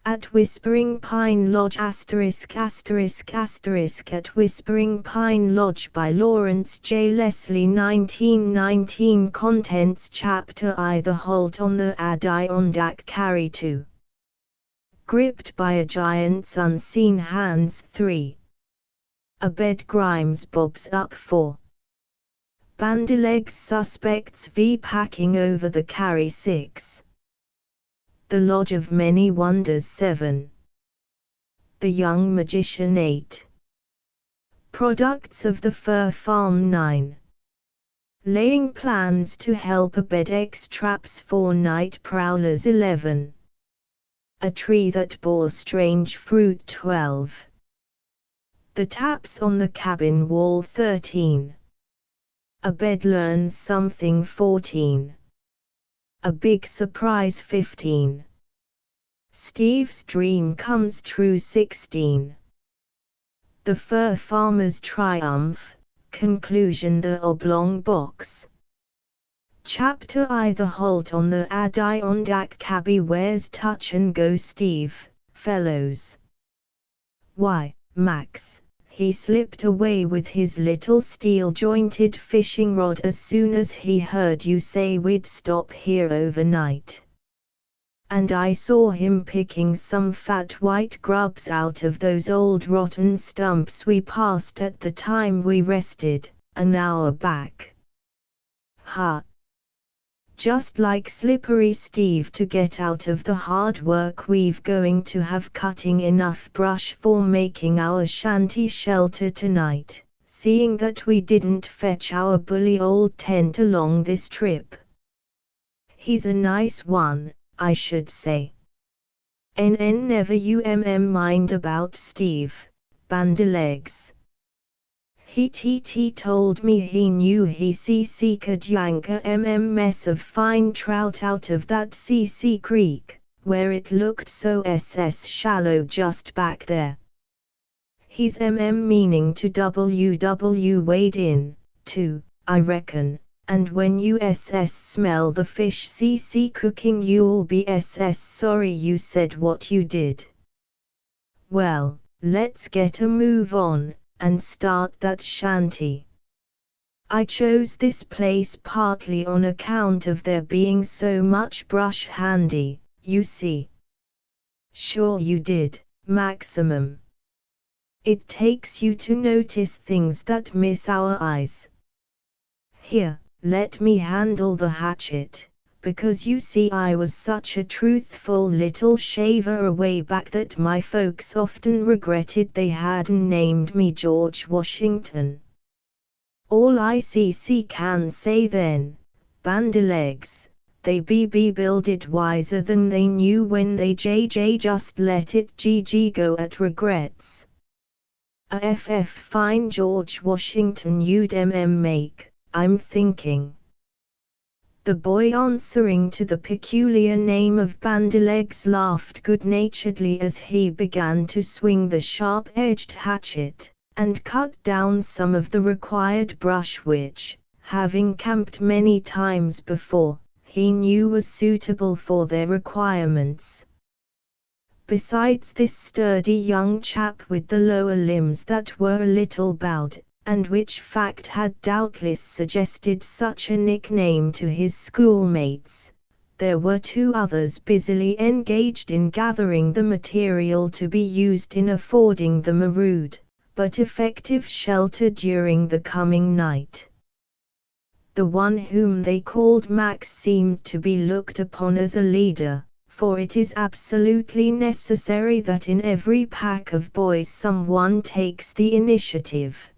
At Whispering Pine Lodge ***** at Whispering Pine Lodge by Lawrence J. Leslie 1919 Contents Chapter I The Halt on the Adirondack Carry 2 Gripped by a Giant's Unseen Hands 3 Abed Grimes bobs up 4 Bandylegs suspects v packing over the carry 6 The Lodge of Many Wonders 7 The Young Magician 8 Products of the Fur Farm 9 Laying Plans to Help Abed X Traps 4 Night Prowlers 11 A Tree That Bore Strange Fruit 12 The Taps on the Cabin Wall 13 Abed Learns Something 14 A Big Surprise 15 Steve's Dream Comes True 16 The Fur Farmer's Triumph, Conclusion The Oblong Box Chapter I The Halt on the Adirondack Cabby Where's Touch and Go Steve, fellows? Why, Max, he slipped away with his little steel-jointed fishing rod as soon as he heard you say we'd stop here overnight. And I saw him picking some fat white grubs out of those old rotten stumps we passed at the time we rested, an hour back. Ha! Just like Slippery Steve to get out of the hard work we've going to have cutting enough brush for making our shanty shelter tonight, seeing that we didn't fetch our bully old tent along this trip. He's a nice one, I should say. Never you mind about Steve, Bandylegs. He told me he knew he could yank a mess of fine trout out of that creek, where it looked so shallow just back there. He's meaning to wade in, too, I reckon, and when you smell the fish cooking you'll be sorry you said what you did. Well, let's get a move on and start that shanty. I chose this place partly on account of there being so much brush handy, you see. Sure you did, Maximum. It takes you to notice things that miss our eyes. Here, let me handle the hatchet, because you see I was such a truthful little shaver away back that my folks often regretted they hadn't named me George Washington. All I can say then, Bandylegs, they be builded wiser than they knew when they just let it go at regrets. A fine George Washington you'd make, I'm thinking. The boy answering to the peculiar name of Bandylegs laughed good-naturedly as he began to swing the sharp-edged hatchet, and cut down some of the required brush which, having camped many times before, he knew was suitable for their requirements. Besides this sturdy young chap with the lower limbs that were a little bowed, and which fact had doubtless suggested such a nickname to his schoolmates, there were 2 others busily engaged in gathering the material to be used in affording them a rude, but effective shelter during the coming night. The one whom they called Max seemed to be looked upon as a leader, for it is absolutely necessary that in every pack of boys someone takes the initiative.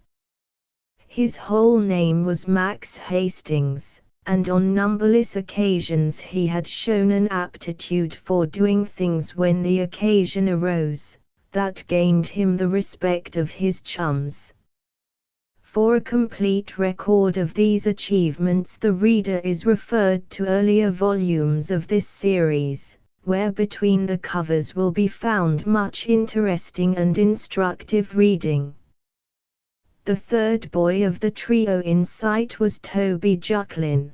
His whole name was Max Hastings, and on numberless occasions he had shown an aptitude for doing things when the occasion arose, that gained him the respect of his chums. For a complete record of these achievements the reader is referred to earlier volumes of this series, where between the covers will be found much interesting and instructive reading. The third boy of the trio in sight was Toby Jucklin.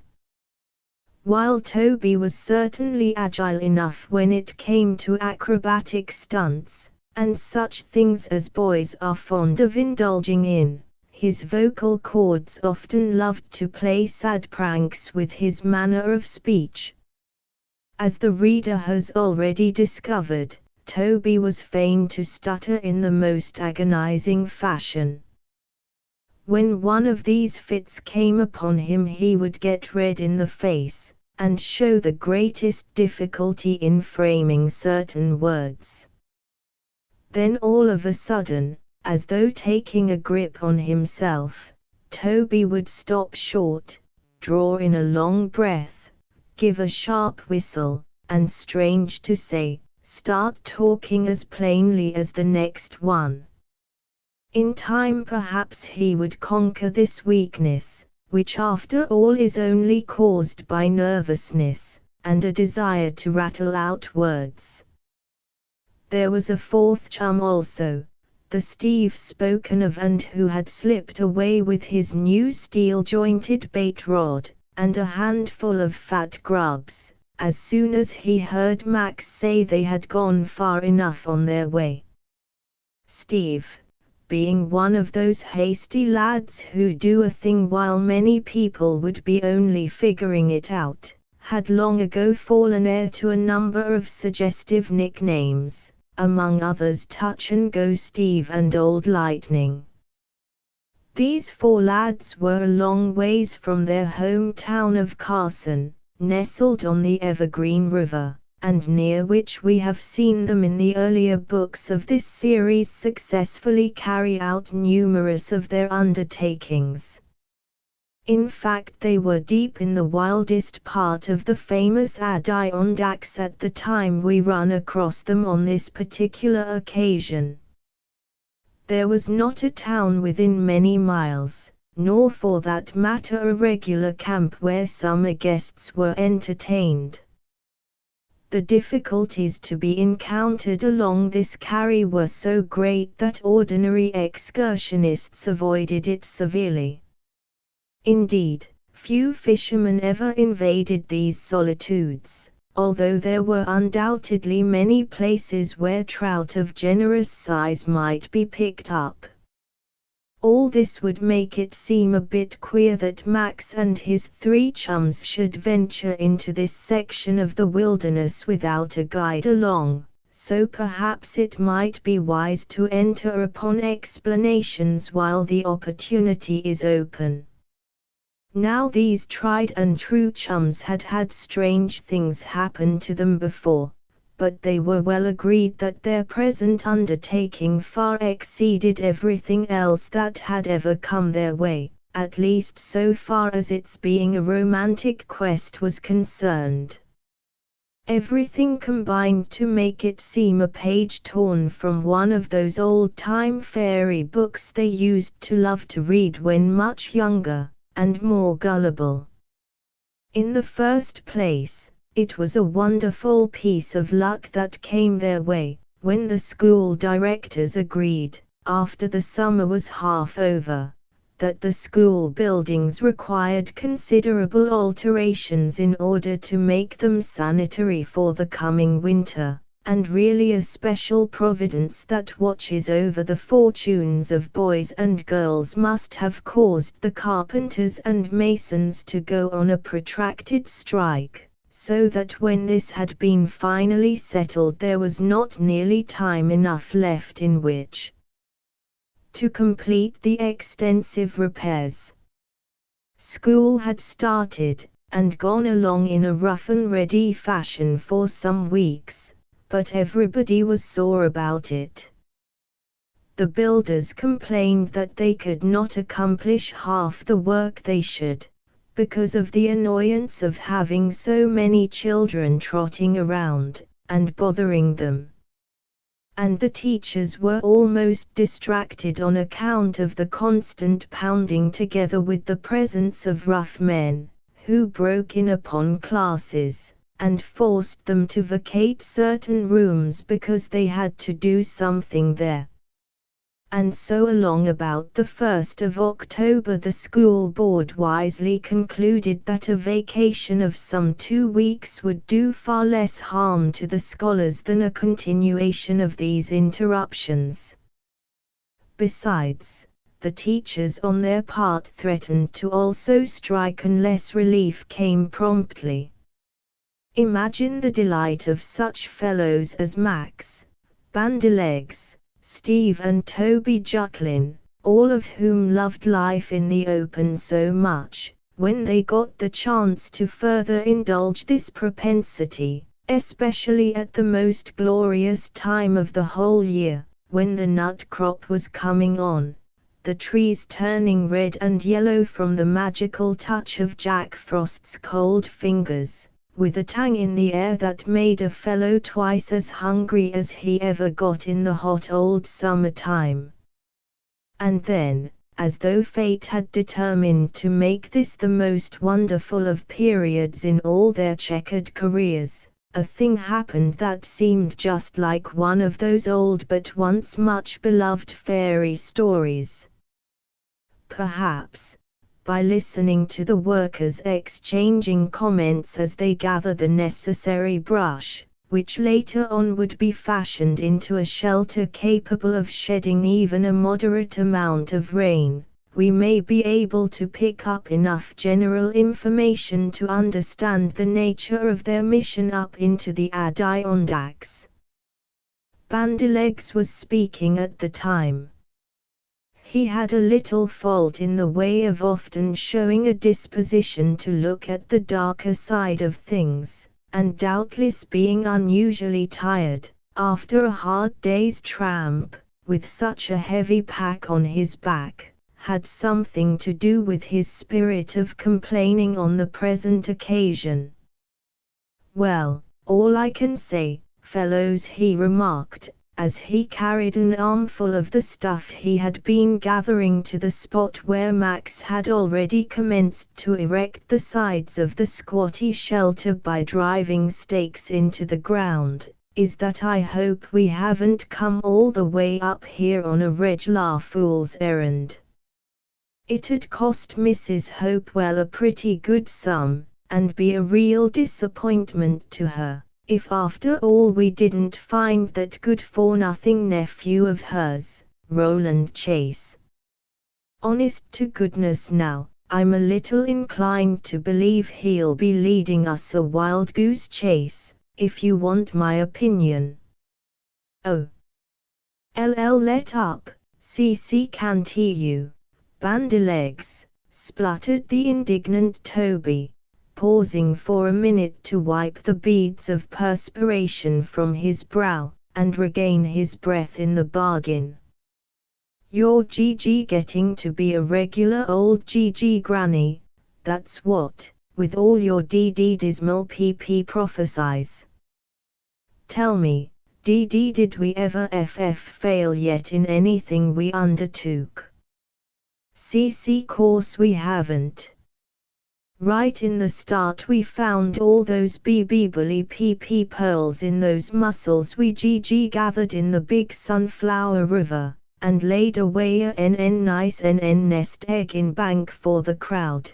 While Toby was certainly agile enough when it came to acrobatic stunts, and such things as boys are fond of indulging in, his vocal cords often loved to play sad pranks with his manner of speech. As the reader has already discovered, Toby was fain to stutter in the most agonizing fashion. When one of these fits came upon him he would get red in the face, and show the greatest difficulty in framing certain words. Then all of a sudden, as though taking a grip on himself, Toby would stop short, draw in a long breath, give a sharp whistle, and strange to say, start talking as plainly as the next one. In time perhaps he would conquer this weakness, which after all is only caused by nervousness, and a desire to rattle out words. There was a fourth chum also, the Steve spoken of and who had slipped away with his new steel-jointed bait rod, and a handful of fat grubs, as soon as he heard Max say they had gone far enough on their way. Steve, being one of those hasty lads who do a thing while many people would be only figuring it out, had long ago fallen heir to a number of suggestive nicknames, among others Touch and Go Steve and Old Lightning. These four lads were a long ways from their hometown of Carson, nestled on the Evergreen River, and near which we have seen them in the earlier books of this series successfully carry out numerous of their undertakings. In fact, they were deep in the wildest part of the famous Adirondacks at the time we run across them on this particular occasion. There was not a town within many miles, nor for that matter a regular camp where summer guests were entertained. The difficulties to be encountered along this carry were so great that ordinary excursionists avoided it severely. Indeed, few fishermen ever invaded these solitudes, although there were undoubtedly many places where trout of generous size might be picked up. All this would make it seem a bit queer that Max and his three chums should venture into this section of the wilderness without a guide along, so perhaps it might be wise to enter upon explanations while the opportunity is open. Now these tried and true chums had had strange things happen to them before, but they were well agreed that their present undertaking far exceeded everything else that had ever come their way, at least so far as its being a romantic quest was concerned. Everything combined to make it seem a page torn from one of those old-time fairy books they used to love to read when much younger, and more gullible. In the first place, it was a wonderful piece of luck that came their way, when the school directors agreed, after the summer was half over, that the school buildings required considerable alterations in order to make them sanitary for the coming winter, and really a special providence that watches over the fortunes of boys and girls must have caused the carpenters and masons to go on a protracted strike, so that when this had been finally settled there was not nearly time enough left in which to complete the extensive repairs. School had started, and gone along in a rough-and-ready fashion for some weeks, but everybody was sore about it. The builders complained that they could not accomplish half the work they should, because of the annoyance of having so many children trotting around, and bothering them. And the teachers were almost distracted on account of the constant pounding together with the presence of rough men, who broke in upon classes, and forced them to vacate certain rooms because they had to do something there. And so along about the 1st of October the school board wisely concluded that a vacation of some 2 weeks would do far less harm to the scholars than a continuation of these interruptions. Besides, the teachers on their part threatened to also strike unless relief came promptly. Imagine the delight of such fellows as Max, Bandylegs, Steve and Toby Jucklin, all of whom loved life in the open so much, when they got the chance to further indulge this propensity, especially at the most glorious time of the whole year, when the nut crop was coming on, the trees turning red and yellow from the magical touch of Jack Frost's cold fingers, with a tang in the air that made a fellow twice as hungry as he ever got in the hot old summer-time. And then, as though fate had determined to make this the most wonderful of periods in all their checkered careers, a thing happened that seemed just like one of those old but once much beloved fairy stories. Perhaps, by listening to the workers exchanging comments as they gather the necessary brush, which later on would be fashioned into a shelter capable of shedding even a moderate amount of rain, we may be able to pick up enough general information to understand the nature of their mission up into the Adirondacks. Bandylegs was speaking at the time. He had a little fault in the way of often showing a disposition to look at the darker side of things, and doubtless being unusually tired, after a hard day's tramp, with such a heavy pack on his back, had something to do with his spirit of complaining on the present occasion. "Well, all I can say, fellows," he remarked, as he carried an armful of the stuff he had been gathering to the spot where Max had already commenced to erect the sides of the squatty shelter by driving stakes into the ground, "is that I hope we haven't come all the way up here on a regular fool's errand. It'd cost Mrs. Hopewell a pretty good sum, and be a real disappointment to her, if after all we didn't find that good-for-nothing nephew of hers, Roland Chase. Honest to goodness now, I'm a little inclined to believe he'll be leading us a wild goose chase, if you want my opinion." "Oh. Let up, can't you, Bandylegs," spluttered the indignant Toby, pausing for a minute to wipe the beads of perspiration from his brow, and regain his breath in the bargain. "You're getting to be a regular old granny, that's what, with all your dismal pp prophesies. Tell me, did we ever fail yet in anything we undertook?" Course we haven't. Right in the start we found all those bully pp pearls in those mussels we gathered in the big Sunflower River, and laid away a nice nest egg in bank for the crowd.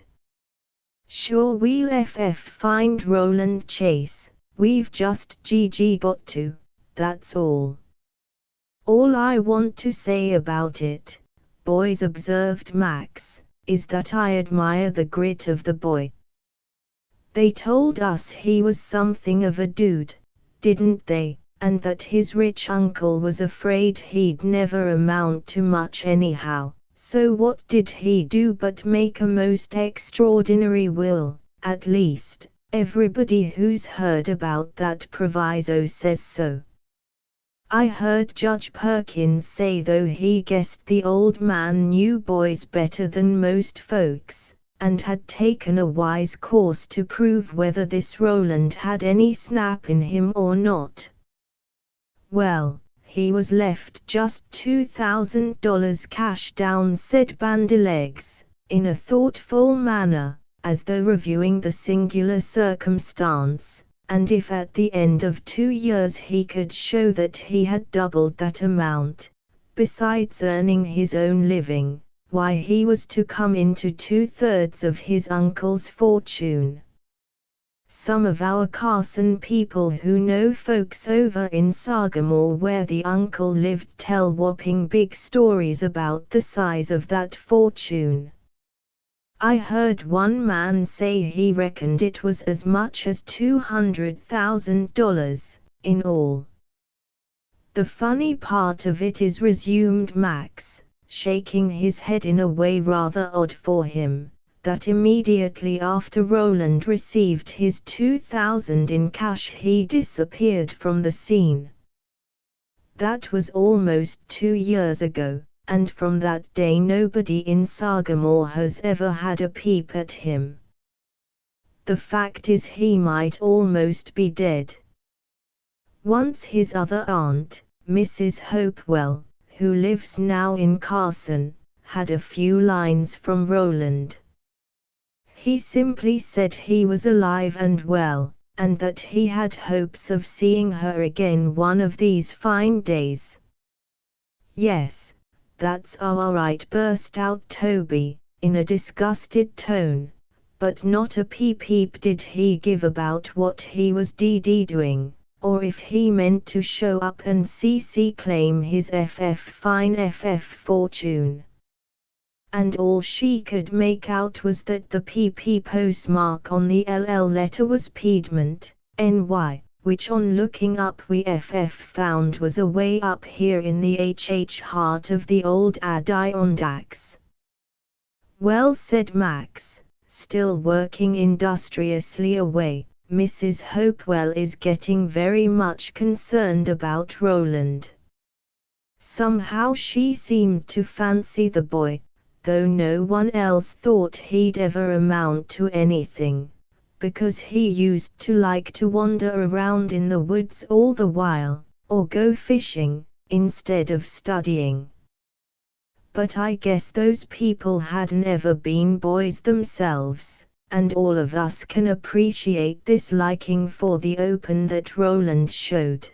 Sure we'll find Roland Chase, we've just got to, that's all. All I want to say about it, boys, observed Max, is that I admire the grit of the boy. They told us he was something of a dude, didn't they, and that his rich uncle was afraid he'd never amount to much anyhow, so what did he do but make a most extraordinary will, at least, everybody who's heard about that proviso says so. I heard Judge Perkins say though he guessed the old man knew boys better than most folks, and had taken a wise course to prove whether this Roland had any snap in him or not. Well, he was left just $2,000 cash down, said Bandylegs, in a thoughtful manner, as though reviewing the singular circumstance. And if at the end of 2 years he could show that he had doubled that amount, besides earning his own living, why he was to come into 2/3 of his uncle's fortune. Some of our Carson people who know folks over in Sagamore where the uncle lived tell whopping big stories about the size of that fortune. I heard one man say he reckoned it was as much as $200,000, in all. The funny part of it is, resumed Max, shaking his head in a way rather odd for him, that immediately after Roland received his $2,000 in cash he disappeared from the scene. That was almost 2 years ago, and from that day nobody in Sagamore has ever had a peep at him. The fact is he might almost be dead. Once his other aunt, Mrs. Hopewell, who lives now in Carson, had a few lines from Roland. He simply said he was alive and well, and that he had hopes of seeing her again one of these fine days. "Yes, that's all right," burst out Toby, in a disgusted tone, but not a peep did he give about what he was doing, or if he meant to show up and claim his fine fortune. And all she could make out was that the PP postmark on the LL letter was Piedmont, NY, which on looking up we found was away up here in the heart of the old Adirondacks. "Well," said Max, still working industriously away, "Mrs. Hopewell is getting very much concerned about Roland. Somehow she seemed to fancy the boy, though no one else thought he'd ever amount to anything, because he used to like to wander around in the woods all the while, or go fishing, instead of studying. But I guess those people had never been boys themselves, and all of us can appreciate this liking for the open that Roland showed."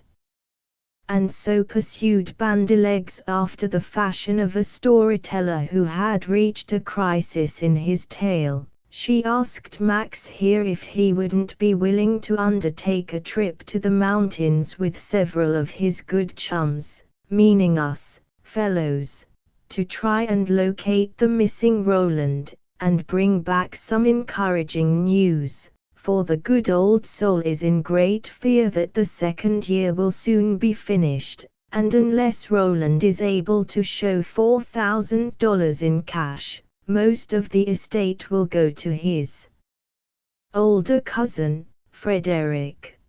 And so pursued Bandylegs, after the fashion of a storyteller who had reached a crisis in his tale. She asked Max here if he wouldn't be willing to undertake a trip to the mountains with several of his good chums, meaning us, fellows, to try and locate the missing Roland, and bring back some encouraging news. For the good old soul is in great fear that the second year will soon be finished, and unless Roland is able to show $4,000 in cash, most of the estate will go to his older cousin, Frederick.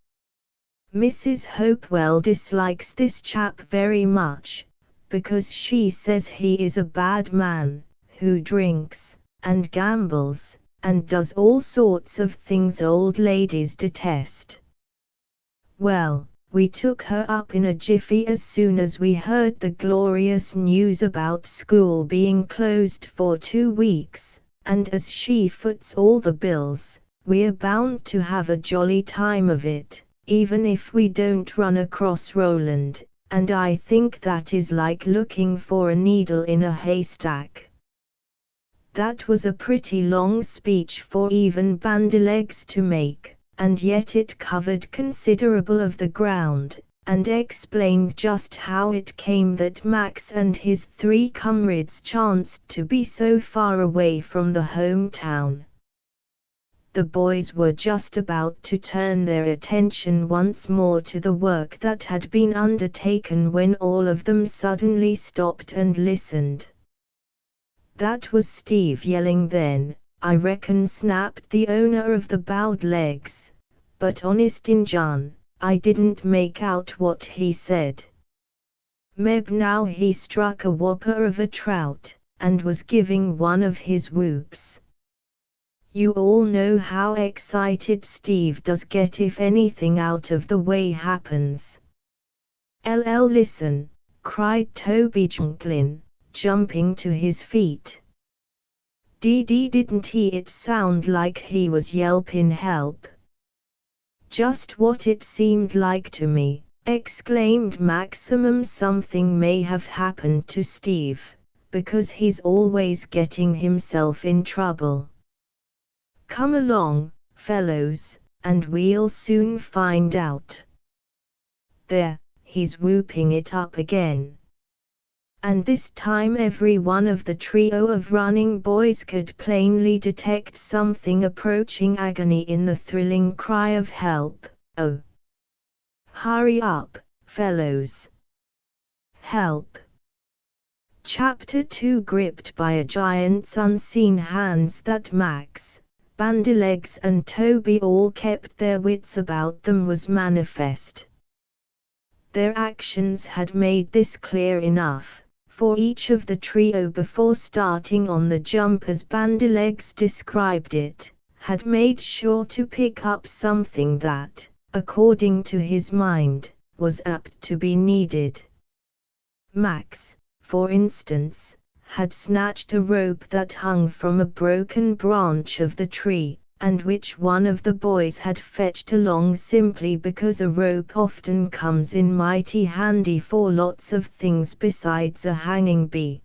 Mrs. Hopewell dislikes this chap very much, because she says he is a bad man, who drinks, and gambles, and does all sorts of things old ladies detest. Well, we took her up in a jiffy as soon as we heard the glorious news about school being closed for 2 weeks, and as she foots all the bills, we're bound to have a jolly time of it, even if we don't run across Roland, and I think that is like looking for a needle in a haystack. That was a pretty long speech for even Bandylegs to make, and yet it covered considerable of the ground, and explained just how it came that Max and his 3 comrades chanced to be so far away from the hometown. The boys were just about to turn their attention once more to the work that had been undertaken when all of them suddenly stopped and listened. "That was Steve yelling then, I reckon," snapped the owner of the bowed legs, "but honest Injun, I didn't make out what he said. Meb now he struck a whopper of a trout, and was giving one of his whoops. You all know how excited Steve does get if anything out of the way happens." Listen," cried Toby Junklin, jumping to his feet. Didn't it sound like he was yelping help?" "Just what it seemed like to me," exclaimed Maximum. Something may have happened to Steve, because he's always getting himself in trouble. Come along, fellows, and we'll soon find out. There, he's whooping it up again. And this time every one of the trio of running boys could plainly detect something approaching agony in the thrilling cry of help. Oh! Hurry up, fellows! Help! Chapter 2. Gripped by a giant's unseen hands, that Max, Bandylegs and Toby all kept their wits about them was manifest. Their actions had made this clear enough, for each of the trio before starting on the jump as Bandylegs described it, had made sure to pick up something that, according to his mind, was apt to be needed. Max, for instance, had snatched a rope that hung from a broken branch of the tree, and which one of the boys had fetched along simply because a rope often comes in mighty handy for lots of things besides a hanging bee.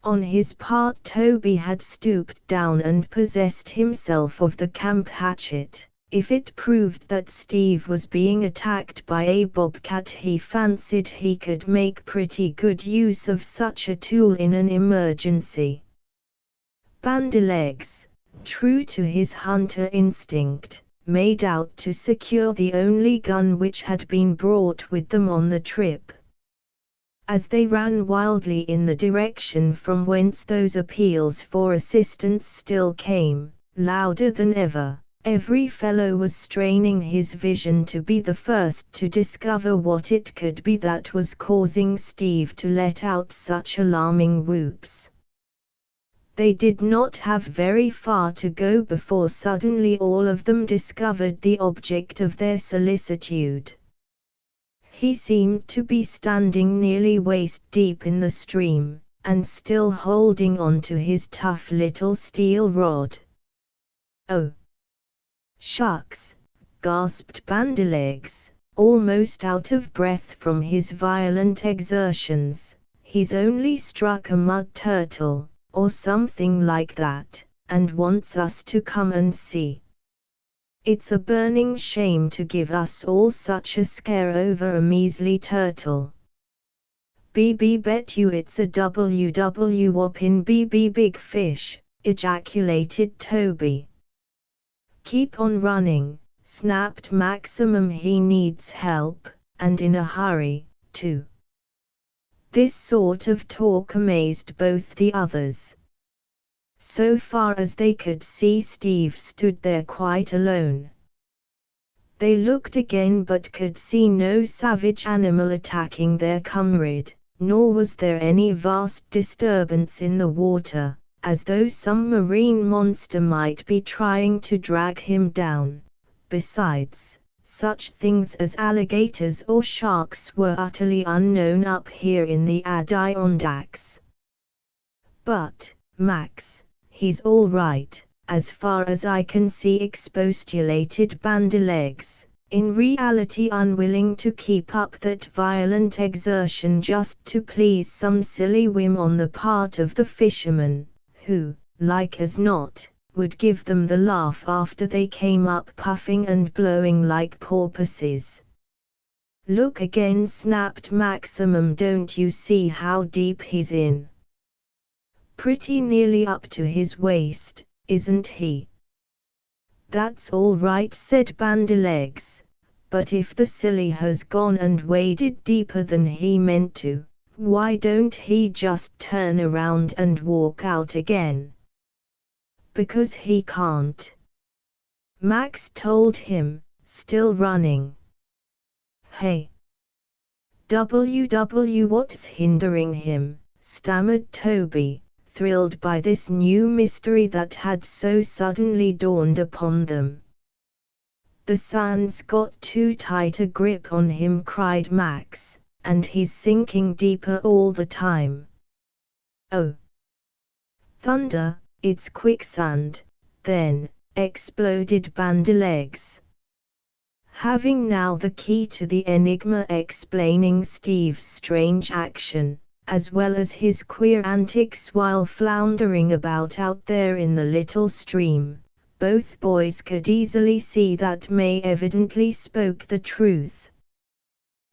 On his part, Toby had stooped down and possessed himself of the camp hatchet. If it proved that Steve was being attacked by a bobcat, he fancied he could make pretty good use of such a tool in an emergency. Bandylegs, true to his hunter instinct, made out to secure the only gun which had been brought with them on the trip. As they ran wildly in the direction from whence those appeals for assistance still came, louder than ever, every fellow was straining his vision to be the first to discover what it could be that was causing Steve to let out such alarming whoops. They did not have very far to go before suddenly all of them discovered the object of their solicitude. He seemed to be standing nearly waist deep in the stream, and still holding on to his tough little steel rod. "Oh! Shucks!" gasped Bandylegs, almost out of breath from his violent exertions. "He's only struck a mud turtle, or something like that, and wants us to come and see. It's a burning shame to give us all such a scare over a measly turtle." "BB bet you it's a WW whoppin' BB big fish," ejaculated Toby. "Keep on running," snapped Maximum. "He needs help, and in a hurry, too." This sort of talk amazed both the others. So far as they could see, Steve stood there quite alone. They looked again but could see no savage animal attacking their comrade, nor was there any vast disturbance in the water, as though some marine monster might be trying to drag him down. Besides, such things as alligators or sharks were utterly unknown up here in the Adirondacks. "But, Max, he's all right, as far as I can see," expostulated Bandylegs, in reality unwilling to keep up that violent exertion just to please some silly whim on the part of the fisherman, who, like as not, would give them the laugh after they came up puffing and blowing like porpoises. "Look again," snapped Maximum. "Don't you see how deep he's in? Pretty nearly up to his waist, isn't he?" "That's all right," said Bandylegs, "but if the silly has gone and waded deeper than he meant to, why don't he just turn around and walk out again?" "Because he can't," Max told him, still running. "Hey! What's hindering him?" stammered Toby, thrilled by this new mystery that had so suddenly dawned upon them. "The sand's got too tight a grip on him," cried Max, "and he's sinking deeper all the time." "Oh! Thunder, it's quicksand, then," exploded Bandylegs. Having now the key to the enigma explaining Steve's strange action, as well as his queer antics while floundering about out there in the little stream, both boys could easily see that May evidently spoke the truth.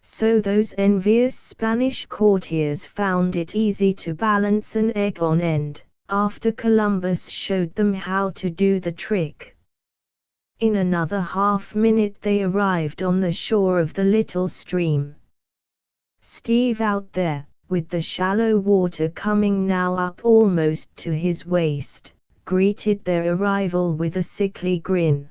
So those envious Spanish courtiers found it easy to balance an egg on end, after Columbus showed them how to do the trick. In another half-minute they arrived on the shore of the little stream. Steve out there, with the shallow water coming now up almost to his waist, greeted their arrival with a sickly grin.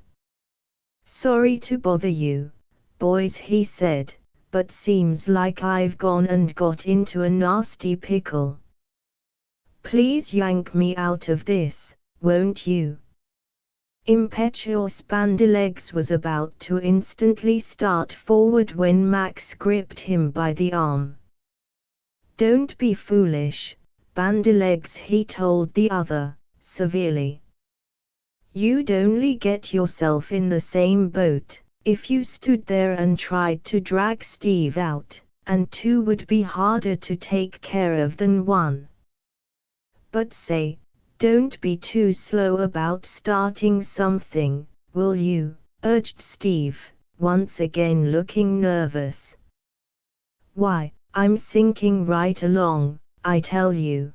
"Sorry to bother you, boys," he said, "but seems like I've gone and got into a nasty pickle. Please yank me out of this, won't you?" Impetuous Bandylegs was about to instantly start forward when Max gripped him by the arm. "Don't be foolish, Bandylegs," he told the other, severely. "You'd only get yourself in the same boat if you stood there and tried to drag Steve out, and two would be harder to take care of than one. But say, don't be too slow about starting something, will you?" urged Steve, once again looking nervous. "Why, I'm sinking right along, I tell you.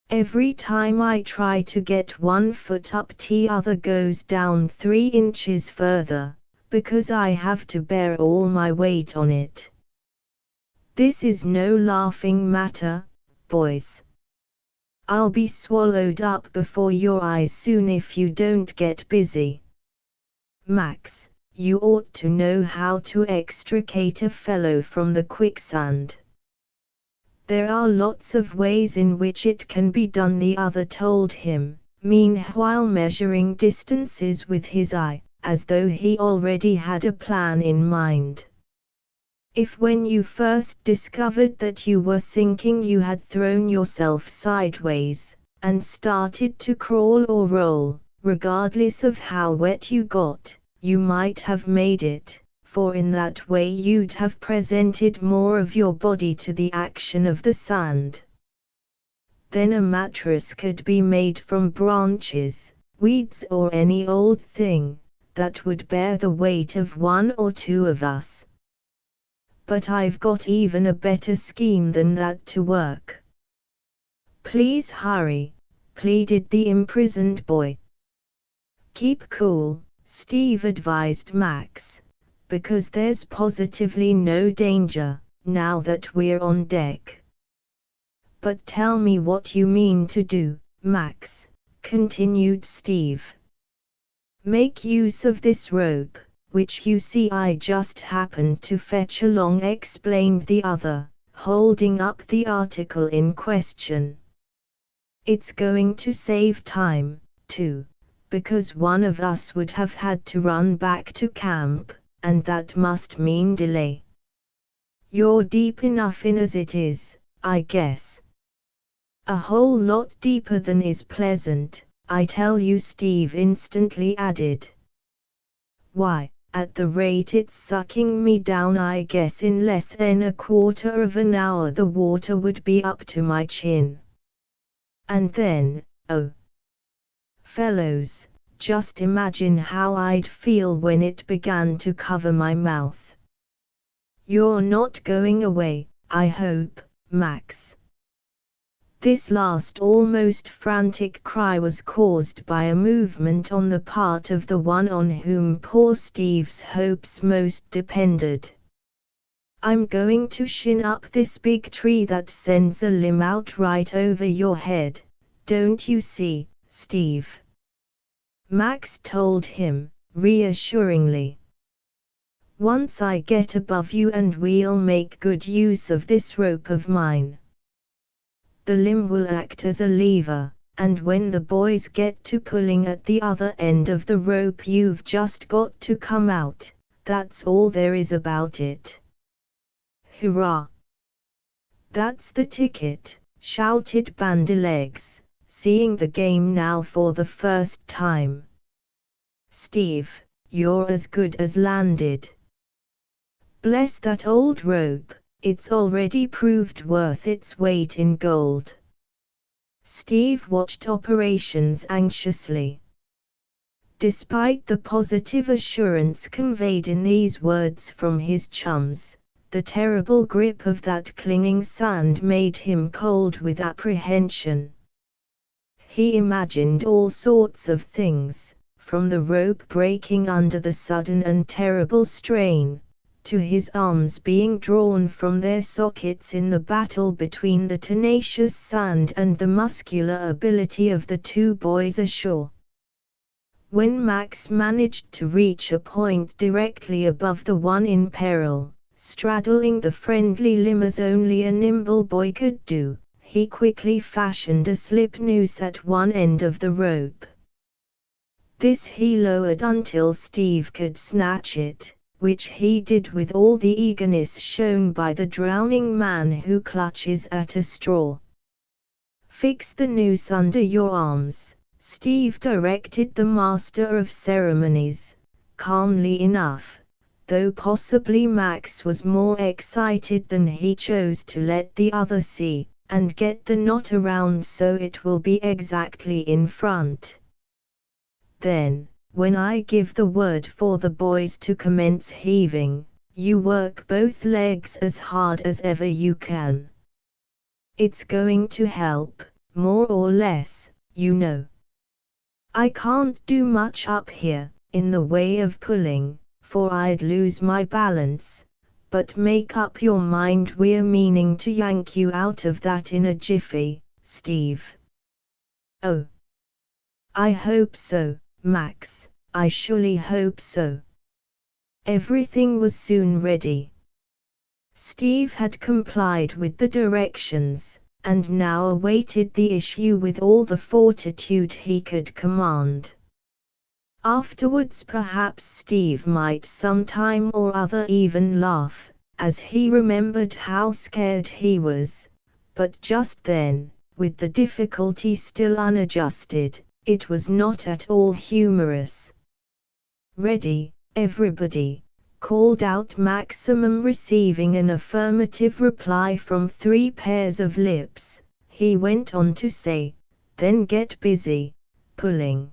Every time I try to get one foot up, the other goes down 3 inches further, because I have to bear all my weight on it. This is no laughing matter, boys. I'll be swallowed up before your eyes soon if you don't get busy. Max, you ought to know how to extricate a fellow from the quicksand." "There are lots of ways in which it can be done," the other told him, meanwhile measuring distances with his eye, as though he already had a plan in mind. "If when you first discovered that you were sinking you had thrown yourself sideways, and started to crawl or roll, regardless of how wet you got, you might have made it, for in that way you'd have presented more of your body to the action of the sand. Then a mattress could be made from branches, weeds or any old thing, that would bear the weight of 1 or 2 of us. But I've got even a better scheme than that to work." "Please hurry," pleaded the imprisoned boy. "Keep cool," Steve advised Max, "because there's positively no danger, now that we're on deck." "But tell me what you mean to do, Max," continued Steve. "Make use of this rope, which you see I just happened to fetch along," explained the other, holding up the article in question. "It's going to save time, too, because one of us would have had to run back to camp, and that must mean delay. You're deep enough in as it is, I guess." "A whole lot deeper than is pleasant, I tell you," Steve instantly added. "Why, at the rate it's sucking me down I guess in less than a quarter of an hour the water would be up to my chin. And then, oh, fellows, just imagine how I'd feel when it began to cover my mouth. You're not going away, I hope, Max." This last almost frantic cry was caused by a movement on the part of the one on whom poor Steve's hopes most depended. "I'm going to shin up this big tree that sends a limb out right over your head, don't you see, Steve?" Max told him, reassuringly. "Once I get above you and we'll make good use of this rope of mine. The limb will act as a lever, and when the boys get to pulling at the other end of the rope you've just got to come out, that's all there is about it." "Hurrah! That's the ticket," shouted Bandylegs, seeing the game now for the first time. "Steve, you're as good as landed. Bless that old rope, it's already proved worth its weight in gold. Steve watched operations anxiously. Despite the positive assurance conveyed in these words from his chums, the terrible grip of that clinging sand made him cold with apprehension. He imagined all sorts of things, from the rope breaking under the sudden and terrible strain, to his arms being drawn from their sockets in the battle between the tenacious sand and the muscular ability of the two boys ashore. When Max managed to reach a point directly above the one in peril, straddling the friendly limb as only a nimble boy could do, he quickly fashioned a slip noose at one end of the rope. This he lowered until Steve could snatch it, which he did with all the eagerness shown by the drowning man who clutches at a straw. "Fix the noose under your arms," Steve directed the master of ceremonies, calmly enough, though possibly Max was more excited than he chose to let the other see, "and get the knot around so it will be exactly in front. Then, when I give the word for the boys to commence heaving, you work both legs as hard as ever you can. It's going to help, more or less, you know. I can't do much up here, in the way of pulling, for I'd lose my balance, but make up your mind we're meaning to yank you out of that in a jiffy, Steve." "Oh, I hope so, Max, I surely hope so." Everything was soon ready. Steve had complied with the directions, and now awaited the issue with all the fortitude he could command. Afterwards perhaps Steve might sometime or other even laugh, as he remembered how scared he was, but just then, with the difficulty still unadjusted, it was not at all humorous. "Ready, everybody," called out Maximum, receiving an affirmative reply from 3 pairs of lips. He went on to say, "Then get busy, pulling.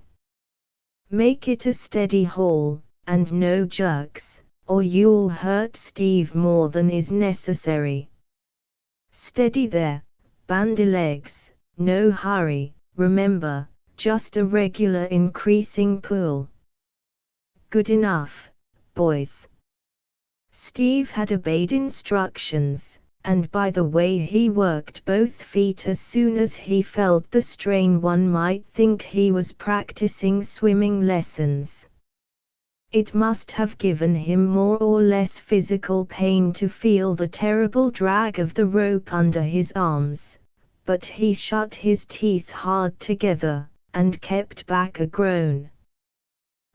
Make it a steady haul, and no jerks, or you'll hurt Steve more than is necessary. Steady there, bandy-legs, no hurry, remember, just a regular increasing pull. Good enough, boys." Steve had obeyed instructions, and by the way he worked both feet as soon as he felt the strain one might think he was practicing swimming lessons. It must have given him more or less physical pain to feel the terrible drag of the rope under his arms, but he shut his teeth hard together, and kept back a groan.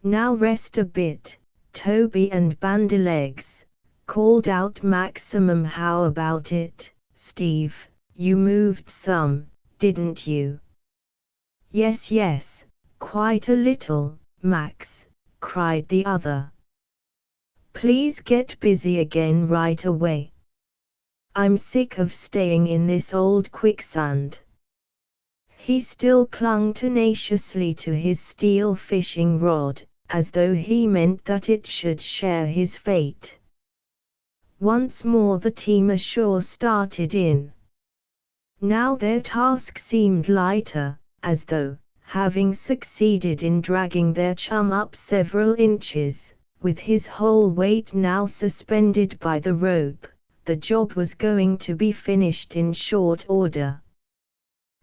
"Now rest a bit, Toby and Bandylegs," called out Maximum. "How about it, Steve? You moved some, didn't you?" Yes, quite a little, Max," cried the other. "Please get busy again right away. I'm sick of staying in this old quicksand." He still clung tenaciously to his steel fishing rod, as though he meant that it should share his fate. Once more the team ashore started in. Now their task seemed lighter, as though, having succeeded in dragging their chum up several inches, with his whole weight now suspended by the rope, the job was going to be finished in short order.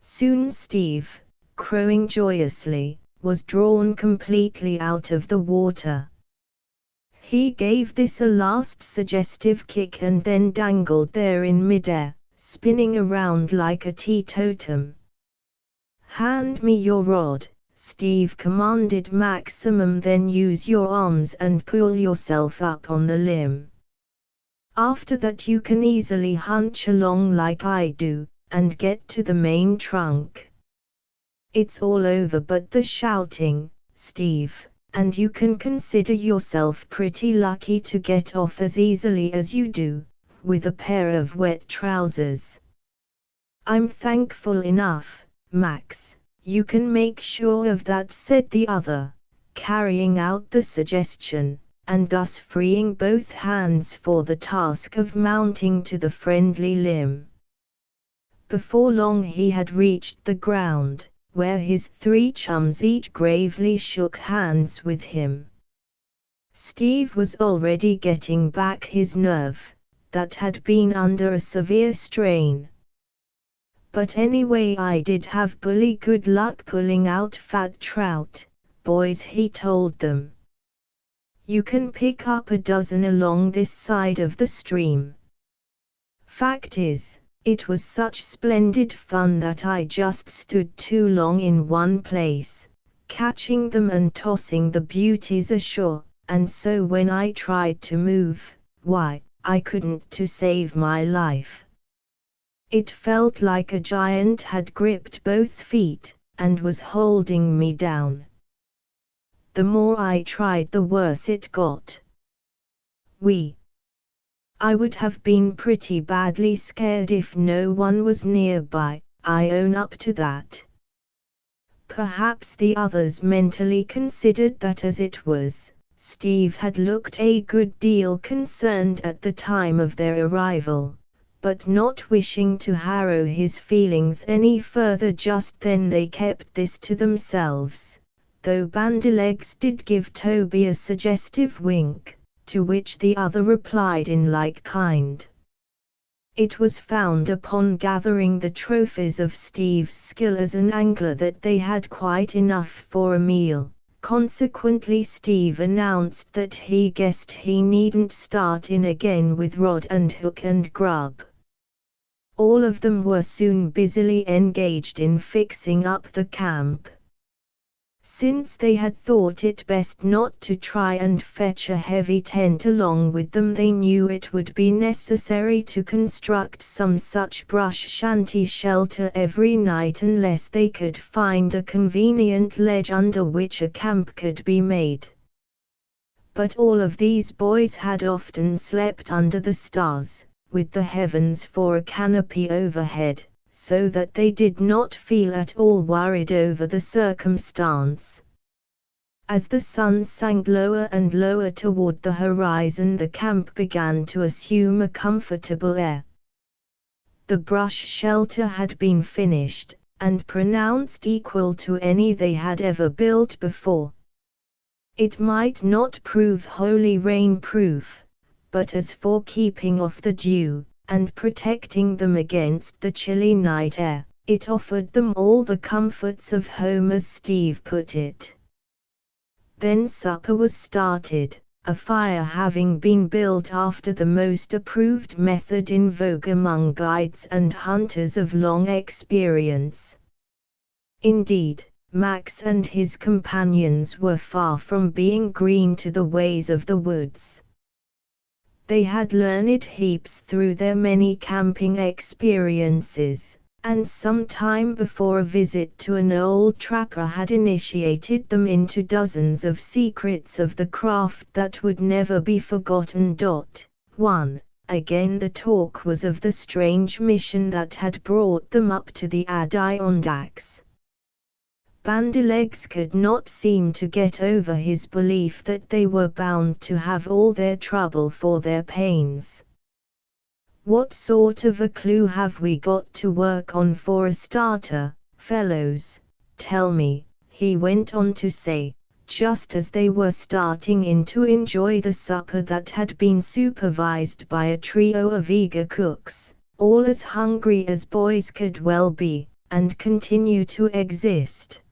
Soon Steve, crowing joyously, was drawn completely out of the water. He gave this a last suggestive kick and then dangled there in midair, spinning around like a teetotum. "Hand me your rod," Steve commanded Maximum, "then use your arms and pull yourself up on the limb. After that you can easily hunch along like I do, and get to the main trunk. It's all over but the shouting, Steve, and you can consider yourself pretty lucky to get off as easily as you do, with a pair of wet trousers. I'm thankful enough, Max, you can make sure of that, said the other, carrying out the suggestion, and thus freeing both hands for the task of mounting to the friendly limb. Before long he had reached the ground, where his three chums each gravely shook hands with him. Steve was already getting back his nerve, that had been under a severe strain. But anyway, I did have bully good luck pulling out fat trout, boys, he told them. You can pick up a dozen along this side of the stream. Fact is, it was such splendid fun that I just stood too long in one place, catching them and tossing the beauties ashore, and so when I tried to move, why, I couldn't to save my life. It felt like a giant had gripped both feet, and was holding me down. The more I tried, the worse it got. I would have been pretty badly scared if no one was nearby, I own up to that. Perhaps the others mentally considered that as it was, Steve had looked a good deal concerned at the time of their arrival, but not wishing to harrow his feelings any further just then they kept this to themselves, though Bandylegs did give Toby a suggestive wink, to which the other replied in like kind. It was found upon gathering the trophies of Steve's skill as an angler that they had quite enough for a meal. Consequently, Steve announced that he guessed he needn't start in again with rod and hook and grub. All of them were soon busily engaged in fixing up the camp. Since they had thought it best not to try and fetch a heavy tent along with them, they knew it would be necessary to construct some such brush shanty shelter every night unless they could find a convenient ledge under which a camp could be made. But all of these boys had often slept under the stars, with the heavens for a canopy overhead, so that they did not feel at all worried over the circumstance. As the sun sank lower and lower toward the horizon, the camp began to assume a comfortable air. The brush shelter had been finished, and pronounced equal to any they had ever built before. It might not prove wholly rain-proof, but as for keeping off the dew, and protecting them against the chilly night air, it offered them all the comforts of home, as Steve put it. Then supper was started, a fire having been built after the most approved method in vogue among guides and hunters of long experience. Indeed, Max and his companions were far from being green to the ways of the woods. They had learned heaps through their many camping experiences, and some time before a visit to an old trapper had initiated them into dozens of secrets of the craft that would never be forgotten. 1. Again the talk was of the strange mission that had brought them up to the Adirondacks. Bandylegs could not seem to get over his belief that they were bound to have all their trouble for their pains. What sort of a clue have we got to work on for a starter, fellows? Tell me, he went on to say, just as they were starting in to enjoy the supper that had been supervised by a trio of eager cooks, all as hungry as boys could well be, and continue to exist.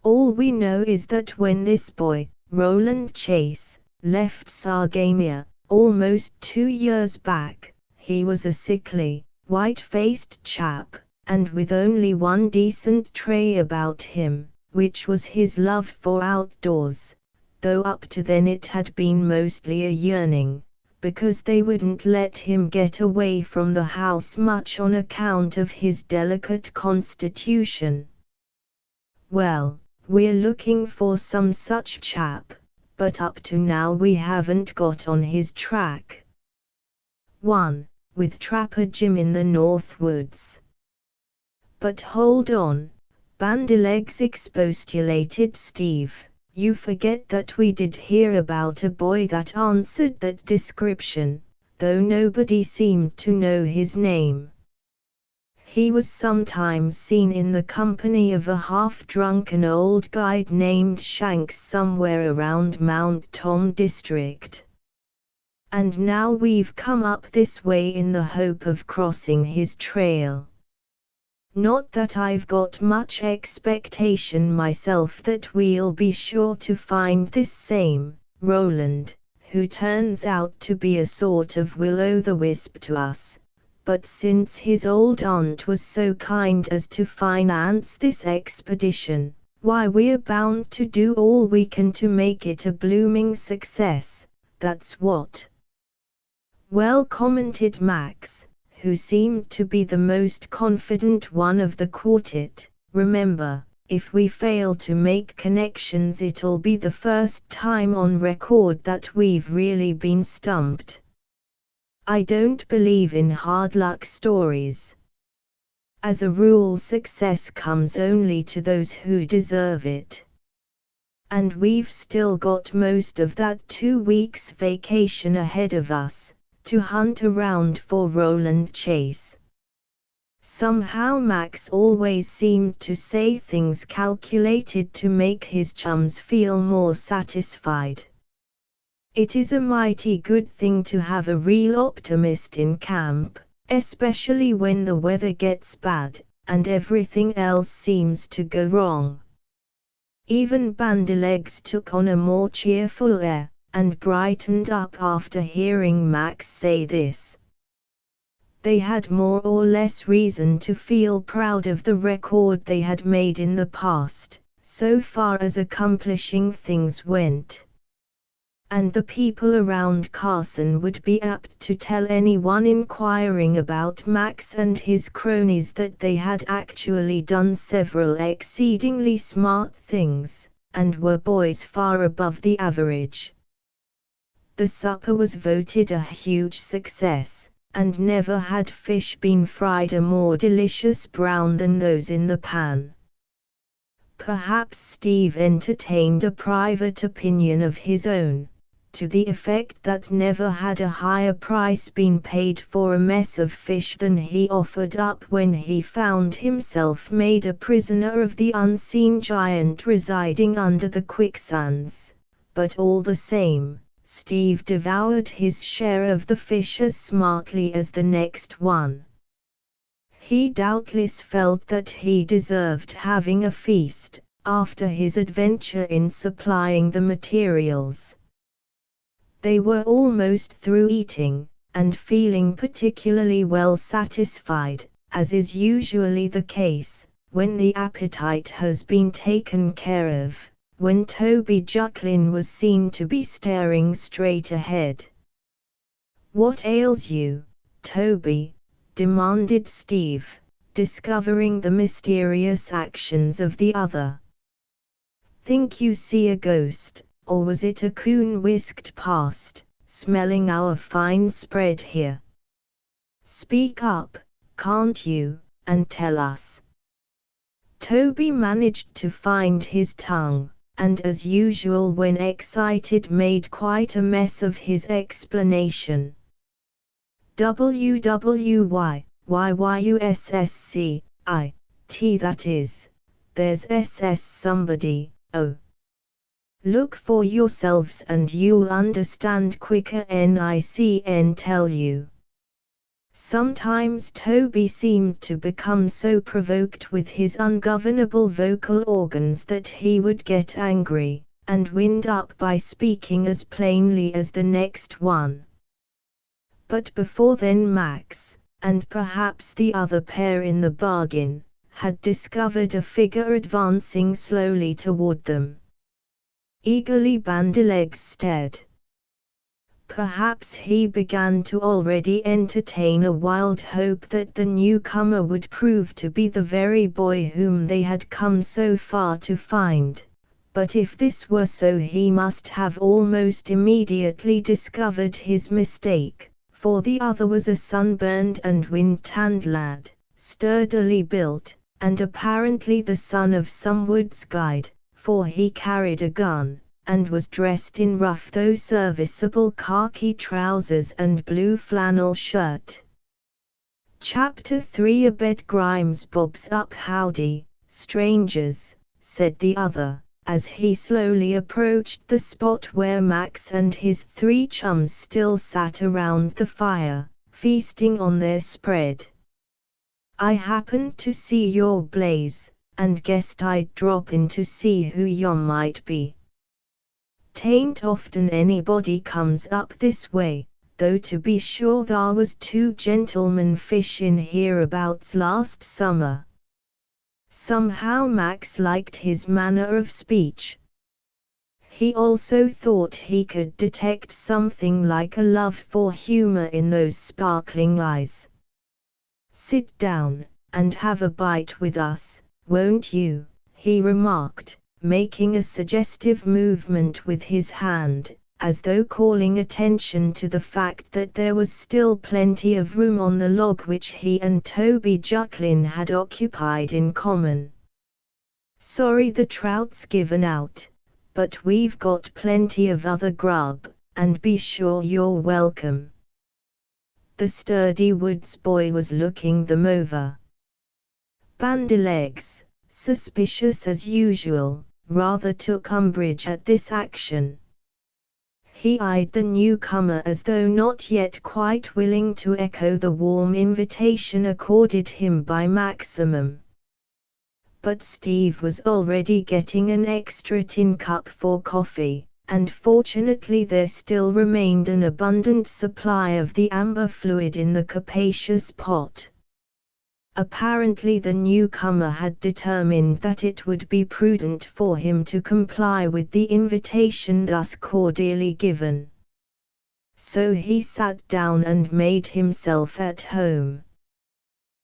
All we know is that when this boy, Roland Chase, left Sargamia, almost 2 years back, he was a sickly, white-faced chap, and with only one decent trait about him, which was his love for outdoors, though up to then it had been mostly a yearning, because they wouldn't let him get away from the house much on account of his delicate constitution. Well, We're looking for some such chap, but up to now we haven't got on his track. 1. With Trapper Jim in the North Woods. But hold on, Bandylegs, expostulated Steve. You forget that we did hear about a boy that answered that description, though nobody seemed to know his name. He was sometimes seen in the company of a half-drunken old guide named Shanks somewhere around Mount Tom district. And now we've come up this way in the hope of crossing his trail. Not that I've got much expectation myself that we'll be sure to find this same Roland, who turns out to be a sort of will-o'-the-wisp to us, but since his old aunt was so kind as to finance this expedition, why we're bound to do all we can to make it a blooming success, that's what. Well, commented Max, who seemed to be the most confident one of the quartet. Remember, if we fail to make connections, it'll be the first time on record that we've really been stumped. I don't believe in hard luck stories. As a rule, success comes only to those who deserve it. And we've still got most of that 2 weeks vacation ahead of us, to hunt around for Roland Chase. Somehow Max always seemed to say things calculated to make his chums feel more satisfied. It is a mighty good thing to have a real optimist in camp, especially when the weather gets bad, and everything else seems to go wrong. Even Bandylegs took on a more cheerful air, and brightened up after hearing Max say this. They had more or less reason to feel proud of the record they had made in the past, so far as accomplishing things went. And the people around Carson would be apt to tell anyone inquiring about Max and his cronies that they had actually done several exceedingly smart things, and were boys far above the average. The supper was voted a huge success, and never had fish been fried a more delicious brown than those in the pan. Perhaps Steve entertained a private opinion of his own, to the effect that never had a higher price been paid for a mess of fish than he offered up when he found himself made a prisoner of the unseen giant residing under the quicksands, but all the same, Steve devoured his share of the fish as smartly as the next one. He doubtless felt that he deserved having a feast, after his adventure in supplying the materials. They were almost through eating, and feeling particularly well satisfied, as is usually the case, when the appetite has been taken care of, when Toby Jucklin was seen to be staring straight ahead. "What ails you, Toby?" demanded Steve, discovering the mysterious actions of the other. "Think you see a ghost, or was it a coon whisked past, smelling our fine spread here? Speak up, can't you, and tell us." Toby managed to find his tongue, and as usual when excited made quite a mess of his explanation. YYUSSCIT, that is. There's SS somebody, oh. Look for yourselves and you'll understand quicker NICN tell you. Sometimes Toby seemed to become so provoked with his ungovernable vocal organs that he would get angry, and wind up by speaking as plainly as the next one. But before then Max, and perhaps the other pair in the bargain, had discovered a figure advancing slowly toward them. Eagerly Bandylegs stared. Perhaps he began to already entertain a wild hope that the newcomer would prove to be the very boy whom they had come so far to find, but if this were so he must have almost immediately discovered his mistake, for the other was a sunburned and wind-tanned lad, sturdily built, and apparently the son of some woods guide, for he carried a gun, and was dressed in rough though serviceable khaki trousers and blue flannel shirt. Chapter 3 Abed Grimes bobs up. Howdy, strangers, said the other, as he slowly approached the spot where Max and his three chums still sat around the fire, feasting on their spread. I happened to see your blaze, and guessed I'd drop in to see who you might be. 'Tain't often anybody comes up this way, though to be sure there was two gentlemen fishin' hereabouts last summer. Somehow Max liked his manner of speech. He also thought he could detect something like a love for humor in those sparkling eyes. Sit down, and have a bite with us, won't you? He remarked, making a suggestive movement with his hand, as though calling attention to the fact that there was still plenty of room on the log which he and Toby Jucklin had occupied in common. Sorry the trout's given out, but we've got plenty of other grub, and be sure you're welcome. The sturdy woods boy was looking them over. Bandylegs, suspicious as usual, rather took umbrage at this action. He eyed the newcomer as though not yet quite willing to echo the warm invitation accorded him by Maximum. But Steve was already getting an extra tin cup for coffee, and fortunately there still remained an abundant supply of the amber fluid in the capacious pot. Apparently the newcomer had determined that it would be prudent for him to comply with the invitation thus cordially given. So he sat down and made himself at home.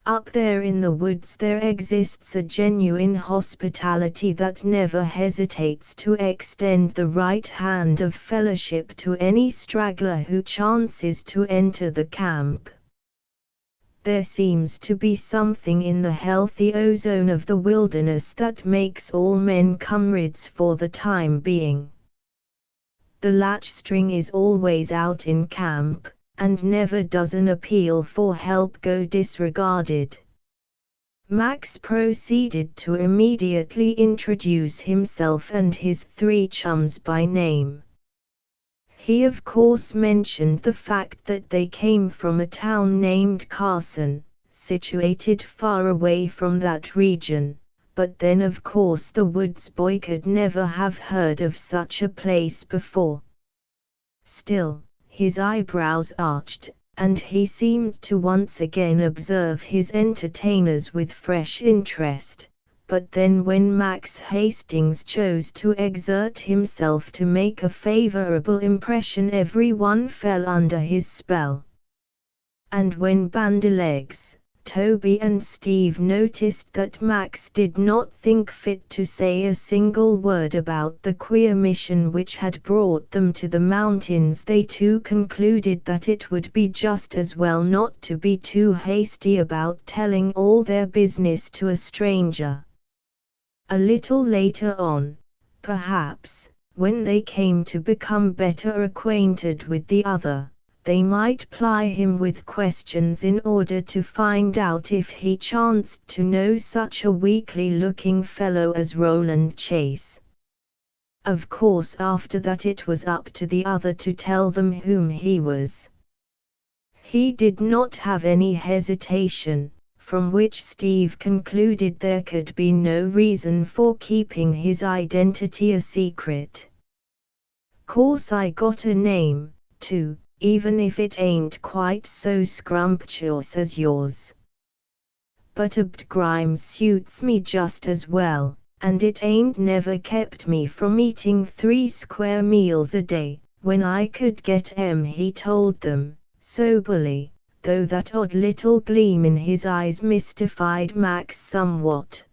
Up there in the woods there exists a genuine hospitality that never hesitates to extend the right hand of fellowship to any straggler who chances to enter the camp. There seems to be something in the healthy ozone of the wilderness that makes all men comrades for the time being. The latch string is always out in camp, and never does an appeal for help go disregarded. Max proceeded to immediately introduce himself and his three chums by name. He of course mentioned the fact that they came from a town named Carson, situated far away from that region, but then of course the woods boy could never have heard of such a place before. Still, his eyebrows arched, and he seemed to once again observe his entertainers with fresh interest. But then when Max Hastings chose to exert himself to make a favorable impression everyone fell under his spell. And when Bandylegs, Toby and Steve noticed that Max did not think fit to say a single word about the queer mission which had brought them to the mountains, they too concluded that it would be just as well not to be too hasty about telling all their business to a stranger. A little later on, perhaps, when they came to become better acquainted with the other, they might ply him with questions in order to find out if he chanced to know such a weakly-looking fellow as Roland Chase. Of course after that it was up to the other to tell them whom he was. He did not have any hesitation, from which Steve concluded there could be no reason for keeping his identity a secret. "Course I got a name, too, even if it ain't quite so scrumptious as yours. But Abed Grimes suits me just as well, and it ain't never kept me from eating 3 square meals a day, when I could get 'em, he told them, soberly, though that odd little gleam in his eyes mystified Max somewhat.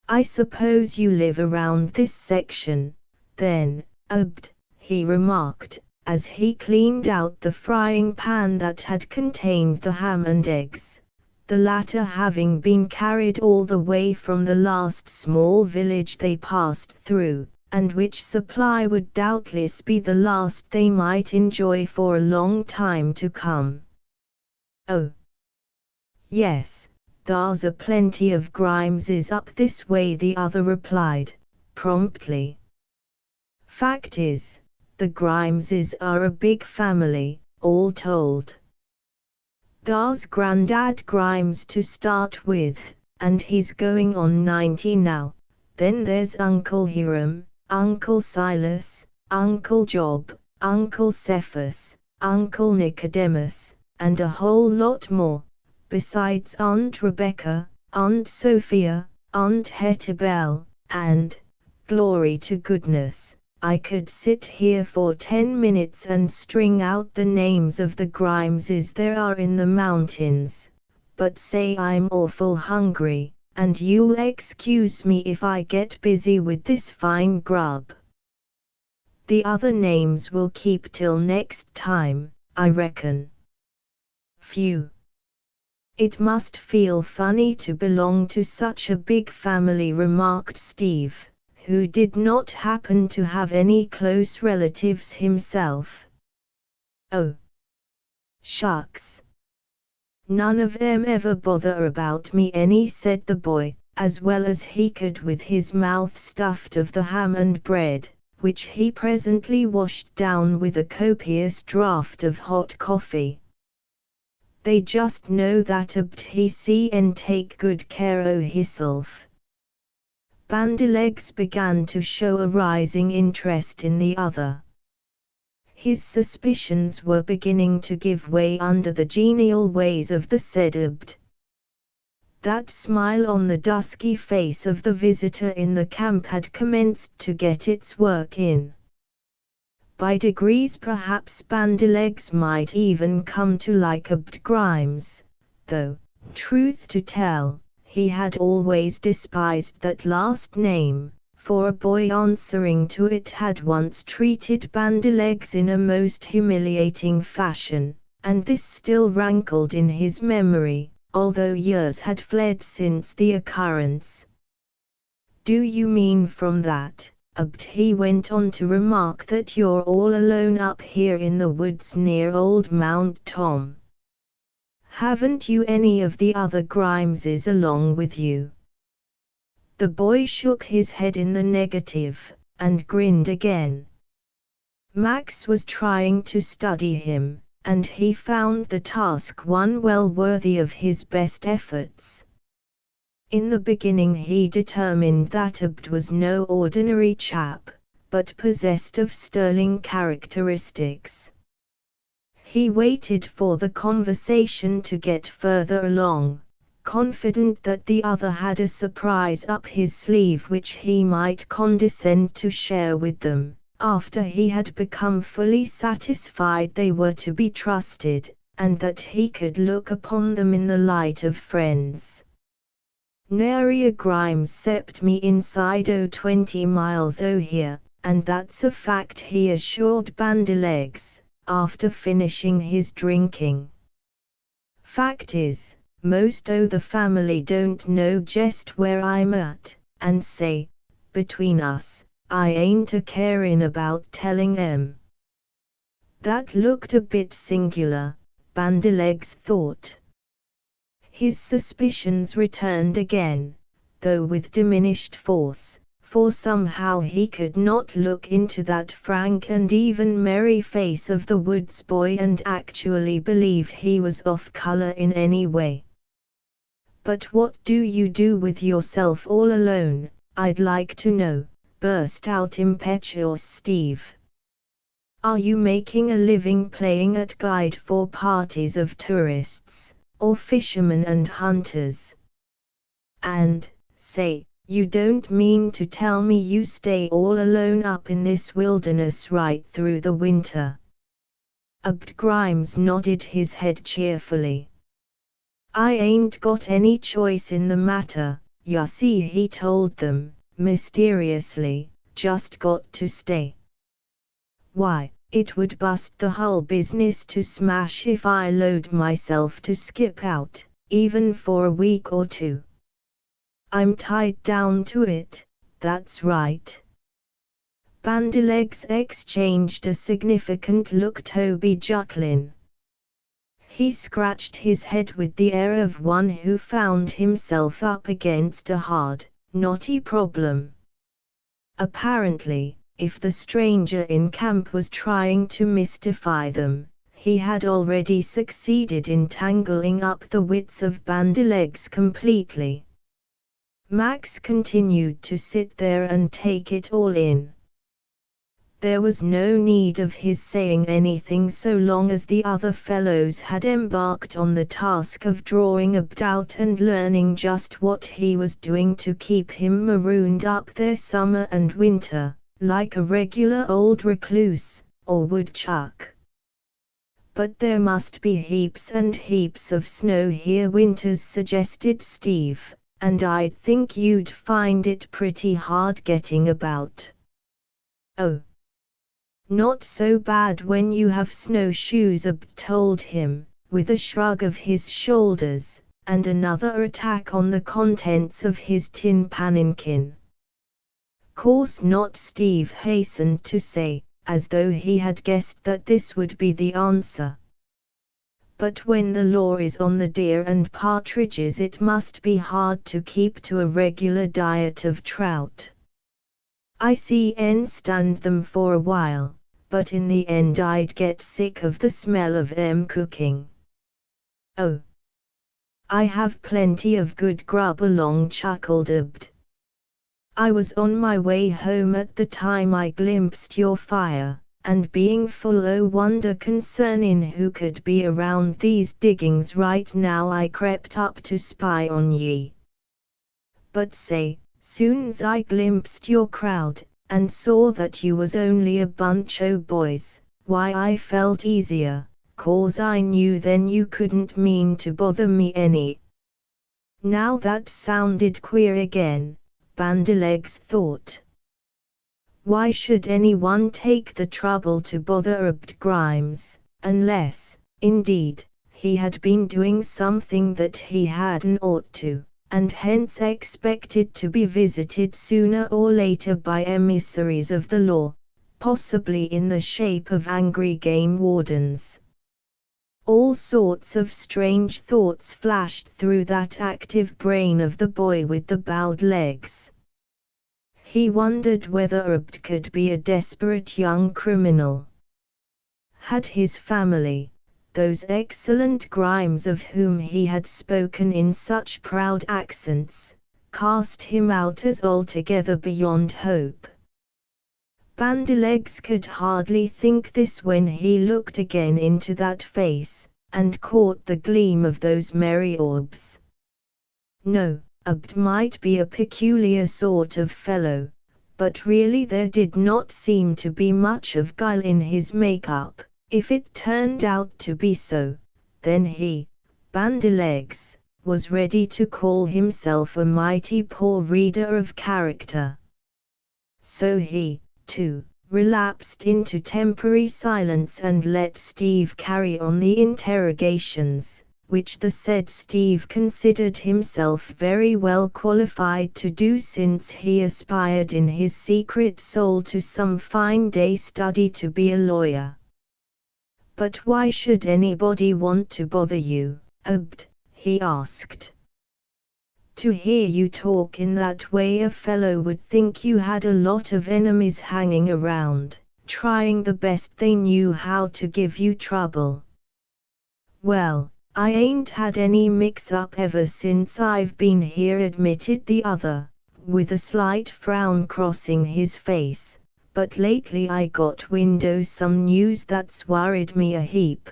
I suppose you live around this section, then, Abd, he remarked, as he cleaned out the frying pan that had contained the ham and eggs, the latter having been carried all the way from the last small village they passed through, and which supply would doubtless be the last they might enjoy for a long time to come. Oh, yes, there's a plenty of Grimeses up this way, the other replied, promptly. Fact is, the Grimeses are a big family, all told. There's Grandad Grimes to start with, and he's going on 90 now. Then there's Uncle Hiram, Uncle Silas, Uncle Job, Uncle Cephas, Uncle Nicodemus, and a whole lot more, besides Aunt Rebecca, Aunt Sophia, Aunt Hettabel, and, glory to goodness, I could sit here for 10 minutes and string out the names of the Grimeses there are in the mountains, but say I'm awful hungry, and you'll excuse me if I get busy with this fine grub. The other names will keep till next time, I reckon. Phew. It must feel funny to belong to such a big family, remarked Steve, who did not happen to have any close relatives himself. Oh, shucks. None of them ever bother about me any, said the boy, as well as he could, with his mouth stuffed of the ham and bread, which he presently washed down with a copious draught of hot coffee. They just know that Abd he see and take good care o' hisself. Bandylegs began to show a rising interest in the other. His suspicions were beginning to give way under the genial ways of the said Abd. That smile on the dusky face of the visitor in the camp had commenced to get its work in. By degrees perhaps Bandylegs might even come to like Abd Grimes, though, truth to tell, he had always despised that last name, for a boy answering to it had once treated Bandylegs in a most humiliating fashion, and this still rankled in his memory, although years had fled since the occurrence. Do you mean from that, Abd, he went on to remark, that you're all alone up here in the woods near old Mount Tom? Haven't you any of the other Grimeses along with you? The boy shook his head in the negative, and grinned again. Max was trying to study him, and he found the task one well worthy of his best efforts. In the beginning he determined that Abd was no ordinary chap, but possessed of sterling characteristics. He waited for the conversation to get further along, confident that the other had a surprise up his sleeve which he might condescend to share with them, after he had become fully satisfied they were to be trusted, and that he could look upon them in the light of friends. Nary a Grimes sept me inside 20 miles o' here, and that's a fact, he assured Bandylegs, after finishing his drinking. Fact is, most o' the family don't know just where I'm at, and say, between us, I ain't a carin' about telling 'em. That looked a bit singular, Bandylegs thought. His suspicions returned again, though with diminished force, for somehow he could not look into that frank and even merry face of the woods boy and actually believe he was off color in any way. But what do you do with yourself all alone, I'd like to know, burst out impetuous Steve. Are you making a living playing at guide for parties of tourists, or fishermen and hunters? And, say, You don't mean to tell me you stay all alone up in this wilderness right through the winter?" Abd Grimes nodded his head cheerfully. "I ain't got any choice in the matter, ya see," he told them, mysteriously, "just got to stay. Why, it would bust the hull business to smash if I load myself to skip out, even for a week or two. I'm tied down to it, that's right." Bandylegs exchanged a significant look. Toby Jucklin. He scratched his head with the air of one who found himself up against a hard, knotty problem. Apparently, if the stranger in camp was trying to mystify them, he had already succeeded in tangling up the wits of Bandylegs completely. Max continued to sit there and take it all in. There was no need of his saying anything so long as the other fellows had embarked on the task of drawing Abd out and learning just what he was doing to keep him marooned up there summer and winter, like a regular old recluse, or woodchuck. "But there must be heaps and heaps of snow here winters," suggested Steve, "and I'd think you'd find it pretty hard getting about." "Oh, not so bad when you have snowshoes," Abd told him, with a shrug of his shoulders, and another attack on the contents of his tin paninkin. "Course not," Steve hastened to say, as though he had guessed that this would be the answer. "But when the law is on the deer and partridges, it must be hard to keep to a regular diet of trout. I can stand them for a while, but in the end I'd get sick of the smell of them cooking." "Oh, I have plenty of good grub along," chuckled Abd. "I was on my way home at the time I glimpsed your fire, and being full o' wonder concerning who could be around these diggings right now, I crept up to spy on ye. But say, soon's I glimpsed your crowd, and saw that you was only a bunch o' boys, why I felt easier, 'cause I knew then you couldn't mean to bother me any." Now that sounded queer again, Bandylegs thought. Why should anyone take the trouble to bother Abd Grimes, unless, indeed, he had been doing something that he hadn't ought to, and hence expected to be visited sooner or later by emissaries of the law, possibly in the shape of angry game wardens. All sorts of strange thoughts flashed through that active brain of the boy with the bowed legs. He wondered whether Abd could be a desperate young criminal. Had his family, those excellent Grimes of whom he had spoken in such proud accents, cast him out as altogether beyond hope? Bandylegs could hardly think this when he looked again into that face, and caught the gleam of those merry orbs. No, Abd might be a peculiar sort of fellow, but really there did not seem to be much of guile in his make-up. If it turned out to be so, then he, Bandylegs, was ready to call himself a mighty poor reader of character. So he, too, relapsed into temporary silence and let Steve carry on the interrogations, which the said Steve considered himself very well qualified to do, since he aspired in his secret soul to some fine day study to be a lawyer. "But why should anybody want to bother you, Abd?" he asked. "To hear you talk in that way a fellow would think you had a lot of enemies hanging around, trying the best they knew how to give you trouble." "Well, I ain't had any mix-up ever since I've been here," admitted the other, with a slight frown crossing his face, "but lately I got wind o' some news that's worried me a heap.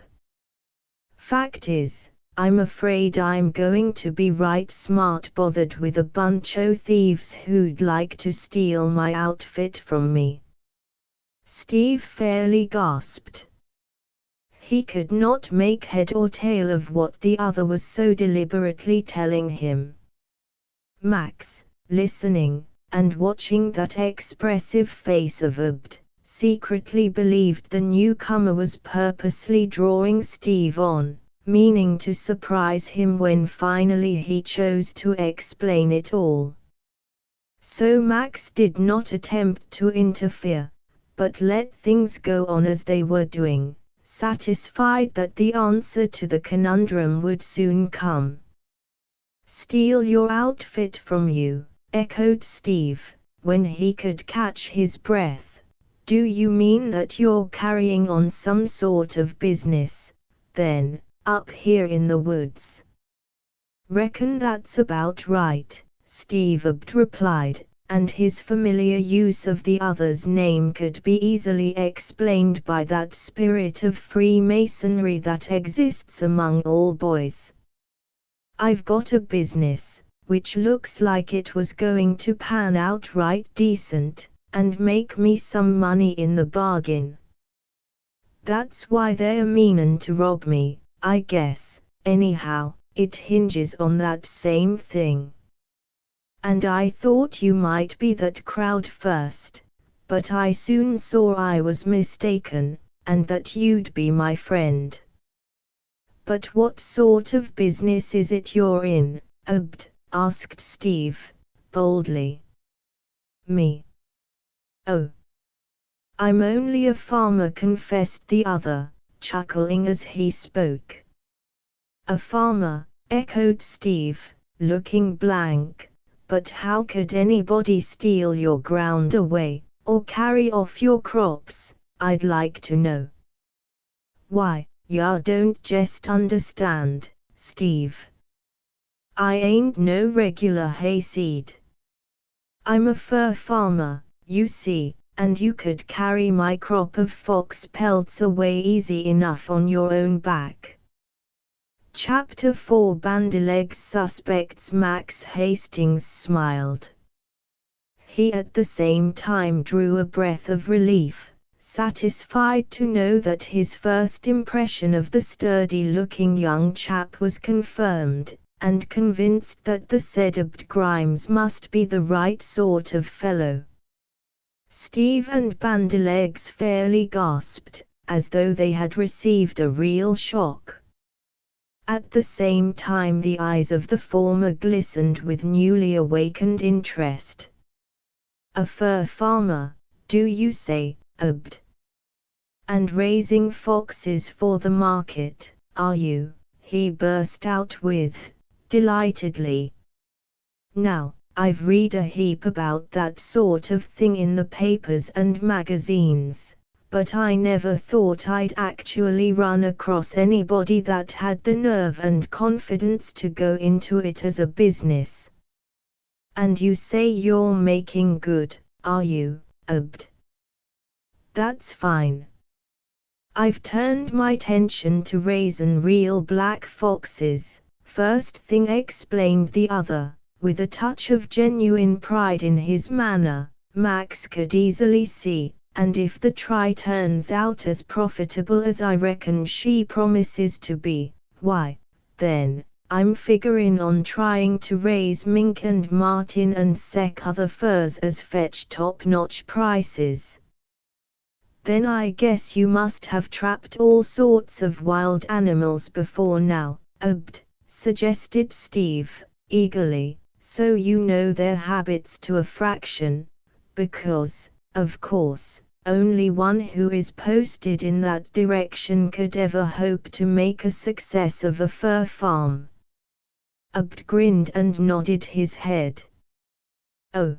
Fact is, I'm afraid I'm going to be right smart bothered with a bunch o' thieves who'd like to steal my outfit from me." Steve fairly gasped. He could not make head or tail of what the other was so deliberately telling him. Max, listening, and watching that expressive face of Abd, secretly believed the newcomer was purposely drawing Steve on, meaning to surprise him when finally he chose to explain it all. So Max did not attempt to interfere, but let things go on as they were doing, satisfied that the answer to the conundrum would soon come. "Steal your outfit from you," echoed Steve, when he could catch his breath. "Do you mean that you're carrying on some sort of business, then, up here in the woods?" "Reckon that's about right," Steve Abd replied, and his familiar use of the other's name could be easily explained by that spirit of Freemasonry that exists among all boys. "I've got a business, which looks like it was going to pan out right decent, and make me some money in the bargain. That's why they're meanin' to rob me, I guess. Anyhow, it hinges on that same thing. And I thought you might be that crowd first, but I soon saw I was mistaken, and that you'd be my friend." "But what sort of business is it you're in, Abd?" asked Steve, boldly. "Me? Oh, I'm only a farmer," confessed the other, chuckling as he spoke. "A farmer," echoed Steve, looking blank. "But how could anybody steal your ground away, or carry off your crops, I'd like to know?" "Why, ya don't jest understand, Steve. I ain't no regular hayseed. I'm a fur farmer, you see, and you could carry my crop of fox pelts away easy enough on your own back." Chapter 4 Bandileg's Suspects. Max Hastings smiled. He at the same time drew a breath of relief, satisfied to know that his first impression of the sturdy-looking young chap was confirmed, and convinced that the said Abd Grimes must be the right sort of fellow. Steve and Bandilegs fairly gasped, as though they had received a real shock. At the same time the eyes of the former glistened with newly awakened interest. "A fur farmer, do you say, Abd? And raising foxes for the market, are you?" he burst out with, delightedly. "Now, I've read a heap about that sort of thing in the papers and magazines, but I never thought I'd actually run across anybody that had the nerve and confidence to go into it as a business. And you say you're making good, are you, Abd? That's fine. I've turned my attention to raising real black foxes, first thing," explained the other, with a touch of genuine pride in his manner. Max could easily see, and if the try turns out as profitable as I reckon she promises to be, why, then, I'm figuring on trying to raise mink and marten and sec other furs as fetch top-notch prices." "Then I guess you must have trapped all sorts of wild animals before now, Abd," suggested Steve, eagerly, "so you know their habits to a fraction, because, of course, only one who is posted in that direction could ever hope to make a success of a fur farm." Abd grinned and nodded his head. "Oh,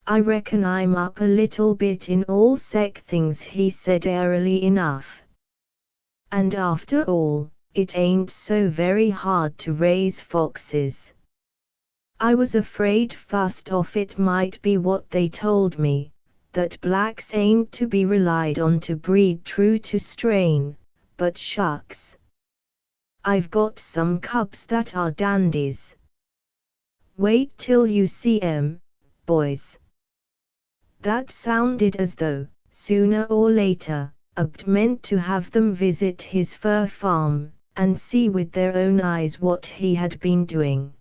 I reckon I'm up a little bit in all sec things," he said airily enough. "And after all, it ain't so very hard to raise foxes. I was afraid first off it might be what they told me, that blacks ain't to be relied on to breed true to strain, but shucks. I've got some cubs that are dandies. Wait till you see 'em, boys. That sounded as though, sooner or later, Abd meant to have them visit his fur farm, and see with their own eyes what he had been doing.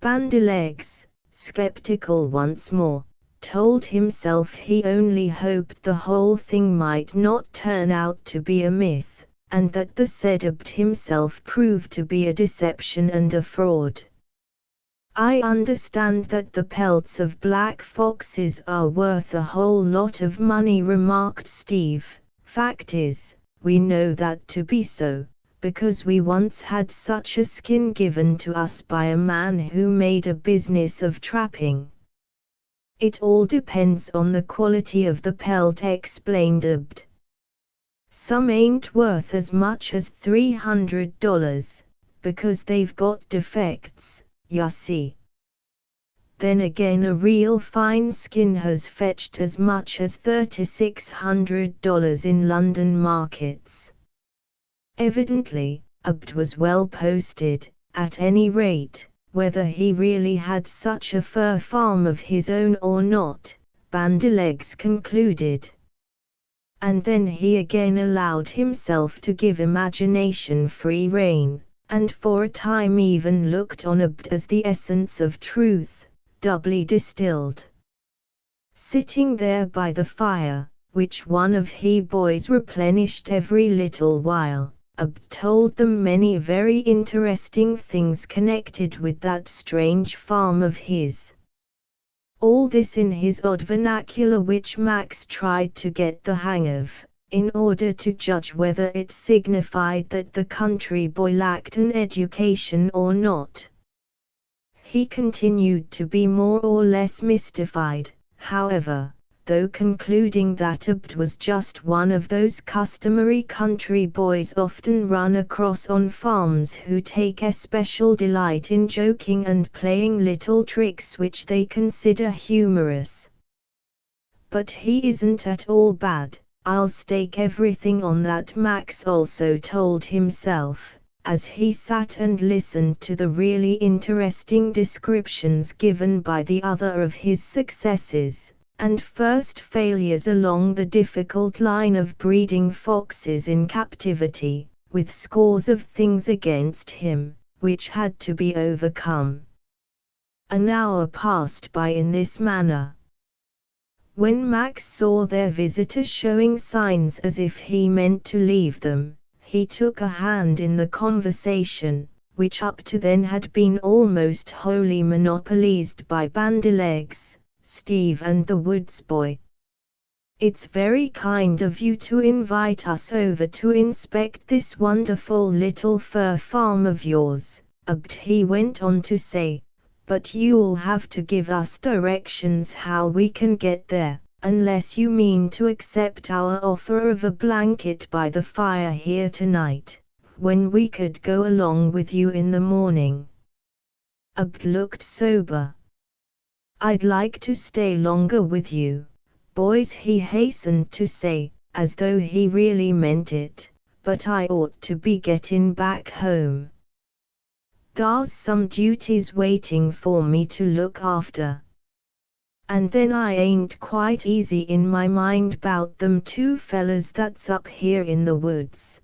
Bandylegs, skeptical once more, told himself he only hoped the whole thing might not turn out to be a myth, and that the said Abd himself proved to be a deception and a fraud. I understand that the pelts of black foxes are worth a whole lot of money, remarked Steve. Fact is, we know that to be so, because we once had such a skin given to us by a man who made a business of trapping. It all depends on the quality of the pelt, explained Abd. Some ain't worth as much as $300, because they've got defects, ya see. Then again, a real fine skin has fetched as much as $3,600 in London markets. Evidently, Abd was well posted, at any rate, whether he really had such a fur farm of his own or not, Bandylegs concluded. And then he again allowed himself to give imagination free rein, and for a time even looked on Abd as the essence of truth, doubly distilled. Sitting there by the fire, which one of he boys replenished every little while, Abd told them many very interesting things connected with that strange farm of his. All this in his odd vernacular, which Max tried to get the hang of, in order to judge whether it signified that the country boy lacked an education or not. He continued to be more or less mystified, however, though concluding that Abd was just one of those customary country boys often run across on farms who take especial delight in joking and playing little tricks which they consider humorous. But he isn't at all bad, I'll stake everything on that, Max also told himself, as he sat and listened to the really interesting descriptions given by the other of his successes and first failures along the difficult line of breeding foxes in captivity, with scores of things against him, which had to be overcome. An hour passed by in this manner. When Max saw their visitor showing signs as if he meant to leave them, he took a hand in the conversation, which up to then had been almost wholly monopolized by Bandylegs, Steve and the woods boy. It's very kind of you to invite us over to inspect this wonderful little fur farm of yours, Abd he went on to say, but you'll have to give us directions how we can get there, unless you mean to accept our offer of a blanket by the fire here tonight, when we could go along with you in the morning. Abd looked sober. I'd like to stay longer with you, boys, he hastened to say, as though he really meant it, but I ought to be getting back home. There's some duties waiting for me to look after. And then I ain't quite easy in my mind 'bout them two fellas that's up here in the woods.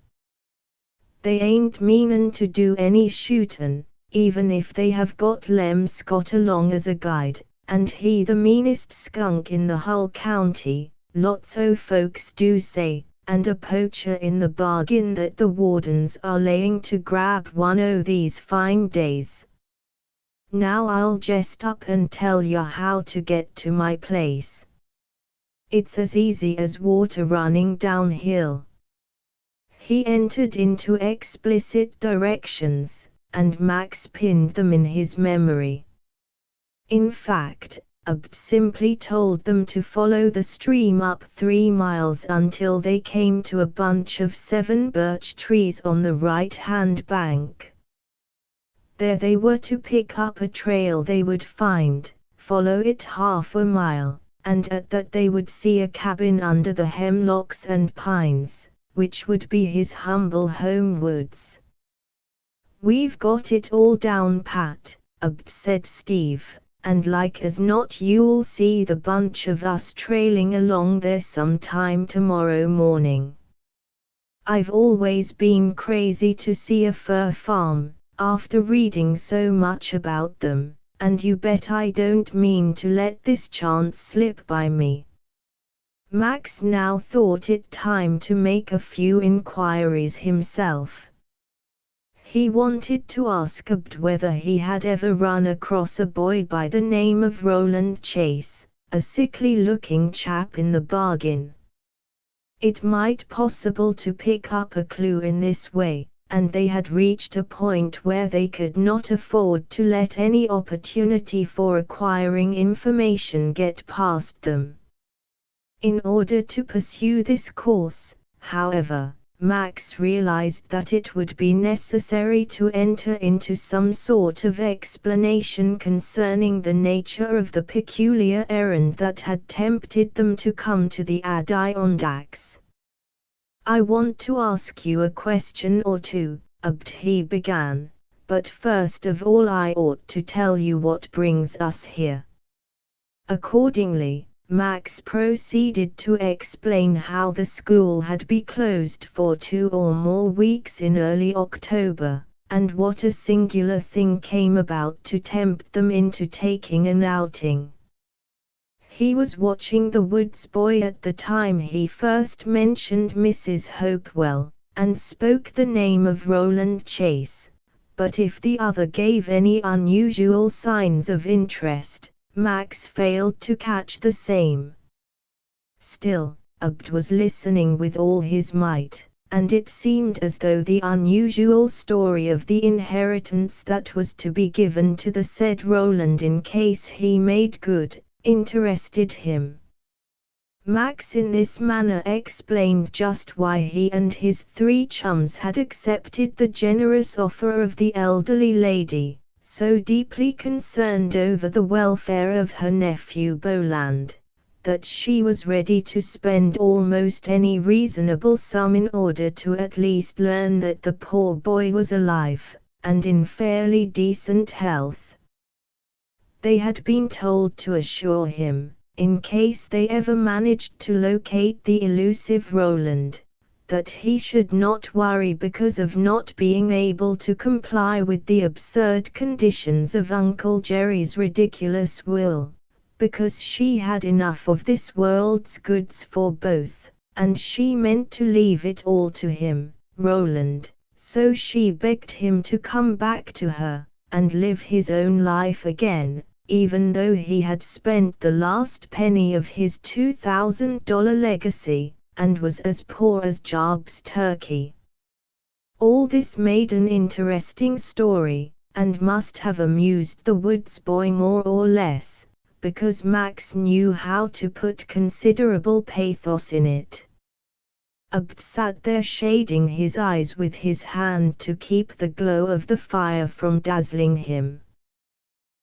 They ain't meanin' to do any shootin', even if they have got Lem Scott along as a guide, and he the meanest skunk in the hull county, lots o' folks do say, and a poacher in the bargain that the wardens are laying to grab one o' these fine days. Now I'll jest up and tell ya how to get to my place. It's as easy as water running downhill. He entered into explicit directions, and Max pinned them in his memory. In fact, Abd simply told them to follow the stream up 3 miles until they came to a bunch of 7 birch trees on the right-hand bank. There they were to pick up a trail they would find, follow it half a mile, and at that they would see a cabin under the hemlocks and pines, which would be his humble home woods. We've got it all down pat, said Steve, and like as not you'll see the bunch of us trailing along there sometime tomorrow morning. I've always been crazy to see a fur farm, after reading so much about them, and you bet I don't mean to let this chance slip by me. Max now thought it time to make a few inquiries himself. He wanted to ask Abd whether he had ever run across a boy by the name of Roland Chase, a sickly-looking chap in the bargain. It might possible to pick up a clue in this way, and they had reached a point where they could not afford to let any opportunity for acquiring information get past them. In order to pursue this course, however, Max realized that it would be necessary to enter into some sort of explanation concerning the nature of the peculiar errand that had tempted them to come to the Adirondacks. "I want to ask you a question or two," he began, "but first of all I ought to tell you what brings us here." Accordingly, Max proceeded to explain how the school had been closed for 2 or more weeks in early October, and what a singular thing came about to tempt them into taking an outing. He was watching the Woods boy at the time he first mentioned Mrs. Hopewell, and spoke the name of Roland Chase, but if the other gave any unusual signs of interest, Max failed to catch the same. Still, Abd was listening with all his might, and it seemed as though the unusual story of the inheritance that was to be given to the said Roland in case he made good, interested him. Max in this manner explained just why he and his 3 chums had accepted the generous offer of the elderly lady, so deeply concerned over the welfare of her nephew Boland, that she was ready to spend almost any reasonable sum in order to at least learn that the poor boy was alive, and in fairly decent health. They had been told to assure him, in case they ever managed to locate the elusive Roland, that he should not worry because of not being able to comply with the absurd conditions of Uncle Jerry's ridiculous will, because she had enough of this world's goods for both, and she meant to leave it all to him, Roland, so she begged him to come back to her, and live his own life again, even though he had spent the last penny of his $2,000 legacy, and was as poor as Job's turkey. All this made an interesting story, and must have amused the Woods boy more or less, because Max knew how to put considerable pathos in it. Abd sat there shading his eyes with his hand to keep the glow of the fire from dazzling him.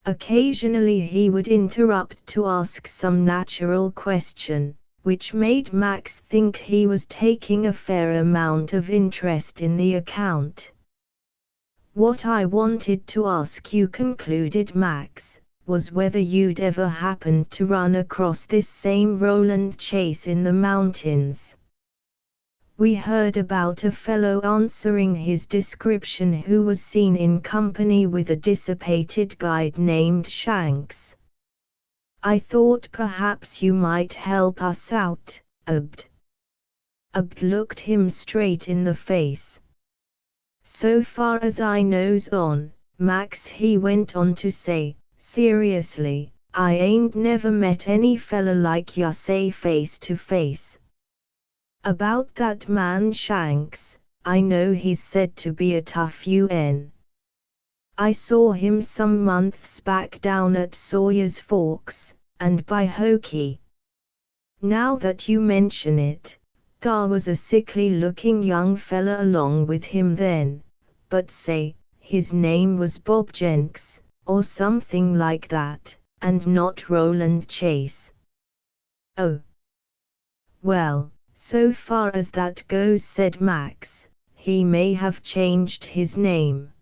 Occasionally he would interrupt to ask some natural question, which made Max think he was taking a fair amount of interest in the account. "What I wanted to ask you," concluded Max, "was whether you'd ever happened to run across this same Roland Chase in the mountains. We heard about a fellow answering his description who was seen in company with a dissipated guide named Shanks. I thought perhaps you might help us out, Abd." Abd looked him straight in the face. "So far as I knows on, Max," he went on to say, seriously, "I ain't never met any fella like ya say face to face. About that man Shanks, I know he's said to be a tough UN. I saw him some months back down at Sawyer's Forks, and by hokey. Now that you mention it, there was a sickly-looking young fella along with him then, but say, his name was Bob Jenks, or something like that, and not Roland Chase." "Oh. Well, so far as that goes," said Max, "he may have changed his name.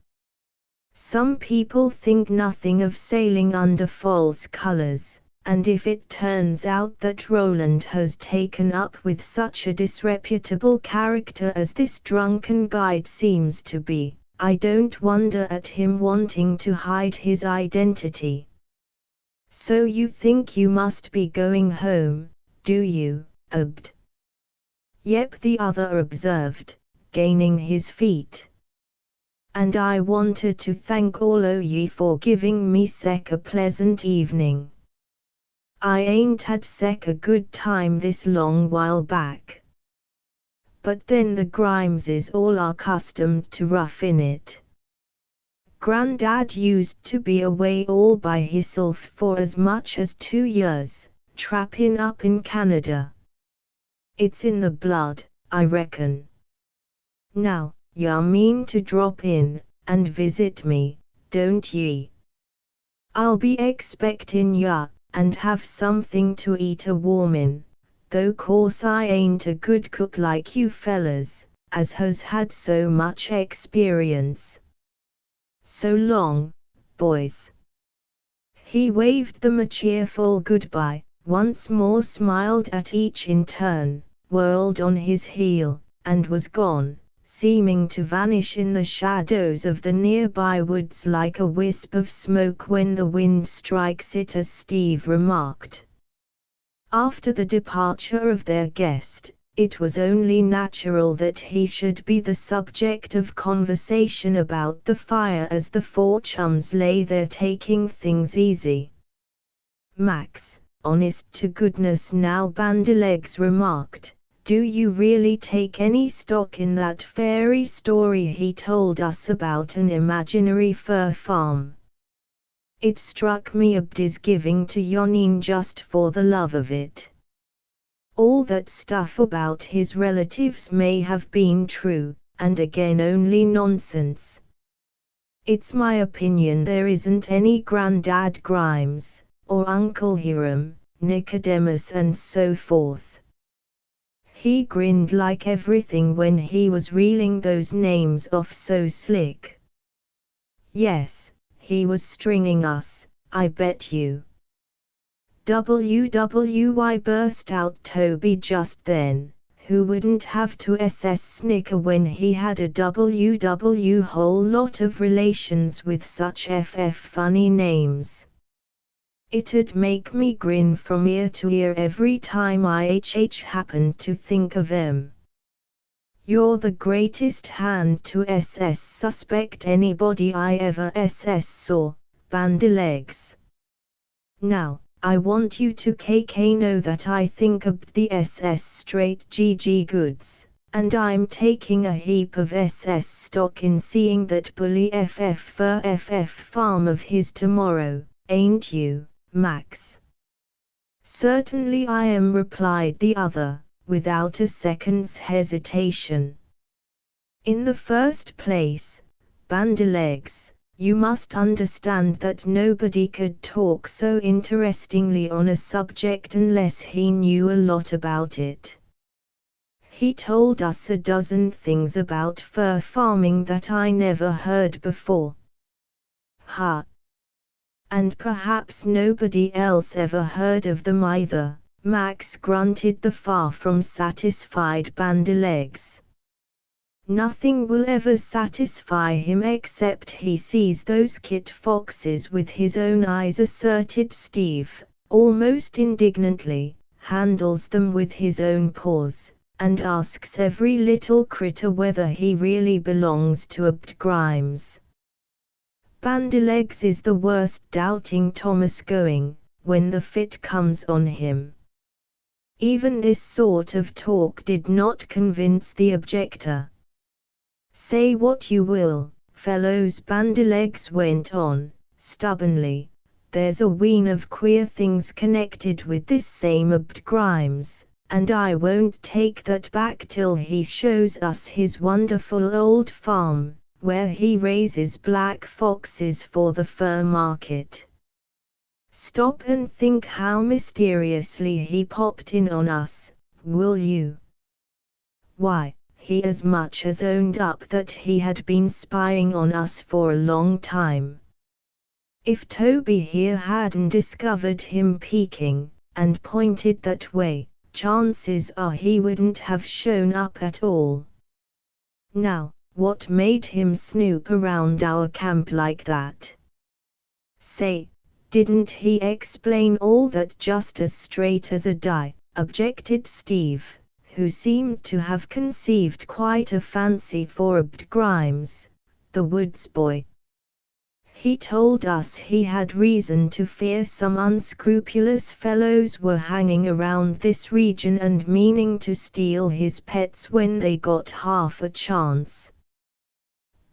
Some people think nothing of sailing under false colors, and if it turns out that Roland has taken up with such a disreputable character as this drunken guide seems to be, I don't wonder at him wanting to hide his identity. So you think you must be going home, do you, Abd? Yep, the other observed, gaining his feet. And I wanted to thank all o' ye for giving me sec a pleasant evening. I ain't had sec a good time this long while back. But then the Grimeses all are accustomed to roughin' it. Grandad used to be away all by hisself for as much as 2 years, trappin' up in Canada. It's in the blood, I reckon. Now, ya mean to drop in, and visit me, don't ye? I'll be expectin' ya, and have something to eat a warmin', though course I ain't a good cook like you fellas, as has had so much experience. So long, boys. He waved them a cheerful goodbye, once more smiled at each in turn, whirled on his heel, and was gone, seeming to vanish in the shadows of the nearby woods like a wisp of smoke when the wind strikes it, as Steve remarked. After the departure of their guest, it was only natural that he should be the subject of conversation about the fire as the four chums lay there taking things easy. "Max, honest to goodness now," Bandylegs remarked, "do you really take any stock in that fairy story he told us about an imaginary fur farm? It struck me Abd is giving to Yonin just for the love of it. All that stuff about his relatives may have been true, and again only nonsense. It's my opinion there isn't any Grandad Grimes, or Uncle Hiram, Nicodemus and so forth." He grinned like everything when he was reeling those names off so slick. Yes, he was stringing us, I bet you. "WWY," burst out Toby just then, who wouldn't have to snicker when he had a whole lot of relations with such funny names. It'd make me grin from ear to ear every time I happened to think of em. You're the greatest hand to suspect anybody I ever saw, Bandylegs. Now, I want you to know that I think of the straight GG goods, and I'm taking a heap of stock in seeing that bully fur farm of his tomorrow, ain't you, Max? Certainly I am, replied the other, without a second's hesitation. In the first place, Bandylegs, you must understand that nobody could talk so interestingly on a subject unless he knew a lot about it. He told us a dozen things about fur farming that I never heard before. Ha! And perhaps nobody else ever heard of them either, Max grunted the far from satisfied Bandylegs. Nothing will ever satisfy him except he sees those kit foxes with his own eyes, asserted Steve, almost indignantly, handles them with his own paws, and asks every little critter whether he really belongs to Abd Grimes. Bandylegs is the worst doubting Thomas going, when the fit comes on him. Even this sort of talk did not convince the objector. Say what you will, fellows, Bandylegs went on, stubbornly, there's a wheen of queer things connected with this same Abd Grimes, and I won't take that back till he shows us his wonderful old farm, where he raises black foxes for the fur market. Stop and think how mysteriously he popped in on us, will you? Why, he as much as owned up that he had been spying on us for a long time. If Toby here hadn't discovered him peeking, and pointed that way, chances are he wouldn't have shown up at all. Now, what made him snoop around our camp like that? Say, didn't he explain all that just as straight as a die? Objected Steve, who seemed to have conceived quite a fancy for Abd Grimes, the woods boy. He told us he had reason to fear some unscrupulous fellows were hanging around this region and meaning to steal his pets when they got half a chance.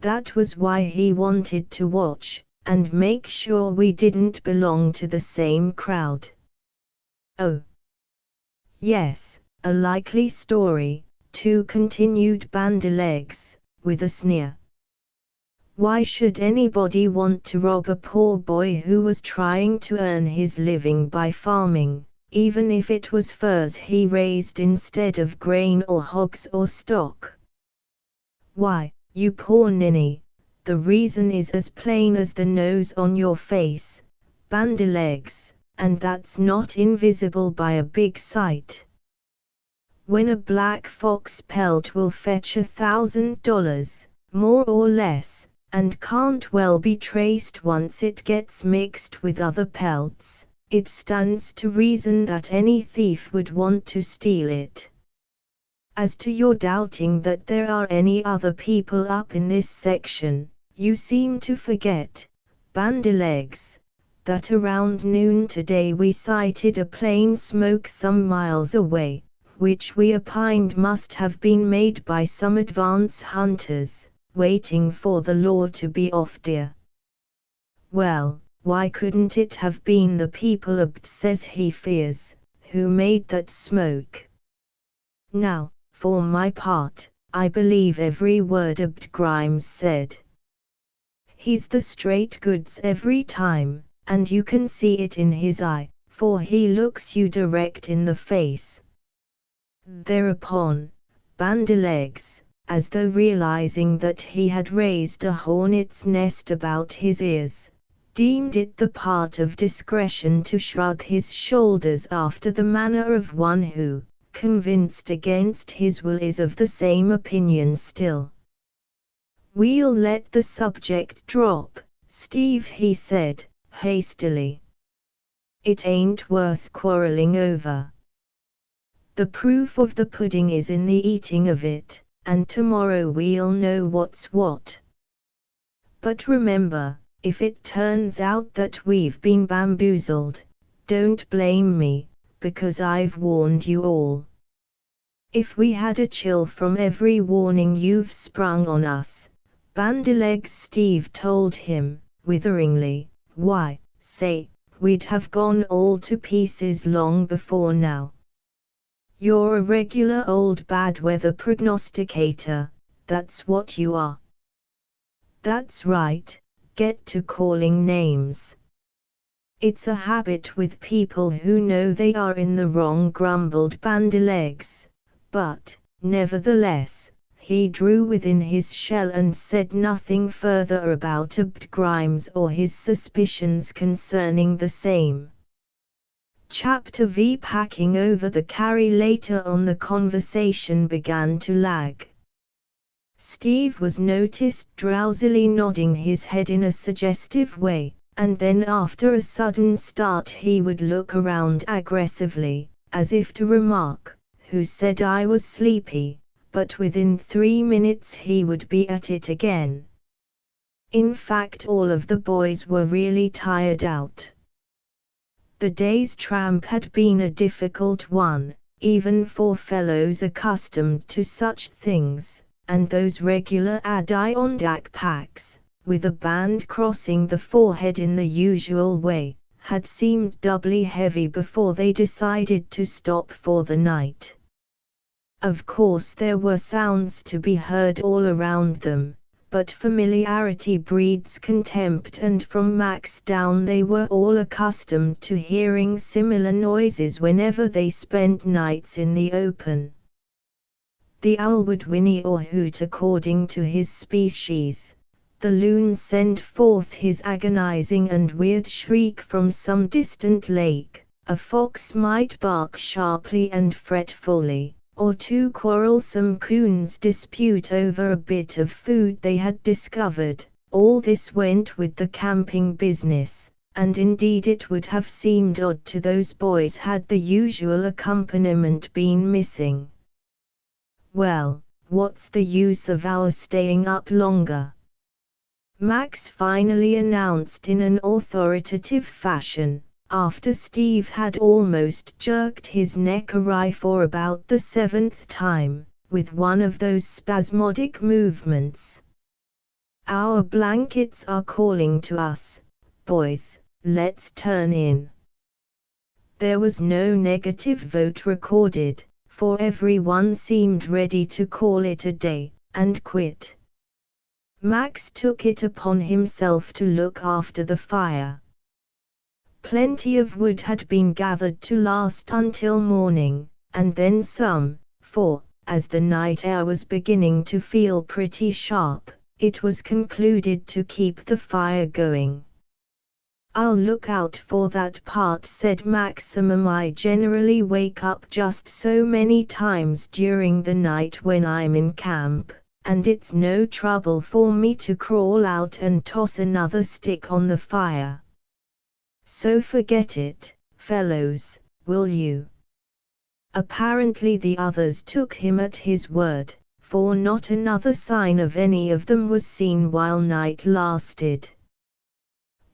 That was why he wanted to watch and make sure we didn't belong to the same crowd. Oh. Yes, a likely story, too, continued Bandylegs, with a sneer. Why should anybody want to rob a poor boy who was trying to earn his living by farming, even if it was furs he raised instead of grain or hogs or stock? Why, you poor ninny, the reason is as plain as the nose on your face, Bandylegs, and that's not invisible by a big sight. When a black fox pelt will fetch $1,000, more or less, and can't well be traced once it gets mixed with other pelts, it stands to reason that any thief would want to steal it. As to your doubting that there are any other people up in this section, you seem to forget, Bandylegs, that around noon today we sighted a plain smoke some miles away, which we opined must have been made by some advance hunters, waiting for the law to be off deer. Well, why couldn't it have been the people Abd says he fears, who made that smoke? Now, for my part, I believe every word Abd Grimes said. He's the straight goods every time, and you can see it in his eye, for he looks you direct in the face. Thereupon, Bandylegs, as though realizing that he had raised a hornet's nest about his ears, deemed it the part of discretion to shrug his shoulders after the manner of one who, convinced against his will, is of the same opinion still. "We'll let the subject drop, Steve," he said, hastily. "It ain't worth quarreling over. The proof of the pudding is in the eating of it, and tomorrow we'll know what's what. But remember, if it turns out that we've been bamboozled, don't blame me, because I've warned you all. If we had a chill from every warning you've sprung on us," Bandylegs Steve told him, witheringly, "why, say, we'd have gone all to pieces long before now. You're a regular old bad-weather prognosticator, that's what you are." "That's right, get to calling names. It's a habit with people who know they are in the wrong," grumbled Bandylegs, but, nevertheless, he drew within his shell and said nothing further about Abd Grimes or his suspicions concerning the same. Chapter V. Packing over the carry. Later on, the conversation began to lag. Steve was noticed drowsily nodding his head in a suggestive way, and then after a sudden start he would look around aggressively, as if to remark, "Who said I was sleepy?" but within 3 minutes he would be at it again. In fact, all of the boys were really tired out. The day's tramp had been a difficult one, even for fellows accustomed to such things, and those regular Adirondack packs, with a band crossing the forehead in the usual way, had seemed doubly heavy before they decided to stop for the night. Of course there were sounds to be heard all around them, but familiarity breeds contempt, and from Max down they were all accustomed to hearing similar noises whenever they spent nights in the open. The owl would whinny or hoot according to his species, the loon send forth his agonizing and weird shriek from some distant lake, a fox might bark sharply and fretfully, or two quarrelsome coons dispute over a bit of food they had discovered. All this went with the camping business, and indeed it would have seemed odd to those boys had the usual accompaniment been missing. "Well, what's the use of our staying up longer?" Max finally announced in an authoritative fashion, after Steve had almost jerked his neck awry for about the 7th time, with one of those spasmodic movements. "Our blankets are calling to us, boys, let's turn in." There was no negative vote recorded, for everyone seemed ready to call it a day, and quit. Max took it upon himself to look after the fire. Plenty of wood had been gathered to last until morning, and then some, for, as the night air was beginning to feel pretty sharp, it was concluded to keep the fire going. "I'll look out for that part," said Maximum. "I generally wake up just so many times during the night when I'm in camp, and it's no trouble for me to crawl out and toss another stick on the fire. So forget it, fellows, will you?" Apparently the others took him at his word, for not another sign of any of them was seen while night lasted.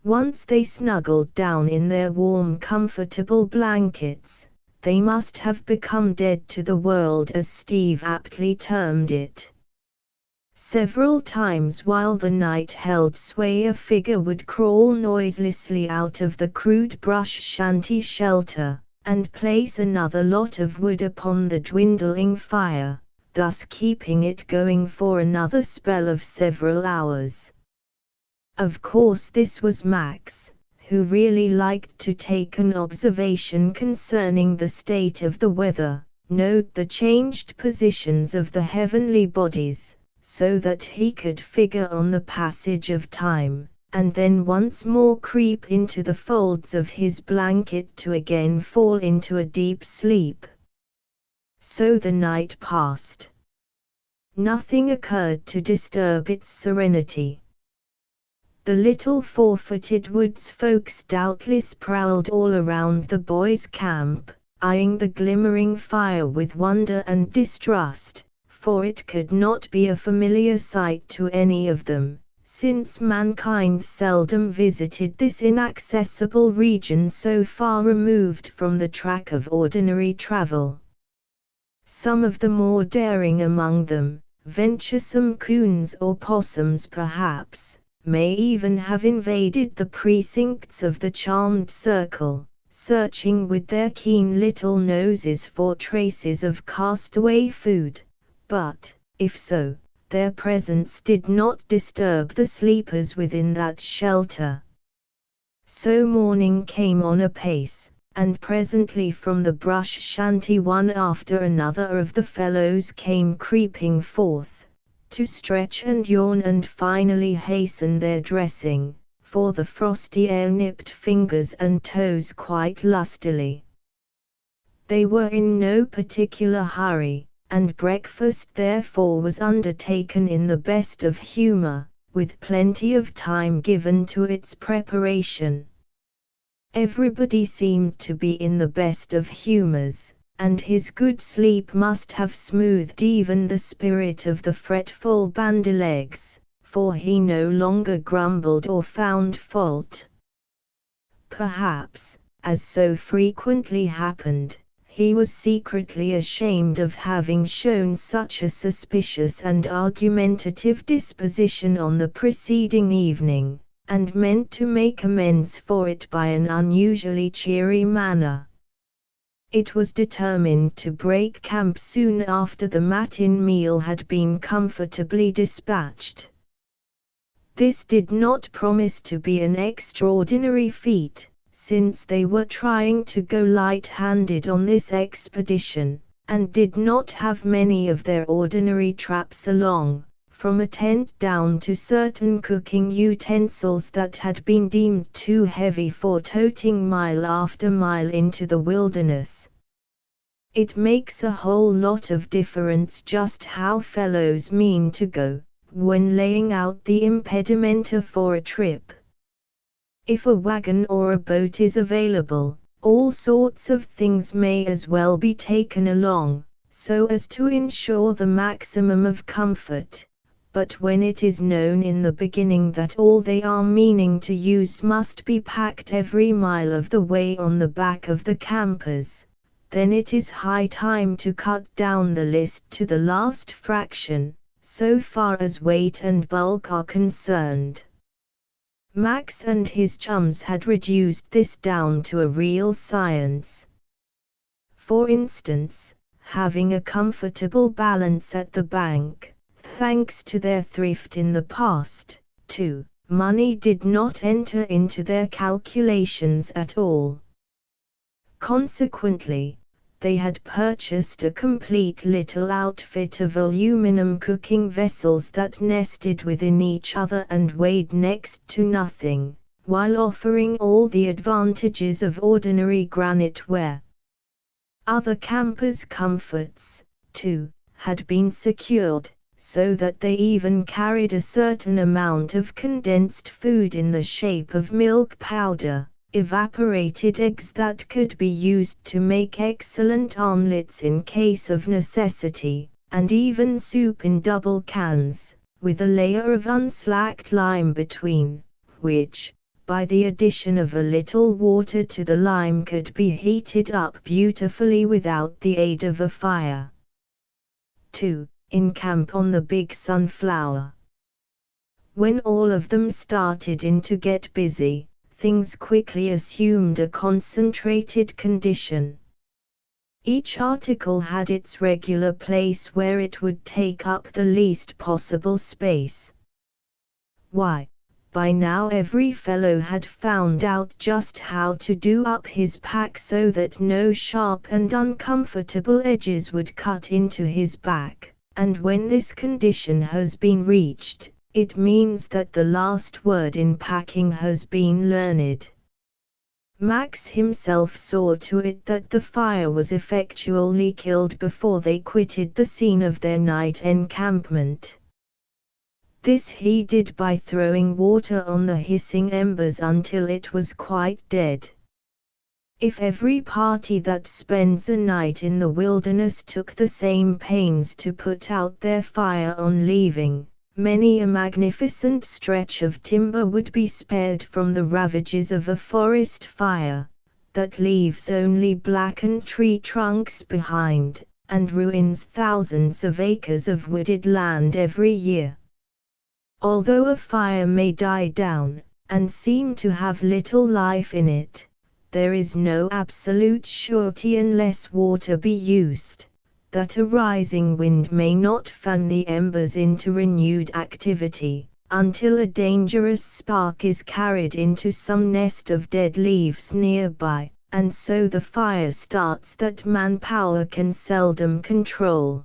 Once they snuggled down in their warm, comfortable blankets, they must have become dead to the world, as Steve aptly termed it. Several times while the night held sway a figure would crawl noiselessly out of the crude brush shanty shelter, and place another lot of wood upon the dwindling fire, thus keeping it going for another spell of several hours. Of course this was Max, who really liked to take an observation concerning the state of the weather, note the changed positions of the heavenly bodies, so that he could figure on the passage of time, and then once more creep into the folds of his blanket to again fall into a deep sleep. So the night passed. Nothing occurred to disturb its serenity. The little four-footed woods folks doubtless prowled all around the boys' camp, eyeing the glimmering fire with wonder and distrust, for it could not be a familiar sight to any of them, since mankind seldom visited this inaccessible region so far removed from the track of ordinary travel. Some of the more daring among them, venturesome coons or possums perhaps, may even have invaded the precincts of the charmed circle, searching with their keen little noses for traces of castaway food. But, if so, their presence did not disturb the sleepers within that shelter. So morning came on apace, and presently from the brush shanty one after another of the fellows came creeping forth, to stretch and yawn and finally hasten their dressing, for the frosty air nipped fingers and toes quite lustily. They were in no particular hurry, and breakfast therefore was undertaken in the best of humor, with plenty of time given to its preparation. Everybody seemed to be in the best of humors, and his good sleep must have smoothed even the spirit of the fretful bandylegs, for he no longer grumbled or found fault. Perhaps, as so frequently happened, he was secretly ashamed of having shown such a suspicious and argumentative disposition on the preceding evening, and meant to make amends for it by an unusually cheery manner. It was determined to break camp soon after the matin meal had been comfortably dispatched. This did not promise to be an extraordinary feat, since they were trying to go light-handed on this expedition, and did not have many of their ordinary traps along, from a tent down to certain cooking utensils that had been deemed too heavy for toting mile after mile into the wilderness. It makes a whole lot of difference just how fellows mean to go, when laying out the impedimenta for a trip. If a wagon or a boat is available, all sorts of things may as well be taken along, so as to ensure the maximum of comfort. But when it is known in the beginning that all they are meaning to use must be packed every mile of the way on the back of the campers, then it is high time to cut down the list to the last fraction, so far as weight and bulk are concerned. Max and his chums had reduced this down to a real science. For instance, having a comfortable balance at the bank, thanks to their thrift in the past, too, money did not enter into their calculations at all. Consequently, they had purchased a complete little outfit of aluminum cooking vessels that nested within each other and weighed next to nothing, while offering all the advantages of ordinary granite ware. Other campers' comforts, too, had been secured, so that they even carried a certain amount of condensed food in the shape of milk powder, evaporated eggs that could be used to make excellent omelets in case of necessity, and even soup in double cans, with a layer of unslacked lime between, which, by the addition of a little water to the lime, could be heated up beautifully without the aid of a fire. 2. In camp on the Big Sunflower. When all of them started in to get busy, things quickly assumed a concentrated condition. Each article had its regular place where it would take up the least possible space. Why, by now every fellow had found out just how to do up his pack so that no sharp and uncomfortable edges would cut into his back. And when this condition has been reached, it means that the last word in packing has been learned. Max himself saw to it that the fire was effectually killed before they quitted the scene of their night encampment. This he did by throwing water on the hissing embers until it was quite dead. If every party that spends a night in the wilderness took the same pains to put out their fire on leaving, many a magnificent stretch of timber would be spared from the ravages of a forest fire, that leaves only blackened tree trunks behind, and ruins thousands of acres of wooded land every year. Although a fire may die down, and seem to have little life in it, there is no absolute surety unless water be used, that a rising wind may not fan the embers into renewed activity, until a dangerous spark is carried into some nest of dead leaves nearby, and so the fire starts that manpower can seldom control.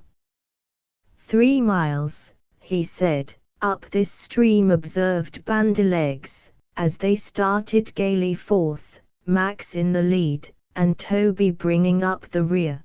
3 miles, he said, up this stream, observed Bandylegs, as they started gaily forth, Max in the lead, and Toby bringing up the rear.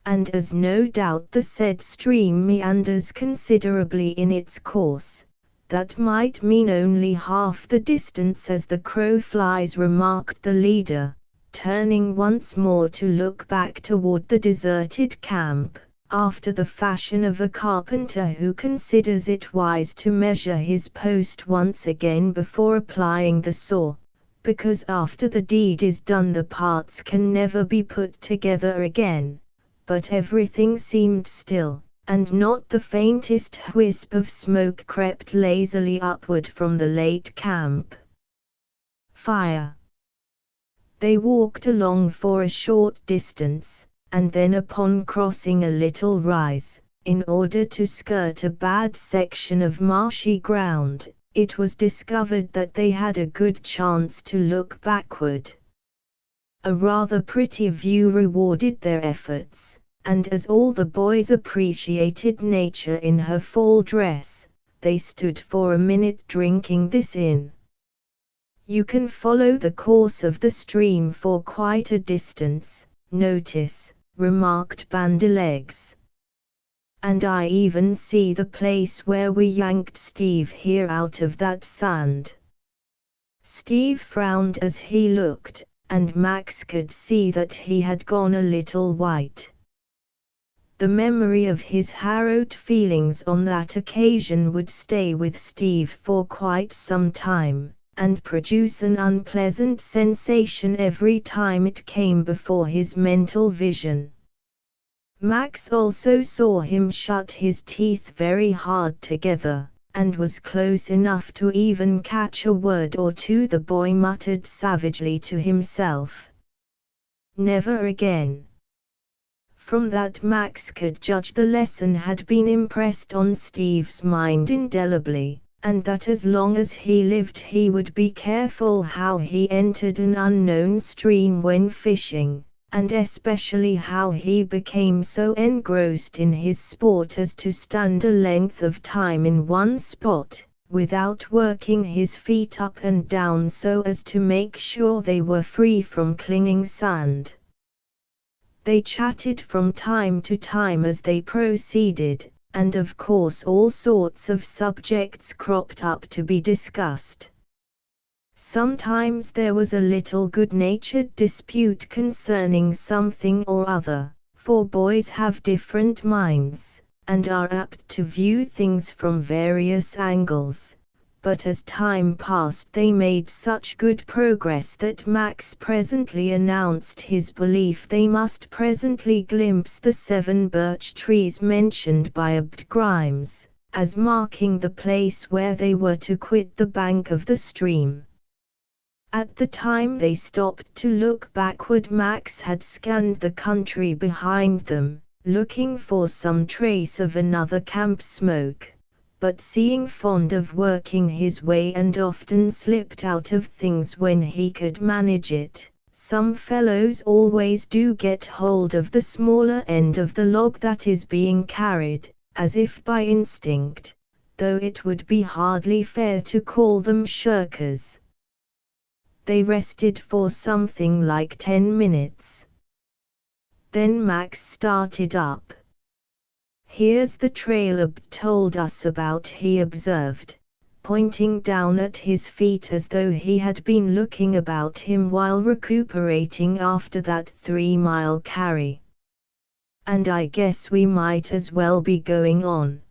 And as no doubt the said stream meanders considerably in its course, that might mean only half the distance as the crow flies, remarked the leader, turning once more to look back toward the deserted camp, after the fashion of a carpenter who considers it wise to measure his post once again before applying the saw, because after the deed is done the parts can never be put together again. But everything seemed still, and not the faintest wisp of smoke crept lazily upward from the late camp. Fire. They walked along for a short distance, and then upon crossing a little rise, in order to skirt a bad section of marshy ground, it was discovered that they had a good chance to look backward. A rather pretty view rewarded their efforts, and as all the boys appreciated nature in her fall dress, they stood for a minute drinking this in. You can follow the course of the stream for quite a distance, notice, remarked Bandylegs. And I even see the place where we yanked Steve here out of that sand. Steve frowned as he looked, and Max could see that he had gone a little white. The memory of his harrowed feelings on that occasion would stay with Steve for quite some time, and produce an unpleasant sensation every time it came before his mental vision. Max also saw him shut his teeth very hard together, and was close enough to even catch a word or two. The boy muttered savagely to himself, "Never again." From that Max could judge the lesson had been impressed on Steve's mind indelibly, and that as long as he lived he would be careful how he entered an unknown stream when fishing, and especially how he became so engrossed in his sport as to stand a length of time in one spot, without working his feet up and down so as to make sure they were free from clinging sand. They chatted from time to time as they proceeded, and of course all sorts of subjects cropped up to be discussed. Sometimes there was a little good-natured dispute concerning something or other, for boys have different minds, and are apt to view things from various angles. But as time passed they made such good progress that Max presently announced his belief they must presently glimpse the 7 birch trees mentioned by Abt Grimes, as marking the place where they were to quit the bank of the stream. At the time they stopped to look backward, Max had scanned the country behind them, looking for some trace of another camp smoke. But seeing fond of working his way and often slipped out of things when he could manage it, some fellows always do get hold of the smaller end of the log that is being carried, as if by instinct, though it would be hardly fair to call them shirkers. They rested for something like 10 minutes. Then Max started up. "Here's the trail Abt told us about," he observed, pointing down at his feet as though he had been looking about him while recuperating after that 3-mile carry. "And I guess we might as well be going on.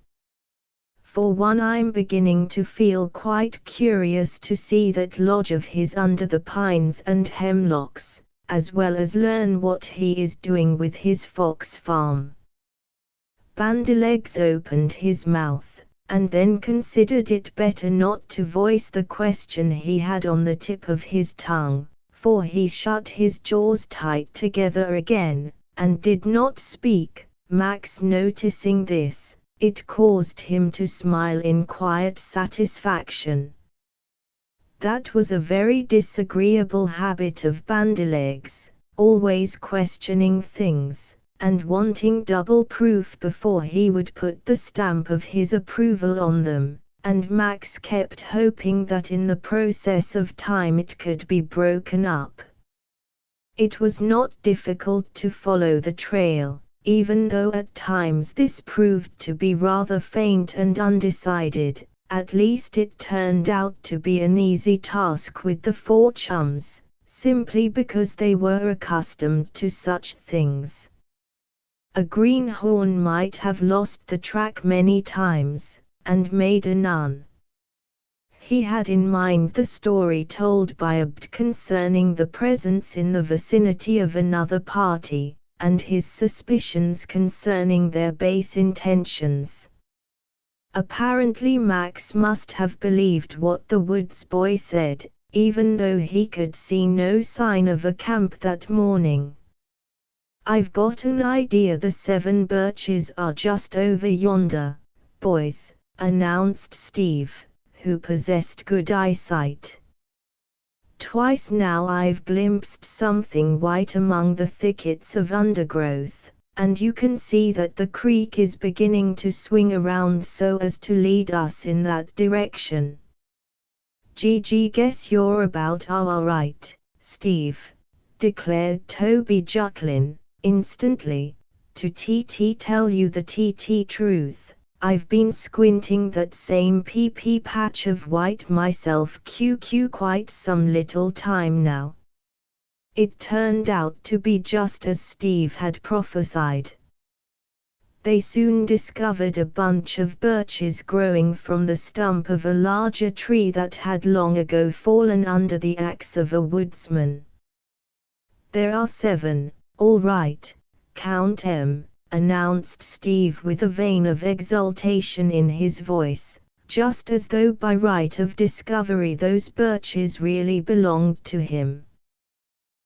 For one, I'm beginning to feel quite curious to see that lodge of his under the pines and hemlocks, as well as learn what he is doing with his fox farm." Bandylegs opened his mouth, and then considered it better not to voice the question he had on the tip of his tongue, for he shut his jaws tight together again, and did not speak. Max noticing this, it caused him to smile in quiet satisfaction. That was a very disagreeable habit of Bandylegs, always questioning things, and wanting double proof before he would put the stamp of his approval on them, and Max kept hoping that in the process of time it could be broken up. It was not difficult to follow the trail, even though at times this proved to be rather faint and undecided. At least it turned out to be an easy task with the 4 chums, simply because they were accustomed to such things. A greenhorn might have lost the track many times, and made a none. He had in mind the story told by Abt concerning the presence in the vicinity of another party, and his suspicions concerning their base intentions. Apparently Max must have believed what the woods boy said, even though he could see no sign of a camp that morning. "I've got an idea the 7 birches are just over yonder, boys," announced Steve, who possessed good eyesight. "Twice now I've glimpsed something white among the thickets of undergrowth, and you can see that the creek is beginning to swing around so as to lead us in that direction. Gigi, guess you're about right, Steve, declared Toby Jucklin, instantly. To tell you the truth, I've been squinting that same PP patch of white myself quite some little time now. It turned out to be just as Steve had prophesied. They soon discovered a bunch of birches growing from the stump of a larger tree that had long ago fallen under the axe of a woodsman. There are 7, all right, Count M, announced Steve with a vein of exultation in his voice, just as though by right of discovery those birches really belonged to him.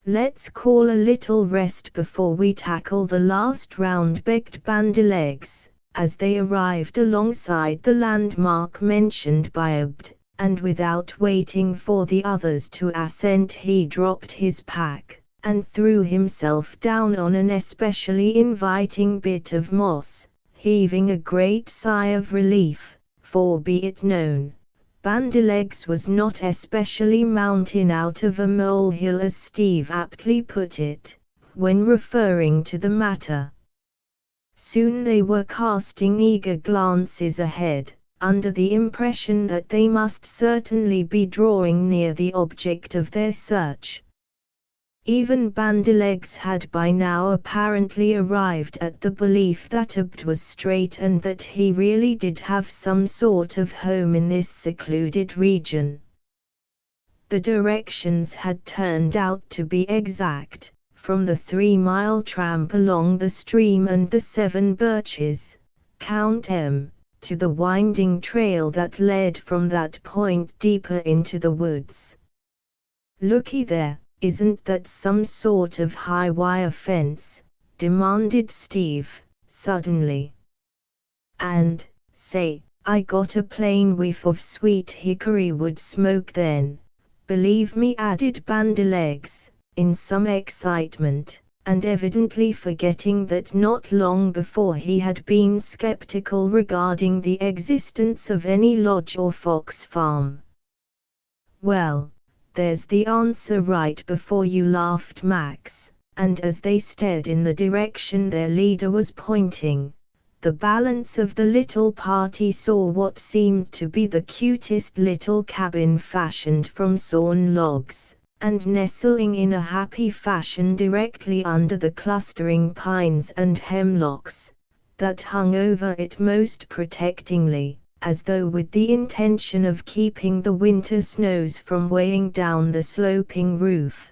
Let's call a little rest before we tackle the last round, begged Bandylegs, as they arrived alongside the landmark mentioned by Abd, and without waiting for the others to assent he dropped his pack, and threw himself down on an especially inviting bit of moss, heaving a great sigh of relief, for be it known, Bandylegs was not especially mountain out of a molehill, as Steve aptly put it, when referring to the matter. Soon they were casting eager glances ahead, under the impression that they must certainly be drawing near the object of their search. Even Bandylegs had by now apparently arrived at the belief that Abd was straight and that he really did have some sort of home in this secluded region. The directions had turned out to be exact, from the 3-mile tramp along the stream and the 7 birches, Count M, to the winding trail that led from that point deeper into the woods. Looky there. Isn't that some sort of high wire fence? Demanded Steve, suddenly. And, say, I got a plain whiff of sweet hickory wood smoke then. Believe me, added Bandylegs, in some excitement, and evidently forgetting that not long before he had been skeptical regarding the existence of any lodge or fox farm. Well, there's the answer right before you, laughed Max, and as they stared in the direction their leader was pointing, the balance of the little party saw what seemed to be the cutest little cabin fashioned from sawn logs, and nestling in a happy fashion directly under the clustering pines and hemlocks that hung over it most protectingly, as though with the intention of keeping the winter snows from weighing down the sloping roof.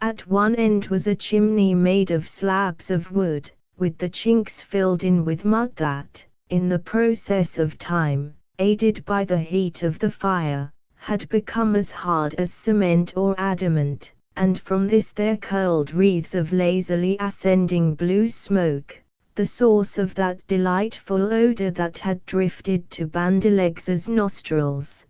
At one end was a chimney made of slabs of wood, with the chinks filled in with mud that, in the process of time, aided by the heat of the fire, had become as hard as cement or adamant, and from this there curled wreaths of lazily ascending blue smoke, the source of that delightful odor that had drifted to Bandylegs's nostrils.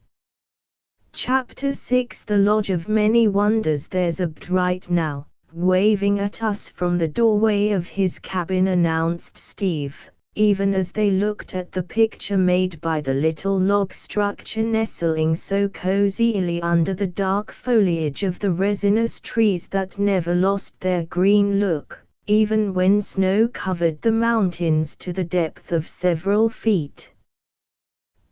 Chapter 6 The Lodge of Many Wonders. There's Abd right now, waving at us from the doorway of his cabin, announced Steve, even as they looked at the picture made by the little log structure nestling so cozily under the dark foliage of the resinous trees that never lost their green look, even when snow covered the mountains to the depth of several feet.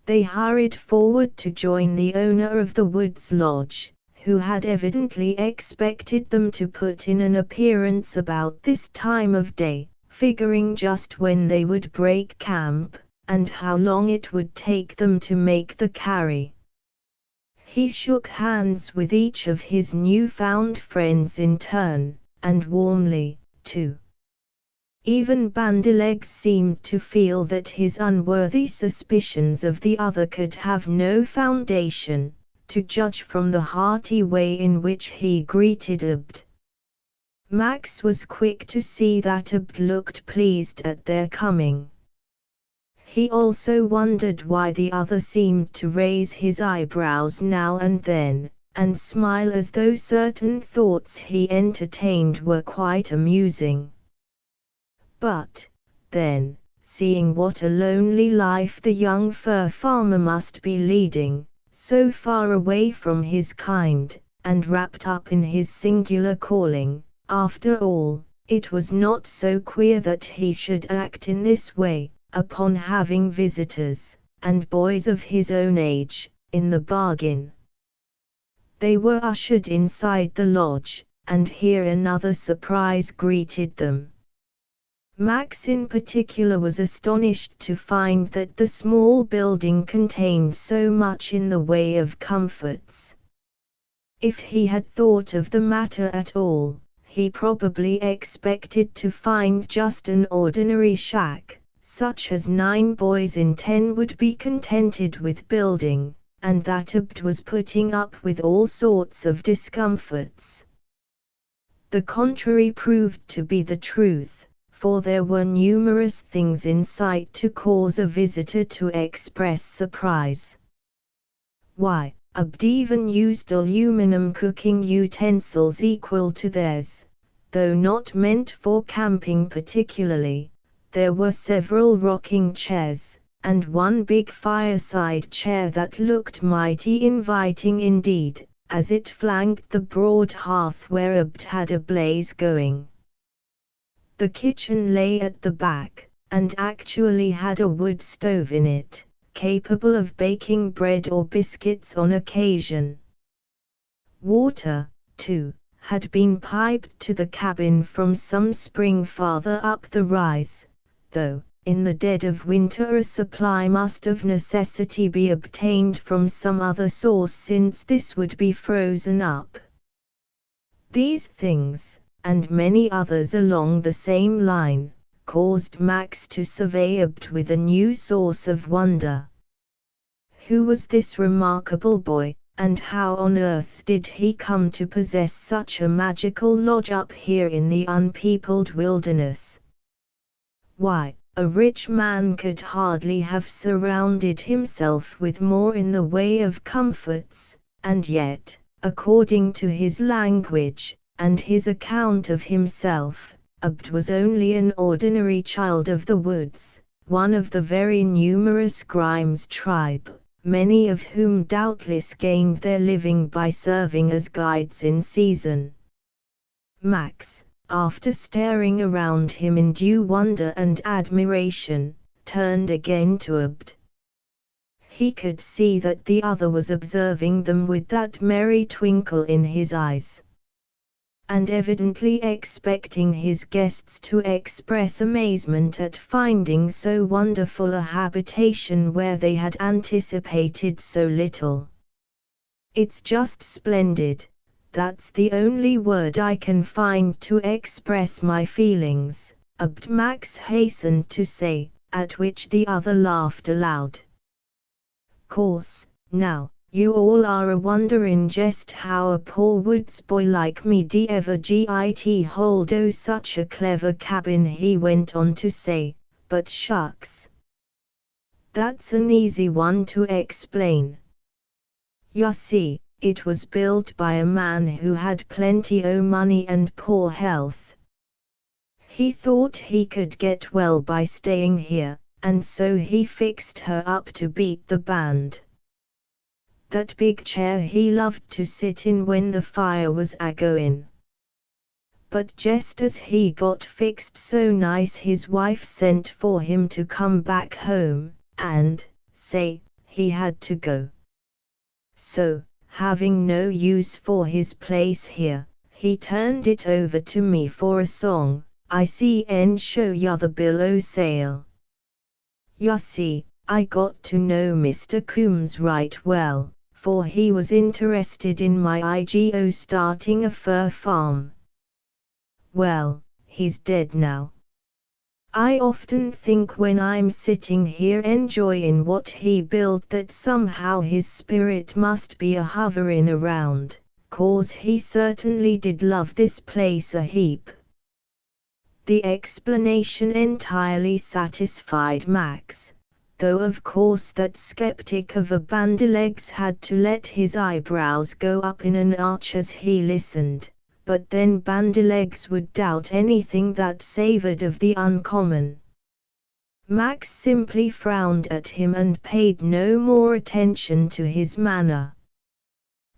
They hurried forward to join the owner of the woods lodge, who had evidently expected them to put in an appearance about this time of day, figuring just when they would break camp, and how long it would take them to make the carry. He shook hands with each of his newfound friends in turn, and warmly, too. Even Bandylegs seemed to feel that his unworthy suspicions of the other could have no foundation, to judge from the hearty way in which he greeted Abd. Max was quick to see that Abd looked pleased at their coming. He also wondered why the other seemed to raise his eyebrows now and then, and smile as though certain thoughts he entertained were quite amusing. But, then, seeing what a lonely life the young fur farmer must be leading, so far away from his kind, and wrapped up in his singular calling, after all, it was not so queer that he should act in this way, upon having visitors, and boys of his own age, in the bargain. They were ushered inside the lodge, and here another surprise greeted them. Max in particular was astonished to find that the small building contained so much in the way of comforts. If he had thought of the matter at all, he probably expected to find just an ordinary shack, such as 9 boys in 10 would be contented with building, and that Abd was putting up with all sorts of discomforts. The contrary proved to be the truth, for there were numerous things in sight to cause a visitor to express surprise. Why, Abd even used aluminum cooking utensils equal to theirs, though not meant for camping particularly. There were several rocking chairs, and one big fireside chair that looked mighty inviting indeed, as it flanked the broad hearth where Abd had a blaze going. The kitchen lay at the back, and actually had a wood stove in it, capable of baking bread or biscuits on occasion. Water, too, had been piped to the cabin from some spring farther up the rise, though, in the dead of winter a supply must of necessity be obtained from some other source since this would be frozen up. These things, and many others along the same line, caused Max to survey Abd with a new source of wonder. Who was this remarkable boy, and how on earth did he come to possess such a magical lodge up here in the unpeopled wilderness? Why, a rich man could hardly have surrounded himself with more in the way of comforts, and yet, according to his language, and his account of himself, Abd was only an ordinary child of the woods, one of the very numerous Grimes tribe, many of whom doubtless gained their living by serving as guides in season. Max, after staring around him in due wonder and admiration, turned again to Abd. He could see that the other was observing them with that merry twinkle in his eyes, and evidently expecting his guests to express amazement at finding so wonderful a habitation where they had anticipated so little. "It's just splendid, that's the only word I can find to express my feelings," Abd Max hastened to say, at which the other laughed aloud. "Course, now, you all are a wonderin' just how a poor woods boy like me d ever git hold o' such a clever cabin," he went on to say, "but shucks, that's an easy one to explain. Ya see, it was built by a man who had plenty o' money and poor health. He thought he could get well by staying here, and so he fixed her up to beat the band. That big chair he loved to sit in when the fire was a-goin'. But just as he got fixed so nice his wife sent for him to come back home, and, say, he had to go. So, having no use for his place here, he turned it over to me for a song, I see en show ya the billow sail. Ya see, I got to know Mr. Coombs right well, for he was interested in my IGO starting a fur farm. Well, he's dead now. I often think when I'm sitting here enjoyin' what he built that somehow his spirit must be a hoverin' around, 'cause he certainly did love this place a heap." The explanation entirely satisfied Max, though of course that skeptic of a bandylegs had to let his eyebrows go up in an arch as he listened, but then Bandylegs would doubt anything that savored of the uncommon. Max simply frowned at him and paid no more attention to his manner.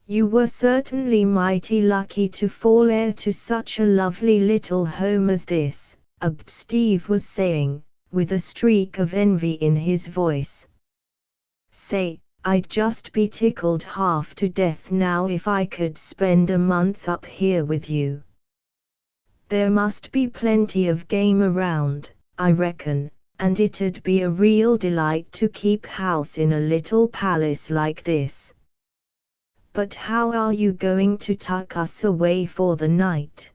"You were certainly mighty lucky to fall heir to such a lovely little home as this," Steve was saying, with a streak of envy in his voice. "Say, I'd just be tickled half to death now if I could spend a month up here with you. There must be plenty of game around, I reckon, and it'd be a real delight to keep house in a little palace like this. But how are you going to tuck us away for the night,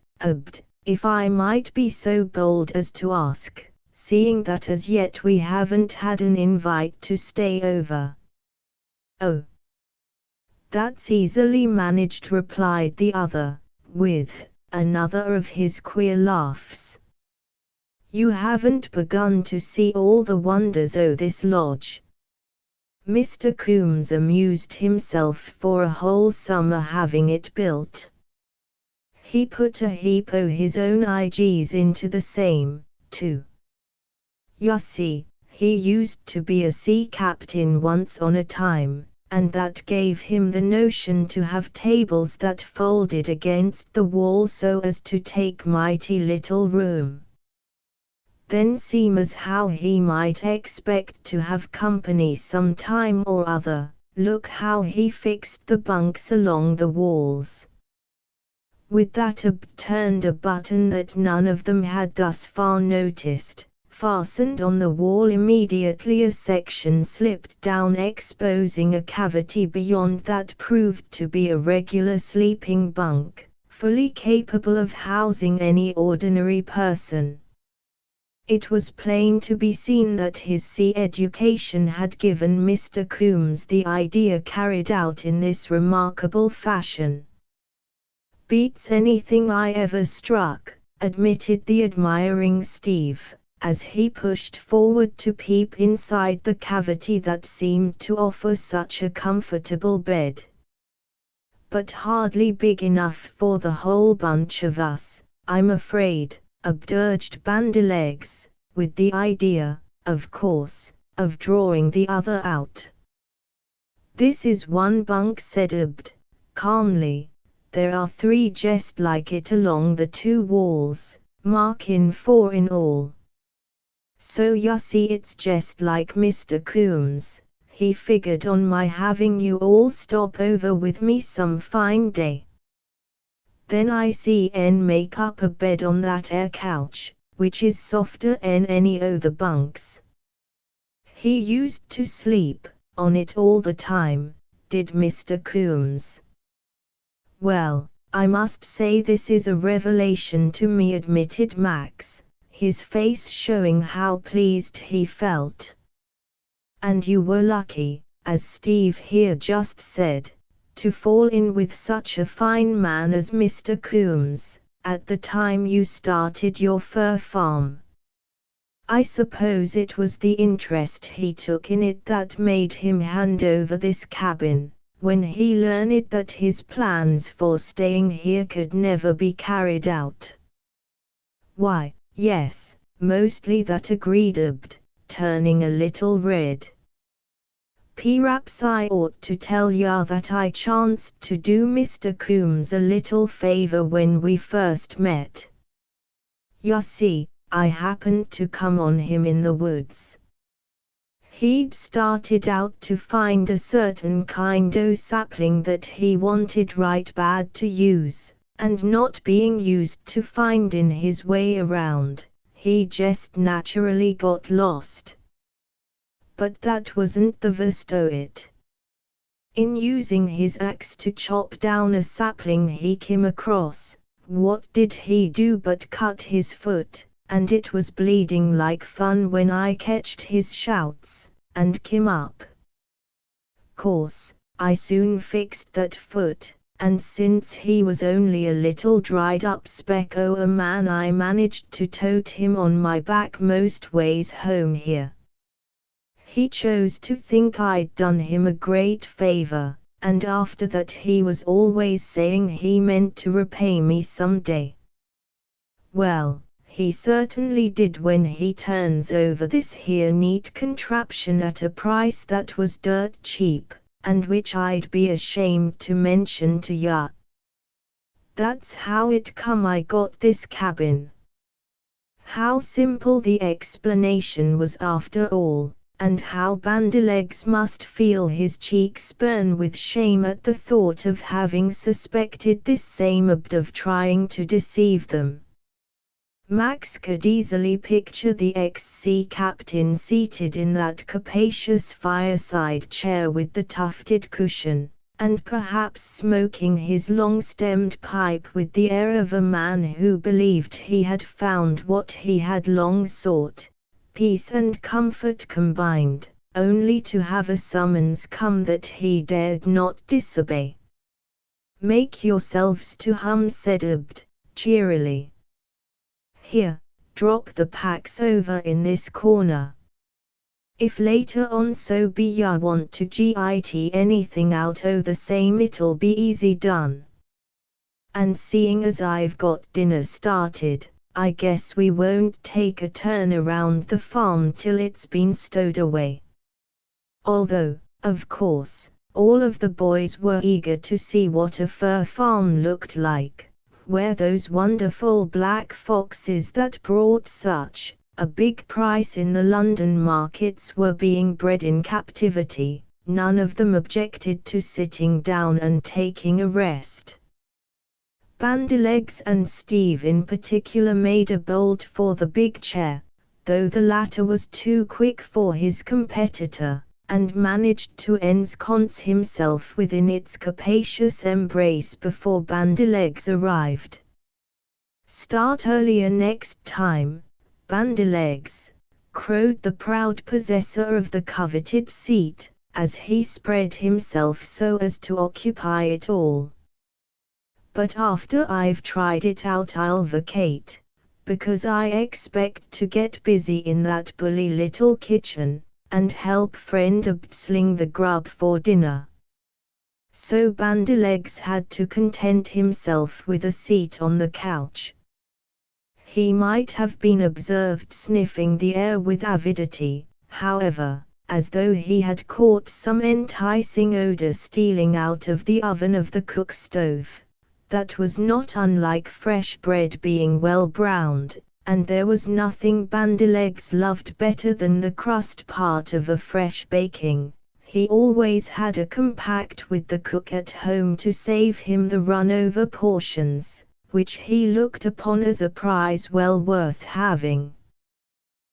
if I might be so bold as to ask, seeing that as yet we haven't had an invite to stay over?" "Oh, that's easily managed," replied the other, with another of his queer laughs. "You haven't begun to see all the wonders o' this lodge. Mr. Coombs amused himself for a whole summer having it built. He put a heap o' his own IGs into the same, too. You see, he used to be a sea captain once on a time, and that gave him the notion to have tables that folded against the wall so as to take mighty little room. Then seems how he might expect to have company some time or other, look how he fixed the bunks along the walls. With that turned a button that none of them had thus far noticed, fastened on the wall immediately a section slipped down exposing a cavity beyond that proved to be a regular sleeping bunk, fully capable of housing any ordinary person. It was plain to be seen that his sea education had given Mr. Coombs the idea carried out in this remarkable fashion. "Beats anything I ever struck," admitted the admiring Steve, as he pushed forward to peep inside the cavity that seemed to offer such a comfortable bed. "But hardly big enough for the whole bunch of us, I'm afraid," urged Bandylegs, with the idea, of course, of drawing the other out. "This is one bunk," said calmly. "There are 3 just like it along the 2 walls, markin' 4 in all. So you see it's just like Mr. Coombs, he figured on my having you all stop over with me some fine day. Then I see en make up a bed on that 'ere couch, which is softer en any o' the bunks. He used to sleep on it all the time, did Mr. Coombs. Well, I must say this is a revelation to me," admitted Max, his face showing how pleased he felt. "And you were lucky, as Steve here just said, to fall in with such a fine man as Mr. Coombs, at the time you started your fur farm. I suppose it was the interest he took in it that made him hand over this cabin, when he learned that his plans for staying here could never be carried out." "Why, yes, mostly that," agreed turning a little red. "P'raps I ought to tell ya that I chanced to do Mr. Coombs a little favor when we first met. You see, I happened to come on him in the woods. He'd started out to find a certain kind o' sapling that he wanted right bad to use, and not being used to findin' his way around, he jest naturally got lost. But that wasn't the worst o' it. In using his axe to chop down a sapling he came across, what did he do but cut his foot, and it was bleeding like fun when I catched his shouts, and came up. Course, I soon fixed that foot, and since he was only a little dried up speck o' a man I managed to tote him on my back most ways home here. He chose to think I'd done him a great favor, and after that he was always saying he meant to repay me some day. Well, he certainly did when he turns over this here neat contraption at a price that was dirt cheap, and which I'd be ashamed to mention to ya. That's how it come I got this cabin. How simple the explanation was after all, and how Bandylegs must feel his cheeks burn with shame at the thought of having suspected this same Abd of trying to deceive them. Max could easily picture the ex-sea captain seated in that capacious fireside chair with the tufted cushion, and perhaps smoking his long-stemmed pipe with the air of a man who believed he had found what he had long sought, peace and comfort combined, only to have a summons come that he dared not disobey. "Make yourselves to hum," said Abd, cheerily. "Here, drop the packs over in this corner. If later on so be ya want to git anything out o' the same it'll be easy done. And seeing as I've got dinner started, I guess we won't take a turn around the farm till it's been stowed away." Although, of course, all of the boys were eager to see what a fur farm looked like, where those wonderful black foxes that brought such a big price in the London markets were being bred in captivity, none of them objected to sitting down and taking a rest. Bandylegs and Steve in particular made a bolt for the big chair, though the latter was too quick for his competitor, and managed to ensconce himself within its capacious embrace before Bandylegs arrived. "Start earlier next time, Bandylegs," crowed the proud possessor of the coveted seat, as he spread himself so as to occupy it all. "But after I've tried it out I'll vacate, because I expect to get busy in that bully little kitchen, and help friend Abd sling the grub for dinner." So Bandylegs had to content himself with a seat on the couch. He might have been observed sniffing the air with avidity, however, as though he had caught some enticing odor stealing out of the oven of the cook stove, that was not unlike fresh bread being well browned, and there was nothing Bandylegs loved better than the crust part of a fresh baking. He always had a compact with the cook at home to save him the run-over portions, which he looked upon as a prize well worth having.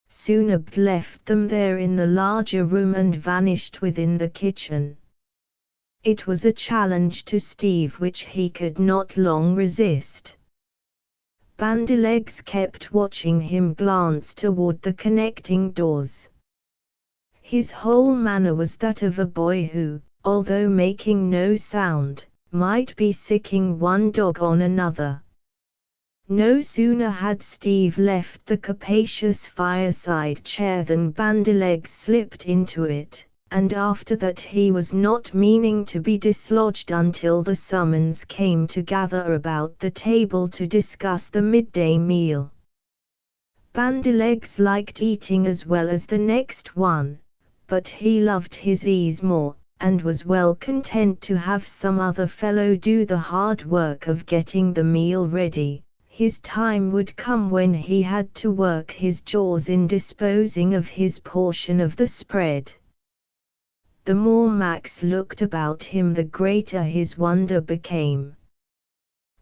Soon Abd left them there in the larger room and vanished within the kitchen. It was a challenge to Steve which he could not long resist. Bandylegs kept watching him glance toward the connecting doors. His whole manner was that of a boy who, although making no sound, might be sicking one dog on another. No sooner had Steve left the capacious fireside chair than Bandylegs slipped into it, and after that he was not meaning to be dislodged until the summons came to gather about the table to discuss the midday meal. Bandylegs liked eating as well as the next one, but he loved his ease more, and was well content to have some other fellow do the hard work of getting the meal ready. His time would come when he had to work his jaws in disposing of his portion of the spread. The more Max looked about him the greater his wonder became.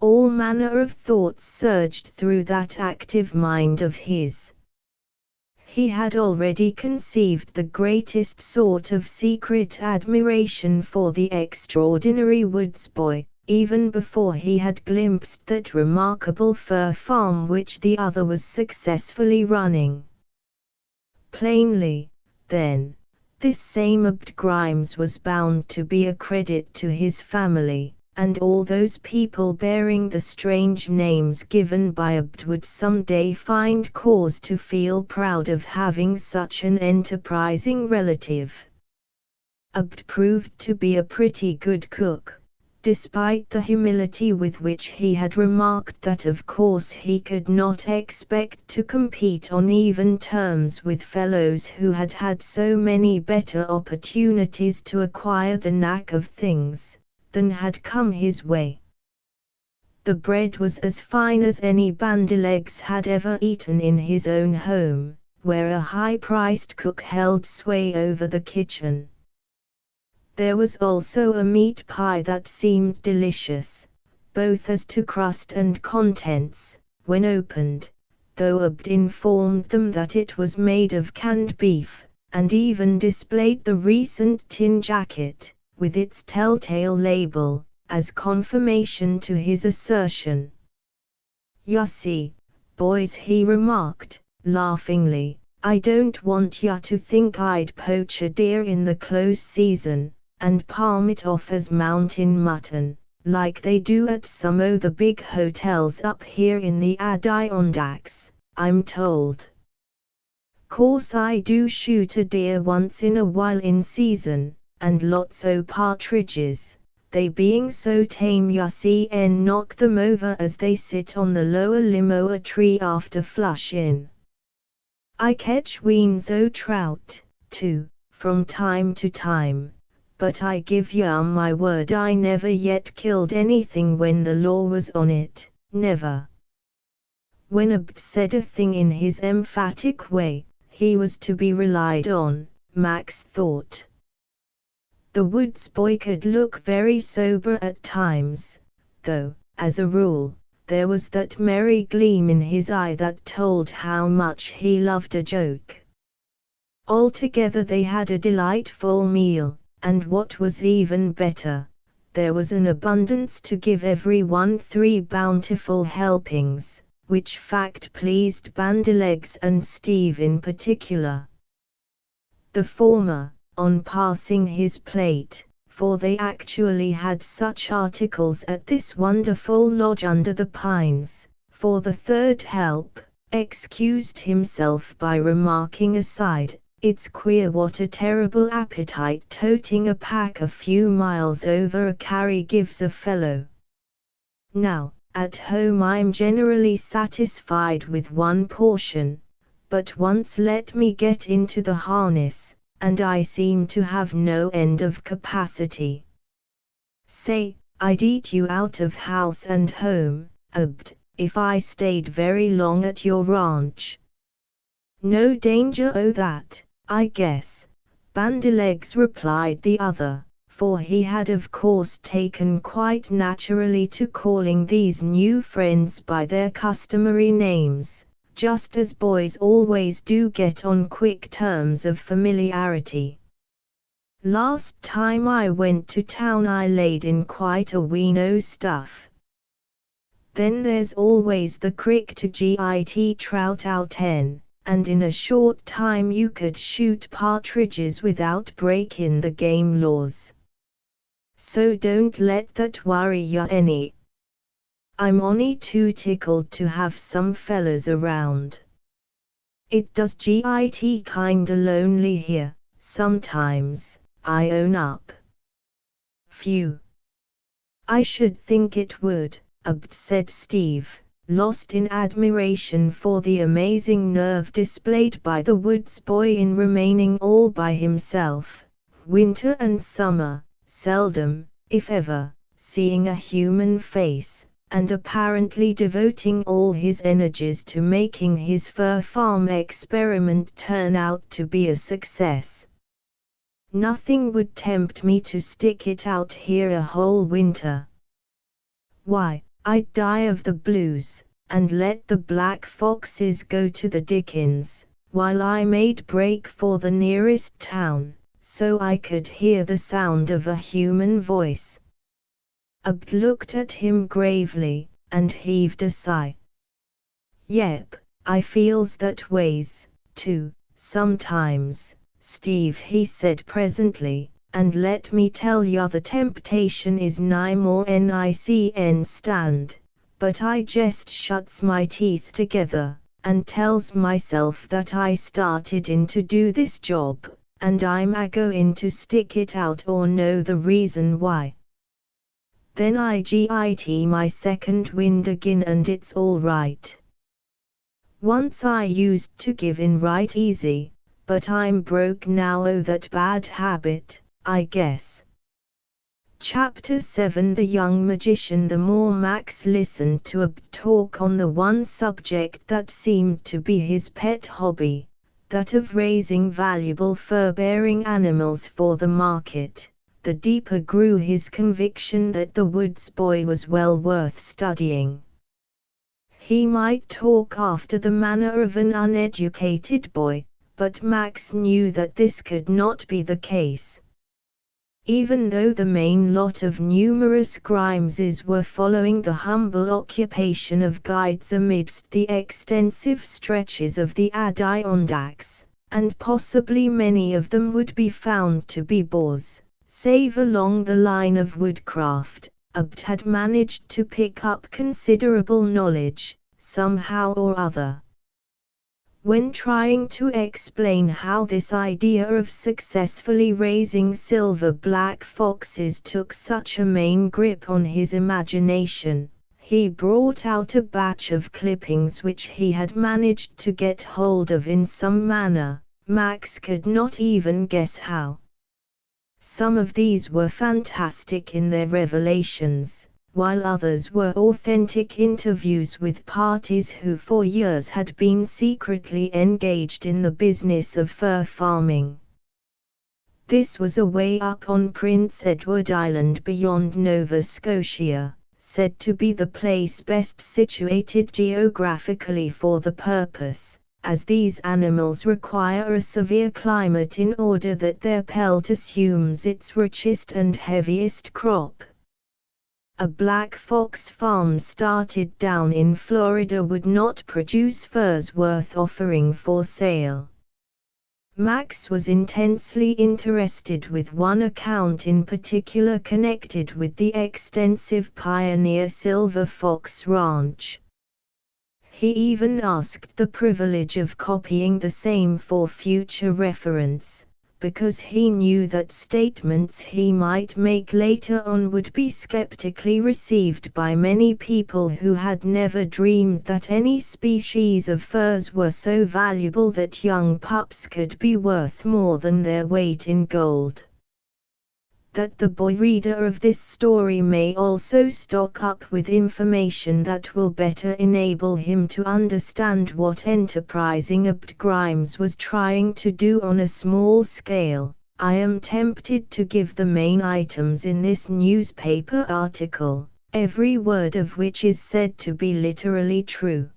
All manner of thoughts surged through that active mind of his. He had already conceived the greatest sort of secret admiration for the extraordinary woods boy, even before he had glimpsed that remarkable fur farm which the other was successfully running. Plainly, then, this same Abd Grimes was bound to be a credit to his family, and all those people bearing the strange names given by Abd would some day find cause to feel proud of having such an enterprising relative. Abd proved to be a pretty good cook, despite the humility with which he had remarked that of course he could not expect to compete on even terms with fellows who had had so many better opportunities to acquire the knack of things than had come his way. The bread was as fine as any Bandilegs had ever eaten in his own home, where a high-priced cook held sway over the kitchen. There was also a meat pie that seemed delicious, both as to crust and contents, when opened, though Abd informed them that it was made of canned beef, and even displayed the recent tin jacket, with its telltale label, as confirmation to his assertion. "Ya see, boys," he remarked, laughingly, "I don't want ya to think I'd poach a deer in the close season, and palm it off as mountain mutton, like they do at some o' the big hotels up here in the Adirondacks, I'm told. Course I do shoot a deer once in a while in season, and lots o' partridges, they being so tame ya see and knock them over as they sit on the lower limb o' a tree after flushin'. I catch weens o' trout, too, from time to time, but I give ya my word I never yet killed anything when the law was on it, never." When Abd said a thing in his emphatic way, he was to be relied on, Max thought. The woods boy could look very sober at times, though, as a rule, there was that merry gleam in his eye that told how much he loved a joke. Altogether they had a delightful meal, and what was even better, there was an abundance to give every one 3 bountiful helpings, which fact pleased Bandilegs and Steve in particular. The former, on passing his plate, for they actually had such articles at this wonderful lodge under the pines, for the third help, excused himself by remarking aside, "It's queer what a terrible appetite toting a pack a few miles over a carry gives a fellow. Now, at home I'm generally satisfied with one portion, but once let me get into the harness, and I seem to have no end of capacity. Say, I'd eat you out of house and home, Abd, if I stayed very long at your ranch." "No danger o' that, I guess," Bandilegs replied the other, for he had of course taken quite naturally to calling these new friends by their customary names, just as boys always do get on quick terms of familiarity. "Last time I went to town I laid in quite a ween o' stuff. Then there's always the crick to git trout out in, and in a short time you could shoot partridges without breakin' the game laws. So don't let that worry ya any. I'm only too tickled to have some fellers around. It does git kinda lonely here, sometimes, I own up." "Phew. I should think it would," said Steve, lost in admiration for the amazing nerve displayed by the woods boy in remaining all by himself, winter and summer, seldom, if ever, seeing a human face, and apparently devoting all his energies to making his fur farm experiment turn out to be a success. "Nothing would tempt me to stick it out here a whole winter. Why, I'd die of the blues, and let the black foxes go to the dickens, while I made break for the nearest town, so I could hear the sound of a human voice." Abd looked at him gravely, and heaved a sigh. "Yep, I feels that ways, too, sometimes, Steve," he said presently, "and let me tell ya the temptation is nigh more nic'n stand, but I jest shuts my teeth together, and tells myself that I started in to do this job, and I'm a going to stick it out or know the reason why. Then I git my second wind again and it's all right. Once I used to give in right easy, but I'm broke now, oh that bad habit, I guess. Chapter 7 The young magician. The more Max listened to Ab talk on the one subject that seemed to be his pet hobby, that of raising valuable fur-bearing animals for the market, the deeper grew his conviction that the woods boy was well worth studying. He might talk after the manner of an uneducated boy, but Max knew that this could not be the case. Even though the main lot of numerous Grimeses were following the humble occupation of guides amidst the extensive stretches of the Adirondacks, and possibly many of them would be found to be bores, save along the line of woodcraft, Abd had managed to pick up considerable knowledge, somehow or other. When trying to explain how this idea of successfully raising silver-black foxes took such a main grip on his imagination, he brought out a batch of clippings which he had managed to get hold of in some manner, Max could not even guess how. Some of these were fantastic in their revelations, while others were authentic interviews with parties who for years had been secretly engaged in the business of fur farming. This was away up on Prince Edward Island beyond Nova Scotia, said to be the place best situated geographically for the purpose, as these animals require a severe climate in order that their pelt assumes its richest and heaviest crop. A black fox farm started down in Florida would not produce furs worth offering for sale. Max was intensely interested with one account in particular connected with the extensive Pioneer Silver Fox Ranch. He even asked the privilege of copying the same for future reference, because he knew that statements he might make later on would be skeptically received by many people who had never dreamed that any species of furs were so valuable that young pups could be worth more than their weight in gold. That the boy reader of this story may also stock up with information that will better enable him to understand what enterprising Abd Grimes was trying to do on a small scale, I am tempted to give the main items in this newspaper article, every word of which is said to be literally true.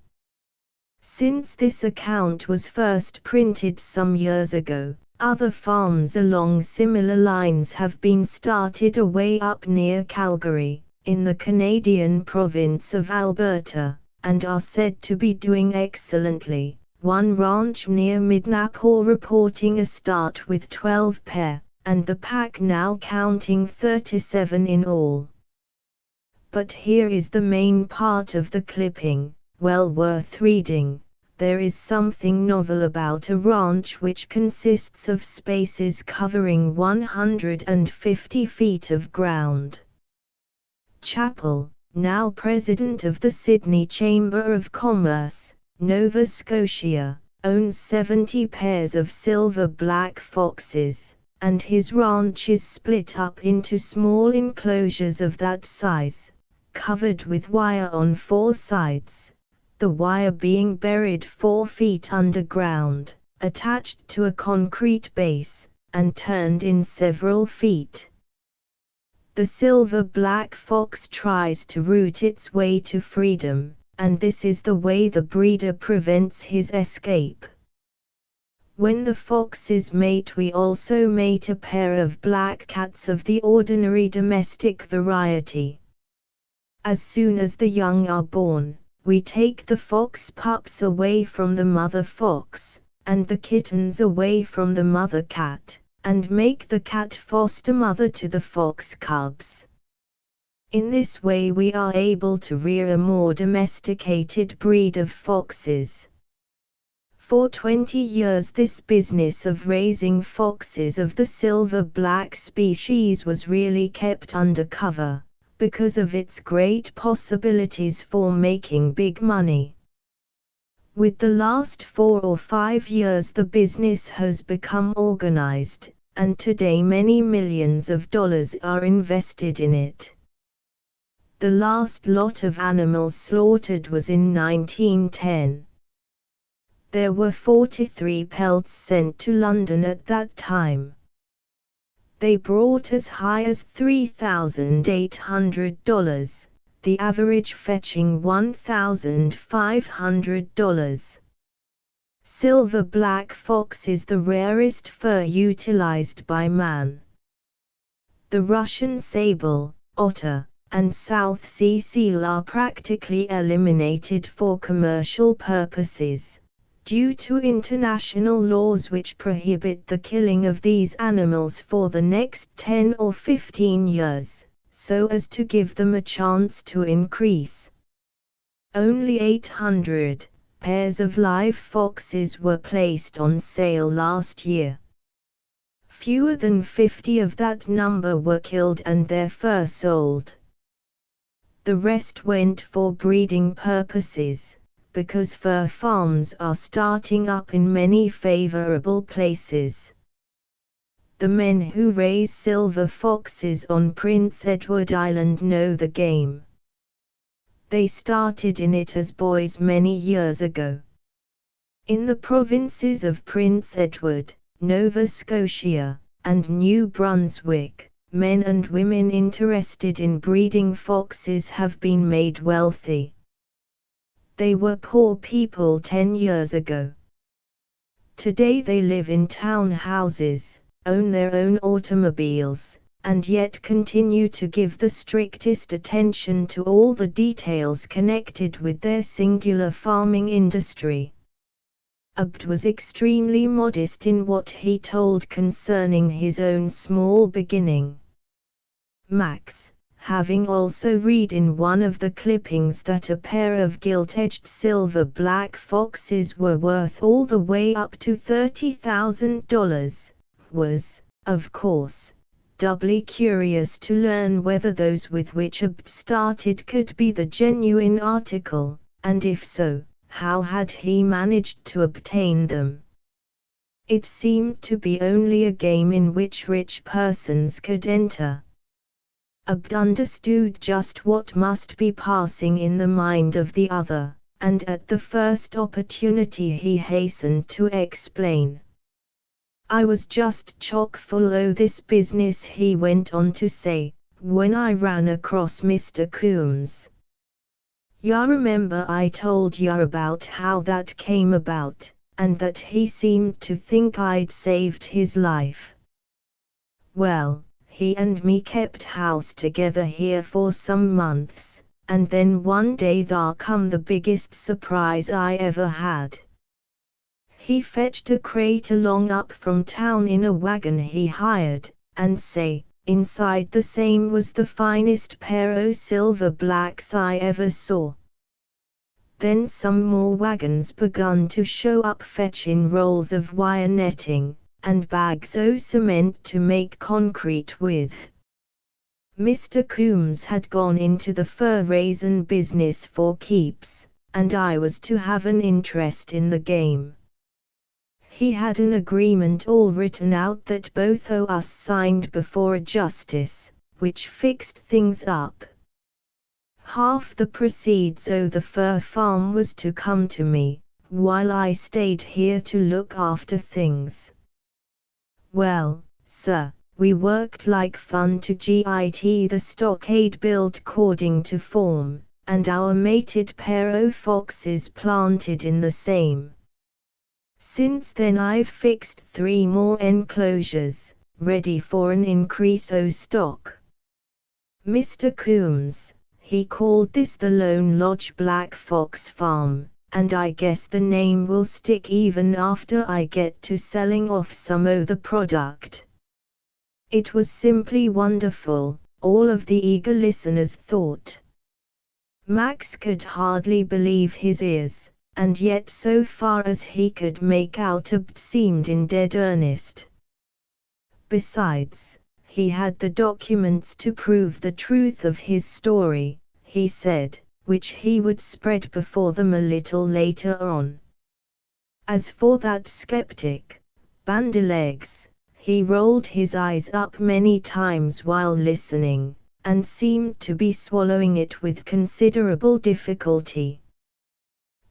Since this account was first printed some years ago, other farms along similar lines have been started away up near Calgary, in the Canadian province of Alberta, and are said to be doing excellently, one ranch near Midnapore reporting a start with 12 pair, and the pack now counting 37 in all. But here is the main part of the clipping, well worth reading. There is something novel about a ranch which consists of spaces covering 150 feet of ground. Chappell, now president of the Sydney Chamber of Commerce, Nova Scotia, owns 70 pairs of silver-black foxes, and his ranch is split up into small enclosures of that size, covered with wire on 4 sides. The wire being buried 4 feet underground, attached to a concrete base, and turned in several feet. The silver-black fox tries to root its way to freedom, and this is the way the breeder prevents his escape. When the foxes mate, we also mate a pair of black cats of the ordinary domestic variety. As soon as the young are born, we take the fox pups away from the mother fox, and the kittens away from the mother cat, and make the cat foster mother to the fox cubs. In this way we are able to rear a more domesticated breed of foxes. For 20 years this business of raising foxes of the silver-black species was really kept undercover, because of its great possibilities for making big money. With the last 4 or 5 years the business has become organized, and today many millions of dollars are invested in it. The last lot of animals slaughtered was in 1910. There were 43 pelts sent to London at that time. They brought as high as $3,800, the average fetching $1,500. Silver black fox is the rarest fur utilized by man. The Russian sable, otter, and South Sea seal are practically eliminated for commercial purposes, due to international laws which prohibit the killing of these animals for the next 10 or 15 years, so as to give them a chance to increase. Only 800 pairs of live foxes were placed on sale last year. Fewer than 50 of that number were killed and their fur sold. The rest went for breeding purposes, because fur farms are starting up in many favorable places. The men who raise silver foxes on Prince Edward Island know the game. They started in it as boys many years ago. In the provinces of Prince Edward, Nova Scotia, and New Brunswick, men and women interested in breeding foxes have been made wealthy. They were poor people 10 years ago. Today they live in townhouses, own their own automobiles, and yet continue to give the strictest attention to all the details connected with their singular farming industry. Abd was extremely modest in what he told concerning his own small beginning. Max, having also read in one of the clippings that a pair of gilt-edged silver black foxes were worth all the way up to $30,000, was, of course, doubly curious to learn whether those with which Abd started could be the genuine article, and if so, how had he managed to obtain them. It seemed to be only a game in which rich persons could enter. Abd understood just what must be passing in the mind of the other, and at the first opportunity he hastened to explain. "I was just chock full o' this business," he went on to say, "when I ran across Mr. Coombs. Ya remember I told ya about how that came about, and that he seemed to think I'd saved his life. Well, he and me kept house together here for some months, and then one day there come the biggest surprise I ever had. He fetched a crate along up from town in a wagon he hired, and say, inside the same was the finest pair o' silver blacks I ever saw. Then some more wagons begun to show up fetchin' rolls of wire netting, and bags o' cement to make concrete with. Mr. Coombs had gone into the fur-raisin' business for keeps, and I was to have an interest in the game. He had an agreement all written out that both o' us signed before a justice, which fixed things up. Half the proceeds o' the fur farm was to come to me, while I stayed here to look after things. Well, sir, we worked like fun to git the stockade built according to form, and our mated pair o' foxes planted in the same. Since then I've fixed 3 more enclosures, ready for an increase o' stock. Mr. Coombs, he called this the Lone Lodge Black Fox Farm, and I guess the name will stick even after I get to selling off some o' the product." It was simply wonderful, all of the eager listeners thought. Max could hardly believe his ears, and yet so far as he could make out Abd seemed in dead earnest. Besides, he had the documents to prove the truth of his story, he said, which he would spread before them a little later on. As for that skeptic, Bandylegs, he rolled his eyes up many times while listening, and seemed to be swallowing it with considerable difficulty.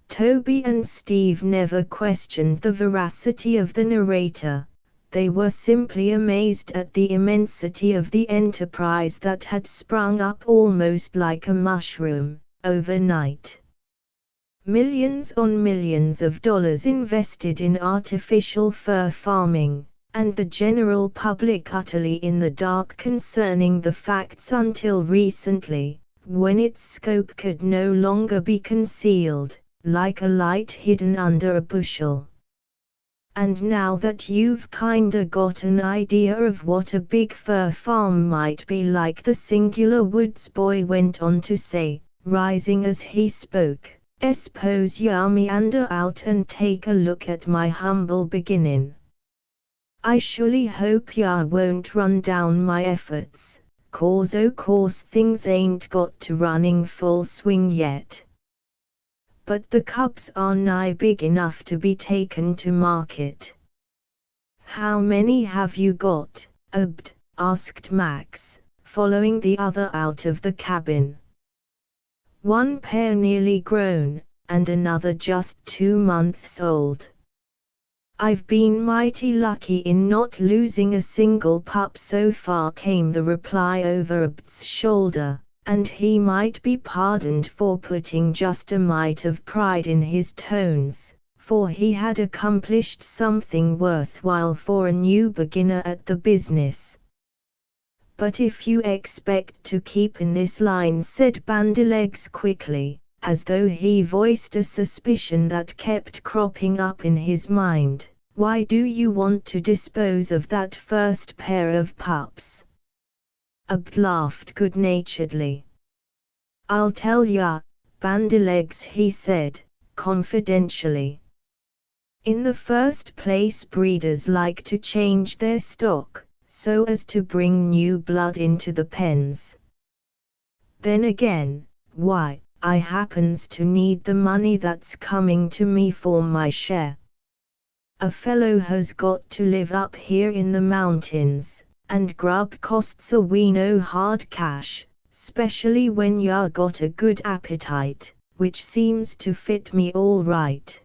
Toby and Steve never questioned the veracity of the narrator. They were simply amazed at the immensity of the enterprise that had sprung up almost like a mushroom, overnight. Millions on millions of dollars invested in artificial fur farming, and the general public utterly in the dark concerning the facts until recently, when its scope could no longer be concealed, like a light hidden under a bushel. And now that you've kinda got an idea of what a big fur farm might be like, the singular woods boy went on to say, rising as he spoke, "S'pose ya meander out and take a look at my humble beginnin'. I surely hope ya won't run down my efforts, 'cause o' course things ain't got to running full swing yet. But the cubs are nigh big enough to be taken to market." "How many have you got, Abd?" asked Max, following the other out of the cabin. "One pair nearly grown, and another just 2 months old. I've been mighty lucky in not losing a single pup so far," came the reply over Abd's shoulder, and he might be pardoned for putting just a mite of pride in his tones, for he had accomplished something worthwhile for a new beginner at the business. "But if you expect to keep in this line," said Bandylegs quickly, as though he voiced a suspicion that kept cropping up in his mind, "why do you want to dispose of that first pair of pups?" Abd laughed good-naturedly. "I'll tell ya, Bandylegs," he said, confidentially. "In the first place, breeders like to change their stock, so as to bring new blood into the pens. Then again, why, I happens to need the money that's coming to me for my share. A fellow has got to live up here in the mountains, and grub costs a ween o' hard cash, 'specially when ya got a good appetite, which seems to fit me all right.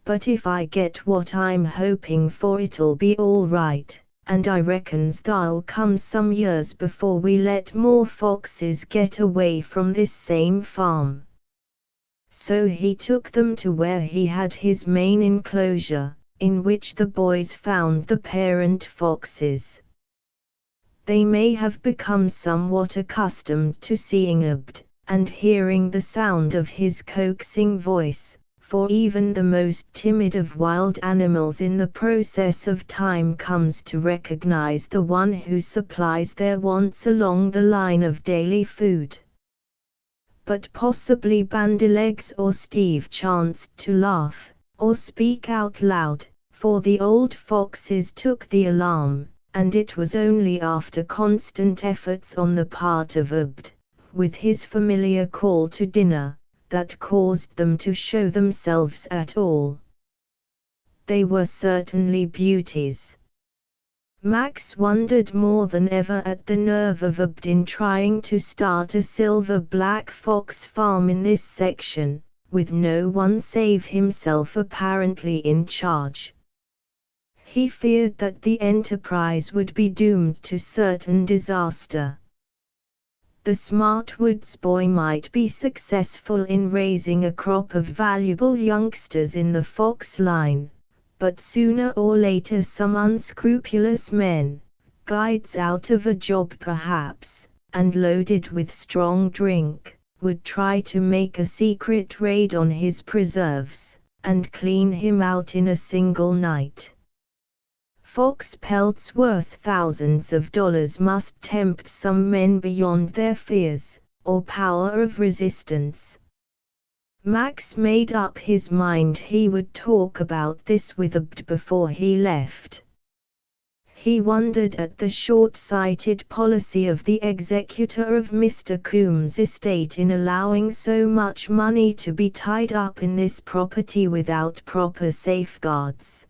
But if I get what I'm hoping for, it'll be all right, and I reckons there'll come some years before we let more foxes get away from this same farm." So he took them to where he had his main enclosure, in which the boys found the parent foxes. They may have become somewhat accustomed to seeing Abd, and hearing the sound of his coaxing voice, for even the most timid of wild animals in the process of time comes to recognize the one who supplies their wants along the line of daily food. But possibly Bandylegs or Steve chanced to laugh, or speak out loud, for the old foxes took the alarm, and it was only after constant efforts on the part of Abd, with his familiar call to dinner, that caused them to show themselves at all. They were certainly beauties. Max wondered more than ever at the nerve of Abd in trying to start a silver-black fox farm in this section, with no one save himself apparently in charge. He feared that the enterprise would be doomed to certain disaster. The smart woods boy might be successful in raising a crop of valuable youngsters in the fox line, but sooner or later some unscrupulous men, guides out of a job perhaps, and loaded with strong drink, would try to make a secret raid on his preserves, and clean him out in a single night. Fox pelts worth thousands of dollars must tempt some men beyond their fears, or power of resistance. Max made up his mind he would talk about this with Abd before he left. He wondered at the short-sighted policy of the executor of Mr. Coombs' estate in allowing so much money to be tied up in this property without proper safeguards.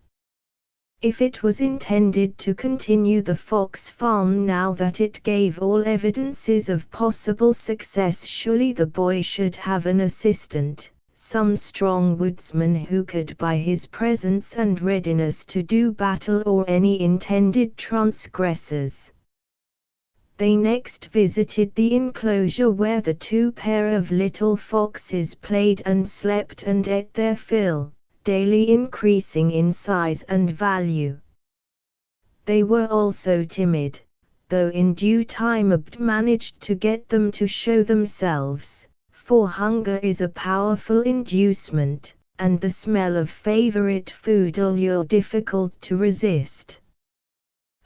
If it was intended to continue the Fox farm now that it gave all evidences of possible success, surely the boy should have an assistant, some strong woodsman who could by his presence and readiness to do battle or any intended transgressors. They next visited the enclosure where the two pair of little foxes played and slept and ate their fill, daily increasing in size and value. They were also timid, though in due time Abd managed to get them to show themselves, for hunger is a powerful inducement, and the smell of favorite food a lure difficult to resist.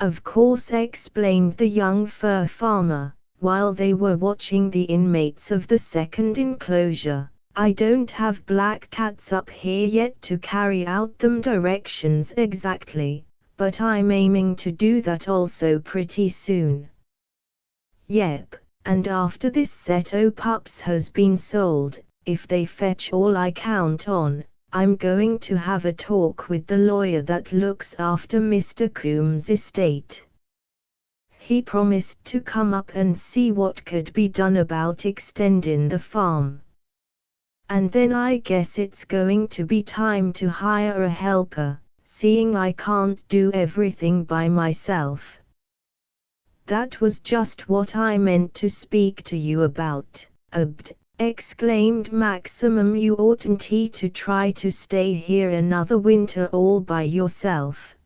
Of course, explained the young fur farmer, while they were watching the inmates of the second enclosure, I don't have black cats up here yet to carry out them directions exactly, but I'm aiming to do that also pretty soon. Yep. And after this set o' pups has been sold, if they fetch all I count on, I'm going to have a talk with the lawyer that looks after Mr. Coombs' estate. He promised to come up and see what could be done about extending the farm. And then I guess it's going to be time to hire a helper, seeing I can't do everything by myself. That was just what I meant to speak to you about, Abd, exclaimed Maximum. You oughtn't to try to stay here another winter all by yourself.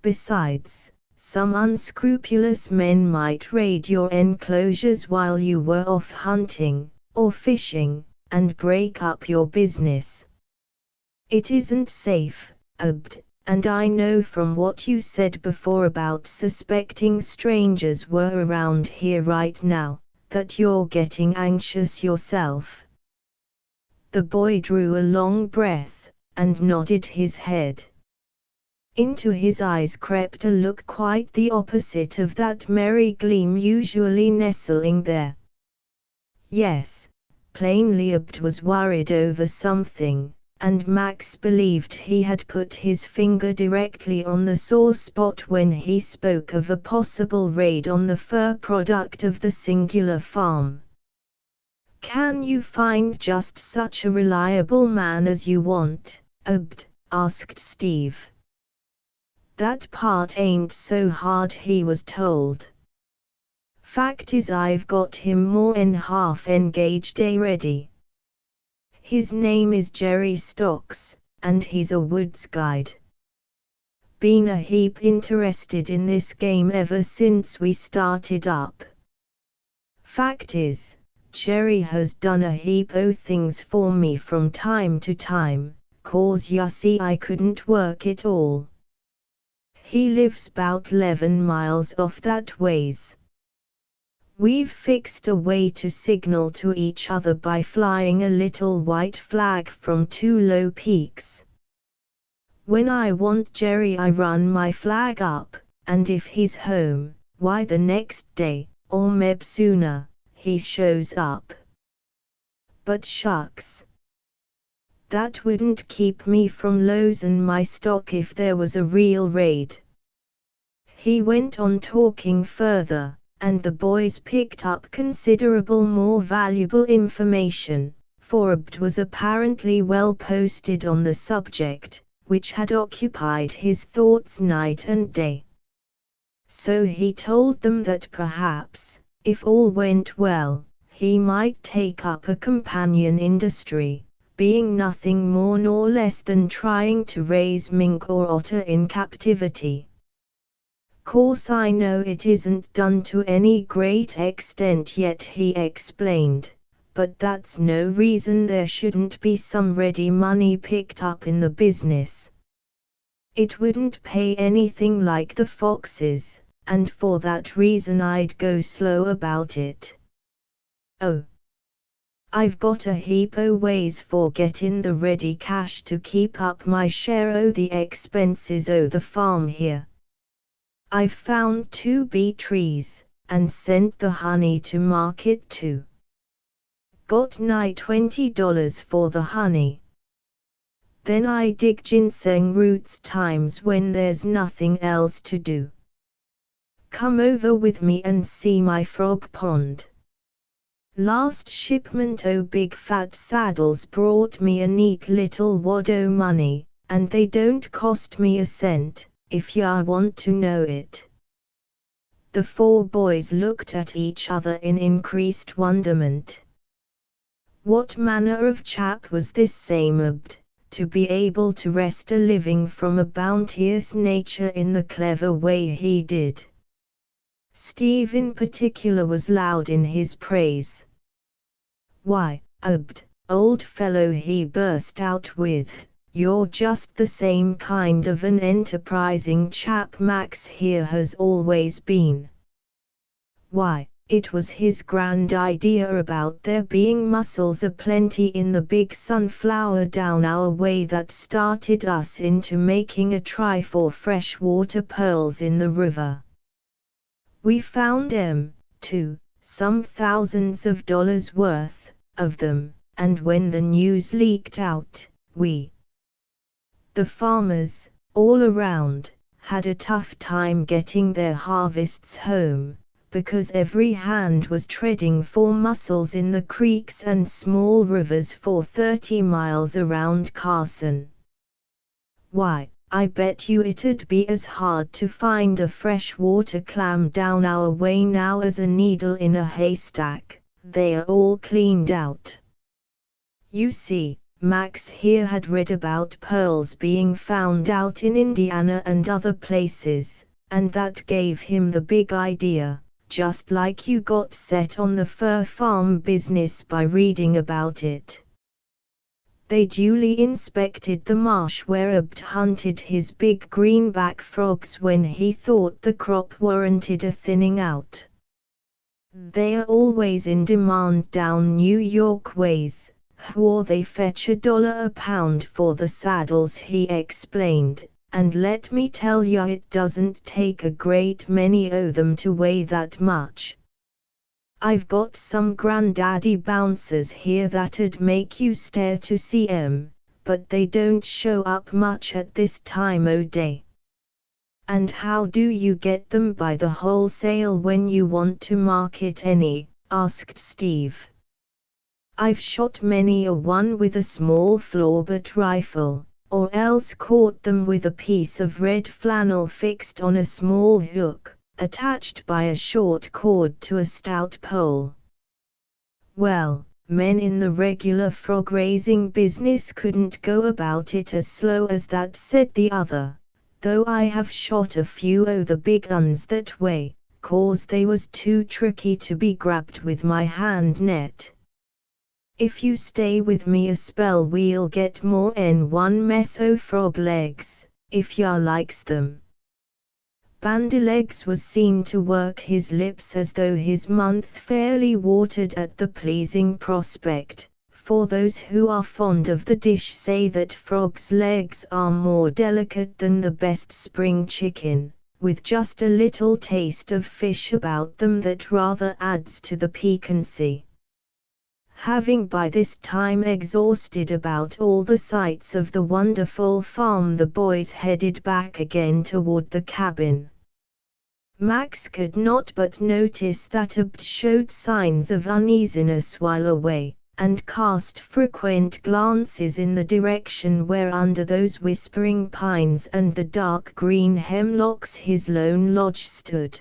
Besides, some unscrupulous men might raid your enclosures while you were off hunting, or fishing, and break up your business. It isn't safe, Abd. And I know from what you said before about suspecting strangers were around here right now, that you're getting anxious yourself. The boy drew a long breath, and nodded his head. Into his eyes crept a look quite the opposite of that merry gleam usually nestling there. Yes, plainly Abd was worried over something, and Max believed he had put his finger directly on the sore spot when he spoke of a possible raid on the fur product of the singular farm. Can you find just such a reliable man as you want, Abd? Asked Steve. That part ain't so hard, he was told. Fact is, I've got him more'n half engaged ready. His name is Jerry Stocks, and he's a woods guide. Been a heap interested in this game ever since we started up. Fact is, Jerry has done a heap o' things for me from time to time, 'cause you see I couldn't work it all. He lives 'bout 11 miles off that ways. We've fixed a way to signal to each other by flying a little white flag from 2 low peaks. When I want Jerry I run my flag up, and if he's home, why the next day, or meb sooner, he shows up. But shucks. That wouldn't keep me from losing my stock if there was a real raid. He went on talking further, and the boys picked up considerable more valuable information, for Abd was apparently well posted on the subject, which had occupied his thoughts night and day. So he told them that perhaps, if all went well, he might take up a companion industry, being nothing more nor less than trying to raise mink or otter in captivity. Course I know it isn't done to any great extent yet, he explained, but that's no reason there shouldn't be some ready money picked up in the business. It wouldn't pay anything like the foxes, and for that reason I'd go slow about it. Oh, I've got a heap o' ways for getting the ready cash to keep up my share o' the expenses o' the farm here. I've found 2 bee trees, and sent the honey to market too. Got nigh $20 for the honey. Then I dig ginseng roots times when there's nothing else to do. Come over with me and see my frog pond. Last shipment o' big fat saddles brought me a neat little wad o' money, and they don't cost me a cent, if ya want to know it. The 4 boys looked at each other in increased wonderment. What manner of chap was this same Abd, to be able to wrest a living from a bounteous nature in the clever way he did? Steve in particular was loud in his praise. "Why, Abd, old fellow," he burst out with, "you're just the same kind of an enterprising chap Max here has always been." Why, it was his grand idea about there being mussels aplenty in the big sunflower down our way that started us into making a try for freshwater pearls in the river. We found too, some thousands of dollars worth of them, and when the news leaked out, the farmers, all around, had a tough time getting their harvests home, because every hand was treading for mussels in the creeks and small rivers for 30 miles around Carson. Why, I bet you it'd be as hard to find a freshwater clam down our way now as a needle in a haystack. They're all cleaned out. You see, Max here had read about pearls being found out in Indiana and other places, and that gave him the big idea, just like you got set on the fur farm business by reading about it. They duly inspected the marsh where Abd hunted his big greenback frogs when he thought the crop warranted a thinning out. They're always in demand down New York ways, or they fetch $1 a pound for the saddles, he explained, and let me tell ya it doesn't take a great many o' them to weigh that much. I've got some granddaddy bouncers here that'd make you stare to see 'em, but they don't show up much at this time o' day. And how do you get them by the wholesale when you want to market any? Asked Steve. I've shot many a one with a small floor-butt rifle, or else caught them with a piece of red flannel fixed on a small hook, attached by a short cord to a stout pole. Well, men in the regular frog-raising business couldn't go about it as slow as that, said the other, though I have shot a few o' the big uns that way, 'cause they was too tricky to be grabbed with my hand net. If you stay with me a spell we'll get more 'n one mess o' frog legs, if ya likes them. Bandylegs was seen to work his lips as though his mouth fairly watered at the pleasing prospect, for those who are fond of the dish say that frogs' legs are more delicate than the best spring chicken, with just a little taste of fish about them that rather adds to the piquancy. Having by this time exhausted about all the sights of the wonderful farm, the boys headed back again toward the cabin. Max could not but notice that Abd showed signs of uneasiness while away, and cast frequent glances in the direction where under those whispering pines and the dark green hemlocks his lone lodge stood.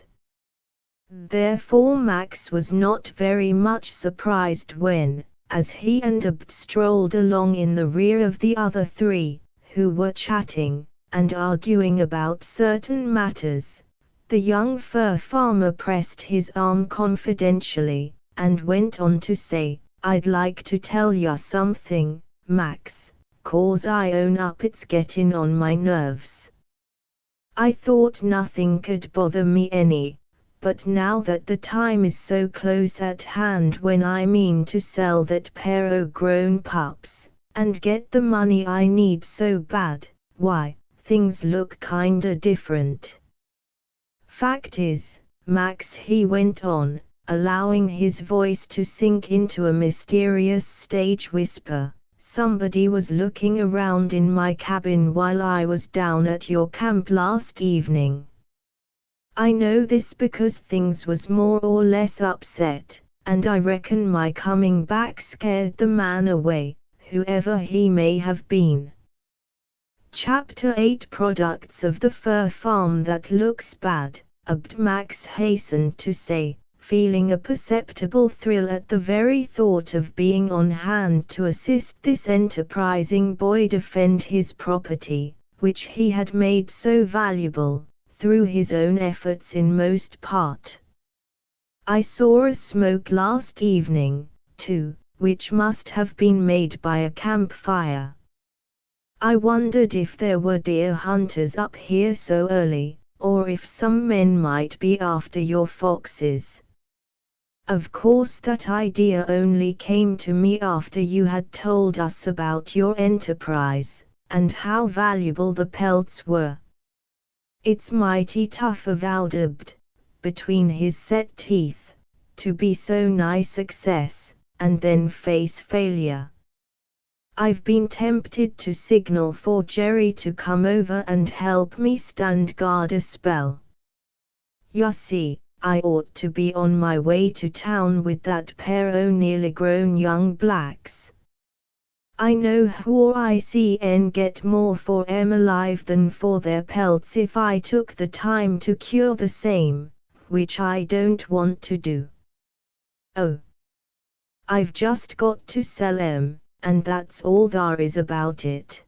Therefore Max was not very much surprised when, as he and Abd strolled along in the rear of the other 3, who were chatting and arguing about certain matters, the young fur farmer pressed his arm confidentially, and went on to say, "I'd like to tell ya something, Max, 'cause I own up it's gettin' on my nerves. I thought nothing could bother me any, but now that the time is so close at hand when I mean to sell that pair o' grown pups, and get the money I need so bad, why, things look kinda different. Fact is, Max, he went on, allowing his voice to sink into a mysterious stage whisper, somebody was looking around in my cabin while I was down at your camp last evening. I know this because things was more or less upset, and I reckon my coming back scared the man away, whoever he may have been. Chapter 8 Products of the Fur Farm That Looks Bad, Max hastened to say, feeling a perceptible thrill at the very thought of being on hand to assist this enterprising boy defend his property, which he had made so valuable, through his own efforts in most part. I saw a smoke last evening, too, which must have been made by a campfire. I wondered if there were deer hunters up here so early, or if some men might be after your foxes. Of course that idea only came to me after you had told us about your enterprise, and how valuable the pelts were. It's mighty tough of Aldabd, between his set teeth, to be so nigh success, and then face failure. I've been tempted to signal for Jerry to come over and help me stand guard a spell. You see, I ought to be on my way to town with that pair o' nearly grown young blacks. I know how I get more for 'em alive than for their pelts if I took the time to cure the same, which I don't want to do. Oh, I've just got to sell 'em, and that's all there is about it.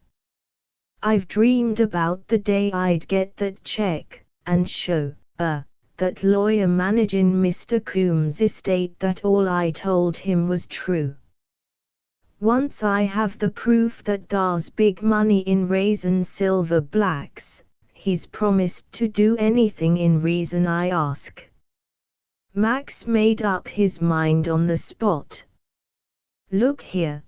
I've dreamed about the day I'd get that check, and show, that lawyer managing Mr. Coombs' estate that all I told him was true. Once I have the proof that there's big money in raising silver blacks, he's promised to do anything in reason I ask. Max made up his mind on the spot. Look here,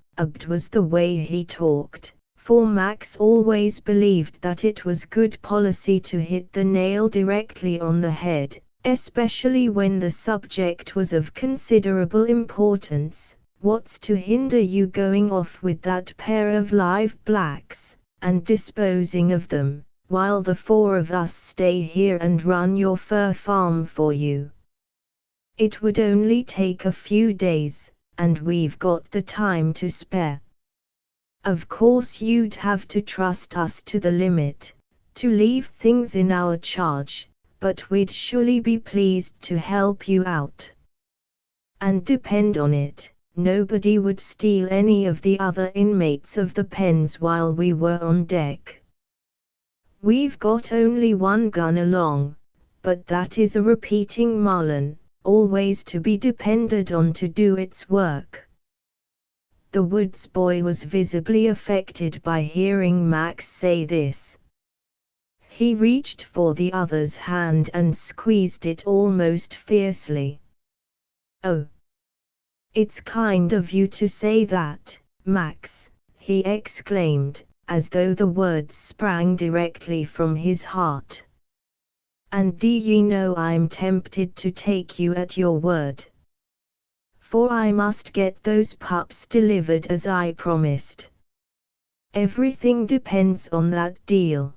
was the way he talked, for Max always believed that it was good policy to hit the nail directly on the head, especially when the subject was of considerable importance. What's to hinder you going off with that pair of live blacks, and disposing of them, while the four of us stay here and run your fur farm for you? It would only take a few days, and we've got the time to spare. Of course you'd have to trust us to the limit, to leave things in our charge, but we'd surely be pleased to help you out. And depend on it, nobody would steal any of the other inmates of the pens while we were on deck. We've got only one gun along, but that is a repeating Marlin, always to be depended on to do its work. The woods boy was visibly affected by hearing Max say this. He reached for the other's hand and squeezed it almost fiercely. Oh, it's kind of you to say that, Max, he exclaimed, as though the words sprang directly from his heart. And do ye know I'm tempted to take you at your word? For I must get those pups delivered as I promised. Everything depends on that deal.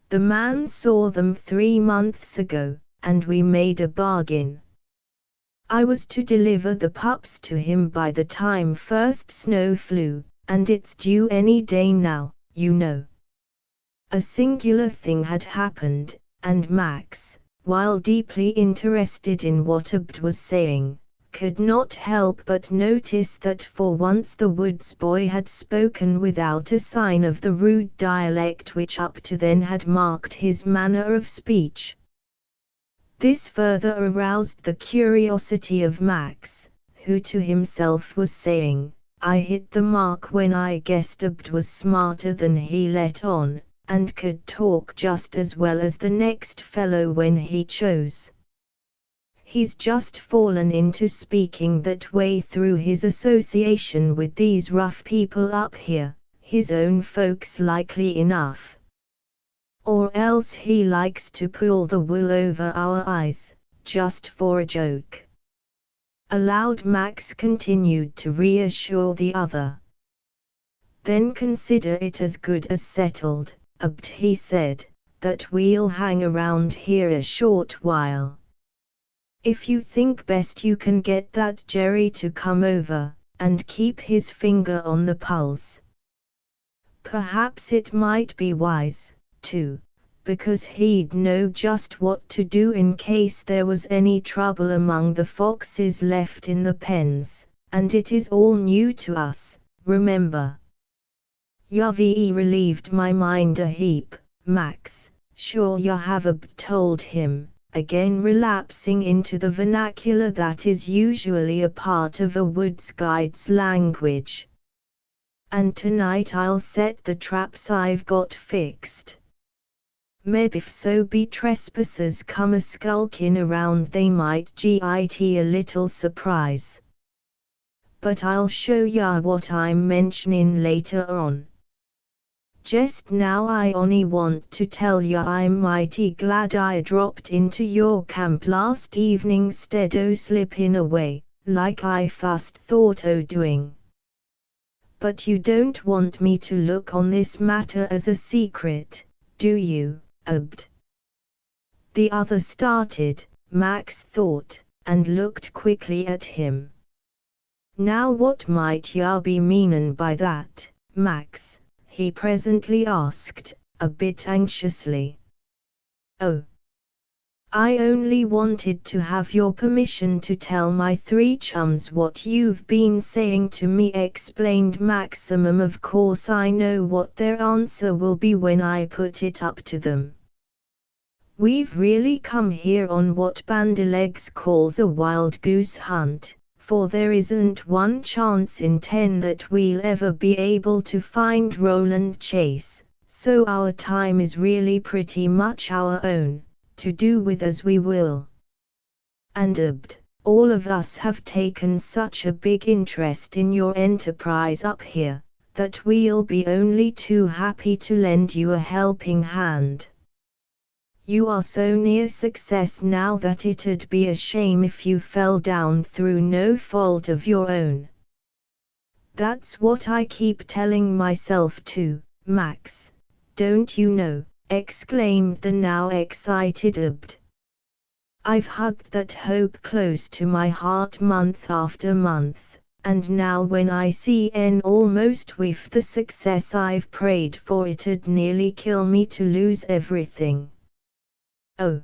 The man saw them 3 months ago, and we made a bargain. I was to deliver the pups to him by the time first snow flew, and it's due any day now, you know. A singular thing had happened, and Max, while deeply interested in what Abd was saying, could not help but notice that for once the woods boy had spoken without a sign of the rude dialect which up to then had marked his manner of speech. This further aroused the curiosity of Max, who to himself was saying, I hit the mark when I guessed Abd was smarter than he let on, and could talk just as well as the next fellow when he chose. He's just fallen into speaking that way through his association with these rough people up here, his own folks likely enough. Or else he likes to pull the wool over our eyes, just for a joke. Aloud Max continued to reassure the other. Then consider it as good as settled, Abt, he said, that we'll hang around here a short while. If you think best you can get that Jerry to come over, and keep his finger on the pulse. Perhaps it might be wise, too, because he'd know just what to do in case there was any trouble among the foxes left in the pens, and it is all new to us, remember. You've relieved my mind a heap, Max, sure you have, told him, again relapsing into the vernacular that is usually a part of a woods guide's language. And tonight I'll set the traps I've got fixed. Meb if so be trespassers come a skulkin' around they might git a little surprise. But I'll show ya what I'm mentionin' later on. Just now I only want to tell ya I'm mighty glad I dropped into your camp last evening 'stead o' slippin' away, like I fust thought o' doing. But you don't want me to look on this matter as a secret, do you, Abt? The other started, Max thought, and looked quickly at him. Now what might ya be meanin' by that, Max? He presently asked, a bit anxiously. Oh. I only wanted to have your permission to tell my three chums what you've been saying to me, explained Maximum. Of course I know what their answer will be when I put it up to them. We've really come here on what Bandylegs calls a wild goose hunt, for there isn't one chance in 10 that we'll ever be able to find Roland Chase, so our time is really pretty much our own, to do with as we will. And Abt, all of us have taken such a big interest in your enterprise up here, that we'll be only too happy to lend you a helping hand. You are so near success now that it'd be a shame if you fell down through no fault of your own. That's what I keep telling myself too, Max, don't you know, exclaimed the now excited Abt. I've hugged that hope close to my heart month after month, and now when I see en almost whiff the success I've prayed for, it'd nearly kill me to lose everything. Oh.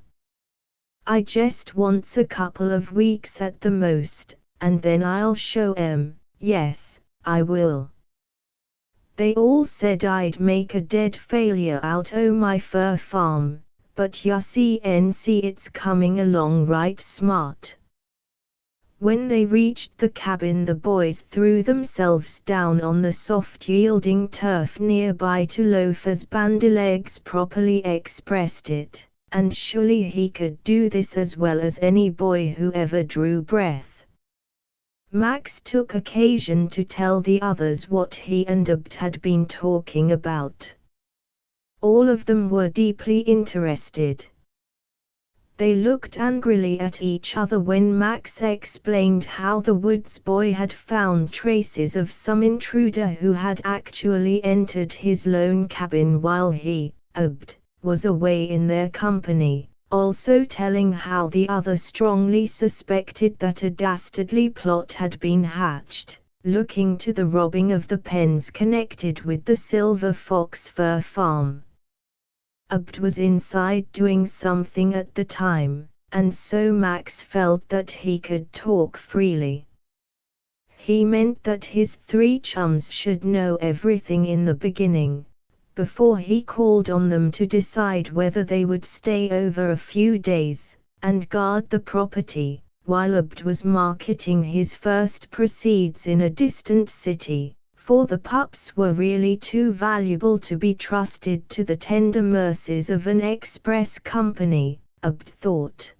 I just wants a couple of weeks at the most, and then I'll show 'em, yes, I will. They all said I'd make a dead failure out o' my fur farm, but ya see it's coming along right smart. When they reached the cabin the boys threw themselves down on the soft yielding turf nearby to loaf, as Bandylegs properly expressed it. And surely he could do this as well as any boy who ever drew breath. Max took occasion to tell the others what he and Abt had been talking about. All of them were deeply interested. They looked angrily at each other when Max explained how the woods boy had found traces of some intruder who had actually entered his lone cabin while he, Abt, was away in their company, also telling how the other strongly suspected that a dastardly plot had been hatched, looking to the robbing of the pens connected with the Silver Fox Fur Farm. Abt was inside doing something at the time, and so Max felt that he could talk freely. He meant that his three chums should know everything in the beginning, before he called on them to decide whether they would stay over a few days, and guard the property, while Abt was marketing his first proceeds in a distant city, for the pups were really too valuable to be trusted to the tender mercies of an express company, Abt thought.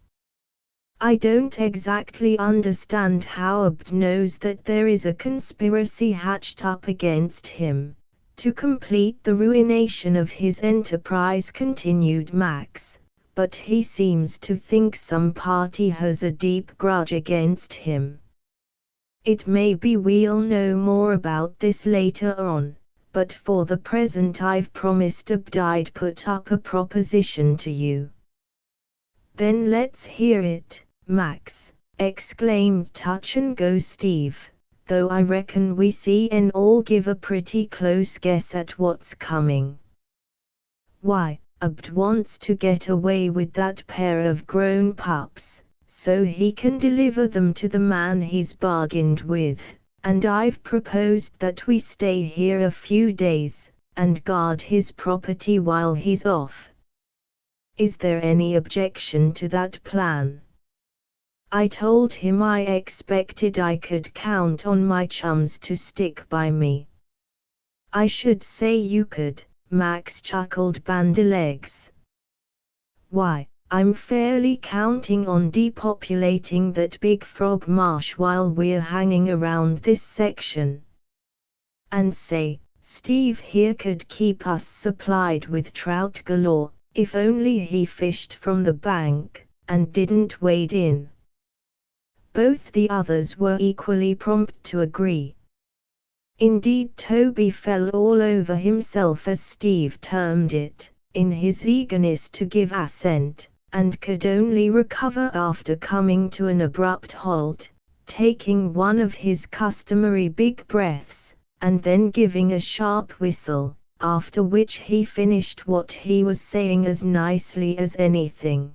I don't exactly understand how Abd knows that there is a conspiracy hatched up against him, to complete the ruination of his enterprise, continued Max, but he seems to think some party has a deep grudge against him. It may be we'll know more about this later on, but for the present I've promised Abd I'd put up a proposition to you. Then let's hear it, Max, exclaimed Touch and Go Steve, though I reckon we can all give a pretty close guess at what's coming. Why, Abd wants to get away with that pair of grown pups, so he can deliver them to the man he's bargained with, and I've proposed that we stay here a few days, and guard his property while he's off. Is there any objection to that plan? I told him I expected I could count on my chums to stick by me. I should say you could, Max chuckled Bandylegs. Why, I'm fairly counting on depopulating that big frog marsh while we're hanging around this section. And say, Steve here could keep us supplied with trout galore, if only he fished from the bank, and didn't wade in. Both the others were equally prompt to agree. Indeed, Toby fell all over himself, as Steve termed it, in his eagerness to give assent, and could only recover after coming to an abrupt halt, taking one of his customary big breaths, and then giving a sharp whistle, after which he finished what he was saying as nicely as anything.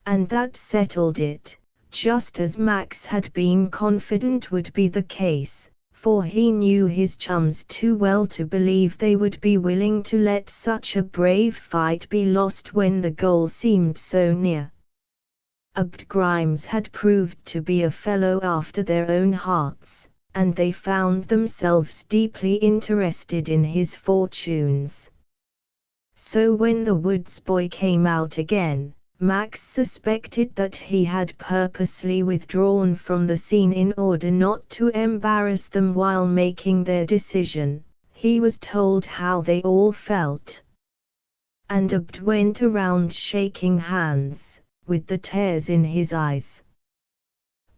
And that settled it, just as Max had been confident would be the case, for he knew his chums too well to believe they would be willing to let such a brave fight be lost when the goal seemed so near. Abd Grimes had proved to be a fellow after their own hearts, and they found themselves deeply interested in his fortunes. So when the woods boy came out again, Max suspected that he had purposely withdrawn from the scene in order not to embarrass them while making their decision. He was told how they all felt, and Abd went around shaking hands, with the tears in his eyes.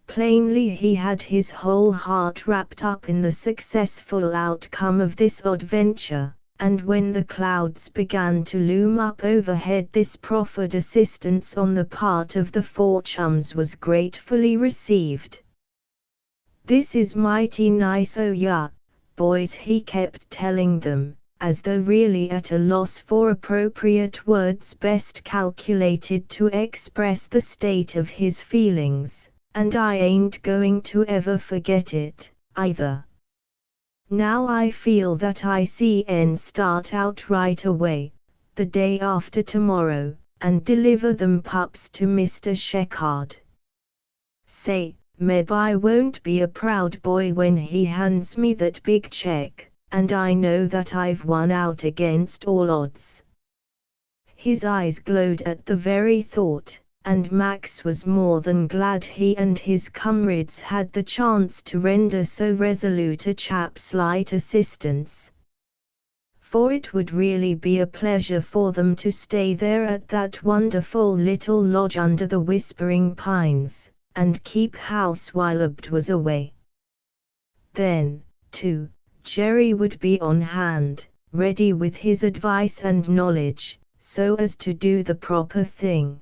Plainly he had his whole heart wrapped up in the successful outcome of this odd venture, and when the clouds began to loom up overhead, this proffered assistance on the part of the four chums was gratefully received. "This is mighty nice, oh yeah, boys," he kept telling them, as though really at a loss for appropriate words best calculated to express the state of his feelings. "And I ain't going to ever forget it, either. Now I feel that I can start out right away, the day after tomorrow, and deliver them pups to Mr. Sheckard. Say, meb I won't be a proud boy when he hands me that big check, and I know that I've won out against all odds." His eyes glowed at the very thought, and Max was more than glad he and his comrades had the chance to render so resolute a chap slight assistance. For it would really be a pleasure for them to stay there at that wonderful little lodge under the whispering pines, and keep house while Abd was away. Then, too, Jerry would be on hand, ready with his advice and knowledge, so as to do the proper thing.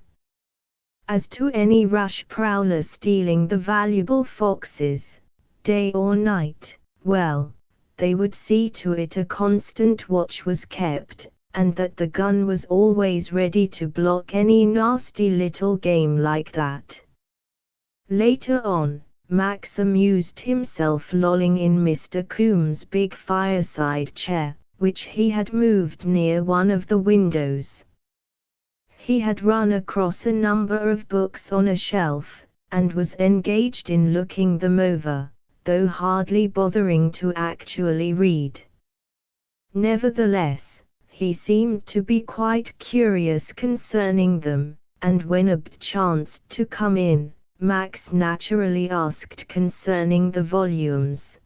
As to any rush prowler stealing the valuable foxes, day or night, well, they would see to it a constant watch was kept, and that the gun was always ready to block any nasty little game like that. Later on, Max amused himself lolling in Mr. Coombs' big fireside chair, which he had moved near one of the windows. He had run across a number of books on a shelf, and was engaged in looking them over, though hardly bothering to actually read. Nevertheless, he seemed to be quite curious concerning them, and when Abt chanced to come in, Max naturally asked concerning the volumes.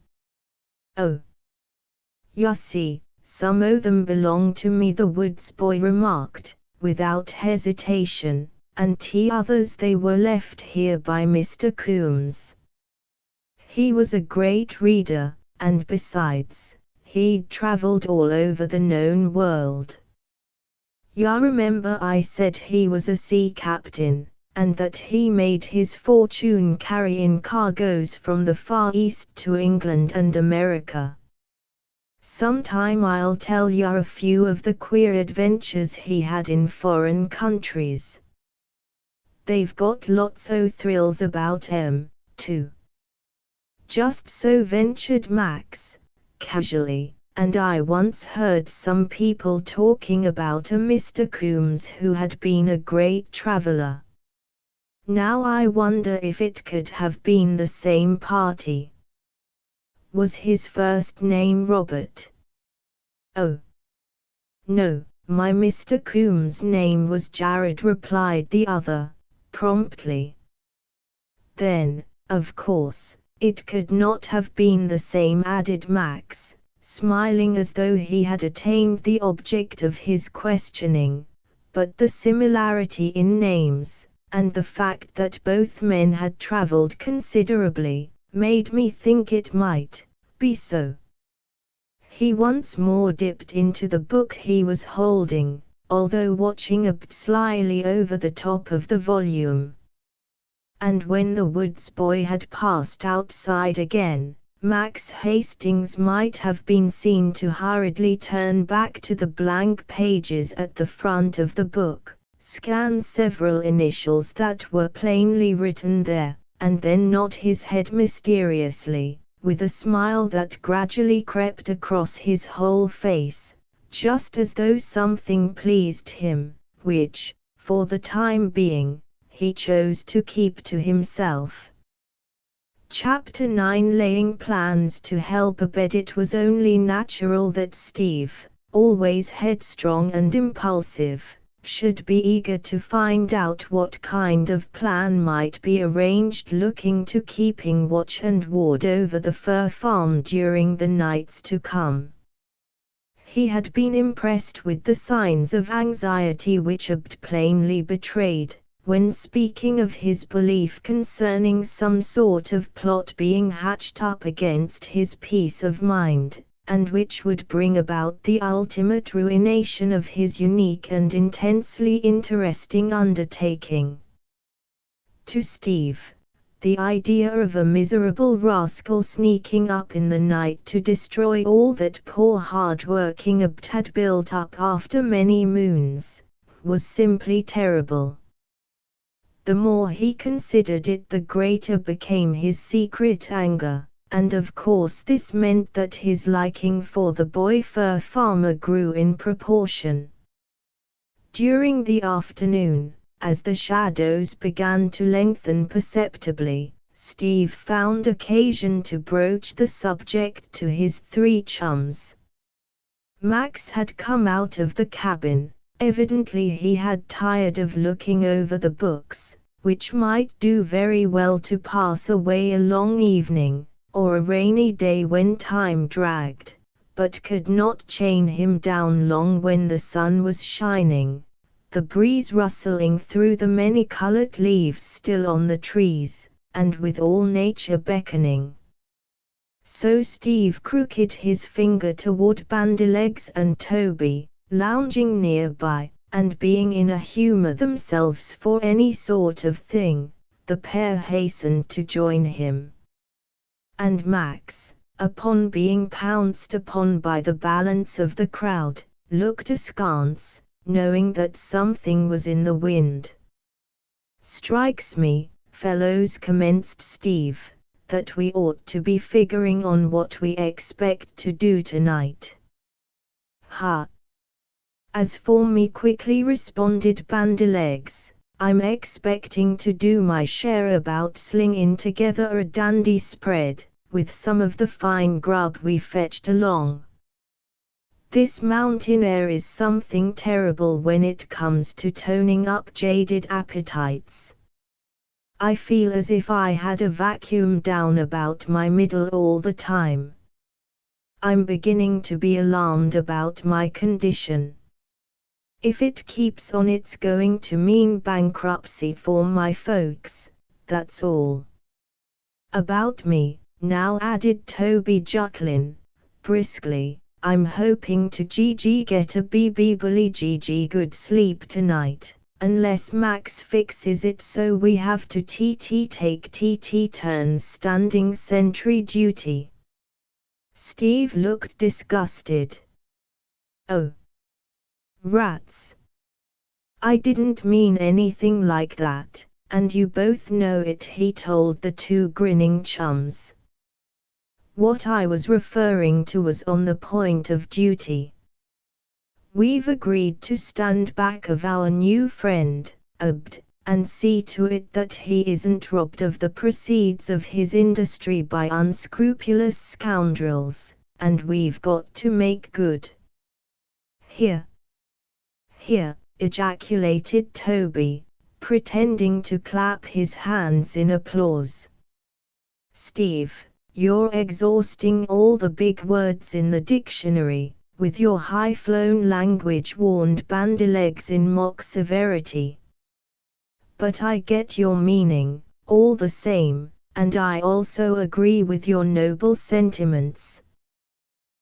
"Oh, you see, some o' them belong to me," the woods boy remarked, without hesitation, "and others they were left here by Mr. Coombs. He was a great reader, and besides, he'd travelled all over the known world. Ya remember I said he was a sea captain, and that he made his fortune carrying cargoes from the Far East to England and America. Sometime I'll tell ya a few of the queer adventures he had in foreign countries. They've got lots o' thrills about 'em, too." "Just so," ventured Max, casually, "and I once heard some people talking about a Mr. Coombs who had been a great traveller. Now I wonder if it could have been the same party." "Was his first name Robert?" "Oh, no, my Mr. Coombs' name was Jared," replied the other, promptly. "Then, of course, it could not have been the same," added Max, smiling as though he had attained the object of his questioning, "but the similarity in names, and the fact that both men had travelled considerably, made me think it might be so." He once more dipped into the book he was holding, although watching Abt slyly over the top of the volume. And when the woods boy had passed outside again, Max Hastings might have been seen to hurriedly turn back to the blank pages at the front of the book, scan several initials that were plainly written there, and then nod his head mysteriously, with a smile that gradually crept across his whole face, just as though something pleased him, which, for the time being, he chose to keep to himself. Chapter 9: Laying plans to help Abed. It was only natural that Steve, always headstrong and impulsive, should be eager to find out what kind of plan might be arranged looking to keeping watch and ward over the fur farm during the nights to come. He had been impressed with the signs of anxiety which Abt plainly betrayed, when speaking of his belief concerning some sort of plot being hatched up against his peace of mind, and which would bring about the ultimate ruination of his unique and intensely interesting undertaking. To Steve, the idea of a miserable rascal sneaking up in the night to destroy all that poor hard-working Abt had built up after many moons, was simply terrible. The more he considered it, the greater became his secret anger, and of course this meant that his liking for the boy fur farmer grew in proportion. During the afternoon, as the shadows began to lengthen perceptibly, Steve found occasion to broach the subject to his three chums. Max had come out of the cabin. Evidently he had tired of looking over the books, which might do very well to pass away a long evening, or a rainy day when time dragged, but could not chain him down long when the sun was shining, the breeze rustling through the many-colored leaves still on the trees, and with all nature beckoning. So Steve crooked his finger toward Bandylegs and Toby, lounging nearby, and being in a humor themselves for any sort of thing, the pair hastened to join him. And Max, upon being pounced upon by the balance of the crowd, looked askance, knowing that something was in the wind. "Strikes me, fellows," commenced Steve, "that we ought to be figuring on what we expect to do tonight." "Ha! As for me," quickly responded Bandylegs, "I'm expecting to do my share about slinging together a dandy spread, with some of the fine grub we fetched along." This mountain air is something terrible when it comes to toning up jaded appetites. I feel as if I had a vacuum down about my middle all the time. I'm beginning to be alarmed about my condition. If it keeps on, it's going to mean bankruptcy for my folks, that's all. About me, now, added Toby Jucklin, briskly, I'm hoping to get a bully good sleep tonight, unless Max fixes it so we have to take turns standing sentry duty. Steve looked disgusted. Oh. Rats. I didn't mean anything like that, and you both know it, he told the two grinning chums. What I was referring to was on the point of duty. We've agreed to stand back of our new friend, Abd, and see to it that he isn't robbed of the proceeds of his industry by unscrupulous scoundrels, and we've got to make good. Here, ejaculated Toby, pretending to clap his hands in applause. Steve, you're exhausting all the big words in the dictionary, with your high-flown language, warned Bandylegs in mock severity. But I get your meaning, all the same, and I also agree with your noble sentiments.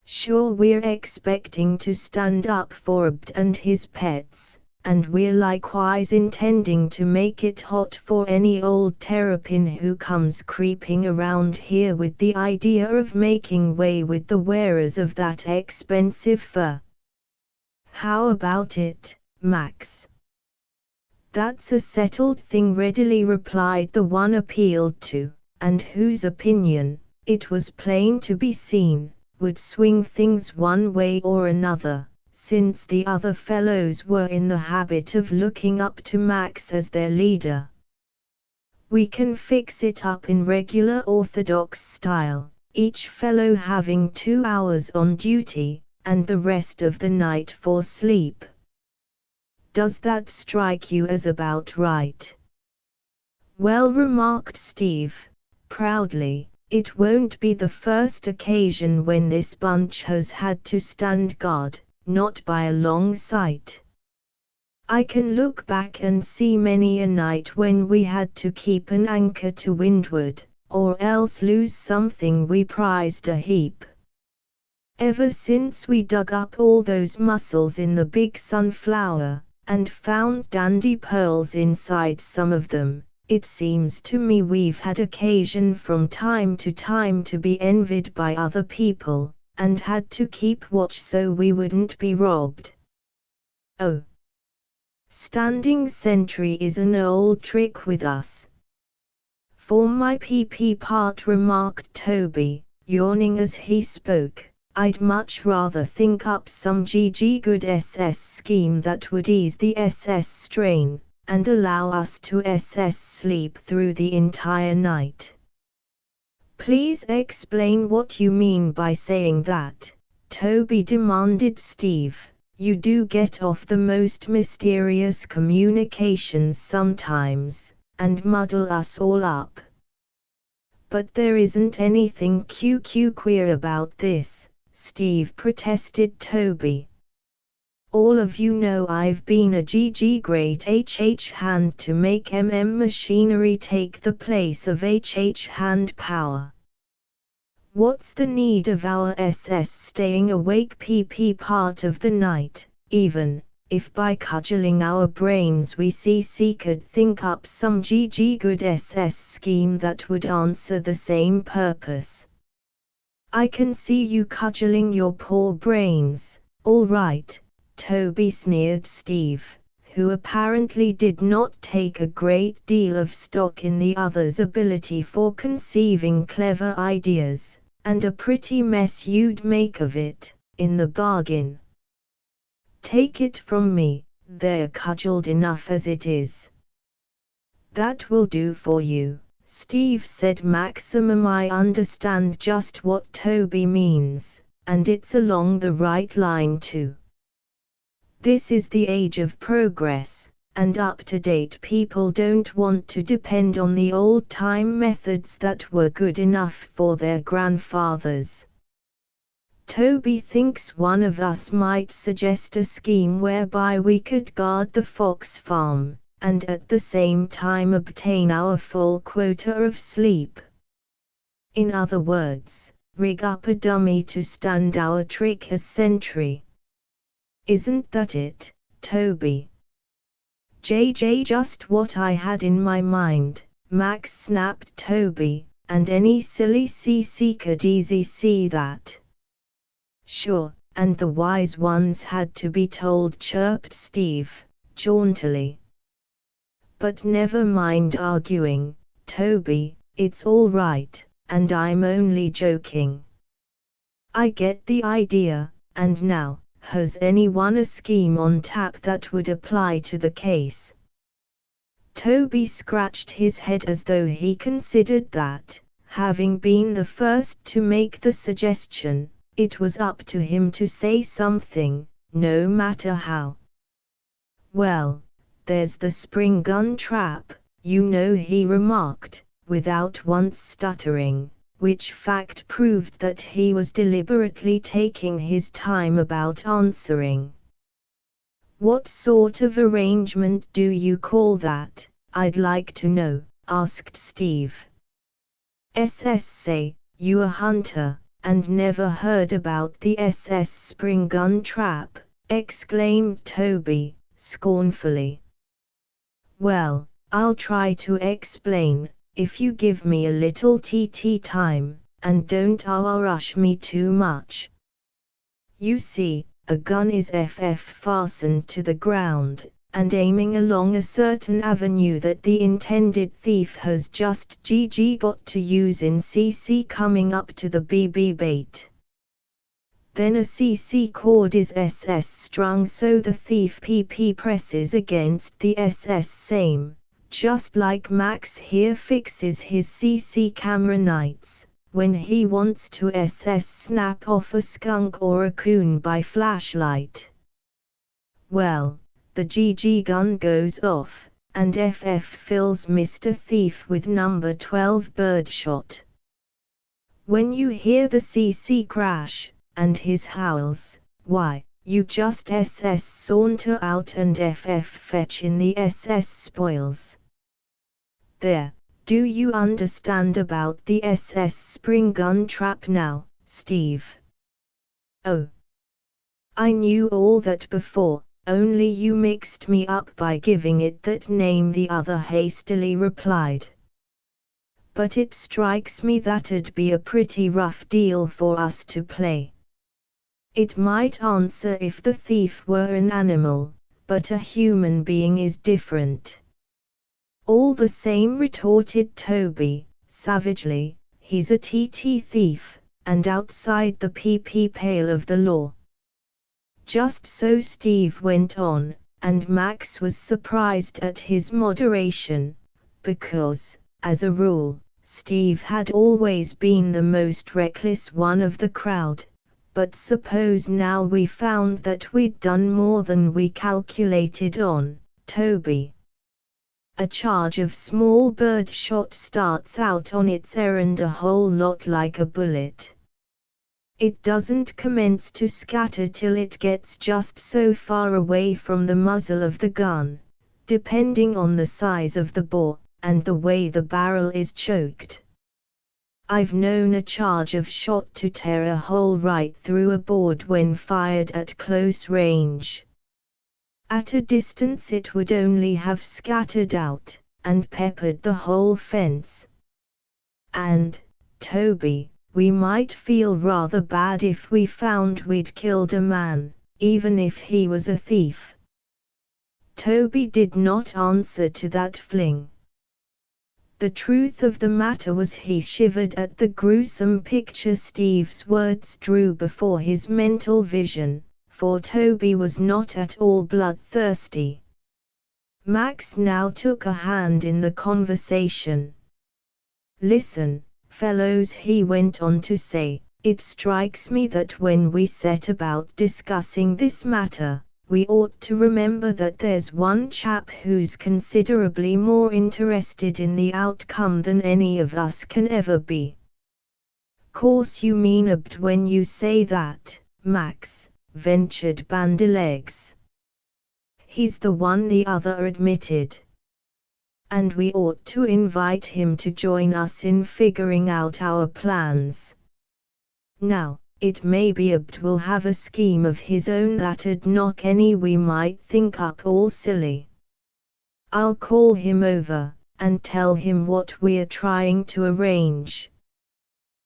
Sure, we're expecting to stand up for Abd and his pets, and we're likewise intending to make it hot for any old terrapin who comes creeping around here with the idea of making way with the wearers of that expensive fur. How about it, Max? That's a settled thing, readily replied the one appealed to, and whose opinion, it was plain to be seen, would swing things one way or another, since the other fellows were in the habit of looking up to Max as their leader. We can fix it up in regular orthodox style, each fellow having 2 hours on duty, and the rest of the night for sleep. Does that strike you as about right? Well, remarked Steve, proudly, it won't be the first occasion when this bunch has had to stand guard, not by a long sight. I can look back and see many a night when we had to keep an anchor to windward, or else lose something we prized a heap. Ever since we dug up all those mussels in the big Sunflower, and found dandy pearls inside some of them, it seems to me we've had occasion from time to time to be envied by other people, and had to keep watch so we wouldn't be robbed. Oh. Standing sentry is an old trick with us. For my part, remarked Toby, yawning as he spoke, I'd much rather think up some good SS scheme that would ease the SS strain, and allow us to SS sleep through the entire night. Please explain what you mean by saying that, Toby demanded Steve. You do get off the most mysterious communications sometimes, and muddle us all up. But there isn't anything queer about this, Steve protested Toby. All of you know I've been a great hand to make machinery take the place of hand power. What's the need of our SS staying awake part of the night, even if by cudgeling our brains we could think up some good SS scheme that would answer the same purpose? I can see you cudgeling your poor brains, all right, Toby sneered Steve, who apparently did not take a great deal of stock in the other's ability for conceiving clever ideas, and a pretty mess you'd make of it, in the bargain. Take it from me, they're cudgeled enough as it is. That will do for you, Steve said. Maximum, I understand just what Toby means, and it's along the right line too. This is the age of progress, and up-to-date people don't want to depend on the old-time methods that were good enough for their grandfathers. Toby thinks one of us might suggest a scheme whereby we could guard the fox farm, and at the same time obtain our full quota of sleep. In other words, rig up a dummy to stand our trick as sentry. Isn't that it, Toby? JJ, just what I had in my mind, Max snapped Toby, and any silly CC could easy see that. Sure, and the wise ones had to be told, chirped Steve, jauntily. But never mind arguing, Toby, it's all right, and I'm only joking. I get the idea, and now, has anyone a scheme on tap that would apply to the case? Toby scratched his head as though he considered that, having been the first to make the suggestion, it was up to him to say something, no matter how. Well, there's the spring gun trap, you know, he remarked, without once stuttering, which fact proved that he was deliberately taking his time about answering. What sort of arrangement do you call that, I'd like to know, asked Steve. SS say, you a hunter, and never heard about the SS spring gun trap, exclaimed Toby, scornfully. Well, I'll try to explain, if you give me a little TT time, and don't rush me too much. You see, a gun is FF fastened to the ground, and aiming along a certain avenue that the intended thief has just got to use in CC coming up to the BB bait. Then a CC cord is SS strung so the thief PP presses against the SS same, just like Max here fixes his CC camera nights, when he wants to SS snap off a skunk or a coon by flashlight. Well, the GG gun goes off, and FF fills Mr. Thief with number 12 birdshot. When you hear the CC crash, and his howls, why, you just SS saunter out and FF fetch in the SS spoils. There, do you understand about the SS spring gun trap now, Steve? Oh, I knew all that before, only you mixed me up by giving it that name, the other hastily replied. But it strikes me that'd be a pretty rough deal for us to play. It might answer if the thief were an animal, but a human being is different. All the same, retorted Toby, savagely, he's a TT thief, and outside the PP pale of the law. Just so, Steve went on, and Max was surprised at his moderation, because, as a rule, Steve had always been the most reckless one of the crowd. But suppose now we found that we'd done more than we calculated on, Toby. A charge of small bird shot starts out on its errand a whole lot like a bullet. It doesn't commence to scatter till it gets just so far away from the muzzle of the gun, depending on the size of the bore, and the way the barrel is choked. I've known a charge of shot to tear a hole right through a board when fired at close range. At a distance it would only have scattered out, and peppered the whole fence. And, Toby, we might feel rather bad if we found we'd killed a man, even if he was a thief. Toby did not answer to that fling. The truth of the matter was he shivered at the gruesome picture Steve's words drew before his mental vision, for Toby was not at all bloodthirsty. Max now took a hand in the conversation. Listen, fellows, he went on to say, it strikes me that when we set about discussing this matter, we ought to remember that there's one chap who's considerably more interested in the outcome than any of us can ever be. Course you mean Abd when you say that, Max, ventured Bandylegs. He's the one the other admitted. And we ought to invite him to join us in figuring out our plans. Now, it may be Abd will have a scheme of his own that'd knock any we might think up all silly. I'll call him over, and tell him what we're trying to arrange.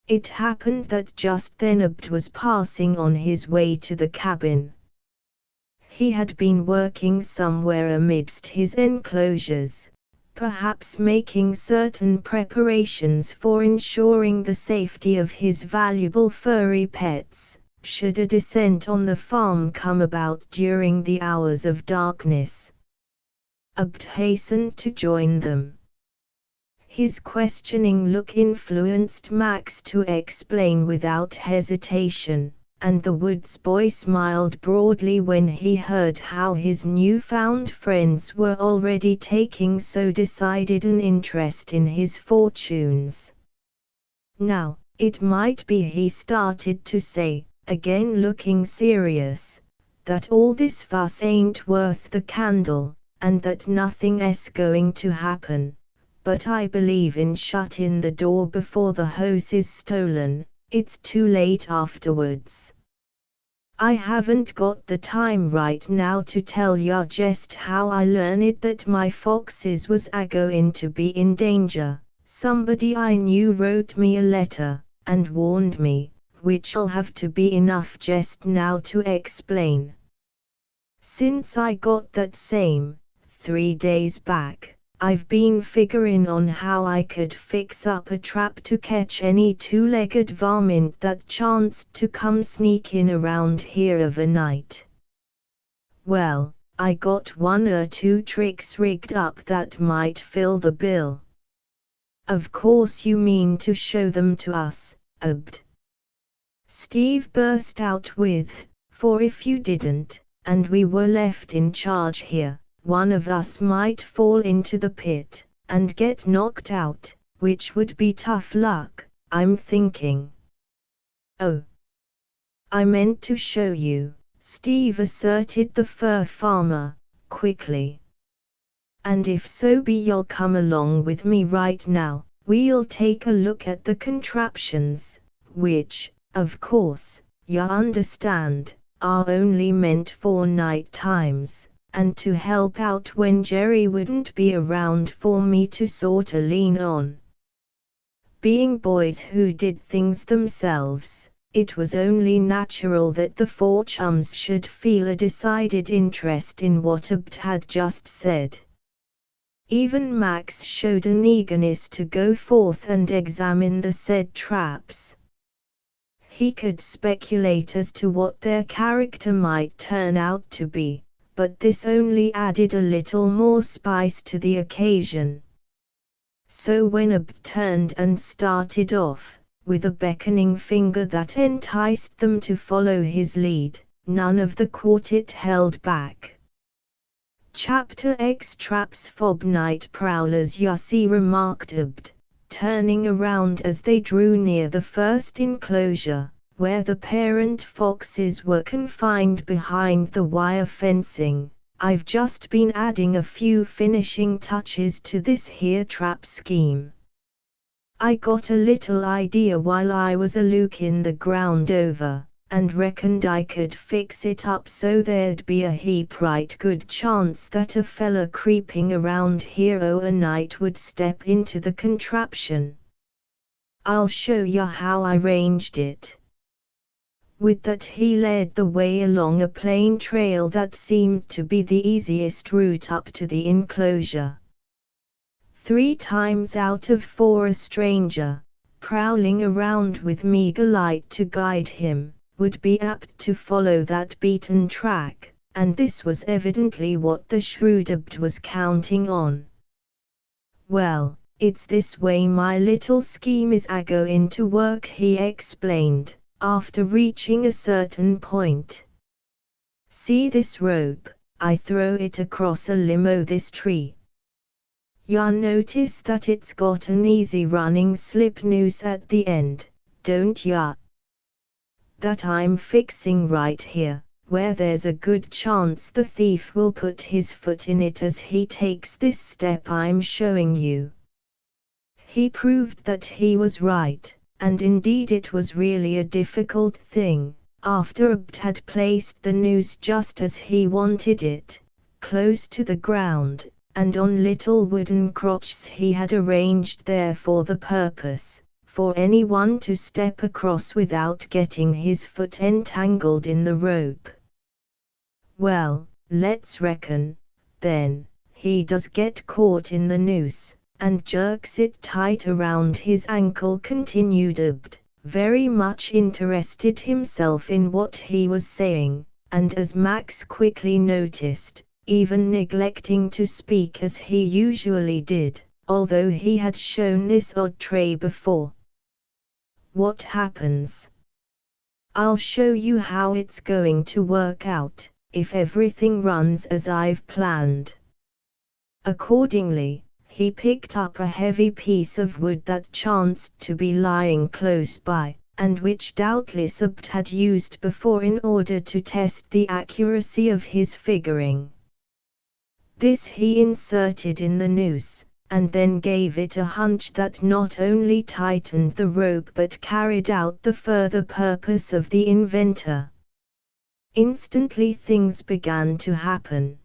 It happened that just then Abd was passing on his way to the cabin. He had been working somewhere amidst his enclosures, perhaps making certain preparations for ensuring the safety of his valuable furry pets, should a descent on the farm come about during the hours of darkness. Abd hastened to join them. His questioning look influenced Max to explain without hesitation, and the woods boy smiled broadly when he heard how his newfound friends were already taking so decided an interest in his fortunes. Now, it might be, he started to say, again looking serious, that all this fuss ain't worth the candle, and that nothing's going to happen, but I believe in shutting the door before the hose is stolen. It's too late afterwards. I haven't got the time right now to tell ya just how I learned that my foxes was a-going to be in danger. Somebody I knew wrote me a letter, and warned me, which'll have to be enough just now to explain. Since I got that same, 3 days back, I've been figuring on how I could fix up a trap to catch any two-legged varmint that chanced to come sneaking around here of a night. Well, I got 1 or 2 tricks rigged up that might fill the bill. Of course you mean to show them to us, Abd? Steve burst out with, for if you didn't, and we were left in charge here, one of us might fall into the pit, and get knocked out, which would be tough luck, I'm thinking. Oh. I meant to show you, Steve asserted the fur farmer, quickly. And if so be you'll come along with me right now, we'll take a look at the contraptions, which, of course, you understand, are only meant for night times, and to help out when Jerry wouldn't be around for me to sorta lean on. Being boys who did things themselves, it was only natural that the 4 chums should feel a decided interest in what Abd had just said. Even Max showed an eagerness to go forth and examine the said traps. He could speculate as to what their character might turn out to be, but this only added a little more spice to the occasion. So when Abd turned and started off, with a beckoning finger that enticed them to follow his lead, none of the quartet held back. Chapter X Traps Fob Night Prowlers Yussi remarked Abd, turning around as they drew near the first enclosure, where the parent foxes were confined behind the wire fencing. I've just been adding a few finishing touches to this here trap scheme. I got a little idea while I was a-looking the ground over, and reckoned I could fix it up so there'd be a heap right good chance that a fella creeping around here o' night would step into the contraption. I'll show ya how I arranged it. With that he led the way along a plain trail that seemed to be the easiest route up to the enclosure. 3 times out of 4 a stranger, prowling around with meager light to guide him, would be apt to follow that beaten track, and this was evidently what the shrewd Abd was counting on. Well, it's this way my little scheme is a-going to work, he explained. after reaching a certain point. See this rope, I throw it across a limb o' this tree. Ya notice that it's got an easy running slip noose at the end, don't ya? That I'm fixing right here, where there's a good chance the thief will put his foot in it as he takes this step I'm showing you. He proved that he was right, and indeed it was really a difficult thing, after Abd had placed the noose just as he wanted it, close to the ground, and on little wooden crotches he had arranged there for the purpose, for anyone to step across without getting his foot entangled in the rope. Well, let's reckon, then, he does get caught in the noose, and jerks it tight around his ankle, continued Abd, very much interested himself in what he was saying, and as Max quickly noticed, even neglecting to speak as he usually did, although he had shown this odd trait before. What happens? I'll show you how it's going to work out, if everything runs as I've planned. Accordingly, he picked up a heavy piece of wood that chanced to be lying close by, and which doubtless Abd had used before in order to test the accuracy of his figuring. This he inserted in the noose, and then gave it a hunch that not only tightened the rope but carried out the further purpose of the inventor. Instantly things began to happen.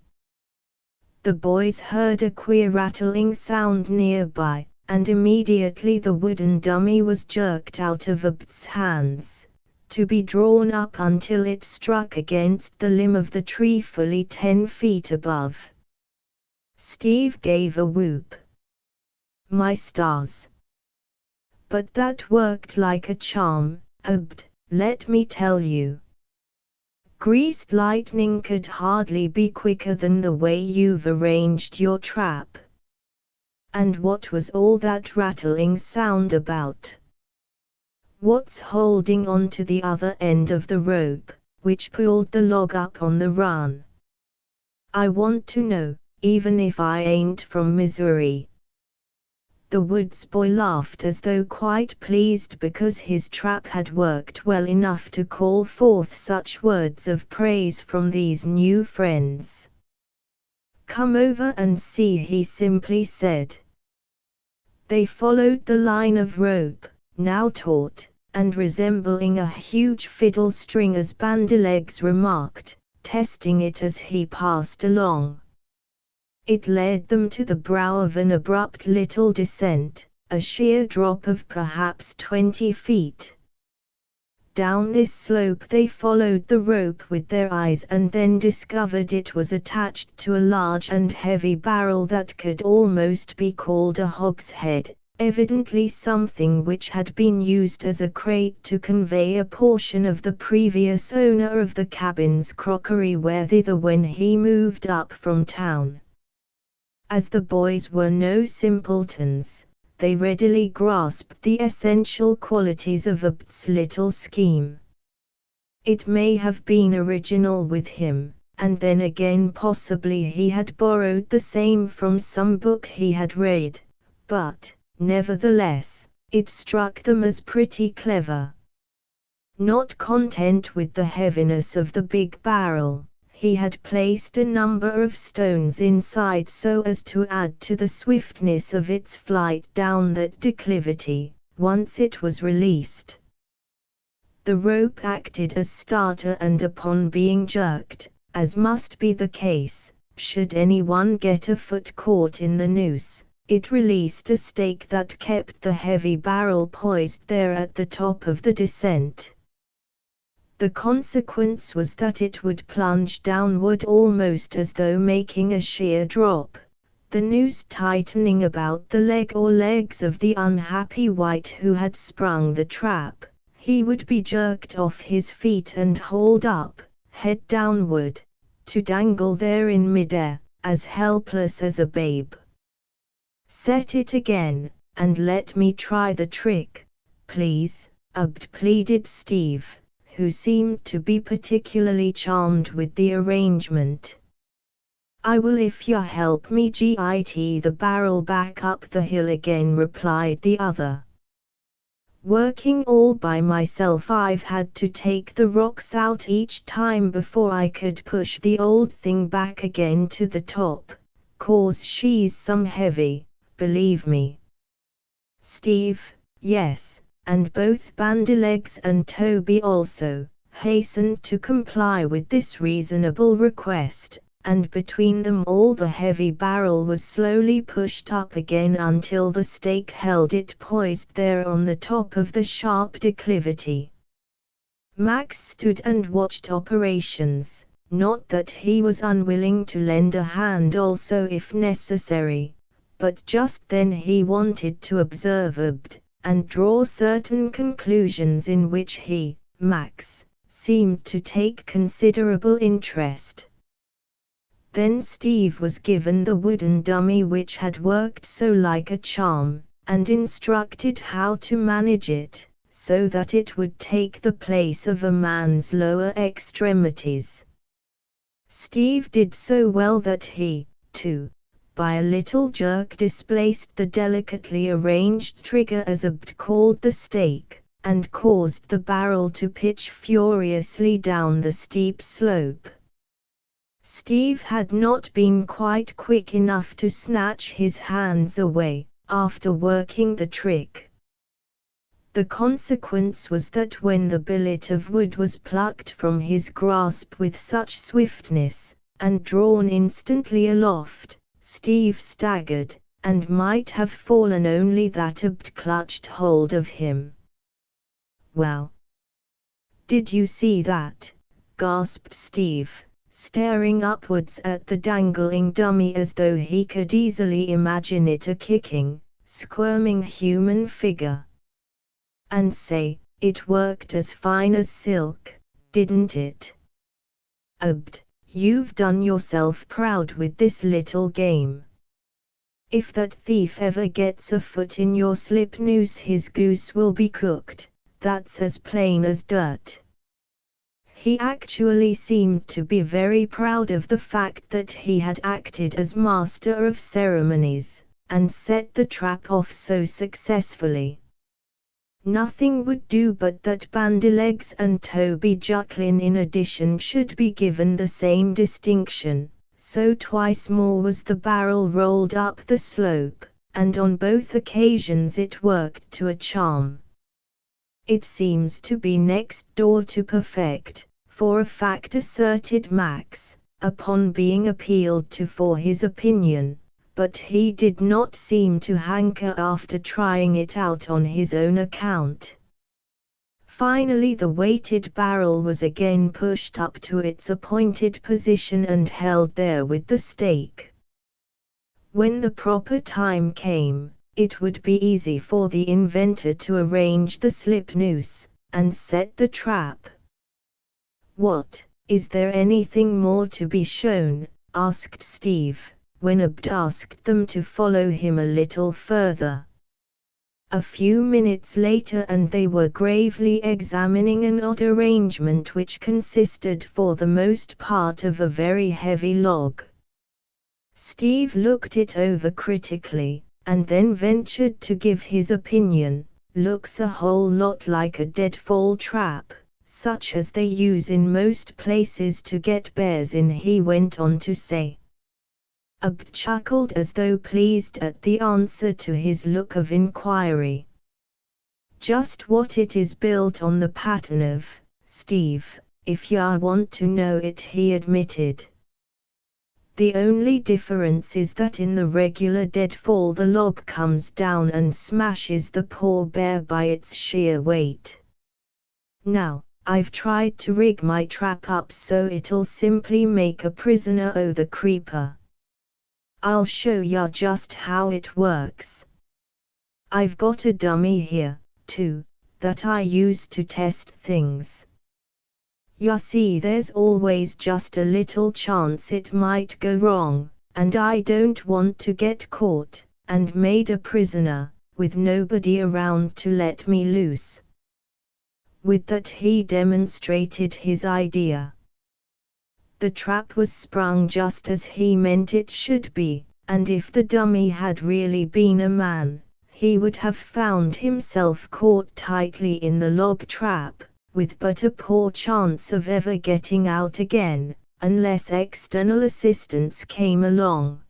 The boys heard a queer rattling sound nearby, and immediately the wooden dummy was jerked out of Abd's hands, to be drawn up until it struck against the limb of the tree fully 10 feet above. Steve gave a whoop. My stars! But that worked like a charm, Abd, let me tell you. Greased lightning could hardly be quicker than the way you've arranged your trap. And what was all that rattling sound about? What's holding on to the other end of the rope, which pulled the log up on the run? I want to know, even if I ain't from Missouri. The woods boy laughed as though quite pleased because his trap had worked well enough to call forth such words of praise from these new friends. Come over and see, he simply said. They followed the line of rope, now taut, and resembling a huge fiddle string, as Bandylegs remarked, testing it as he passed along. It led them to the brow of an abrupt little descent, a sheer drop of perhaps 20 feet. Down this slope they followed the rope with their eyes and then discovered it was attached to a large and heavy barrel that could almost be called a hogshead, evidently something which had been used as a crate to convey a portion of the previous owner of the cabin's crockeryware thither when he moved up from town. As the boys were no simpletons, they readily grasped the essential qualities of Abd's little scheme. It may have been original with him, and then again possibly he had borrowed the same from some book he had read, but, nevertheless, it struck them as pretty clever. Not content with the heaviness of the big barrel, he had placed a number of stones inside so as to add to the swiftness of its flight down that declivity, once it was released. The rope acted as starter, and upon being jerked, as must be the case, should anyone get a foot caught in the noose, it released a stake that kept the heavy barrel poised there at the top of the descent. The consequence was that it would plunge downward almost as though making a sheer drop, the noose tightening about the leg or legs of the unhappy wight who had sprung the trap. He would be jerked off his feet and hauled up, head downward, to dangle there in midair, as helpless as a babe. Set it again, and let me try the trick, please, pleaded Steve, who seemed to be particularly charmed with the arrangement. I will if you help me get the barrel back up the hill again, replied the other. Working all by myself, I've had to take the rocks out each time before I could push the old thing back again to the top, 'cause she's some heavy, believe me. Steve, yes, and both Bandylegs and Toby also, hastened to comply with this reasonable request, and between them all the heavy barrel was slowly pushed up again until the stake held it poised there on the top of the sharp declivity. Max stood and watched operations, not that he was unwilling to lend a hand also if necessary, but just then he wanted to observe and draw certain conclusions in which he, Max, seemed to take considerable interest. Then Steve was given the wooden dummy which had worked so like a charm, and instructed how to manage it, so that it would take the place of a man's lower extremities. Steve did so well that he, too, by a little jerk displaced the delicately arranged trigger as called the stake, and caused the barrel to pitch furiously down the steep slope. Steve had not been quite quick enough to snatch his hands away, after working the trick. The consequence was that when the billet of wood was plucked from his grasp with such swiftness, and drawn instantly aloft, Steve staggered, and might have fallen only that clutched hold of him. "Well, did you see that?" gasped Steve, staring upwards at the dangling dummy as though he could easily imagine it a kicking, squirming human figure. "And say, it worked as fine as silk, didn't it? You've done yourself proud with this little game. If that thief ever gets a foot in your slip noose, his goose will be cooked, that's as plain as dirt." He actually seemed to be very proud of the fact that he had acted as master of ceremonies, and set the trap off so successfully. Nothing would do but that Bandylegs and Toby Jucklin in addition should be given the same distinction, so twice more was the barrel rolled up the slope, and on both occasions it worked to a charm. "It seems to be next door to perfect, for a fact," asserted Max, upon being appealed to for his opinion, but he did not seem to hanker after trying it out on his own account. Finally the weighted barrel was again pushed up to its appointed position and held there with the stake. When the proper time came, it would be easy for the inventor to arrange the slip noose, and set the trap. "What, is there anything more to be shown?" asked Steve, when asked them to follow him a little further. A few minutes later and they were gravely examining an odd arrangement which consisted for the most part of a very heavy log. Steve looked it over critically, and then ventured to give his opinion. "Looks a whole lot like a deadfall trap, such as they use in most places to get bears in," he went on to say. Chuckled as though pleased at the answer to his look of inquiry. "Just what it is built on the pattern of, Steve, if ya want to know it," he admitted. "The only difference is that in the regular deadfall the log comes down and smashes the poor bear by its sheer weight. Now, I've tried to rig my trap up so it'll simply make a prisoner o' the creeper. I'll show ya just how it works. I've got a dummy here, too, that I use to test things. Ya see, there's always just a little chance it might go wrong, and I don't want to get caught, and made a prisoner, with nobody around to let me loose. With that he demonstrated his idea. The trap was sprung just as he meant it should be, and if the dummy had really been a man, he would have found himself caught tightly in the log trap, with but a poor chance of ever getting out again, unless external assistance came along.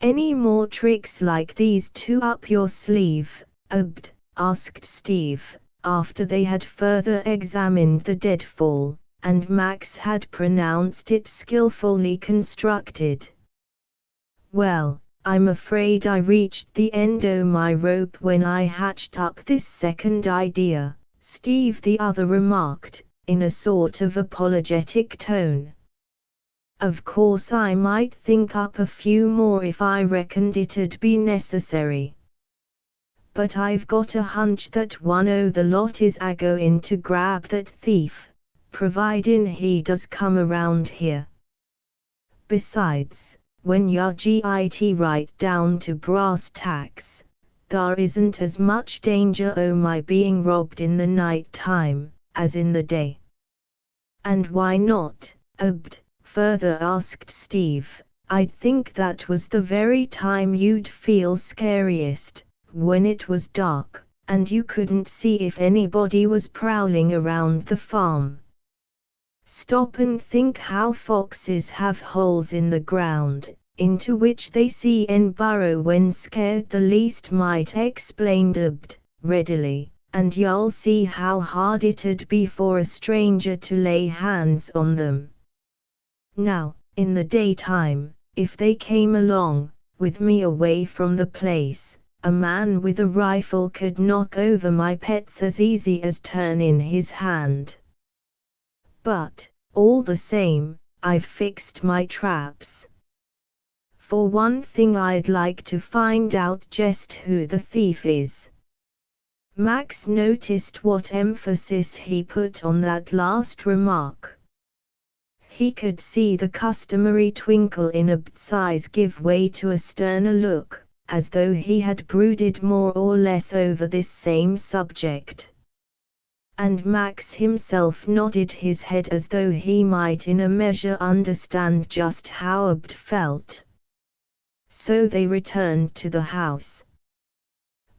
"Any more tricks like these two up your sleeve, Abd?" asked Steve, after they had further examined the deadfall, and Max had pronounced it skillfully constructed. "Well, I'm afraid I reached the end o' my rope when I hatched up this second idea," Steve the other remarked, in a sort of apologetic tone. "Of course I might think up a few more if I reckoned it'd be necessary. But I've got a hunch that one o' the lot is a-goin' to grab that thief, providin' he does come around here. Besides, when you get right down to brass tacks, there isn't as much danger o' my being robbed in the night time, as in the day." "And why not, Abd?" further asked Steve. "I'd think that was the very time you'd feel scariest, when it was dark, and you couldn't see if anybody was prowling around the farm. Stop and think how foxes have holes in the ground, into which they see and burrow when scared the least mite," explained Abd, readily, "and you'll see how hard it'd be for a stranger to lay hands on them. Now, in the daytime, if they came along, with me away from the place, a man with a rifle could knock over my pets as easy as turnin' his hand. But, all the same, I've fixed my traps. For one thing, I'd like to find out just who the thief is." Max noticed what emphasis he put on that last remark. He could see the customary twinkle in Abd's eyes give way to a sterner look, as though he had brooded more or less over this same subject. And Max himself nodded his head as though he might in a measure understand just how Abd felt. So they returned to the house.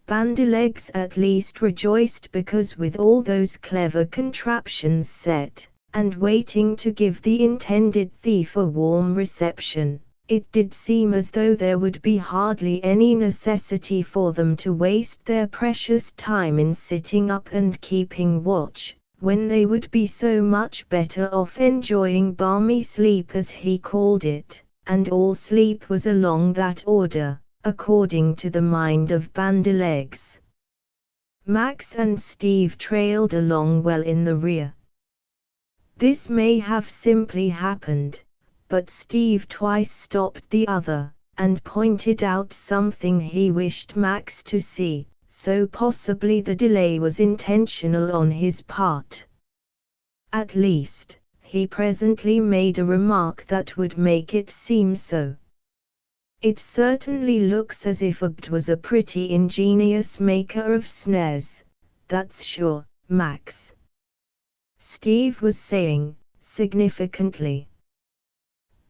Bandylegs at least rejoiced, because with all those clever contraptions set, and waiting to give the intended thief a warm reception, it did seem as though there would be hardly any necessity for them to waste their precious time in sitting up and keeping watch, when they would be so much better off enjoying balmy sleep, as he called it, and all sleep was along that order, according to the mind of Bandylegs. Max and Steve trailed along well in the rear. This may have simply happened, but Steve twice stopped the other, and pointed out something he wished Max to see, so possibly the delay was intentional on his part. At least, he presently made a remark that would make it seem so. "It certainly looks as if Abd was a pretty ingenious maker of snares, that's sure, Max," Steve was saying, significantly.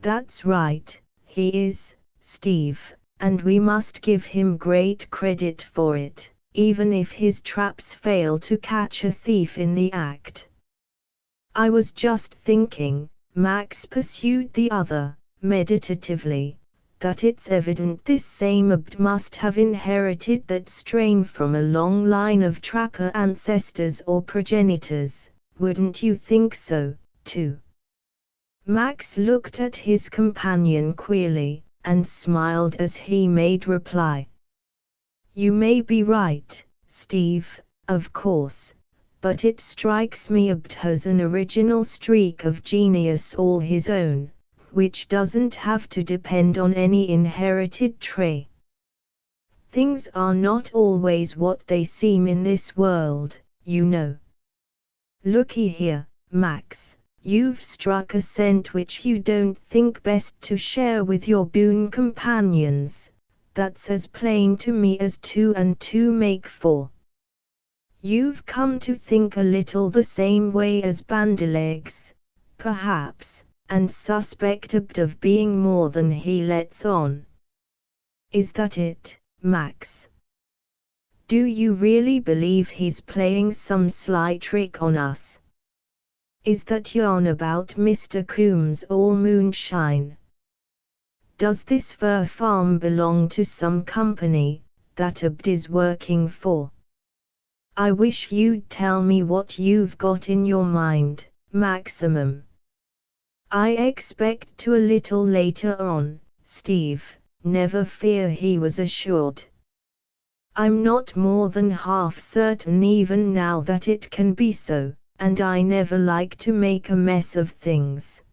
"That's right, he is, Steve, and we must give him great credit for it, even if his traps fail to catch a thief in the act. I was just thinking," Max pursued the other, meditatively, "that it's evident this same Abd must have inherited that strain from a long line of trapper ancestors or progenitors. Wouldn't you think so, too?" Max looked at his companion queerly, and smiled as he made reply. "You may be right, Steve, of course, but it strikes me Abd has an original streak of genius all his own, which doesn't have to depend on any inherited trait. Things are not always what they seem in this world, you know. Looky here, Max, you've struck a scent which you don't think best to share with your boon companions. That's as plain to me as 2 and 2 make 4. You've come to think a little the same way as Bandylegs, perhaps, and suspect a bit of being more than he lets on. Is that it, Max? Do you really believe he's playing some sly trick on us? Is that yarn about Mr. Coombs all moonshine? Does this fur farm belong to some company that Abd is working for? I wish you'd tell me what you've got in your mind, Maximum. I expect to a little later on, Steve, never fear, he was assured. I'm not more than half certain even now that it can be so, and I never like to make a mess of things.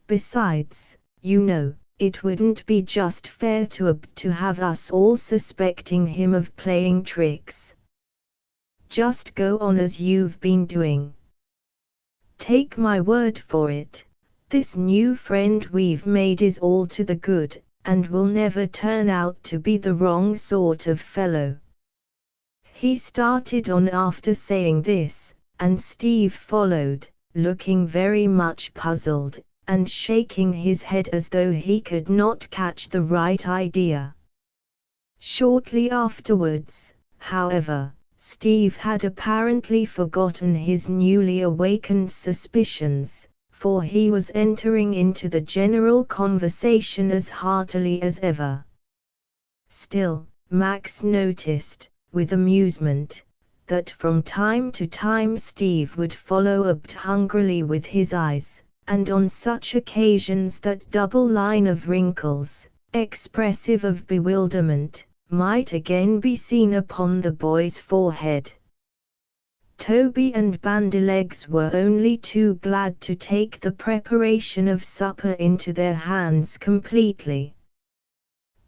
Besides, you know, it wouldn't be just fair to have us all suspecting him of playing tricks. Just go on as you've been doing. Take my word for it, this new friend we've made is all to the good, and will never turn out to be the wrong sort of fellow. He started on after saying this, and Steve followed, looking very much puzzled, and shaking his head as though he could not catch the right idea. Shortly afterwards, however, Steve had apparently forgotten his newly awakened suspicions, for he was entering into the general conversation as heartily as ever. Still, Max noticed, with amusement, that from time to time Steve would follow Abd hungrily with his eyes, and on such occasions that double line of wrinkles, expressive of bewilderment, might again be seen upon the boy's forehead. Toby and Bandylegs were only too glad to take the preparation of supper into their hands completely.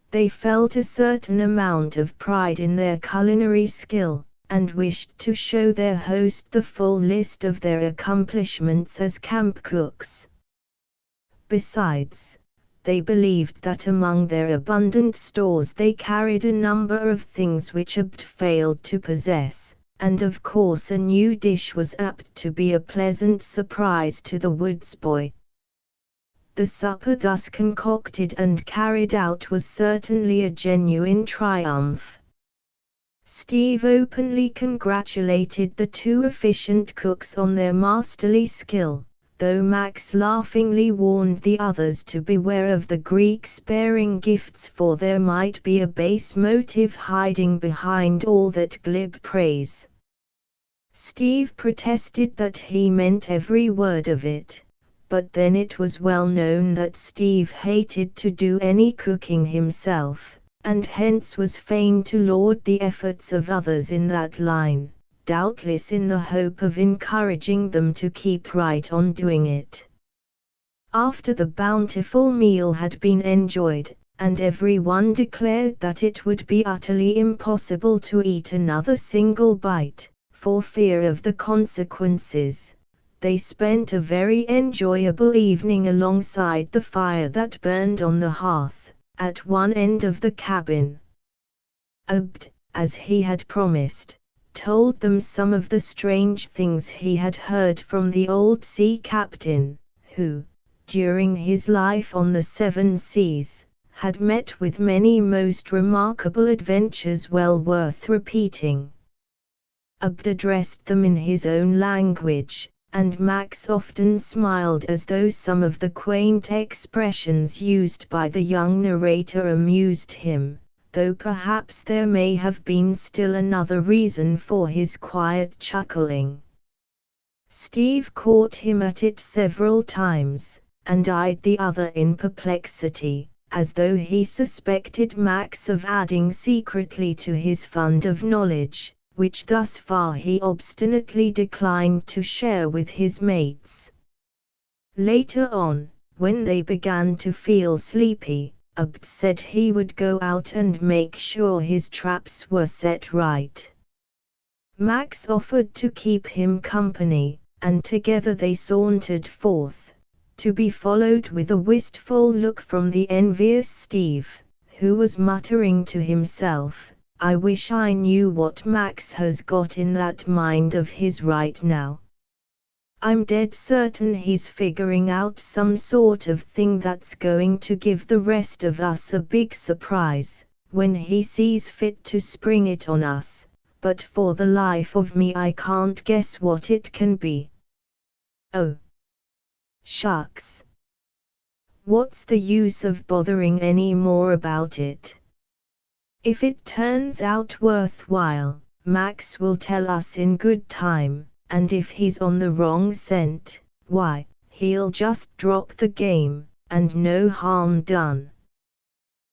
They felt a certain amount of pride in their culinary skill, and wished to show their host the full list of their accomplishments as camp cooks. Besides, they believed that among their abundant stores they carried a number of things which Abd failed to possess, and of course a new dish was apt to be a pleasant surprise to the woods boy. The supper thus concocted and carried out was certainly a genuine triumph. Steve openly congratulated the two efficient cooks on their masterly skill, though Max laughingly warned the others to beware of the Greek sparing gifts, for there might be a base motive hiding behind all that glib praise. Steve protested that he meant every word of it, but then it was well known that Steve hated to do any cooking himself, and hence was fain to laud the efforts of others in that line, doubtless in the hope of encouraging them to keep right on doing it. After the bountiful meal had been enjoyed, and everyone declared that it would be utterly impossible to eat another single bite, for fear of the consequences, they spent a very enjoyable evening alongside the fire that burned on the hearth, at one end of the cabin. Abd, as he had promised, told them some of the strange things he had heard from the old sea captain, who, during his life on the seven seas, had met with many most remarkable adventures well worth repeating. Abd addressed them in his own language, and Max often smiled as though some of the quaint expressions used by the young narrator amused him, though perhaps there may have been still another reason for his quiet chuckling. Steve caught him at it several times, and eyed the other in perplexity, as though he suspected Max of adding secretly to his fund of knowledge, which thus far he obstinately declined to share with his mates. Later on, when they began to feel sleepy, Abd said he would go out and make sure his traps were set right. Max offered to keep him company, and together they sauntered forth, to be followed with a wistful look from the envious Steve, who was muttering to himself, I wish I knew what Max has got in that mind of his right now. I'm dead certain he's figuring out some sort of thing that's going to give the rest of us a big surprise, when he sees fit to spring it on us, but for the life of me I can't guess what it can be. Oh. Shucks. What's the use of bothering any more about it? If it turns out worthwhile, Max will tell us in good time, and if he's on the wrong scent, why, he'll just drop the game, and no harm done.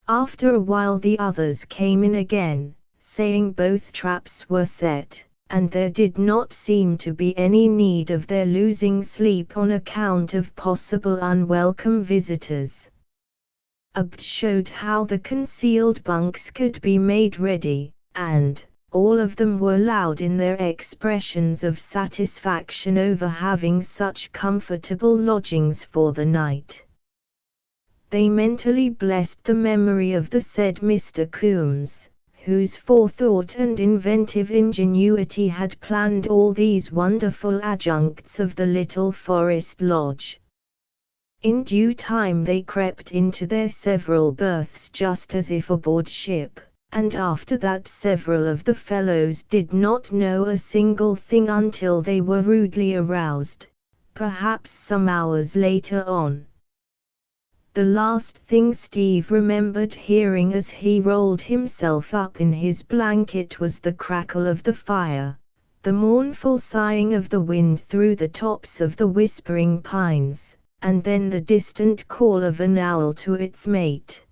After a while the others came in again, saying both traps were set, and there did not seem to be any need of their losing sleep on account of possible unwelcome visitors. Abd showed how the concealed bunks could be made ready, and all of them were loud in their expressions of satisfaction over having such comfortable lodgings for the night. They mentally blessed the memory of the said Mr. Coombs, whose forethought and inventive ingenuity had planned all these wonderful adjuncts of the little forest lodge. In due time they crept into their several berths just as if aboard ship, and after that several of the fellows did not know a single thing until they were rudely aroused, perhaps some hours later on. The last thing Steve remembered hearing as he rolled himself up in his blanket was the crackle of the fire, the mournful sighing of the wind through the tops of the whispering pines, and then the distant call of an owl to its mate.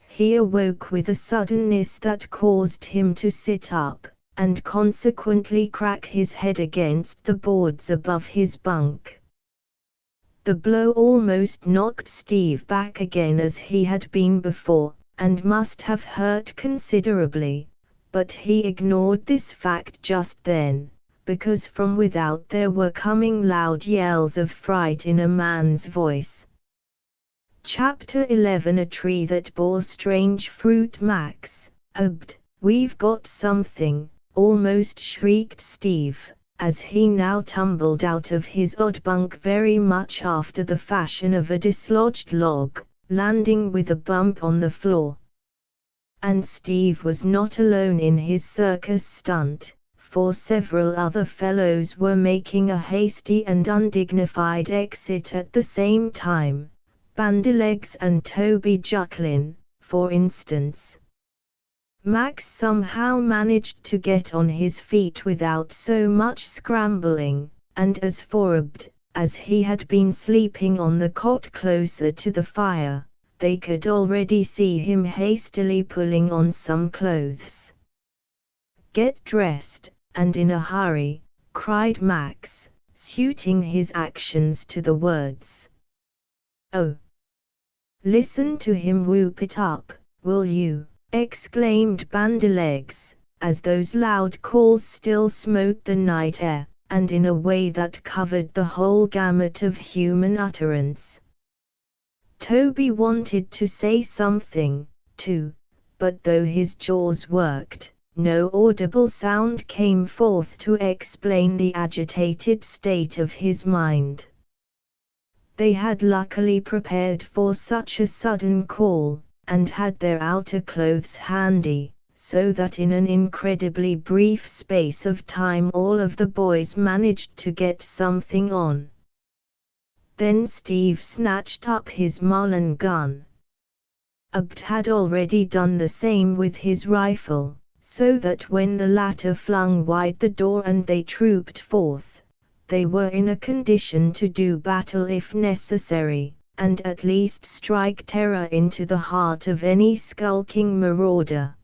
He awoke with a suddenness that caused him to sit up, and consequently crack his head against the boards above his bunk. The blow almost knocked Steve back again as he had been before, and must have hurt considerably, but he ignored this fact just then, because from without there were coming loud yells of fright in a man's voice. Chapter 11 A tree that bore strange fruit. Max, Abd, we've got something, almost shrieked Steve, as he now tumbled out of his odd bunk very much after the fashion of a dislodged log, landing with a bump on the floor. And Steve was not alone in his circus stunt, for several other fellows were making a hasty and undignified exit at the same time, Bandylegs and Toby Jucklin, for instance. Max somehow managed to get on his feet without so much scrambling, and as for Abd, as he had been sleeping on the cot closer to the fire, they could already see him hastily pulling on some clothes. "Get dressed, and in a hurry," cried Max, suiting his actions to the words. "Oh! Listen to him whoop it up, will you?" exclaimed Bandylegs, as those loud calls still smote the night air, and in a way that covered the whole gamut of human utterance. Toby wanted to say something, too, but though his jaws worked, no audible sound came forth to explain the agitated state of his mind. They had luckily prepared for such a sudden call, and had their outer clothes handy, so that in an incredibly brief space of time all of the boys managed to get something on. Then Steve snatched up his Marlin gun. Abd had already done the same with his rifle, so that when the latter flung wide the door and they trooped forth, they were in a condition to do battle if necessary, and at least strike terror into the heart of any skulking marauder.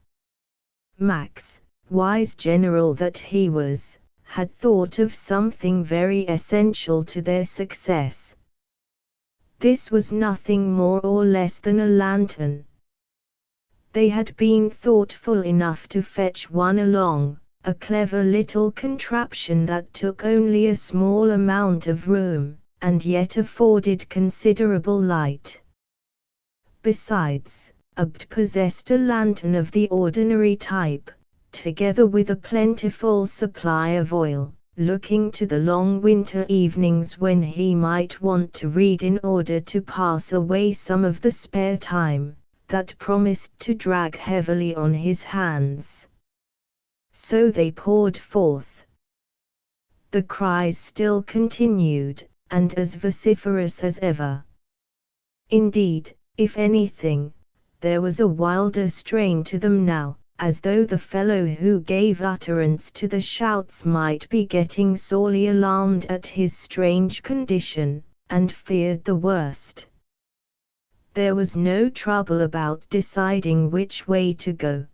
Max, wise general that he was, had thought of something very essential to their success. This was nothing more or less than a lantern. They had been thoughtful enough to fetch one along, a clever little contraption that took only a small amount of room, and yet afforded considerable light. Besides, Abd possessed a lantern of the ordinary type, together with a plentiful supply of oil, looking to the long winter evenings when he might want to read in order to pass away some of the spare time that promised to drag heavily on his hands. So they poured forth. The cries still continued, and as vociferous as ever. Indeed, if anything, there was a wilder strain to them now, as though the fellow who gave utterance to the shouts might be getting sorely alarmed at his strange condition, and feared the worst. There was no trouble about deciding which way to go.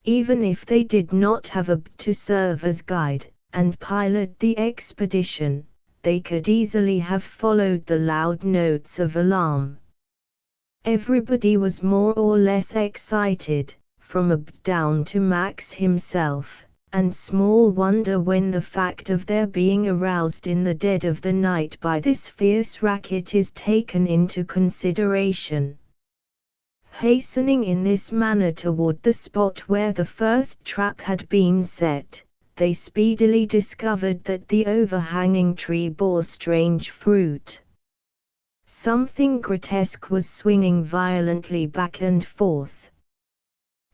Even if they did not have Abd to serve as guide and pilot the expedition, they could easily have followed the loud notes of alarm. Everybody was more or less excited, from Abd down to Max himself, and small wonder when the fact of their being aroused in the dead of the night by this fierce racket is taken into consideration. Hastening in this manner toward the spot where the first trap had been set, they speedily discovered that the overhanging tree bore strange fruit. Something grotesque was swinging violently back and forth.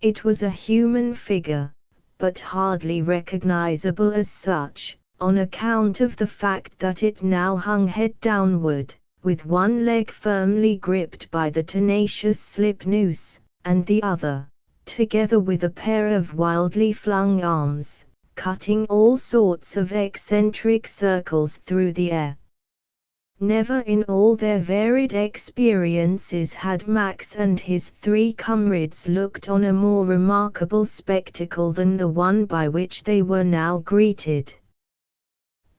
It was a human figure, but hardly recognizable as such, on account of the fact that it now hung head downward, with one leg firmly gripped by the tenacious slip noose, and the other, together with a pair of wildly flung arms, cutting all sorts of eccentric circles through the air. Never in all their varied experiences had Max and his three comrades looked on a more remarkable spectacle than the one by which they were now greeted.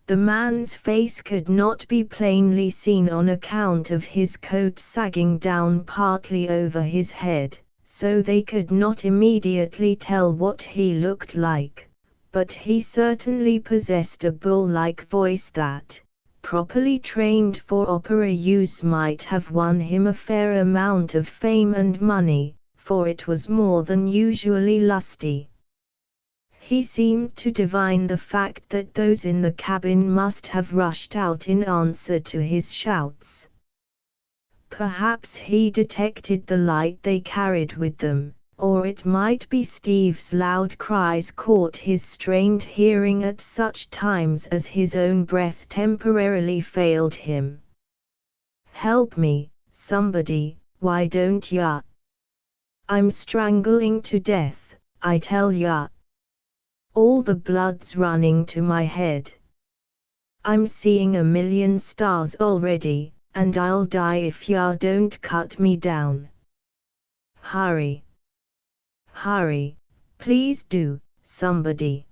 The man's face could not be plainly seen on account of his coat sagging down partly over his head, so they could not immediately tell what he looked like, but he certainly possessed a bull-like voice that, properly trained for opera use, might have won him a fair amount of fame and money, for it was more than usually lusty. He seemed to divine the fact that those in the cabin must have rushed out in answer to his shouts. Perhaps he detected the light they carried with them, or it might be Steve's loud cries caught his strained hearing at such times as his own breath temporarily failed him. "Help me, somebody, why don't ya? I'm strangling to death, I tell ya. All the blood's running to my head. I'm seeing a million stars already, and I'll die if ya don't cut me down. Hurry. Hurry, please do, somebody."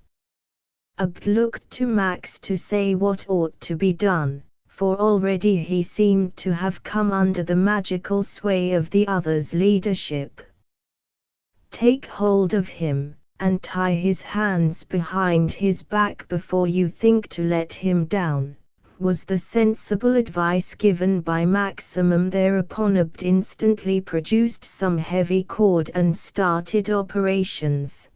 Abd looked to Max to say what ought to be done, for already he seemed to have come under the magical sway of the other's leadership. "Take hold of him, and tie his hands behind his back before you think to let him down," was the sensible advice given by Maximum. Thereupon Abd instantly produced some heavy cord and started operations.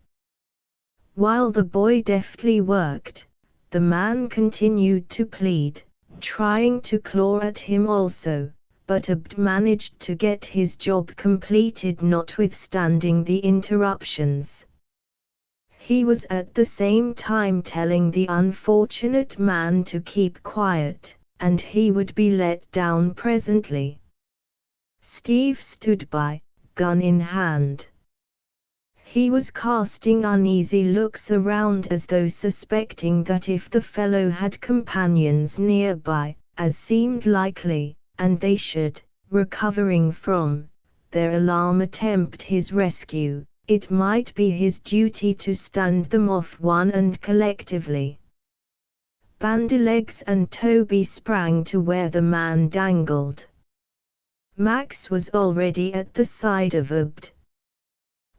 While the boy deftly worked, the man continued to plead, trying to claw at him also, but Abd managed to get his job completed notwithstanding the interruptions. He was at the same time telling the unfortunate man to keep quiet, and he would be let down presently. Steve stood by, gun in hand. He was casting uneasy looks around as though suspecting that if the fellow had companions nearby, as seemed likely, and they should, recovering from their alarm, attempt his rescue, it might be his duty to stand them off one and collectively. Bandylegs and Toby sprang to where the man dangled. Max was already at the side of Abd.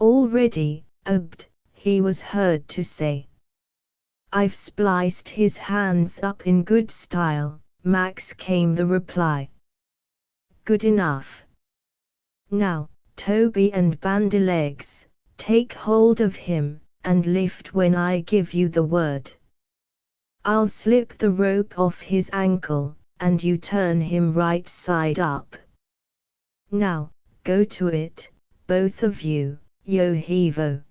"Already, Abd," he was heard to say. "I've spliced his hands up in good style," Max, came the reply. "Good enough. Now, Toby and Bandylegs, take hold of him, and lift when I give you the word. I'll slip the rope off his ankle, and you turn him right side up. Now, go to it, both of you, Yo-hevo."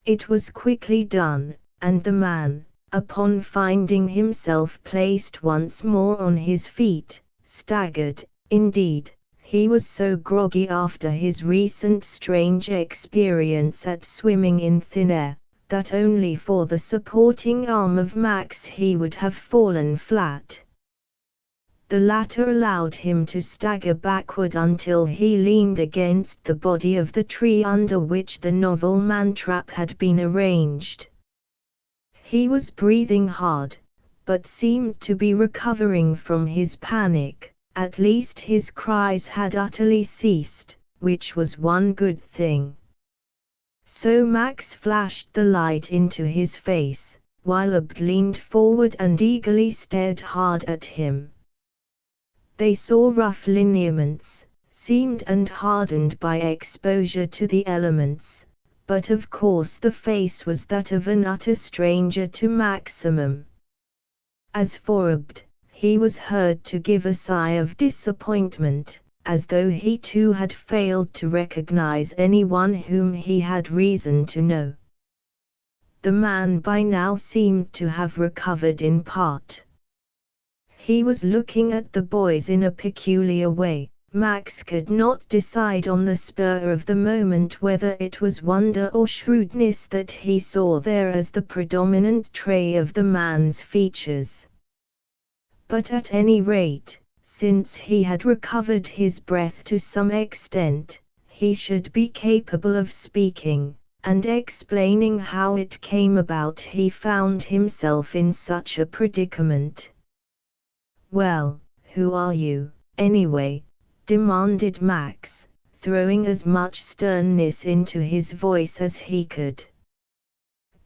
It was quickly done, and the man, upon finding himself placed once more on his feet, staggered. Indeed, he was so groggy after his recent strange experience at swimming in thin air, that only for the supporting arm of Max he would have fallen flat. The latter allowed him to stagger backward until he leaned against the body of the tree under which the novel man-trap had been arranged. He was breathing hard, but seemed to be recovering from his panic. At least his cries had utterly ceased, which was one good thing. So Max flashed the light into his face, while Abd leaned forward and eagerly stared hard at him. They saw rough lineaments, seamed and hardened by exposure to the elements, but of course the face was that of an utter stranger to Maximum. As for Abd, he was heard to give a sigh of disappointment, as though he too had failed to recognize anyone whom he had reason to know. The man by now seemed to have recovered in part. He was looking at the boys in a peculiar way. Max could not decide on the spur of the moment whether it was wonder or shrewdness that he saw there as the predominant trait of the man's features. But at any rate, since he had recovered his breath to some extent, he should be capable of speaking, and explaining how it came about he found himself in such a predicament. "Well, who are you, anyway?" demanded Max, throwing as much sternness into his voice as he could.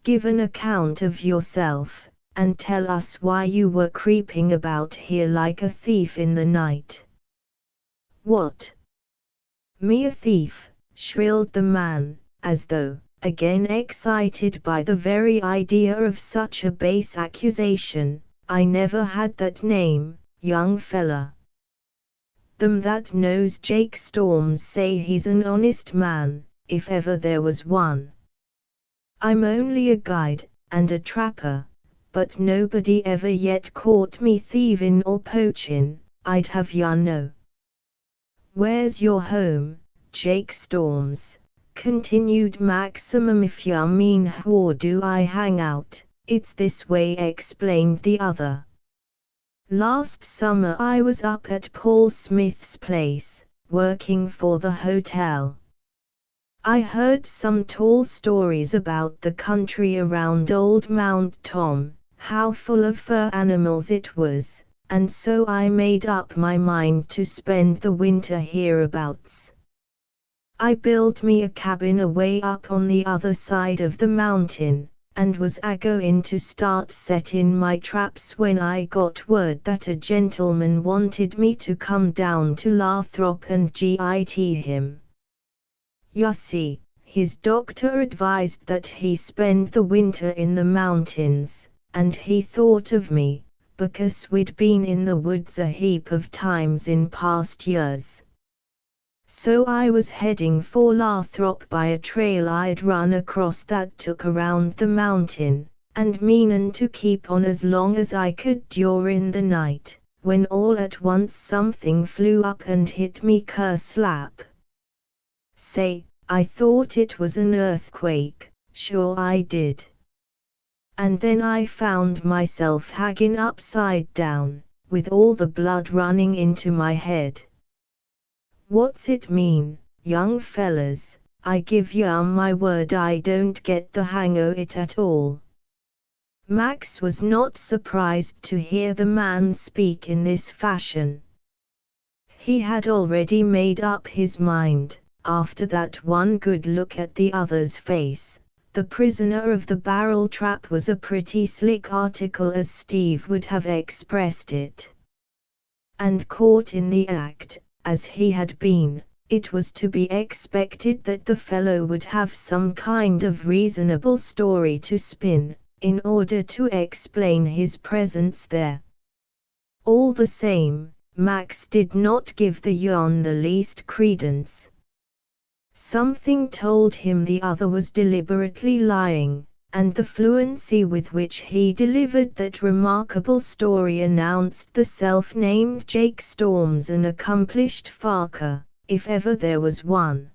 "Give an account of yourself, and tell us why you were creeping about here like a thief in the night." "What? Me a thief?" shrilled the man, as though, again excited by the very idea of such a base accusation. "I never had that name, young fella. Them that knows Jake Storms say he's an honest man, if ever there was one. I'm only a guide, and a trapper, but nobody ever yet caught me thievin' or poachin', I'd have ya know." "Where's your home, Jake Storms?" continued Maximum. "If ya mean where do I hang out, it's this way," explained the other. "Last summer I was up at Paul Smith's place, working for the hotel. I heard some tall stories about the country around Old Mount Tom, how full of fur animals it was, and so I made up my mind to spend the winter hereabouts. I built me a cabin away up on the other side of the mountain, and was a-goin' to start settin' my traps when I got word that a gentleman wanted me to come down to Lathrop and git him. Ya see, his doctor advised that he spend the winter in the mountains, and he thought of me, because we'd been in the woods a heap of times in past years. So I was heading for Lathrop by a trail I'd run across that took around the mountain, and meanin' to keep on as long as I could durin' the night, when all at once something flew up and hit me kerslap. Say, I thought it was an earthquake, sure I did. And then I found myself hangin' upside down, with all the blood running into my head. What's it mean, young fellas? I give ya my word I don't get the hang o' it at all." Max was not surprised to hear the man speak in this fashion. He had already made up his mind, after that one good look at the other's face. The prisoner of the barrel trap was a pretty slick article, as Steve would have expressed it. And caught in the act, as he had been, It was to be expected that the fellow would have some kind of reasonable story to spin, in order to explain his presence there. All the same, Max did not give the yarn the least credence. Something told him the other was deliberately lying, and the fluency with which he delivered that remarkable story announced the self-named Jake Storms an accomplished farker, if ever there was one.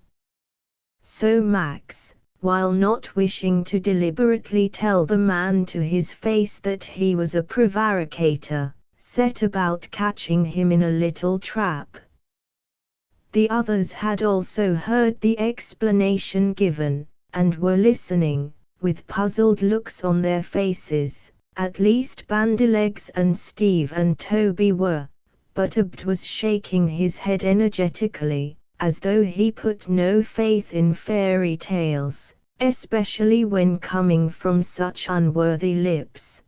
So Max, while not wishing to deliberately tell the man to his face that he was a prevaricator, set about catching him in a little trap. The others had also heard the explanation given, and were listening, with puzzled looks on their faces. At least Bandylegs and Steve and Toby were, but Abd was shaking his head energetically, as though he put no faith in fairy tales, especially when coming from such unworthy lips.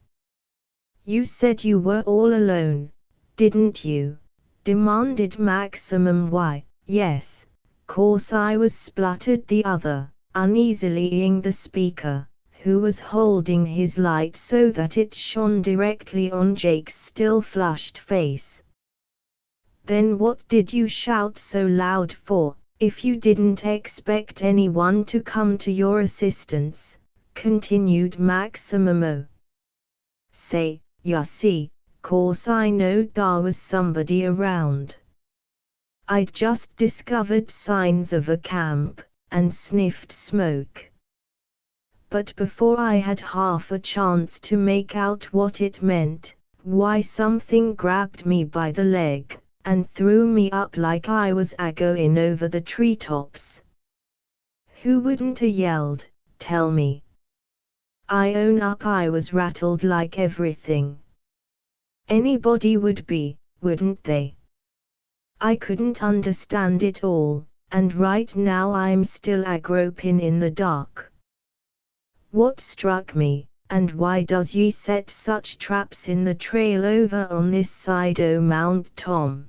"You said you were all alone, didn't you?" demanded Maximum. "Why, yes, course I was," spluttered the other, uneasily eyeing the speaker, who was holding his light so that it shone directly on Jake's still flushed face. "Then what did you shout so loud for, if you didn't expect anyone to come to your assistance?" continued Maximum. "Say, ya see, course I knowed thar was somebody around. I'd just discovered signs of a camp, and sniffed smoke. But before I had half a chance to make out what it meant, why something grabbed me by the leg, and threw me up like I was a-goin' over the treetops. Who wouldn't a-yelled, tell me? I own up I was rattled like everything. Anybody would be, wouldn't they? I couldn't understand it all, and right now I'm still a-gropin' in the dark. What struck me, and why does ye set such traps in the trail over on this side o' Mount Tom?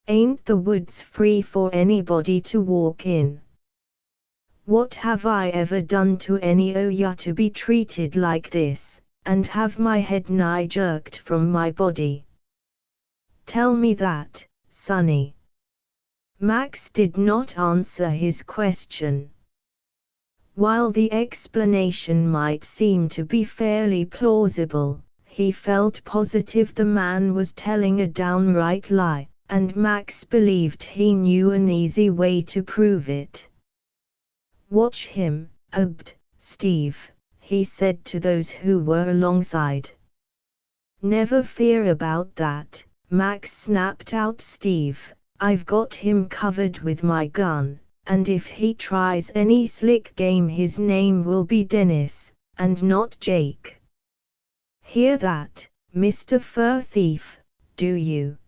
Ain't the woods free for anybody to walk in? What have I ever done to any o' ya to be treated like this, and have my head nigh jerked from my body? Tell me that, sonny." Max did not answer his question. While the explanation might seem to be fairly plausible, he felt positive the man was telling a downright lie, and Max believed he knew an easy way to prove it. "Watch him, Abd, Steve," he said to those who were alongside. "Never fear about that," Max snapped out. "Steve, I've got him covered with my gun, and if he tries any slick game his name will be Dennis, and not Jake. Hear that, Mr. Fur Thief, do you?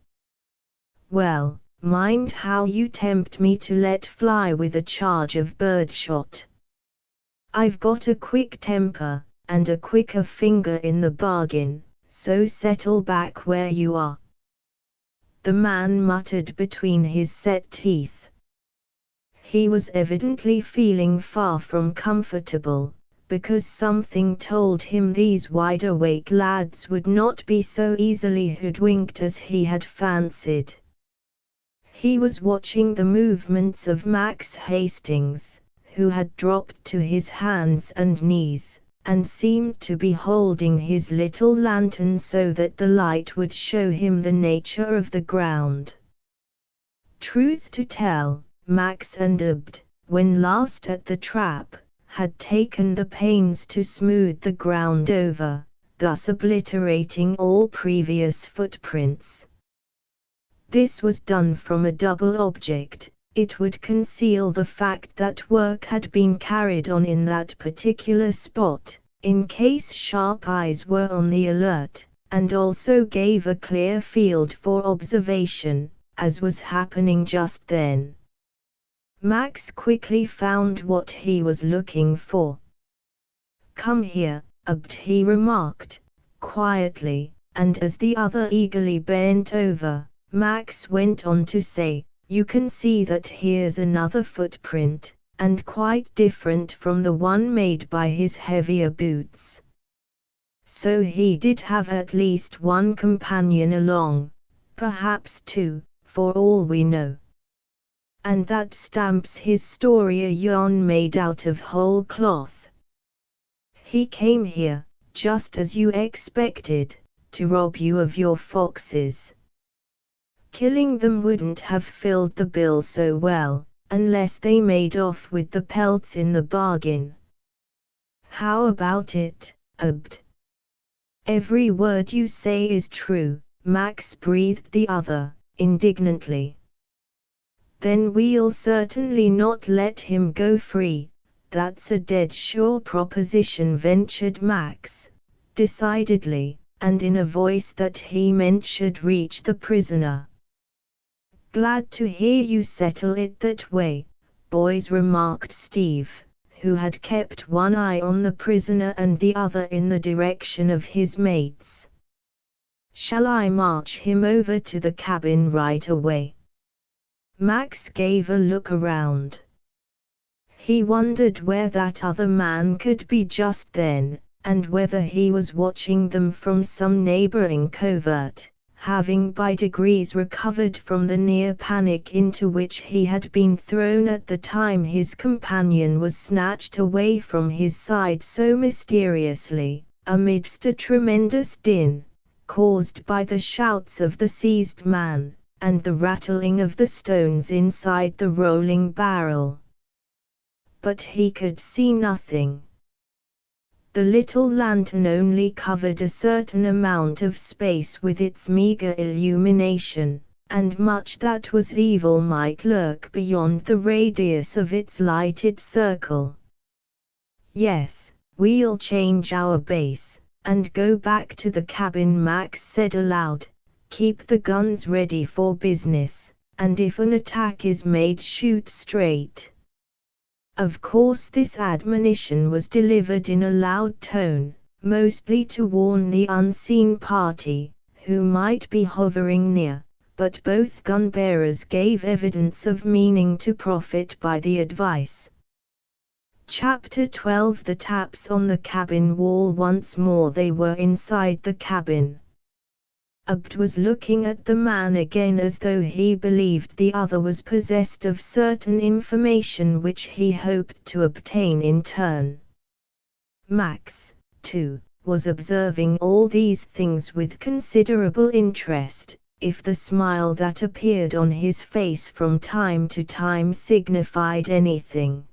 Well, mind how you tempt me to let fly with a charge of birdshot. I've got a quick temper, and a quicker finger in the bargain, so settle back where you are." The man muttered between his set teeth. He was evidently feeling far from comfortable, because something told him these wide-awake lads would not be so easily hoodwinked as he had fancied. He was watching the movements of Max Hastings, who had dropped to his hands and knees, and seemed to be holding his little lantern so that the light would show him the nature of the ground. Truth to tell, Max and Abd, when last at the trap, had taken the pains to smooth the ground over, thus obliterating all previous footprints. This was done from a double object. It would conceal the fact that work had been carried on in that particular spot, in case sharp eyes were on the alert, and also gave a clear field for observation, as was happening just then. Max quickly found what he was looking for. "Come here, Abd," he remarked, quietly, and as the other eagerly bent over, Max went on to say, You can see that here's another footprint, and quite different from the one made by his heavier boots. So he did have at least one companion along, perhaps two, for all we know. And that stamps his story a yarn made out of whole cloth. He came here, just as you expected, to rob you of your foxes. Killing them wouldn't have filled the bill so well, unless they made off with the pelts in the bargain. How about it, Abd? Every word you say is true, Max breathed the other, indignantly. Then we'll certainly not let him go free. That's a dead sure proposition, ventured Max, decidedly, and in a voice that he meant should reach the prisoner. Glad to hear you settle it that way, boys, remarked Steve, who had kept one eye on the prisoner and the other in the direction of his mates. Shall I march him over to the cabin right away? Max gave a look around. He wondered where that other man could be just then, and whether he was watching them from some neighboring covert, having by degrees recovered from the near panic into which he had been thrown at the time his companion was snatched away from his side so mysteriously, amidst a tremendous din, caused by the shouts of the seized man, and the rattling of the stones inside the rolling barrel. But he could see nothing. The little lantern only covered a certain amount of space with its meager illumination, and much that was evil might lurk beyond the radius of its lighted circle. Yes, we'll change our base, and go back to the cabin, Max said aloud. Keep the guns ready for business, and if an attack is made, shoot straight. Of course this admonition was delivered in a loud tone, mostly to warn the unseen party, who might be hovering near, but both gun-bearers gave evidence of meaning to profit by the advice. Chapter 12. The taps on the cabin wall. Once more they were inside the cabin. Abd was looking at the man again as though he believed the other was possessed of certain information which he hoped to obtain in turn. Max, too, was observing all these things with considerable interest, if the smile that appeared on his face from time to time signified anything.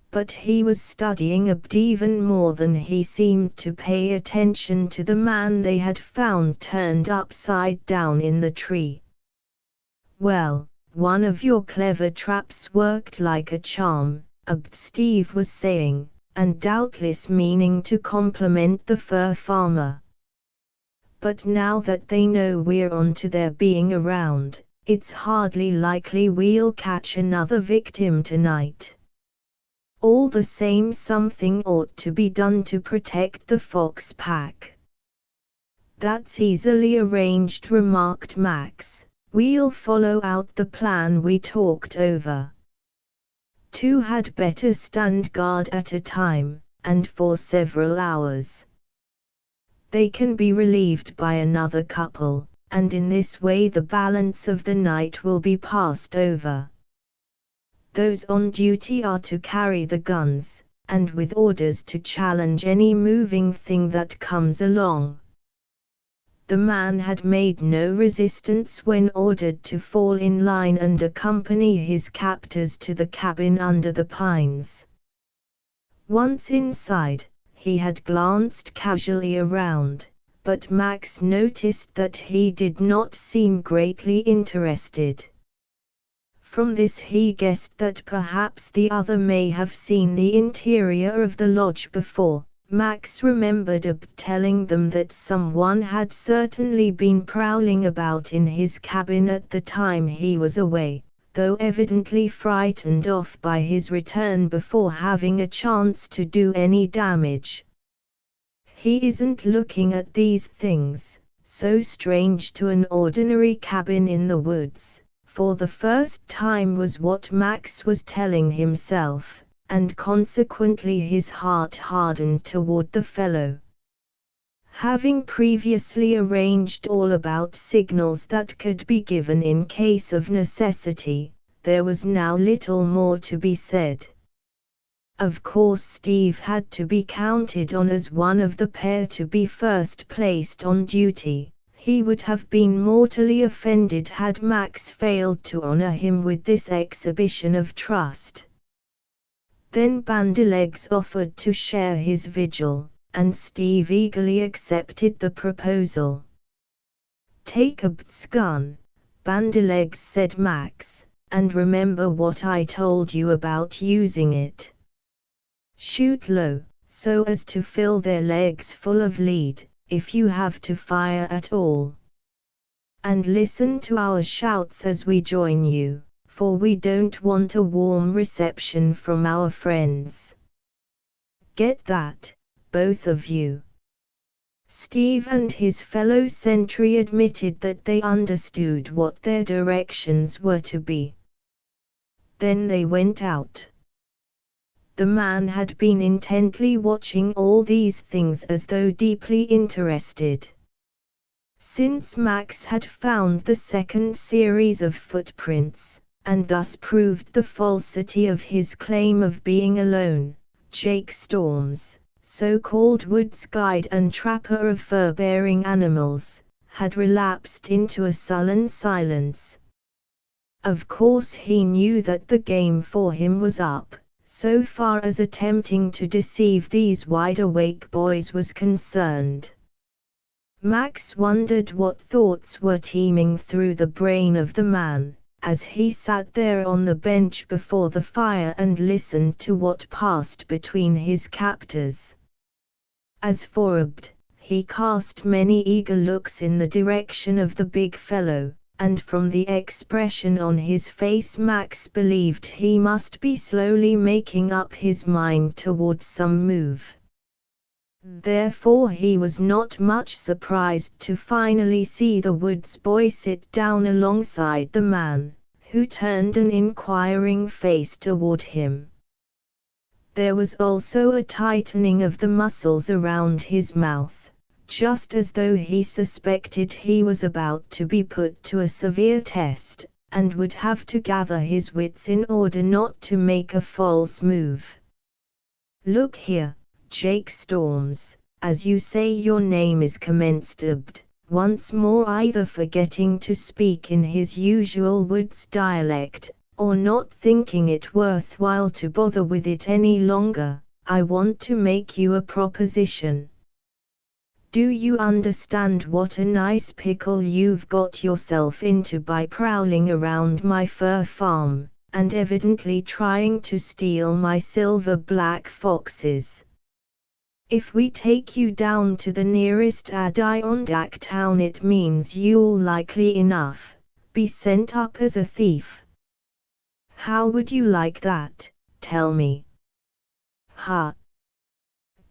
But he was studying Abd even more than he seemed to pay attention to the man they had found turned upside down in the tree. Well, one of your clever traps worked like a charm, Abd Steve was saying, and doubtless meaning to compliment the fur farmer. But now that they know we're on to their being around, it's hardly likely we'll catch another victim tonight. All the same, something ought to be done to protect the fox pack. That's easily arranged, remarked Max. We'll follow out the plan we talked over. Two had better stand guard at a time, and for several hours. They can be relieved by another couple, and in this way the balance of the night will be passed over. Those on duty are to carry the guns, and with orders to challenge any moving thing that comes along. The man had made no resistance when ordered to fall in line and accompany his captors to the cabin under the pines. Once inside, he had glanced casually around, but Max noticed that he did not seem greatly interested. From this he guessed that perhaps the other may have seen the interior of the lodge before. Max remembered Abd telling them that someone had certainly been prowling about in his cabin at the time he was away, though evidently frightened off by his return before having a chance to do any damage. He isn't looking at these things, so strange to an ordinary cabin in the woods, for the first time, was what Max was telling himself, and consequently his heart hardened toward the fellow. Having previously arranged all about signals that could be given in case of necessity, there was now little more to be said. Of course Steve had to be counted on as one of the pair to be first placed on duty. He would have been mortally offended had Max failed to honor him with this exhibition of trust. Then Bandylegs offered to share his vigil, and Steve eagerly accepted the proposal. "Take Abd's gun," Bandylegs said Max, "and remember what I told you about using it. Shoot low, so as to fill their legs full of lead, if you have to fire at all. And listen to our shouts as we join you, for we don't want a warm reception from our friends. Get that, both of you?" Steve and his fellow sentry admitted that they understood what their directions were to be. Then they went out. The man had been intently watching all these things as though deeply interested. Since Max had found the second series of footprints, and thus proved the falsity of his claim of being alone, Jake Storms, so-called woods guide and trapper of fur-bearing animals, had relapsed into a sullen silence. Of course he knew that the game for him was up, so far as attempting to deceive these wide-awake boys was concerned. Max wondered what thoughts were teeming through the brain of the man, as he sat there on the bench before the fire and listened to what passed between his captors. As for Abd, he cast many eager looks in the direction of the big fellow, and from the expression on his face Max believed he must be slowly making up his mind toward some move. Therefore he was not much surprised to finally see the woods boy sit down alongside the man, who turned an inquiring face toward him. There was also a tightening of the muscles around his mouth, just as though he suspected he was about to be put to a severe test, and would have to gather his wits in order not to make a false move. "Look here, Jake Storms, as you say your name is," commenced Abd, once more either forgetting to speak in his usual woods dialect, or not thinking it worthwhile to bother with it any longer. "I want to make you a proposition. Do you understand what a nice pickle you've got yourself into by prowling around my fur farm, and evidently trying to steal my silver black foxes? If we take you down to the nearest Adirondack town, it means you'll likely enough be sent up as a thief. How would you like that, tell me?" "Ha!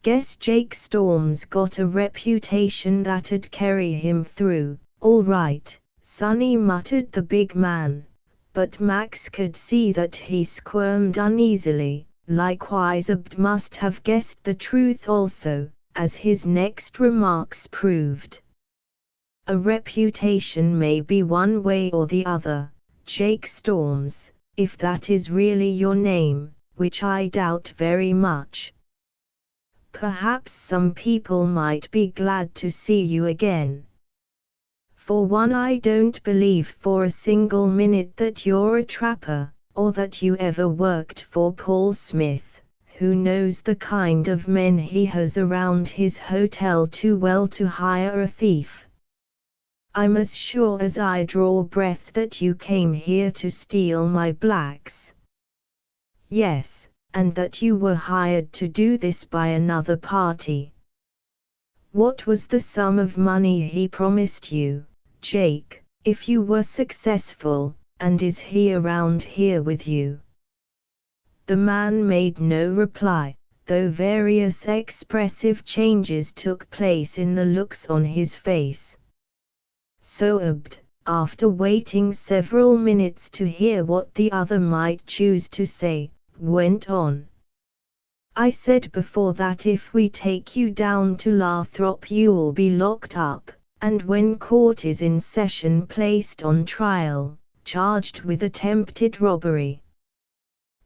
Guess Jake Storms got a reputation that'd carry him through, all right," Sonny muttered the big man, but Max could see that he squirmed uneasily. Likewise Abd must have guessed the truth also, as his next remarks proved. "A reputation may be one way or the other, Jake Storms, if that is really your name, which I doubt very much. Perhaps some people might be glad to see you again. For one, I don't believe for a single minute that you're a trapper, or that you ever worked for Paul Smith, who knows the kind of men he has around his hotel too well to hire a thief. I'm as sure as I draw breath that you came here to steal my blacks. Yes, and that you were hired to do this by another party. What was the sum of money he promised you, Jake, if you were successful, and is he around here with you?" The man made no reply, though various expressive changes took place in the looks on his face. So Abd, after waiting several minutes to hear what the other might choose to say, went on. I said before that if we take you down to Lathrop you'll be locked up, and when court is in session placed on trial, charged with attempted robbery.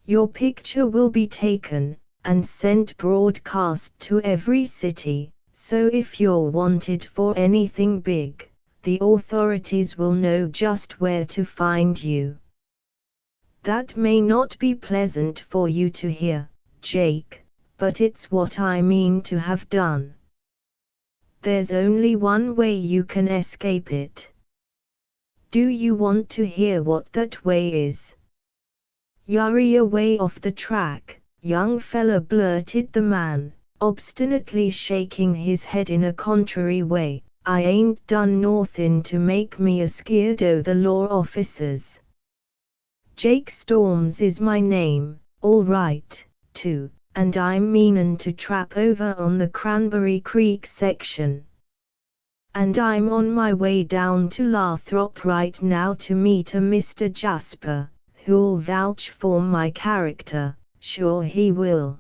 Your picture will be taken, and sent broadcast to every city, so if you're wanted for anything big, the authorities will know just where to find you. That may not be pleasant for you to hear, Jake, but it's what I mean to have done. There's only one way you can escape it. Do you want to hear what that way is? You're away off the track, young fella, blurted the man, obstinately shaking his head in a contrary way. I ain't done nothin' to make me a skeered o' the law officers. Jake Storms is my name, all right, too, and I'm meanin' to trap over on the Cranberry Creek section. And I'm on my way down to Lathrop right now to meet a Mr. Jasper, who'll vouch for my character, sure he will.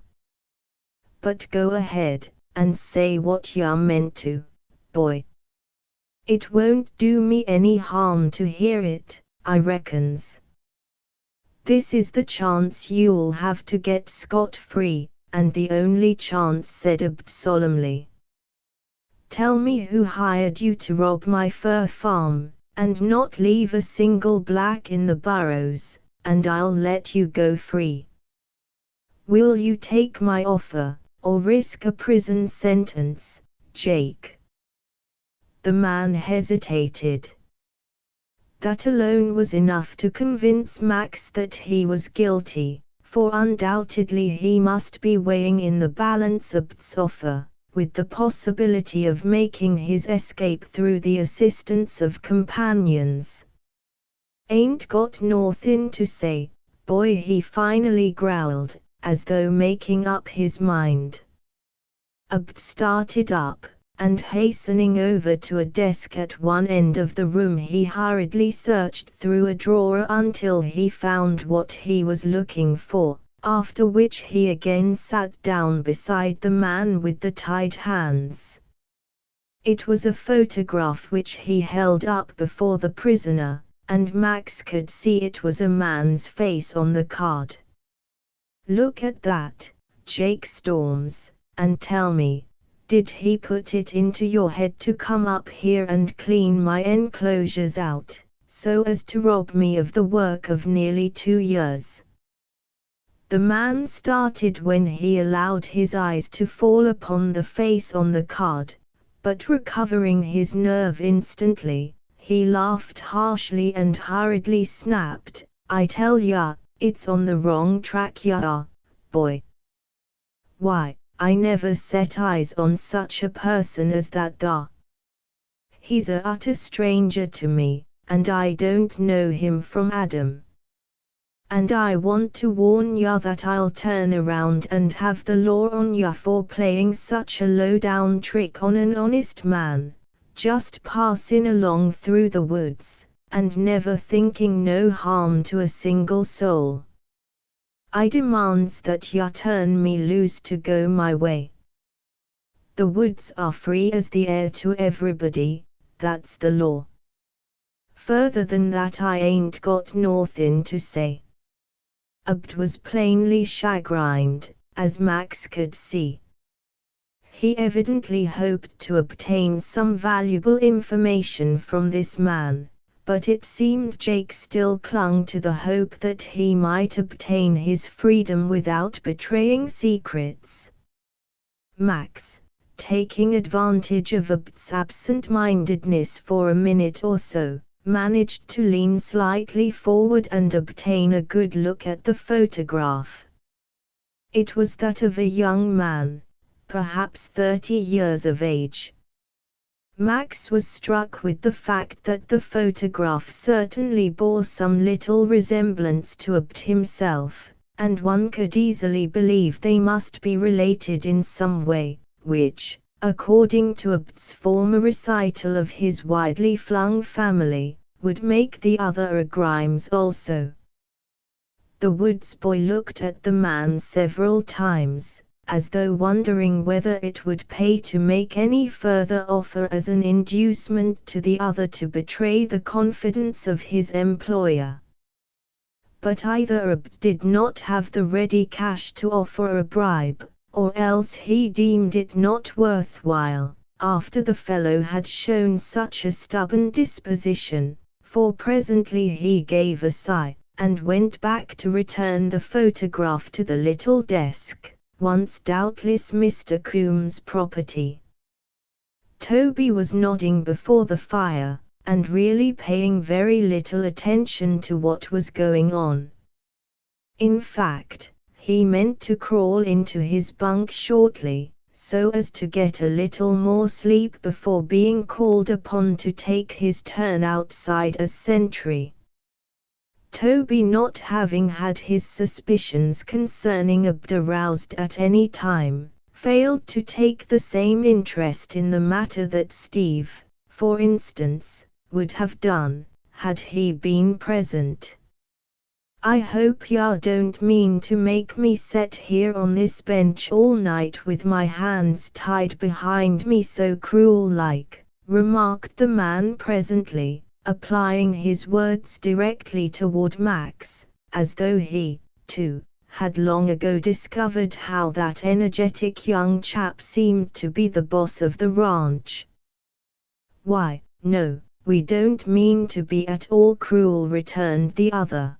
But go ahead, and say what you're meant to, boy. It won't do me any harm to hear it, I reckons. This is the chance you'll have to get scot-free, and the only chance, said Abt solemnly. Tell me who hired you to rob my fur farm, and not leave a single black in the burrows, and I'll let you go free. Will you take my offer, or risk a prison sentence, Jake? The man hesitated. That alone was enough to convince Max that he was guilty, for undoubtedly he must be weighing in the balance Abt's offer, with the possibility of making his escape through the assistance of companions. Ain't got nothin' to say, boy, he finally growled, as though making up his mind. Abt started up, and hastening over to a desk at one end of the room he hurriedly searched through a drawer until he found what he was looking for, after which he again sat down beside the man with the tied hands. It was a photograph which he held up before the prisoner, and Max could see it was a man's face on the card. Look at that, Jake Storms, and tell me, did he put it into your head to come up here and clean my enclosures out, so as to rob me of the work of nearly 2 years? The man started when he allowed his eyes to fall upon the face on the card, but recovering his nerve instantly, he laughed harshly and hurriedly snapped, I tell ya, it's on the wrong track ya, boy. Why, I never set eyes on such a person as that da. He's a utter stranger to me, and I don't know him from Adam. And I want to warn ya that I'll turn around and have the law on ya for playing such a low-down trick on an honest man, just passing along through the woods, and never thinking no harm to a single soul. I demands that ya turn me loose to go my way. The woods are free as the air to everybody, that's the law. Further than that I ain't got nothin' to say. Abt was plainly chagrined, as Max could see. He evidently hoped to obtain some valuable information from this man, but it seemed Jake still clung to the hope that he might obtain his freedom without betraying secrets. Max, taking advantage of Abt's absent-mindedness for a minute or so, managed to lean slightly forward and obtain a good look at the photograph. It was that of a young man, perhaps 30 years of age. Max was struck with the fact that the photograph certainly bore some little resemblance to Abt himself, and one could easily believe they must be related in some way, which, according to Abt's former recital of his widely flung family, would make the other a Grimes also. The woods boy looked at the man several times, as though wondering whether it would pay to make any further offer as an inducement to the other to betray the confidence of his employer. But either Abd did not have the ready cash to offer a bribe, or else he deemed it not worthwhile, after the fellow had shown such a stubborn disposition, for presently he gave a sigh, and went back to return the photograph to the little desk, once doubtless Mr. Coombs' property. Toby was nodding before the fire, and really paying very little attention to what was going on. In fact, he meant to crawl into his bunk shortly, so as to get a little more sleep before being called upon to take his turn outside as sentry. Toby, not having had his suspicions concerning Abd aroused at any time, failed to take the same interest in the matter that Steve, for instance, would have done, had he been present. "I hope ya don't mean to make me set here on this bench all night with my hands tied behind me so cruel-like," remarked the man presently, applying his words directly toward Max, as though he, too, had long ago discovered how that energetic young chap seemed to be the boss of the ranch. "Why, no, we don't mean to be at all cruel," returned the other.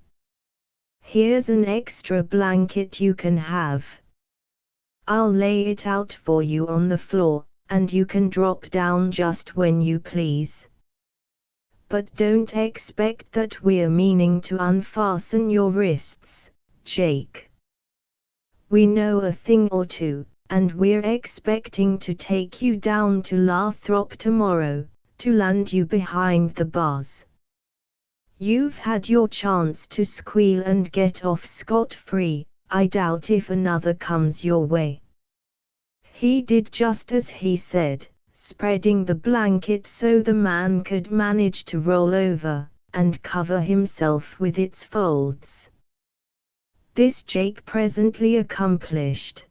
"Here's an extra blanket you can have. I'll lay it out for you on the floor, and you can drop down just when you please. But don't expect that we're meaning to unfasten your wrists, Jake. We know a thing or two, and we're expecting to take you down to Lathrop tomorrow, to land you behind the bars. You've had your chance to squeal and get off scot-free. I doubt if another comes your way." He did just as he said, spreading the blanket so the man could manage to roll over, and cover himself with its folds. This Jake presently accomplished.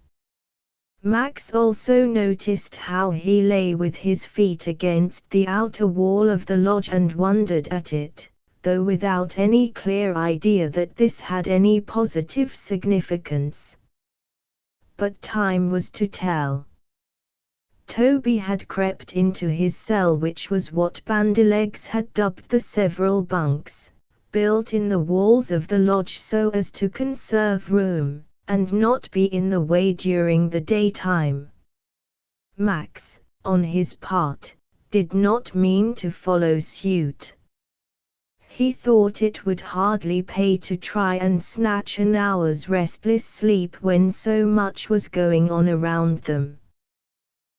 Max also noticed how he lay with his feet against the outer wall of the lodge and wondered at it, though without any clear idea that this had any positive significance. But time was to tell. Toby had crept into his cell, which was what Bandylegs had dubbed the several bunks, built in the walls of the lodge so as to conserve room, and not be in the way during the daytime. Max, on his part, did not mean to follow suit. He thought it would hardly pay to try and snatch an hour's restless sleep when so much was going on around them.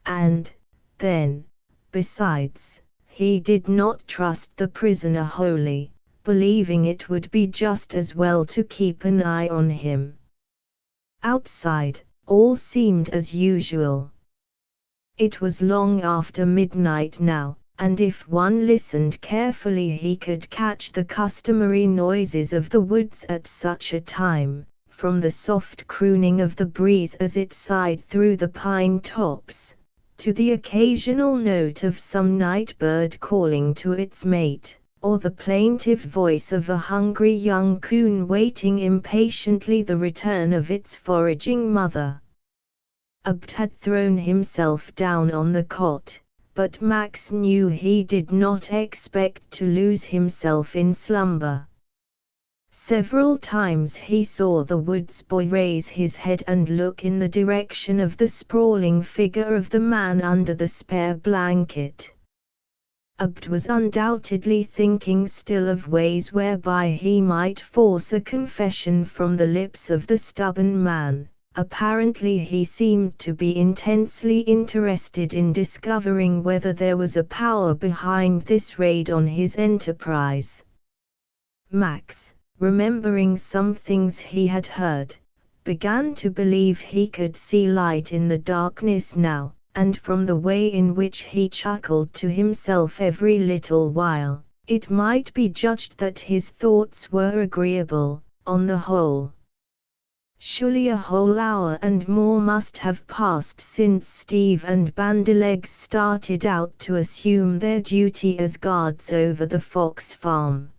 And, then, besides, he did not trust the prisoner wholly, believing it would be just as well to keep an eye on him. Outside, all seemed as usual. It was long after midnight now, and if one listened carefully he could catch the customary noises of the woods at such a time, from the soft crooning of the breeze as it sighed through the pine tops, to the occasional note of some night bird calling to its mate, or the plaintive voice of a hungry young coon waiting impatiently the return of its foraging mother. Abd had thrown himself down on the cot, but Max knew he did not expect to lose himself in slumber. Several times he saw the woods boy raise his head and look in the direction of the sprawling figure of the man under the spare blanket. Abd was undoubtedly thinking still of ways whereby he might force a confession from the lips of the stubborn man. Apparently he seemed to be intensely interested in discovering whether there was a power behind this raid on his enterprise. Max, remembering some things he had heard, began to believe he could see light in the darkness now, and from the way in which he chuckled to himself every little while, It might be judged that his thoughts were agreeable, on the whole. Surely a whole hour and more must have passed since Steve and Bandylegs started out to assume their duty as guards over the fox farm.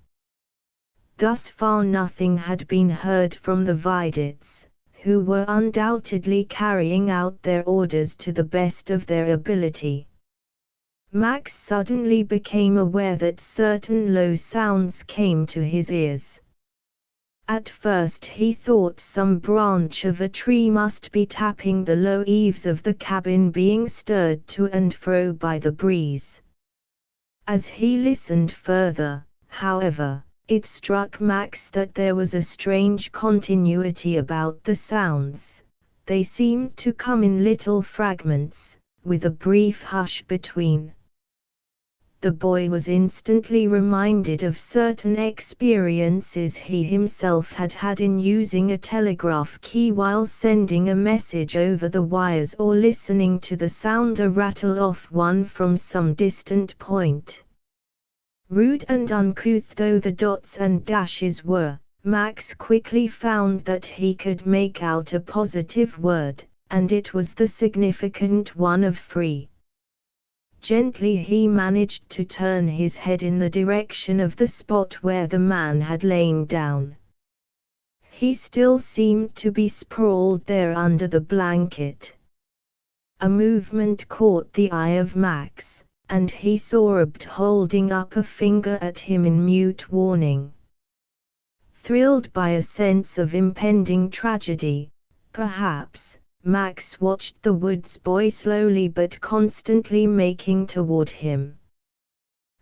Thus far nothing had been heard from the Veidits, who were undoubtedly carrying out their orders to the best of their ability. Max suddenly became aware that certain low sounds came to his ears. At first he thought some branch of a tree must be tapping the low eaves of the cabin, being stirred to and fro by the breeze. As he listened further, however, it struck Max that there was a strange continuity about the sounds. They seemed to come in little fragments, with a brief hush between. The boy was instantly reminded of certain experiences he himself had had in using a telegraph key while sending a message over the wires or listening to the sounder rattle off one from some distant point. Rude and uncouth though the dots and dashes were, Max quickly found that he could make out a positive word, and it was the significant one of free. Gently he managed to turn his head in the direction of the spot where the man had lain down. He still seemed to be sprawled there under the blanket. A movement caught the eye of Max, and he saw Abt holding up a finger at him in mute warning. Thrilled by a sense of impending tragedy, perhaps, Max watched the woods boy slowly but constantly making toward him.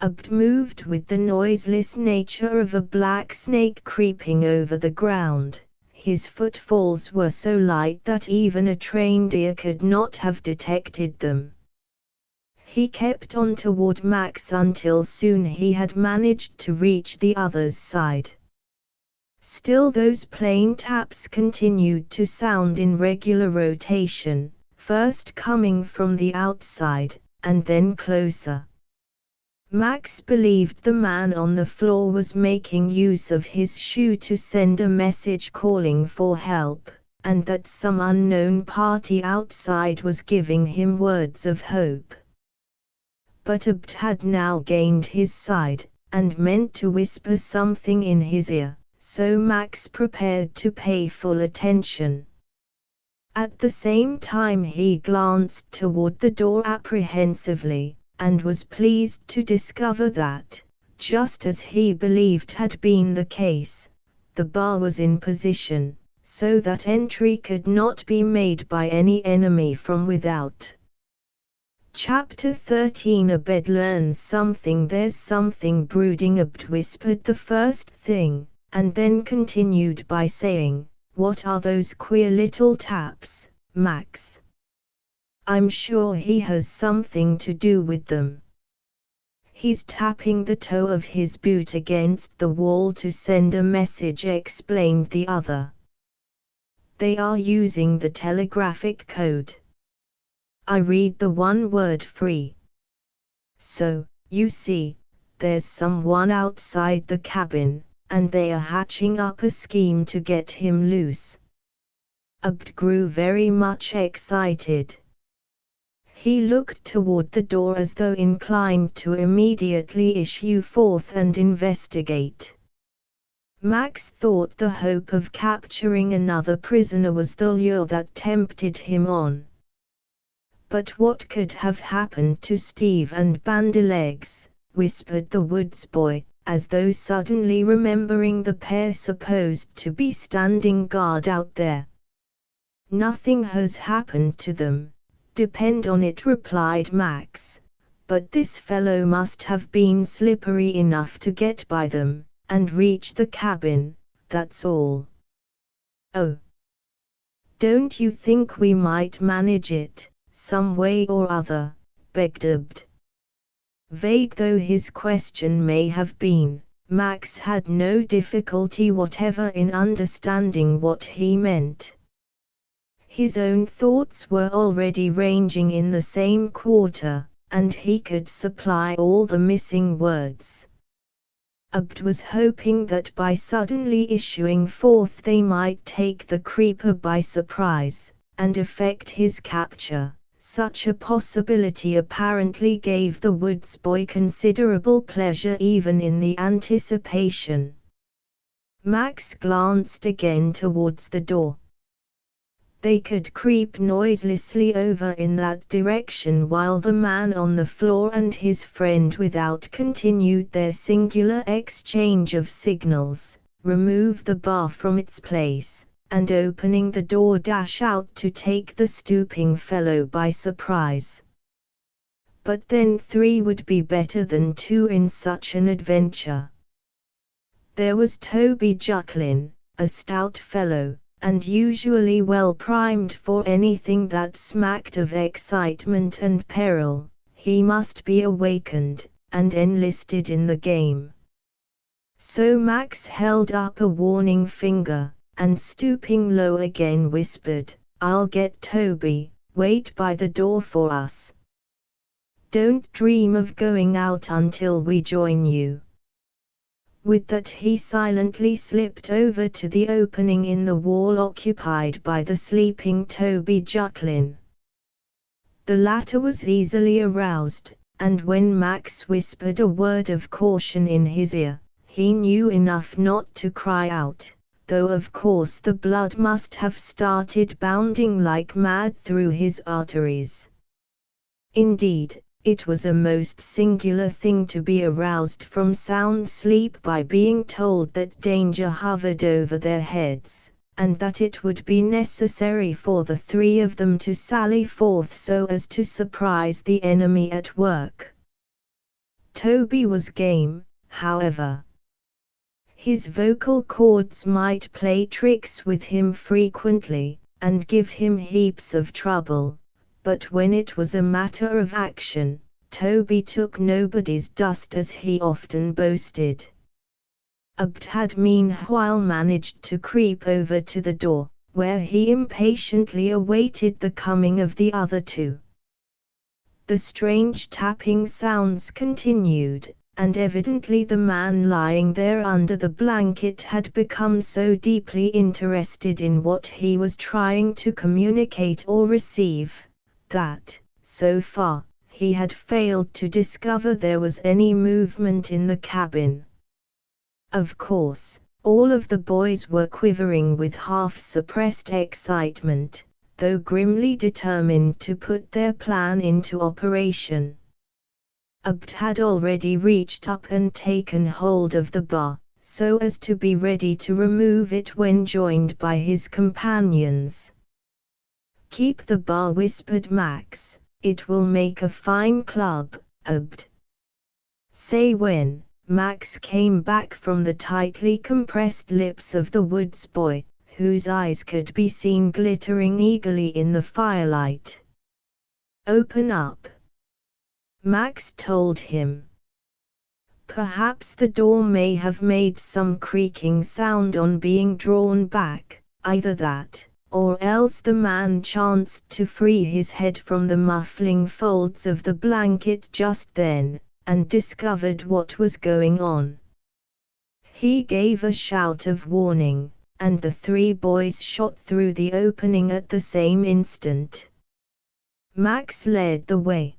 Abt moved with the noiseless nature of a black snake creeping over the ground. His footfalls were so light that even a trained ear could not have detected them. He kept on toward Max until soon he had managed to reach the other's side. Still those plain taps continued to sound in regular rotation, first coming from the outside, and then closer. Max believed the man on the floor was making use of his shoe to send a message calling for help, and that some unknown party outside was giving him words of hope. But Abt had now gained his side, and meant to whisper something in his ear. So Max prepared to pay full attention. At the same time he glanced toward the door apprehensively, and was pleased to discover that, just as he believed had been the case, the bar was in position, so that entry could not be made by any enemy from without. Chapter 13 Abed learns something. There's something brooding. Abt whispered the first thing, and then continued by saying, "What are those queer little taps, Max? I'm sure he has something to do with them." "He's tapping the toe of his boot against the wall to send a message," explained the other. "They are using the telegraphic code. I read the one word free. So, you see, there's someone outside the cabin, and they are hatching up a scheme to get him loose." Abt grew very much excited. He looked toward the door as though inclined to immediately issue forth and investigate. Max thought the hope of capturing another prisoner was the lure that tempted him on. "But what could have happened to Steve and Bandylegs?" whispered the woods boy, as though suddenly remembering the pair supposed to be standing guard out there. "Nothing has happened to them, depend on it," replied Max, "but this fellow must have been slippery enough to get by them, and reach the cabin, that's all." "Oh, don't you think we might manage it, some way or other?" begged Abt. Vague though his question may have been, Max had no difficulty whatever in understanding what he meant. His own thoughts were already ranging in the same quarter, and he could supply all the missing words. Abd was hoping that by suddenly issuing forth they might take the creeper by surprise, and effect his capture. Such a possibility apparently gave the woods boy considerable pleasure even in the anticipation. Max glanced again towards the door. They could creep noiselessly over in that direction while the man on the floor and his friend without continued their singular exchange of signals, remove the bar from its place, and opening the door dash out to take the stooping fellow by surprise. But then 3 would be better than 2 in such an adventure. There was Toby Jucklin, a stout fellow, and usually well primed for anything that smacked of excitement and peril. He must be awakened, and enlisted in the game. So Max held up a warning finger, and stooping low again whispered, "I'll get Toby, wait by the door for us. Don't dream of going out until we join you." With that he silently slipped over to the opening in the wall occupied by the sleeping Toby Jucklin. The latter was easily aroused, and when Max whispered a word of caution in his ear, he knew enough not to cry out, though of course the blood must have started bounding like mad through his arteries. Indeed, it was a most singular thing to be aroused from sound sleep by being told that danger hovered over their heads, and that it would be necessary for the 3 of them to sally forth so as to surprise the enemy at work. Toby was game, however. His vocal cords might play tricks with him frequently, and give him heaps of trouble. But when it was a matter of action, Toby took nobody's dust as he often boasted. Abd had meanwhile managed to creep over to the door, where he impatiently awaited the coming of the other 2. The strange tapping sounds continued, and evidently the man lying there under the blanket had become so deeply interested in what he was trying to communicate or receive, that, so far, he had failed to discover there was any movement in the cabin. Of course, all of the boys were quivering with half-suppressed excitement, though grimly determined to put their plan into operation. Abd had already reached up and taken hold of the bar, so as to be ready to remove it when joined by his companions. "Keep the bar," whispered Max, "it will make a fine club, Abd." Say when Max came back from the tightly compressed lips of the woods boy, whose eyes could be seen glittering eagerly in the firelight. "Open up," Max told him. Perhaps the door may have made some creaking sound on being drawn back, either that, or else the man chanced to free his head from the muffling folds of the blanket just then, and discovered what was going on. He gave a shout of warning, and the 3 boys shot through the opening at the same instant. Max led the way.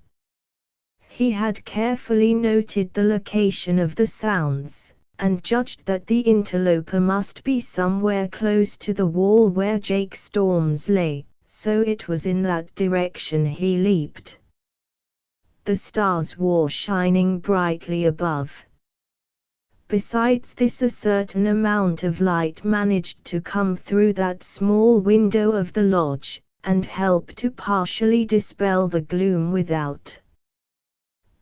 He had carefully noted the location of the sounds, and judged that the interloper must be somewhere close to the wall where Jake Storms lay, so it was in that direction he leaped. The stars were shining brightly above. Besides this, a certain amount of light managed to come through that small window of the lodge, and help to partially dispel the gloom without.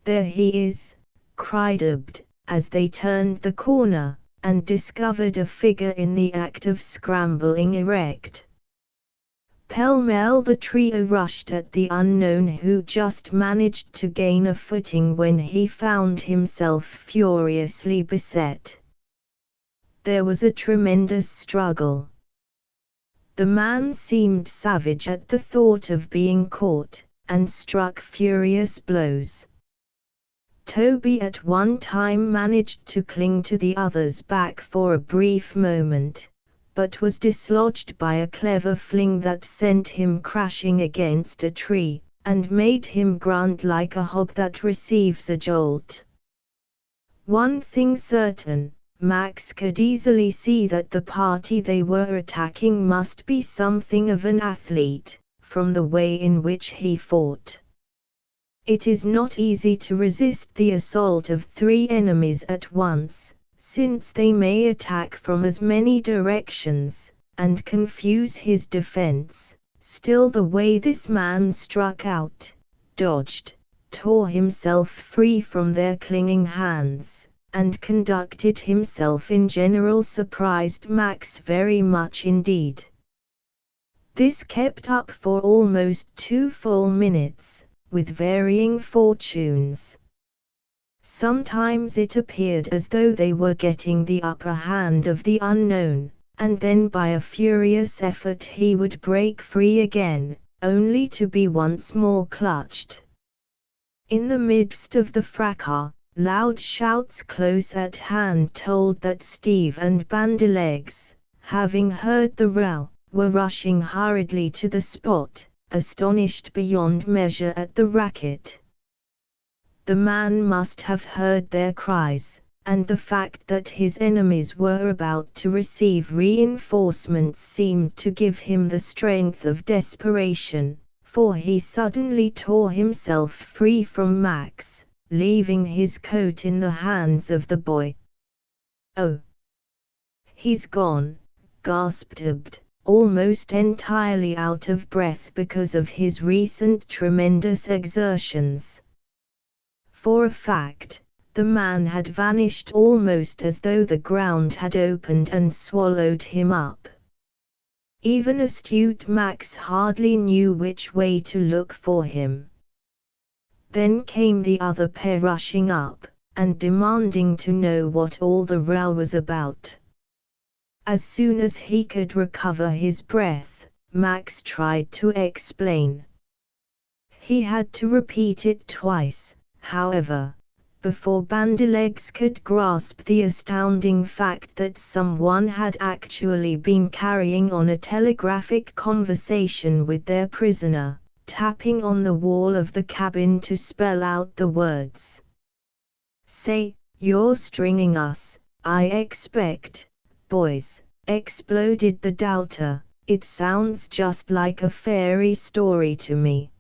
"There he is," cried Abd, as they turned the corner, and discovered a figure in the act of scrambling erect. Pell-mell the trio rushed at the unknown, who just managed to gain a footing when he found himself furiously beset. There was a tremendous struggle. The man seemed savage at the thought of being caught, and struck furious blows. Toby at one time managed to cling to the other's back for a brief moment, but was dislodged by a clever fling that sent him crashing against a tree, and made him grunt like a hog that receives a jolt. One thing certain, Max could easily see that the party they were attacking must be something of an athlete, from the way in which he fought. It is not easy to resist the assault of 3 enemies at once, since they may attack from as many directions, and confuse his defense. Still, the way this man struck out, dodged, tore himself free from their clinging hands, and conducted himself in general surprised Max very much indeed. This kept up for almost 2 full minutes, with varying fortunes. Sometimes it appeared as though they were getting the upper hand of the unknown, and then by a furious effort he would break free again, only to be once more clutched. In the midst of the fracas, loud shouts close at hand told that Steve and Bandylegs, having heard the row, were rushing hurriedly to the spot, astonished beyond measure at the racket. The man must have heard their cries, and the fact that his enemies were about to receive reinforcements seemed to give him the strength of desperation, for he suddenly tore himself free from Max, leaving his coat in the hands of the boy. "Oh! He's gone," gasped Abd, almost entirely out of breath because of his recent tremendous exertions. For a fact, the man had vanished almost as though the ground had opened and swallowed him up. Even astute Max hardly knew which way to look for him. Then came the other pair rushing up, and demanding to know what all the row was about. As soon as he could recover his breath, Max tried to explain. He had to repeat it twice, however, before Bandylegs could grasp the astounding fact that someone had actually been carrying on a telegraphic conversation with their prisoner, tapping on the wall of the cabin to spell out the words. "Say, you're stringing us, I expect, boys," exploded the doubter. "It sounds just like a fairy story to me.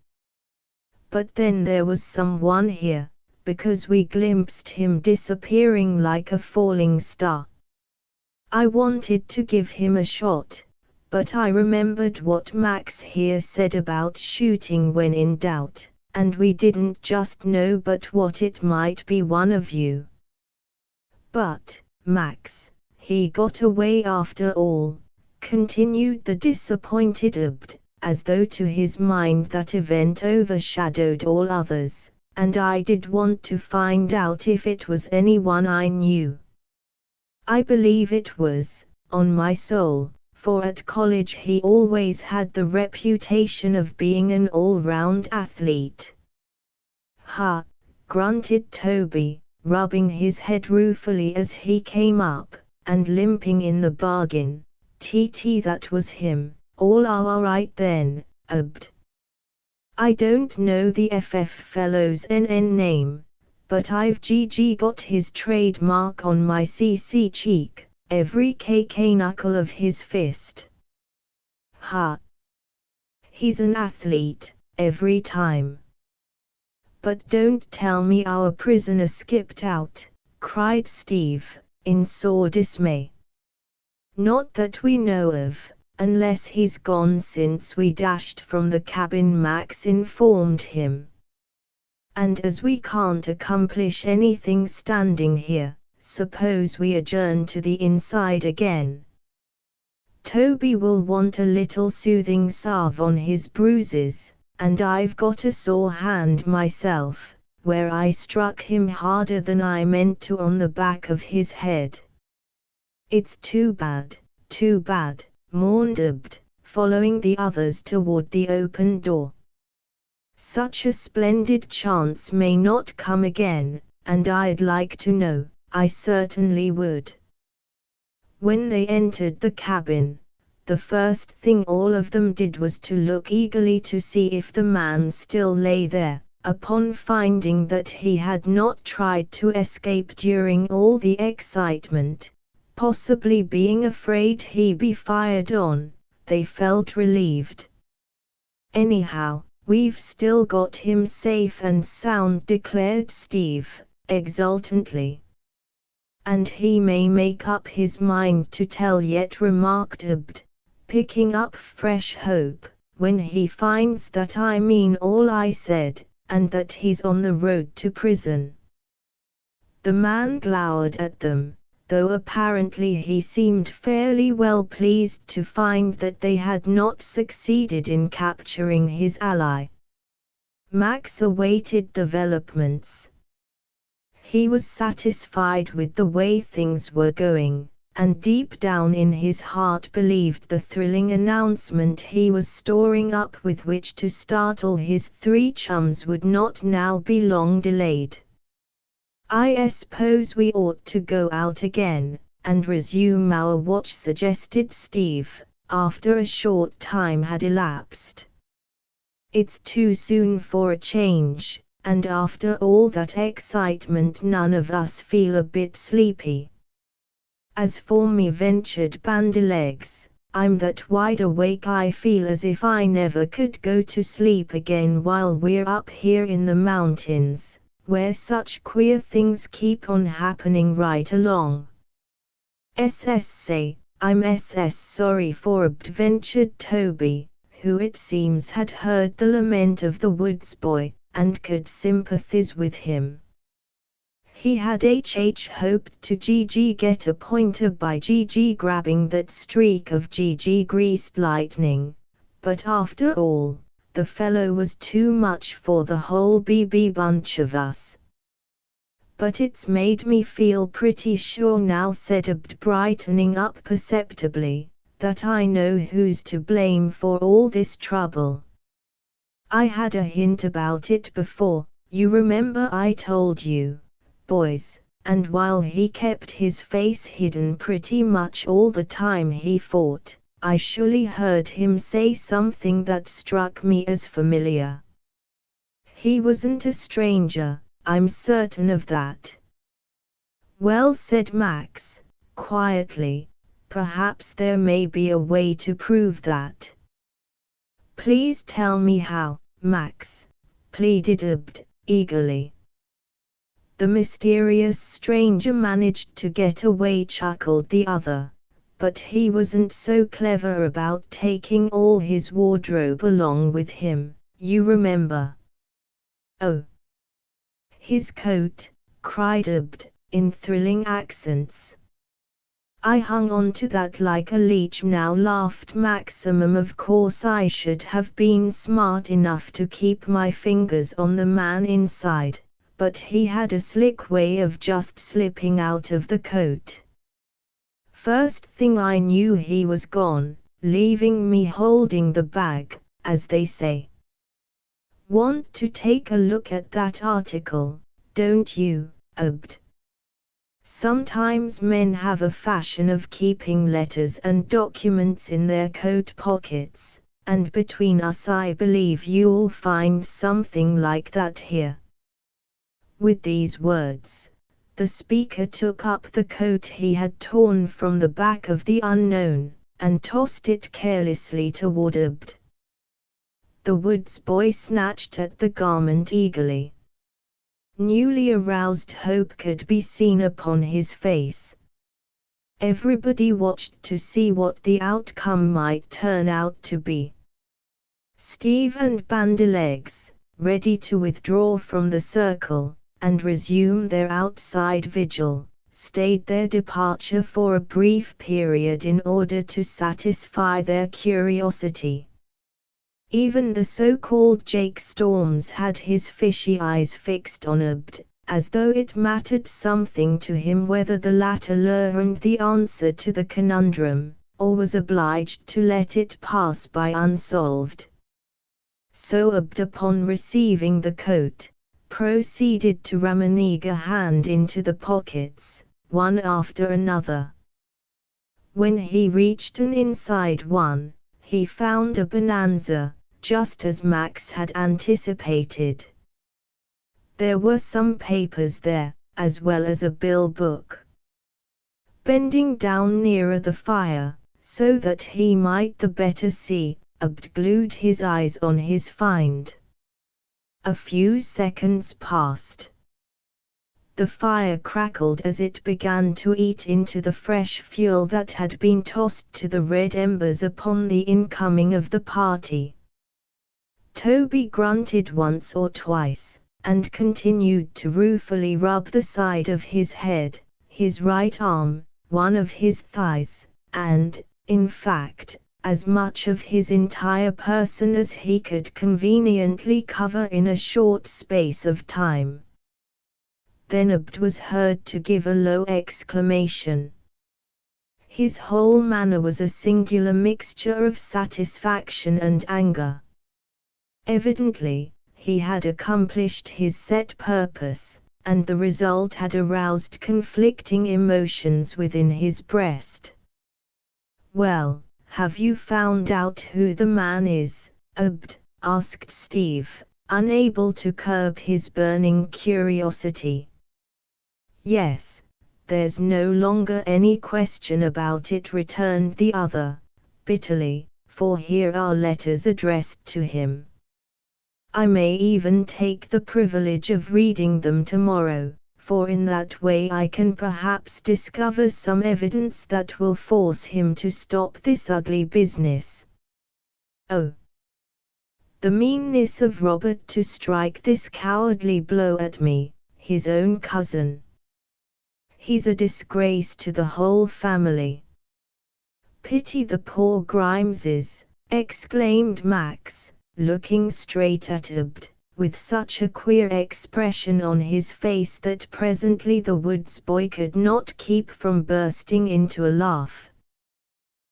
But then there was someone here, because we glimpsed him disappearing like a falling star. I wanted to give him a shot, but I remembered what Max here said about shooting when in doubt, and we didn't just know but what it might be one of you. But, Max, he got away after all," continued the disappointed Abd, as though to his mind that event overshadowed all others, "and I did want to find out if it was anyone I knew. I believe it was, on my soul, for at college he always had the reputation of being an all-round athlete." "Ha!" grunted Toby, rubbing his head ruefully as he came up, and limping in the bargain. "TT, that was him. All right then, Abd. I don't know the FF fellow's NN name, but I've got his trademark on my CC cheek, every KK knuckle of his fist. Ha! He's an athlete, every time. But don't tell me our prisoner skipped out," cried Steve, in sore dismay. "Not that we know of, unless he's gone since we dashed from the cabin," Max informed him. "And as we can't accomplish anything standing here, suppose we adjourn to the inside again. Toby will want a little soothing salve on his bruises, and I've got a sore hand myself, where I struck him harder than I meant to on the back of his head." "It's too bad," mourned Abd, following the others toward the open door. "Such a splendid chance may not come again, and I'd like to know. I certainly would. When they entered the cabin, the first thing all of them did was to look eagerly to see if the man still lay there. Upon finding that he had not tried to escape during all the excitement, possibly being afraid he'd be fired on, they felt relieved. "Anyhow, we've still got him safe and sound," declared Steve, exultantly. "And he may make up his mind to tell yet," remarked Abd, picking up fresh hope, "when he finds that I mean all I said, and that he's on the road to prison." The man glowered at them, though apparently he seemed fairly well pleased to find that they had not succeeded in capturing his ally. Max awaited developments. He was satisfied with the way things were going, and deep down in his heart believed the thrilling announcement he was storing up with which to startle his three chums would not now be long delayed. "I suppose we ought to go out again, and resume our watch," suggested Steve, after a short time had elapsed. "It's too soon for a change, and after all that excitement none of us feel a bit sleepy." "As for me," ventured Bandylegs, "I'm that wide awake I feel as if I never could go to sleep again while we're up here in the mountains, where such queer things keep on happening right along." Say, I'm sorry for Abd," ventured Toby, who it seems had heard the lament of the woods boy, and could sympathize with him. He had hoped to get a pointer by grabbing that streak of greased lightning, but after all, the fellow was too much for the whole BB bunch of us. "But it's made me feel pretty sure now," said Abd, brightening up perceptibly, "that I know who's to blame for all this trouble. I had a hint about it before, you remember I told you, boys," and while he kept his face hidden pretty much all the time he fought, I surely heard him say something that struck me as familiar. "He wasn't a stranger, I'm certain of that." "Well," said Max, quietly, "perhaps there may be a way to prove that." "Please tell me how, Max," pleaded Abd, eagerly. "The mysterious stranger managed to get away," chuckled the other, "but he wasn't so clever about taking all his wardrobe along with him, you remember." "Oh, his coat," cried Abd, in thrilling accents. "I hung on to that like a leech." "Now," laughed Maximum, "of course I should have been smart enough to keep my fingers on the man inside, but he had a slick way of just slipping out of the coat. First thing I knew he was gone, leaving me holding the bag, as they say. Want to take a look at that article, don't you, Abd? Sometimes men have a fashion of keeping letters and documents in their coat pockets, and between us I believe you'll find something like that here." With these words, the speaker took up the coat he had torn from the back of the unknown, and tossed it carelessly toward Abd. The woods boy snatched at the garment eagerly. Newly aroused hope could be seen upon his face. Everybody watched to see what the outcome might turn out to be. Steve and Bandylegs, ready to withdraw from the circle, and resume their outside vigil, stayed their departure for a brief period in order to satisfy their curiosity. Even the so-called Jake Storms had his fishy eyes fixed on Abd, as though it mattered something to him whether the latter learned the answer to the conundrum, or was obliged to let it pass by unsolved. So Abd, upon receiving the coat, proceeded to ram an eager hand into the pockets, one after another. When he reached an inside one, he found a bonanza, just as Max had anticipated. There were some papers there, as well as a bill book. Bending down nearer the fire, so that he might the better see, Abd glued his eyes on his find. A few seconds passed. The fire crackled as it began to eat into the fresh fuel that had been tossed to the red embers upon the incoming of the party. Toby grunted once or twice, and continued to ruefully rub the side of his head, his right arm, one of his thighs, and, in fact, as much of his entire person as he could conveniently cover in a short space of time. Then Abd was heard to give a low exclamation. His whole manner was a singular mixture of satisfaction and anger. Evidently, he had accomplished his set purpose, and the result had aroused conflicting emotions within his breast. "Well, have you found out who the man is, Abd?" asked Steve, unable to curb his burning curiosity. "Yes, there's no longer any question about it," returned the other, bitterly, "for here are letters addressed to him. I may even take the privilege of reading them tomorrow, for in that way I can perhaps discover some evidence that will force him to stop this ugly business. Oh! The meanness of Robert to strike this cowardly blow at me, his own cousin. He's a disgrace to the whole family." "Pity the poor Grimeses," exclaimed Max, looking straight at Abd, with such a queer expression on his face that presently the woods boy could not keep from bursting into a laugh.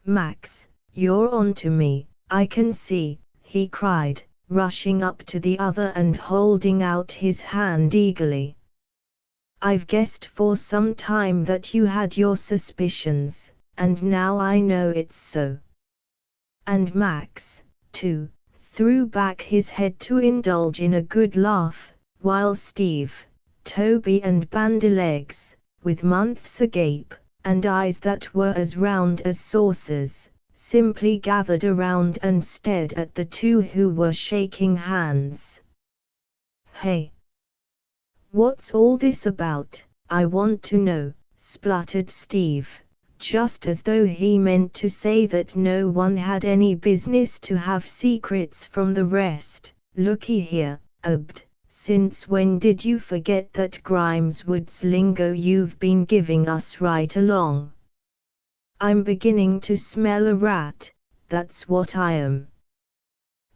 "Max, you're on to me, I can see," he cried, rushing up to the other and holding out his hand eagerly. "I've guessed for some time that you had your suspicions, and now I know it's so." And Max, too, threw back his head to indulge in a good laugh, while Steve, Toby and Bandylegs, with mouths agape, and eyes that were as round as saucers, simply gathered around and stared at the two who were shaking hands. "Hey! What's all this about, I want to know," spluttered Steve, just as though he meant to say that no one had any business to have secrets from the rest. "Looky here, Abd, since when did you forget that Grimeswood's lingo you've been giving us right along? I'm beginning to smell a rat, that's what I am."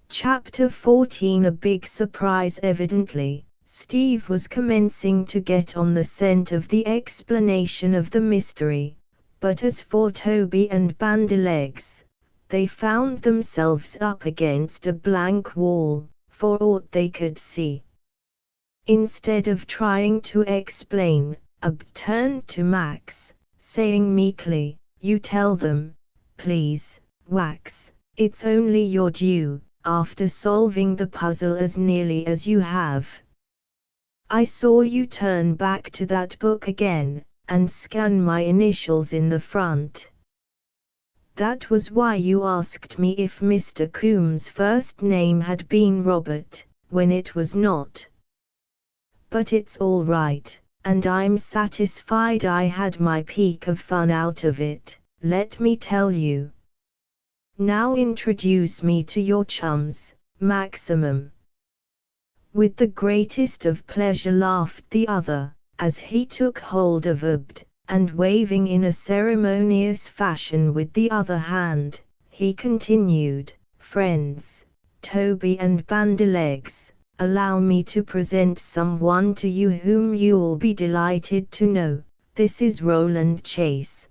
Chapter 14. A big surprise. Evidently, Steve was commencing to get on the scent of the explanation of the mystery, but as for Toby and Bandylegs, they found themselves up against a blank wall, for aught they could see. Instead of trying to explain, Abd turned to Max, saying meekly, "You tell them, please, Wax, it's only your due, after solving the puzzle as nearly as you have. I saw you turn back to that book again, and scan my initials in the front. That was why you asked me if Mr. Coombs' first name had been Robert, when it was not. But it's all right, and I'm satisfied I had my peak of fun out of it, let me tell you. Now introduce me to your chums, Maximum." With the greatest of pleasure laughed the other, as he took hold of Abd, and waving in a ceremonious fashion with the other hand, he continued, "Friends, Toby and Bandylegs, allow me to present someone to you whom you'll be delighted to know. This is Roland Chase."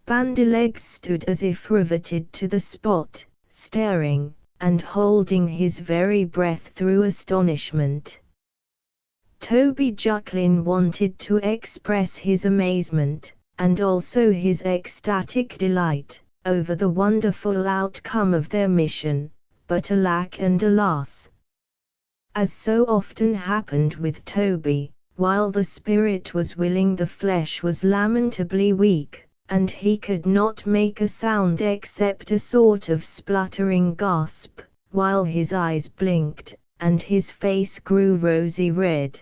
Bandylegs stood as if riveted to the spot, staring, and holding his very breath through astonishment. Toby Jacklin wanted to express his amazement, and also his ecstatic delight, over the wonderful outcome of their mission, but alack and alas! As so often happened with Toby, while the spirit was willing the flesh was lamentably weak, and he could not make a sound except a sort of spluttering gasp, while his eyes blinked, and his face grew rosy red.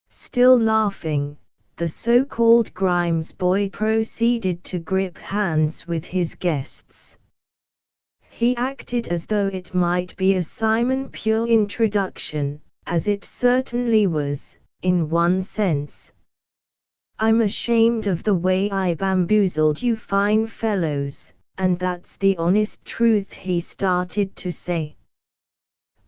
Still laughing, the so-called Grimes boy proceeded to grip hands with his guests. He acted as though it might be a Simon Pure introduction, as it certainly was, in one sense. "I'm ashamed of the way I bamboozled you fine fellows, and that's the honest truth," he started to say.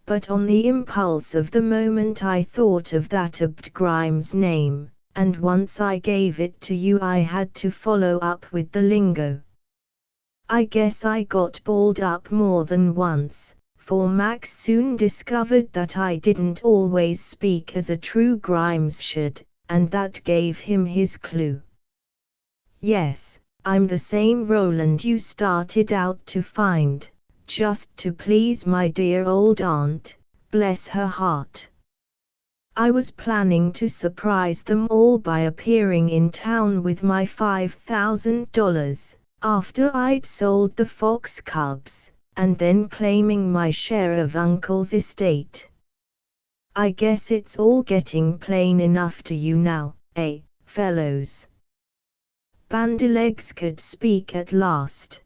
But on the impulse of the moment I thought of that Abd Grimes name, and once I gave it to you I had to follow up with the lingo. I guess I got balled up more than once, for Max soon discovered that I didn't always speak as a true Grimes should, and that gave him his clue. "Yes, I'm the same Roland you started out to find, just to please my dear old aunt, bless her heart. I was planning to surprise them all by appearing in town with my $5,000, after I'd sold the Fox Cubs, and then claiming my share of Uncle's estate. I guess it's all getting plain enough to you now, eh, fellows?" Bandylegs could speak at last.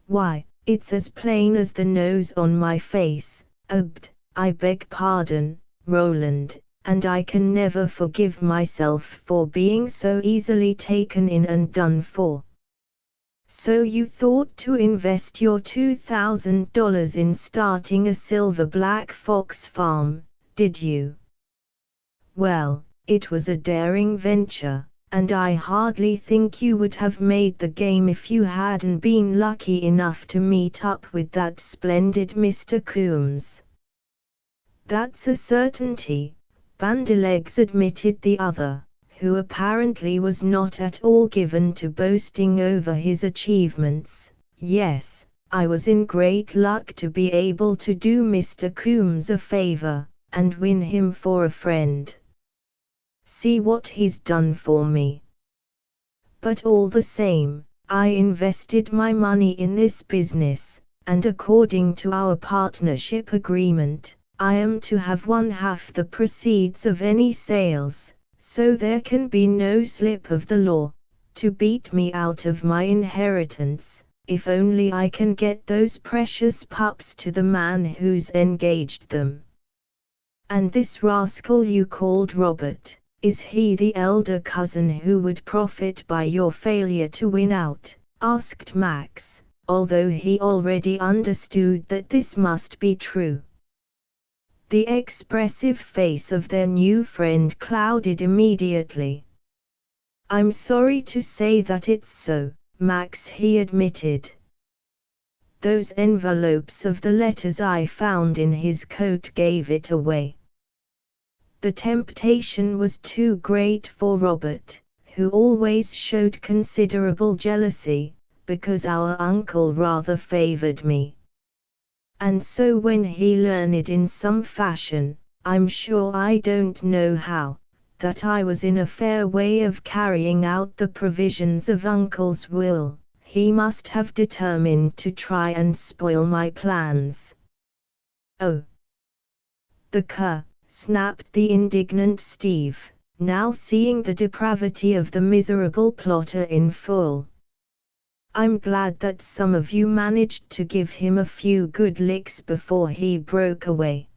"Why, it's as plain as the nose on my face, I beg pardon, Roland, and I can never forgive myself for being so easily taken in and done for. So you thought to invest your $2,000 in starting a silver black fox farm, did you? Well, it was a daring venture, and I hardly think you would have made the game if you hadn't been lucky enough to meet up with that splendid Mr. Coombs." "That's a certainty," Bandylegs admitted the other, who apparently was not at all given to boasting over his achievements. "Yes, I was in great luck to be able to do Mr. Coombs a favor, and win him for a friend. See what he's done for me. But all the same, I invested my money in this business, and according to our partnership agreement, I am to have 1/2 the proceeds of any sales, so there can be no slip of the law to beat me out of my inheritance, if only I can get those precious pups to the man who's engaged them." "And this rascal you called Robert, is he the elder cousin who would profit by your failure to win out?" asked Max, although he already understood that this must be true. The expressive face of their new friend clouded immediately. "I'm sorry to say that it's so, Max," he admitted. "Those envelopes of the letters I found in his coat gave it away." The temptation was too great for Robert, who always showed considerable jealousy, because our uncle rather favored me. And so when he learned in some fashion, I'm sure I don't know how, that I was in a fair way of carrying out the provisions of Uncle's will, he must have determined to try and spoil my plans. "Oh, the cur!" snapped the indignant Steve, now seeing the depravity of the miserable plotter in full. "I'm glad that some of you managed to give him a few good licks before he broke away.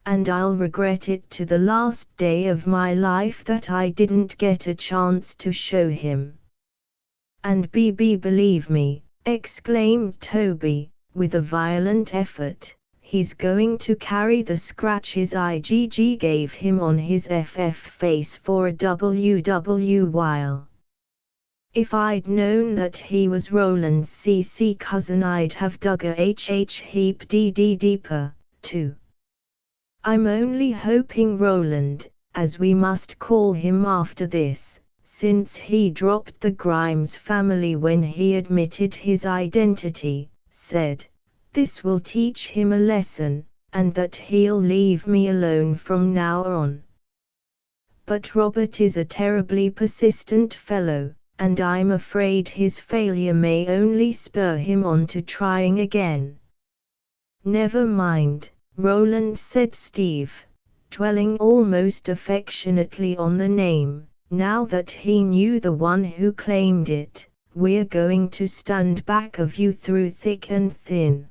And I'll regret it to the last day of my life that I didn't get a chance to show him." "And believe me," exclaimed Toby, with a violent effort, "he's going to carry the scratches IGG gave him on his FF face for a while. If I'd known that he was Roland's CC cousin I'd have dug a HH heap deeper, too." I'm only hoping Roland, as we must call him after this, since he dropped the Grimes family when he admitted his identity, said, this will teach him a lesson, and that he'll leave me alone from now on. But Robert is a terribly persistent fellow, and I'm afraid his failure may only spur him on to trying again. Never mind, Roland, said Steve, dwelling almost affectionately on the name. Now that he knew the one who claimed it, we're going to stand back of you through thick and thin.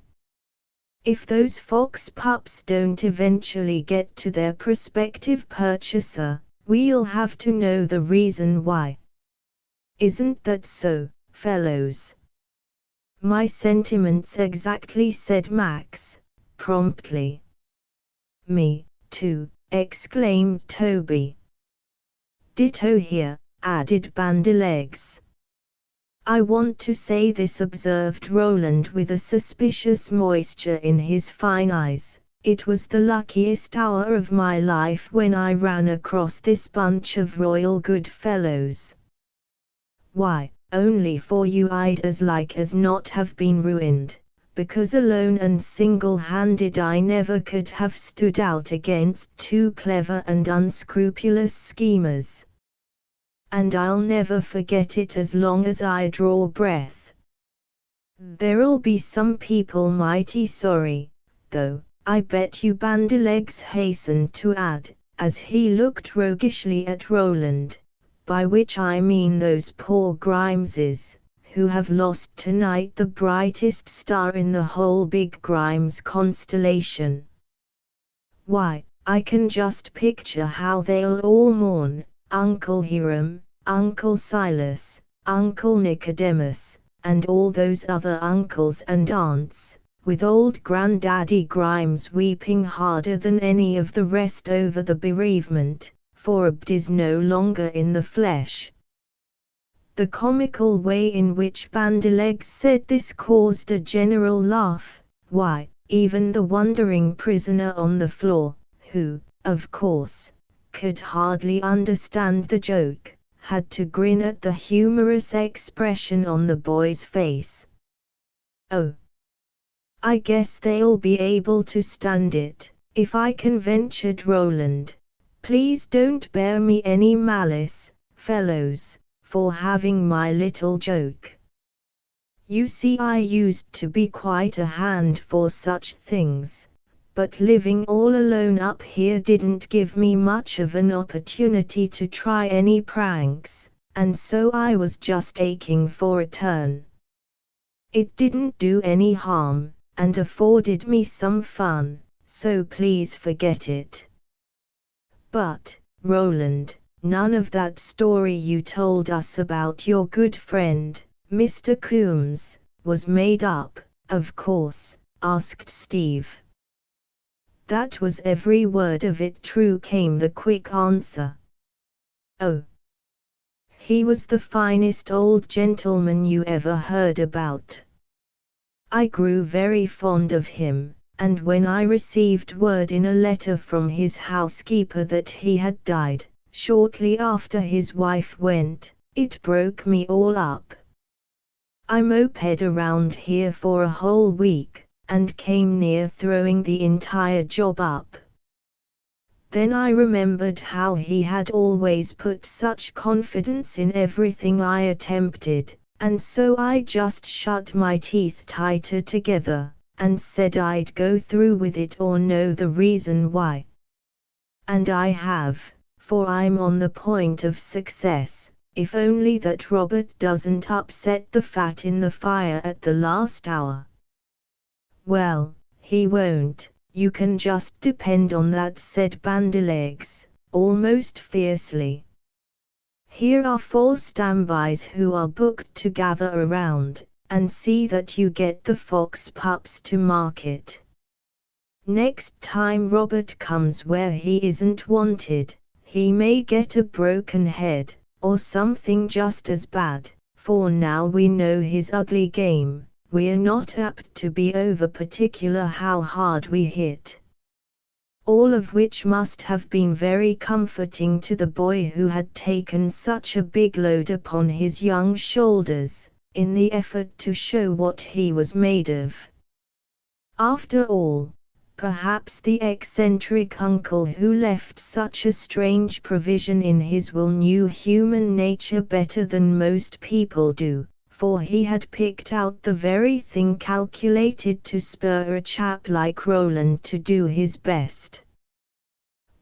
If those fox pups don't eventually get to their prospective purchaser, we'll have to know the reason why. Isn't that so, fellows? My sentiments exactly, said Max, promptly. Me, too, exclaimed Toby. Ditto here, added Bandylegs. I want to say this, observed Roland with a suspicious moisture in his fine eyes. It was the luckiest hour of my life when I ran across this bunch of royal good fellows. Why, only for you I'd as like as not have been ruined, because alone and single-handed I never could have stood out against two clever and unscrupulous schemers. And I'll never forget it as long as I draw breath. There'll be some people mighty sorry, though, I bet you, Bandylegs hastened to add, as he looked roguishly at Roland, by which I mean those poor Grimeses, who have lost tonight the brightest star in the whole big Grimes constellation. Why, I can just picture how they'll all mourn, Uncle Hiram, Uncle Silas, Uncle Nicodemus, and all those other uncles and aunts, with old Granddaddy Grimes weeping harder than any of the rest over the bereavement, for Abd is no longer in the flesh. The comical way in which Bandylegs said this caused a general laugh. Why, even the wondering prisoner on the floor, who, of course, could hardly understand the joke, had to grin at the humorous expression on the boy's face. Oh, I guess they'll be able to stand it, if I can, ventured Roland. Please don't bear me any malice, fellows, for having my little joke. You see, I used to be quite a hand for such things, but living all alone up here didn't give me much of an opportunity to try any pranks, and so I was just aching for a turn. It didn't do any harm, and afforded me some fun, so please forget it. But, Roland, none of that story you told us about your good friend, Mr. Coombs, was made up, of course, asked Steve. That was every word of it true, came the quick answer. Oh. He was the finest old gentleman you ever heard about. I grew very fond of him, and when I received word in a letter from his housekeeper that he had died, shortly after his wife went, it broke me all up. I moped around here for a whole week, and came near throwing the entire job up. Then I remembered how he had always put such confidence in everything I attempted, and so I just shut my teeth tighter together, and said I'd go through with it or know the reason why. And I have, for I'm on the point of success, if only that Robert doesn't upset the fat in the fire at the last hour. Well, he won't, you can just depend on that, said Bandylegs, almost fiercely. Here are 4 standbys who are booked to gather around, and see that you get the fox pups to market. Next time Robert comes where he isn't wanted, he may get a broken head, or something just as bad, for now we know his ugly game. We're not apt to be over particular how hard we hit. all of which must have been very comforting to the boy who had taken such a big load upon his young shoulders, in the effort to show what he was made of. After all, perhaps the eccentric uncle who left such a strange provision in his will knew human nature better than most people do, for he had picked out the very thing calculated to spur a chap like Roland to do his best.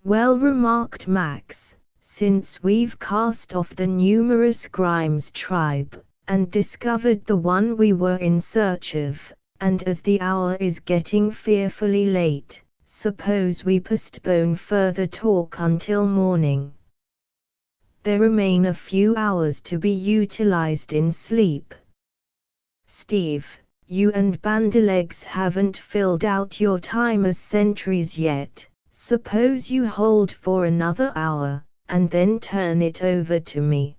"Well," remarked Max, "since we've cast off the numerous Grimes tribe, and discovered the one we were in search of, and as the hour is getting fearfully late, suppose we postpone further talk until morning. There remain a few hours to be utilized in sleep. Steve, you and Bandylegs haven't filled out your time as sentries yet. Suppose you hold for another hour, and then turn it over to me."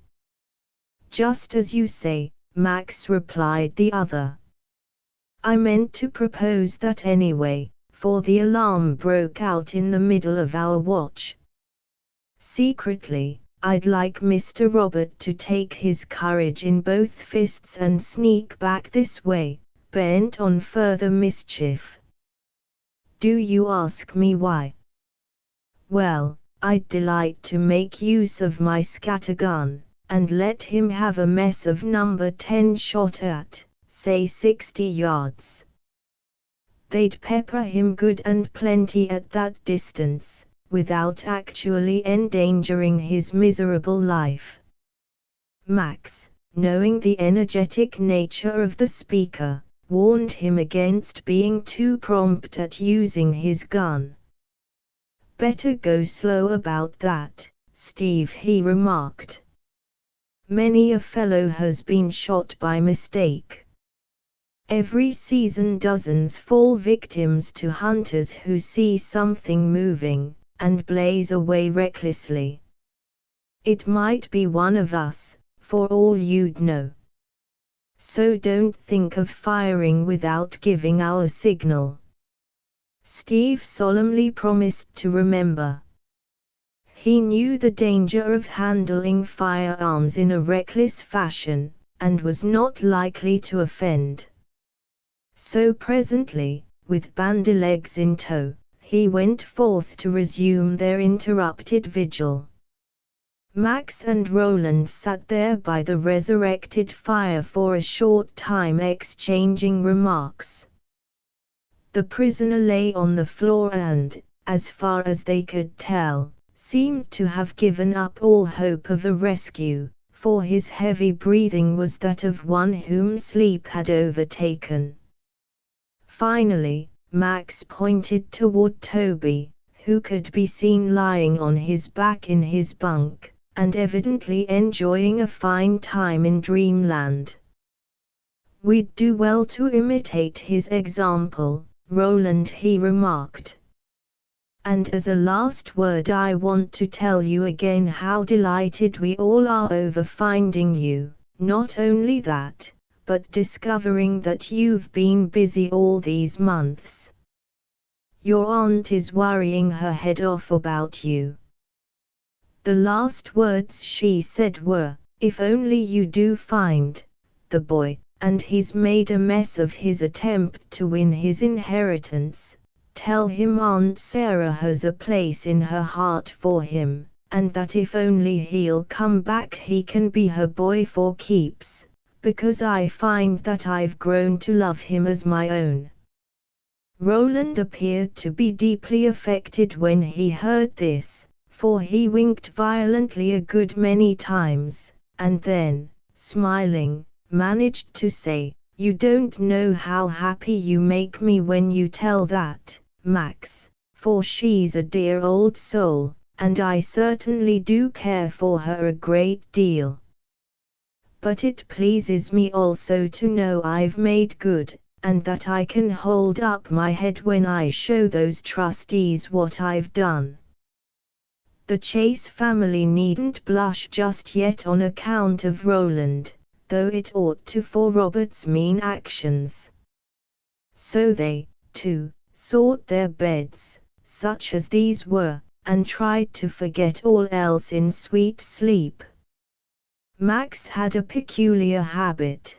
"Just as you say," Max replied the other. "I meant to propose that anyway, for the alarm broke out in the middle of our watch. Secretly, I'd like Mr. Robert to take his courage in both fists and sneak back this way, bent on further mischief. Do you ask me why? Well, I'd delight to make use of my scattergun, and let him have a mess of number 10 shot at, say 60 yards. They'd pepper him good and plenty at that distance, without actually endangering his miserable life." Max, knowing the energetic nature of the speaker, warned him against being too prompt at using his gun. "Better go slow about that, Steve," he remarked. "Many a fellow has been shot by mistake. Every season dozens fall victims to hunters who see something moving, and blaze away recklessly. It might be one of us, for all you'd know. So don't think of firing without giving our signal." Steve solemnly promised to remember. He knew the danger of handling firearms in a reckless fashion, and was not likely to offend. So presently, with Bandylegs in tow, he went forth to resume their interrupted vigil. Max and Roland sat there by the resurrected fire for a short time exchanging remarks. The prisoner lay on the floor and, as far as they could tell, seemed to have given up all hope of a rescue, for his heavy breathing was that of one whom sleep had overtaken. Finally, Max pointed toward Toby, who could be seen lying on his back in his bunk, and evidently enjoying a fine time in dreamland. "We'd do well to imitate his example, Roland," he remarked. "And as a last word I want to tell you again how delighted we all are over finding you, not only that, but discovering that you've been busy all these months. Your aunt is worrying her head off about you. The last words she said were, 'If only you do find the boy, and he's made a mess of his attempt to win his inheritance, tell him Aunt Sarah has a place in her heart for him, and that if only he'll come back he can be her boy for keeps, because I find that I've grown to love him as my own.'" Roland appeared to be deeply affected when he heard this, for he winked violently a good many times, and then, smiling, managed to say, "You don't know how happy you make me when you tell that, Max, for she's a dear old soul, and I certainly do care for her a great deal. But it pleases me also to know I've made good, and that I can hold up my head when I show those trustees what I've done. The Chase family needn't blush just yet on account of Roland, though it ought to for Robert's mean actions." So they, too, sought their beds, such as these were, and tried to forget all else in sweet sleep. Max had a peculiar habit.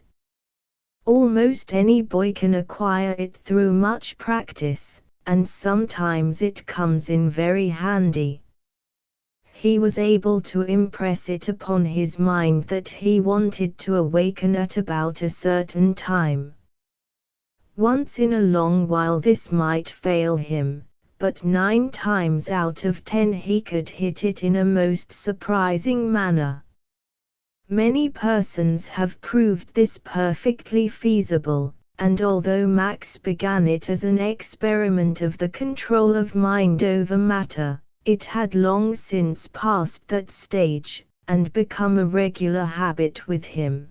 Almost any boy can acquire it through much practice, and sometimes it comes in very handy. He was able to impress it upon his mind that he wanted to awaken at about a certain time. Once in a long while this might fail him, but 9 times out of 10 he could hit it in a most surprising manner. Many persons have proved this perfectly feasible, and although Max began it as an experiment of the control of mind over matter, it had long since passed that stage, and become a regular habit with him.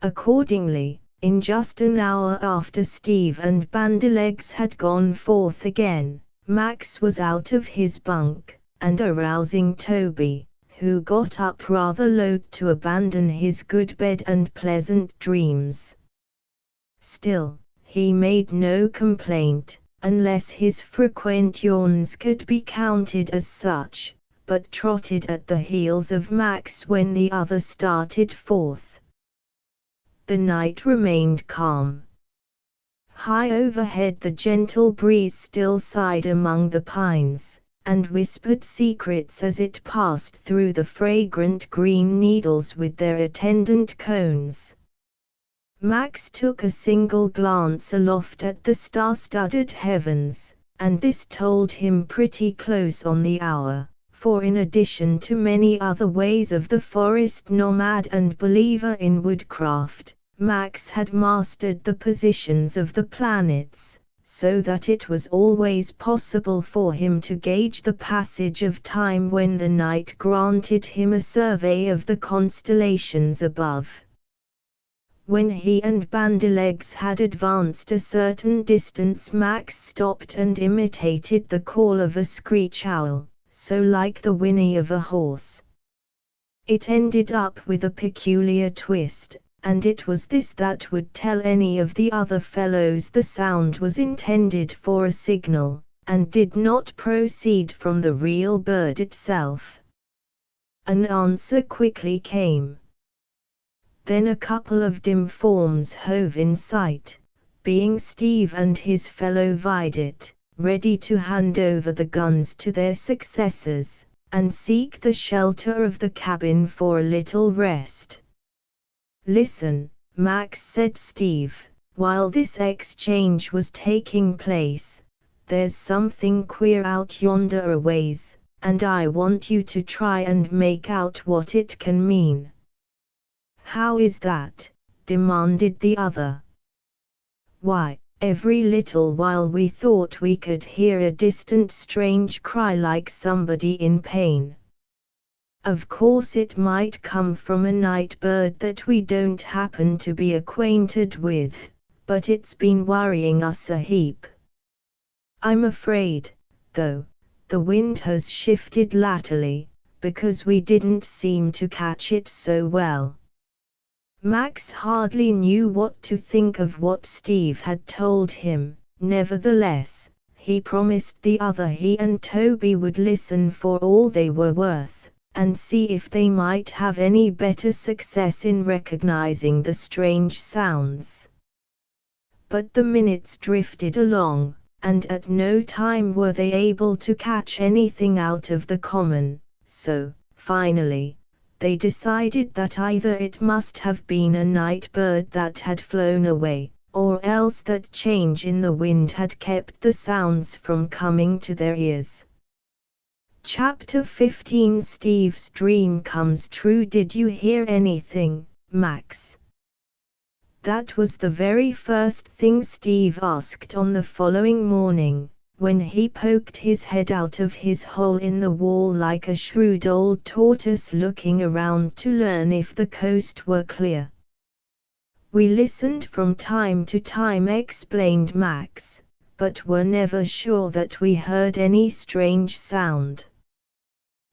Accordingly, in just an hour after Steve and Bandylegs had gone forth again, Max was out of his bunk, and arousing Toby, who got up rather loath to abandon his good bed and pleasant dreams. Still, he made no complaint, unless his frequent yawns could be counted as such, but trotted at the heels of Max when the other started forth. The night remained calm. High overhead the gentle breeze still sighed among the pines, and whispered secrets as it passed through the fragrant green needles with their attendant cones. Max took a single glance aloft at the star-studded heavens, and this told him pretty close on the hour, for in addition to many other ways of the forest nomad and believer in woodcraft, Max had mastered the positions of the planets, so that it was always possible for him to gauge the passage of time when the night granted him a survey of the constellations above. When he and Bandylegs had advanced a certain distance, Max stopped and imitated the call of a screech owl, so like the whinny of a horse. It ended up with a peculiar twist, and it was this that would tell any of the other fellows the sound was intended for a signal, and did not proceed from the real bird itself. An answer quickly came. Then a couple of dim forms hove in sight, being Steve and his fellow Vidit, ready to hand over the guns to their successors, and seek the shelter of the cabin for a little rest. "Listen," Max said Steve, while this exchange was taking place, "there's something queer out yonder a ways, and I want you to try and make out what it can mean." "How is that?" demanded the other. "Why, every little while we thought we could hear a distant strange cry like somebody in pain. Of course it might come from a night bird that we don't happen to be acquainted with, but it's been worrying us a heap. I'm afraid, though, the wind has shifted latterly, because we didn't seem to catch it so well." Max hardly knew what to think of what Steve had told him. Nevertheless, he promised the other he and Toby would listen for all they were worth, and see if they might have any better success in recognizing the strange sounds. But the minutes drifted along, and at no time were they able to catch anything out of the common, so, finally, they decided that either it must have been a night bird that had flown away, or else that change in the wind had kept the sounds from coming to their ears. Chapter 15 Steve's dream comes true. "Did you hear anything, Max?" That was the very first thing Steve asked on the following morning, when he poked his head out of his hole in the wall like a shrewd old tortoise looking around to learn if the coast were clear. "We listened from time to time," explained Max, "but were never sure that we heard any strange sound."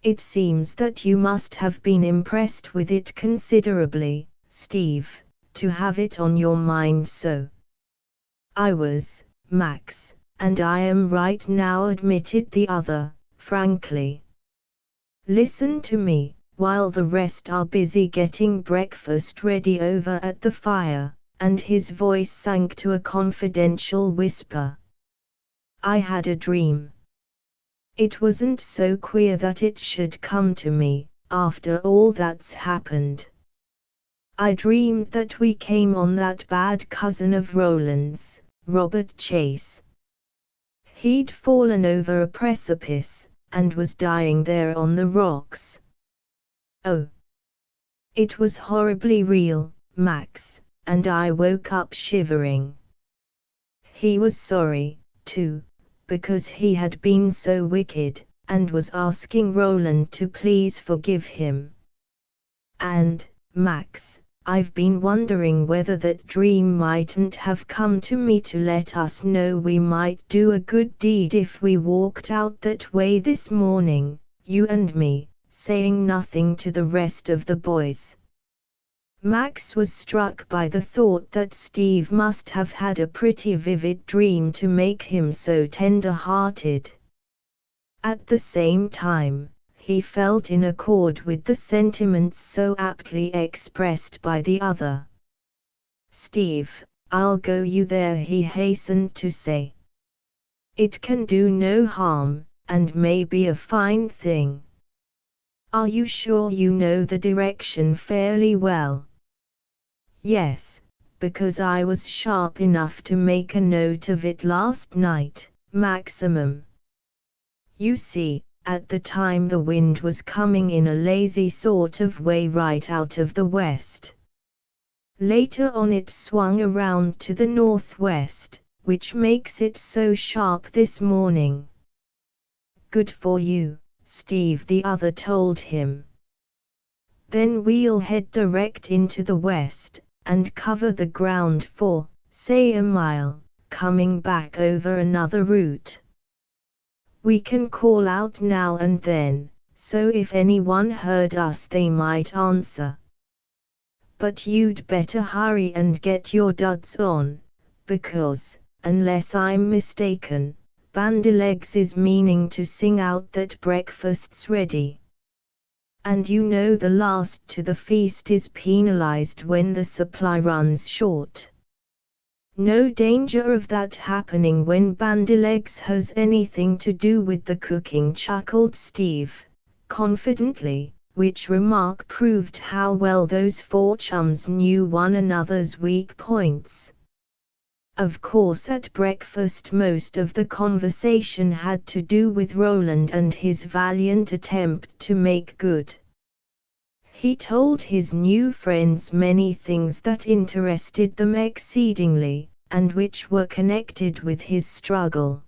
"It seems that you must have been impressed with it considerably, Steve, to have it on your mind so." "I was, Max, and I am right now, admitted the other, frankly. Listen to me, while the rest are busy getting breakfast ready over at the fire, and his voice sank to a confidential whisper. I had a dream. It wasn't so queer that it should come to me, after all that's happened. I dreamed that we came on that bad cousin of Roland's, Robert Chase. He'd fallen over a precipice, and was dying there on the rocks. Oh! It was horribly real, Max, and I woke up shivering. He was sorry, too, because he had been so wicked, and was asking Roland to please forgive him. And, Max, I've been wondering whether that dream mightn't have come to me to let us know we might do a good deed if we walked out that way this morning, you and me, saying nothing to the rest of the boys. Max was struck by the thought that Steve must have had a pretty vivid dream to make him so tender-hearted. At the same time, he felt in accord with the sentiments so aptly expressed by the other. "Steve, I'll go you there," he hastened to say. "It can do no harm, and may be a fine thing. Are you sure you know the direction fairly well?" "Yes, because I was sharp enough to make a note of it last night, Maximum. You see, at the time the wind was coming in a lazy sort of way right out of the west. Later on it swung around to the northwest, which makes it so sharp this morning." "Good for you, Steve," the other told him. "Then we'll head direct into the west, and cover the ground for, say, a mile, coming back over another route. We can call out now and then, so if anyone heard us they might answer. But you'd better hurry and get your duds on, because, unless I'm mistaken, Bandylegs is meaning to sing out that breakfast's ready. And you know the last to the feast is penalized when the supply runs short. No danger of that happening when Bandylegs has anything to do with the cooking," chuckled Steve, confidently, which remark proved how well those four chums knew one another's weak points. Of course at breakfast most of the conversation had to do with Roland and his valiant attempt to make good. He told his new friends many things that interested them exceedingly, and which were connected with his struggle.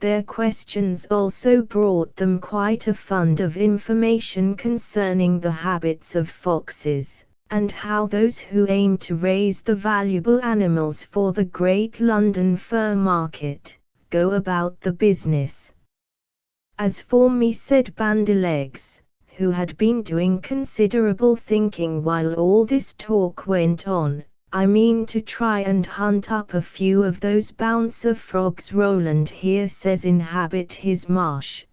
Their questions also brought them quite a fund of information concerning the habits of foxes, and how those who aim to raise the valuable animals for the great London fur market, go about the business. "As for me," said Bandylegs, who had been doing considerable thinking while all this talk went on, "I mean to try and hunt up a few of those bouncer frogs Roland here says inhabit his marsh.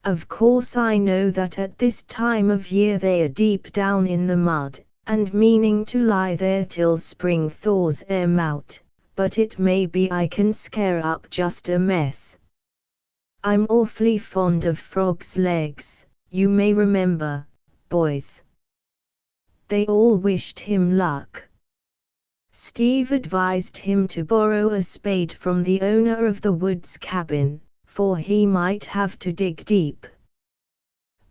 Of course I know that at this time of year they are deep down in the mud, and meaning to lie there till spring thaws them out, but it may be I can scare up just a mess. I'm awfully fond of frogs' legs, you may remember, boys." They all wished him luck. Steve advised him to borrow a spade from the owner of the woods cabin, for he might have to dig deep.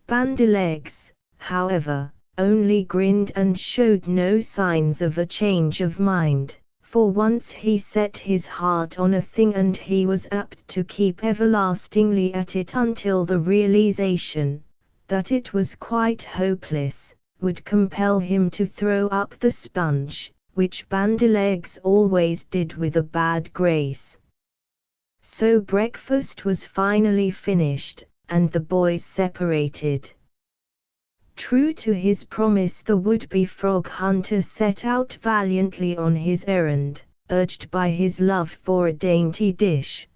Bandylegs, however, only grinned and showed no signs of a change of mind, for once he set his heart on a thing and he was apt to keep everlastingly at it until the realization that it was quite hopeless would compel him to throw up the sponge, which Bandylegs always did with a bad grace. So breakfast was finally finished, and the boys separated. True to his promise, the would-be frog hunter set out valiantly on his errand, urged by his love for a dainty dish.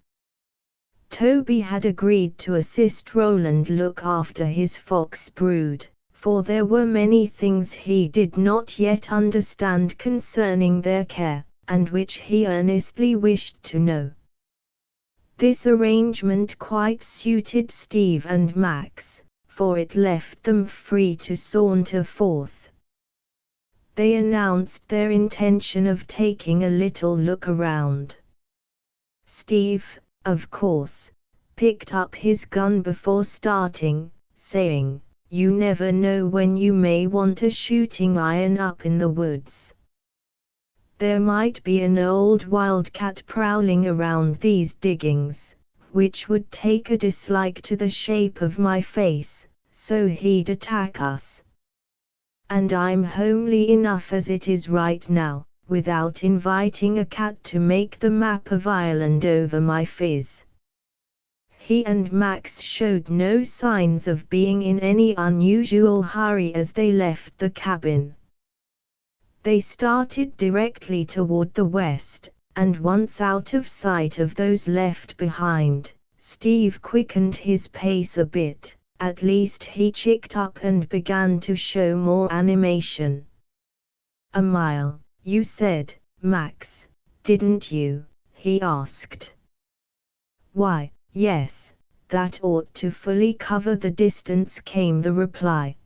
Toby had agreed to assist Roland look after his fox brood, for there were many things he did not yet understand concerning their care, and which he earnestly wished to know. This arrangement quite suited Steve and Max, for it left them free to saunter forth. They announced their intention of taking a little look around. Steve, of course, picked up his gun before starting, saying, "You never know when you may want a shooting iron up in the woods. There might be an old wildcat prowling around these diggings, which would take a dislike to the shape of my face, so he'd attack us. And I'm homely enough as it is right now, without inviting a cat to make the map of Ireland over my phiz." He and Max showed no signs of being in any unusual hurry as they left the cabin. They started directly toward the west, and once out of sight of those left behind, Steve quickened his pace a bit. At least he checked up and began to show more animation. "A mile, you said, Max, didn't you?" he asked. "Why, yes, that ought to fully cover the distance," came the reply.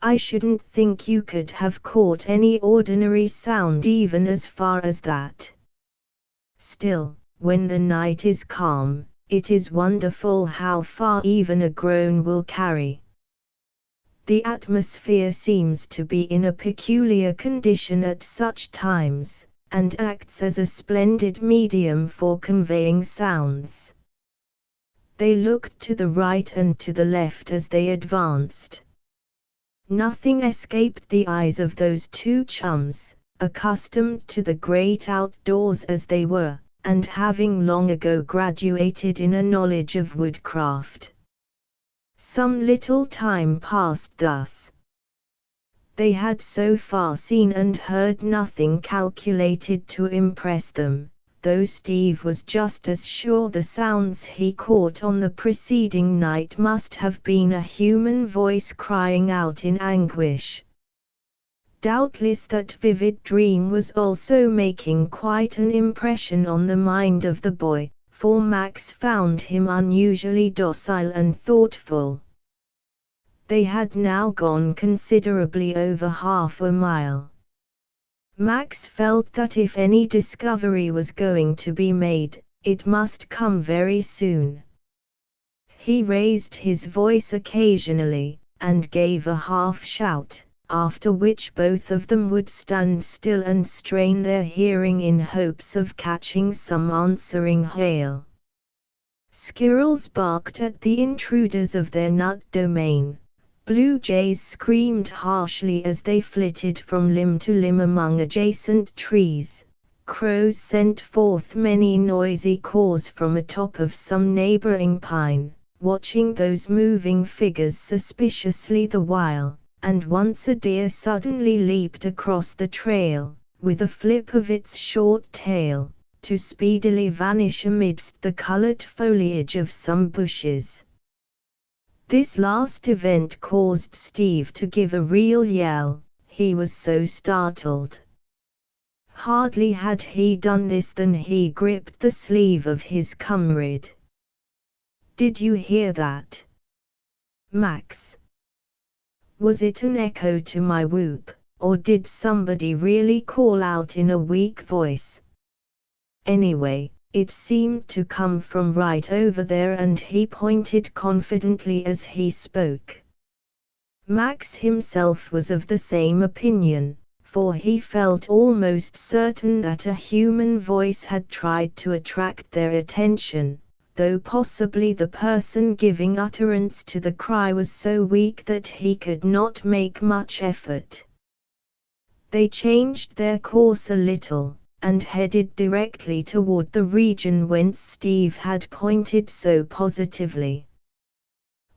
"I shouldn't think you could have caught any ordinary sound even as far as that. Still, when the night is calm, it is wonderful how far even a groan will carry. The atmosphere seems to be in a peculiar condition at such times, and acts as a splendid medium for conveying sounds." They looked to the right and to the left as they advanced. Nothing escaped the eyes of those two chums, accustomed to the great outdoors as they were, and having long ago graduated in a knowledge of woodcraft. Some little time passed thus. They had so far seen and heard nothing calculated to impress them, though Steve was just as sure the sounds he caught on the preceding night must have been a human voice crying out in anguish. Doubtless that vivid dream was also making quite an impression on the mind of the boy, for Max found him unusually docile and thoughtful. They had now gone considerably over half a mile. Max felt that if any discovery was going to be made, it must come very soon. He raised his voice occasionally, and gave a half shout, after which both of them would stand still and strain their hearing in hopes of catching some answering hail. Squirrels barked at the intruders of their nut domain. Blue jays screamed harshly as they flitted from limb to limb among adjacent trees. Crows sent forth many noisy caws from atop of some neighboring pine, watching those moving figures suspiciously the while. And once a deer suddenly leaped across the trail, with a flip of its short tail, to speedily vanish amidst the colored foliage of some bushes. This last event caused Steve to give a real yell, he was so startled. Hardly had he done this than he gripped the sleeve of his comrade. "Did you hear that, Max? Was it an echo to my whoop, or did somebody really call out in a weak voice? Anyway, it seemed to come from right over there," and he pointed confidently as he spoke. Max himself was of the same opinion, for he felt almost certain that a human voice had tried to attract their attention, though possibly the person giving utterance to the cry was so weak that he could not make much effort. They changed their course a little, and headed directly toward the region whence Steve had pointed so positively.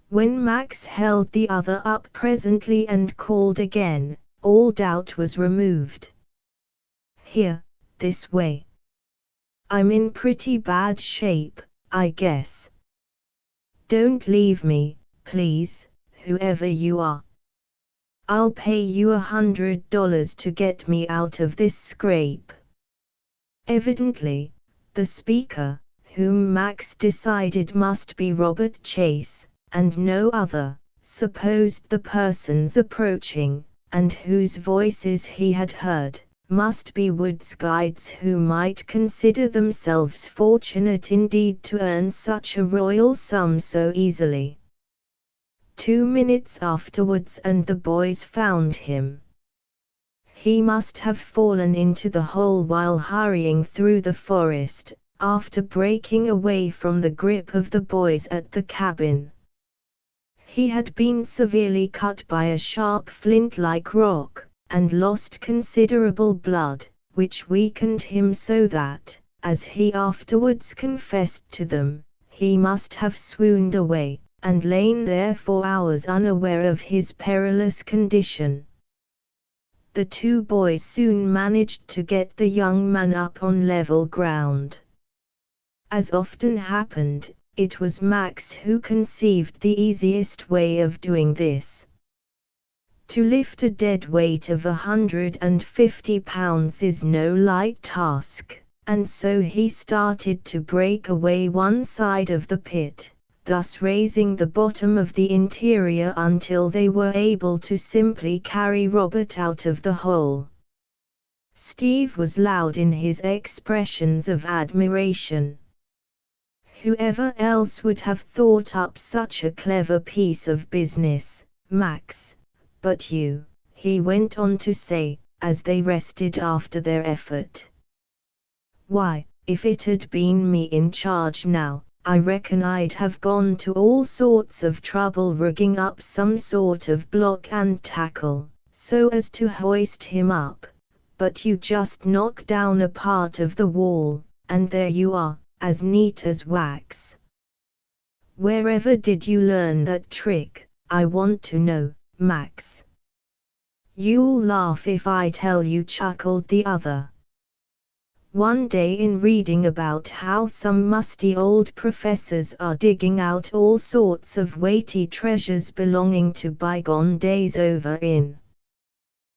When Max held the other up presently and called again, all doubt was removed. "Here, this way. I'm in pretty bad shape, I guess. Don't leave me, please, whoever you are. I'll pay you $100 to get me out of this scrape. Evidently, the speaker, whom Max decided must be Robert Chase, and no other, supposed the persons approaching, and whose voices he had heard, must be woods guides who might consider themselves fortunate indeed to earn such a royal sum so easily. 2 minutes afterwards and the boys found him. He must have fallen into the hole while hurrying through the forest, after breaking away from the grip of the boys at the cabin. He had been severely cut by a sharp flint-like rock, and lost considerable blood, which weakened him so that, as he afterwards confessed to them, he must have swooned away, and lain there for hours unaware of his perilous condition. The two boys soon managed to get the young man up on level ground. As often happened, it was Max who conceived the easiest way of doing this. To lift a dead weight of 150 pounds is no light task, and so he started to break away one side of the pit, thus raising the bottom of the interior until they were able to simply carry Robert out of the hole. Steve was loud in his expressions of admiration. Whoever else would have thought up such a clever piece of business, Max? But you, he went on to say, as they rested after their effort. Why, if it had been me in charge now, I reckon I'd have gone to all sorts of trouble rigging up some sort of block and tackle, so as to hoist him up, but you just knock down a part of the wall, and there you are, as neat as wax. Wherever did you learn that trick, I want to know, Max? You'll laugh if I tell you, chuckled the other. One day in reading about how some musty old professors are digging out all sorts of weighty treasures belonging to bygone days over in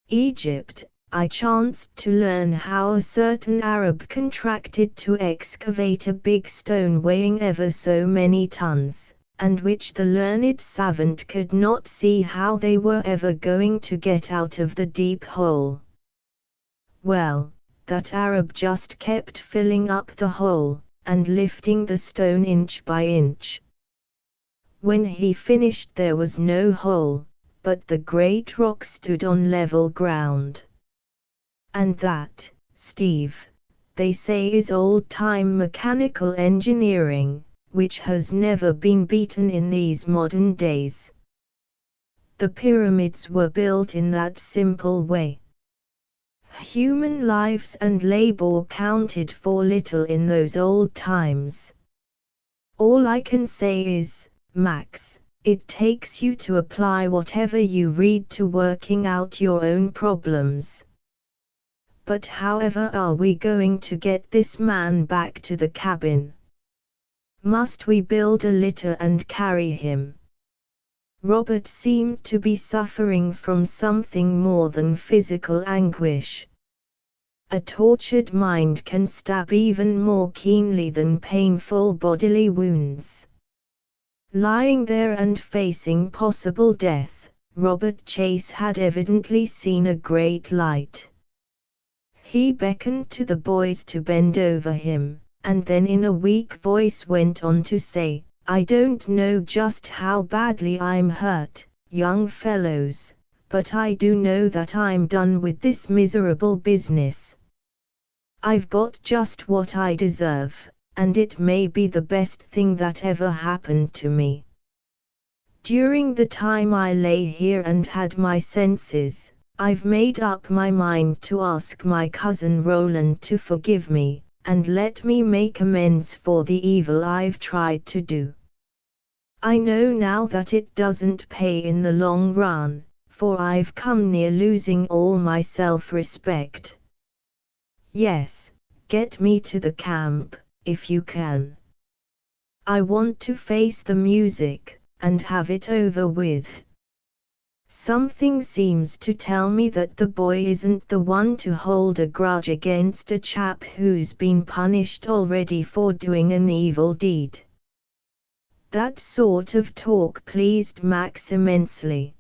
Egypt, I chanced to learn how a certain Arab contracted to excavate a big stone weighing ever so many tons, and which the learned savant could not see how they were ever going to get out of the deep hole. Well, that Arab just kept filling up the hole, and lifting the stone inch by inch. When he finished there was no hole, but the great rock stood on level ground. And that, Steve, they say is old-time mechanical engineering, which has never been beaten in these modern days. The pyramids were built in that simple way. Human lives and labor counted for little in those old times. All I can say is, Max, it takes you to apply whatever you read to working out your own problems. But however are we going to get this man back to the cabin? Must we build a litter and carry him? Robert seemed to be suffering from something more than physical anguish. A tortured mind can stab even more keenly than painful bodily wounds. Lying there and facing possible death, Robert Chase had evidently seen a great light. He beckoned to the boys to bend over him, and then in a weak voice went on to say, I don't know just how badly I'm hurt, young fellows, but I do know that I'm done with this miserable business. I've got just what I deserve, and it may be the best thing that ever happened to me. During the time I lay here and had my senses, I've made up my mind to ask my cousin Roland to forgive me, and let me make amends for the evil I've tried to do. I know now that it doesn't pay in the long run, for I've come near losing all my self-respect. Yes, get me to the camp, if you can. I want to face the music, and have it over with. Something seems to tell me that the boy isn't the one to hold a grudge against a chap who's been punished already for doing an evil deed. That sort of talk pleased Max immensely.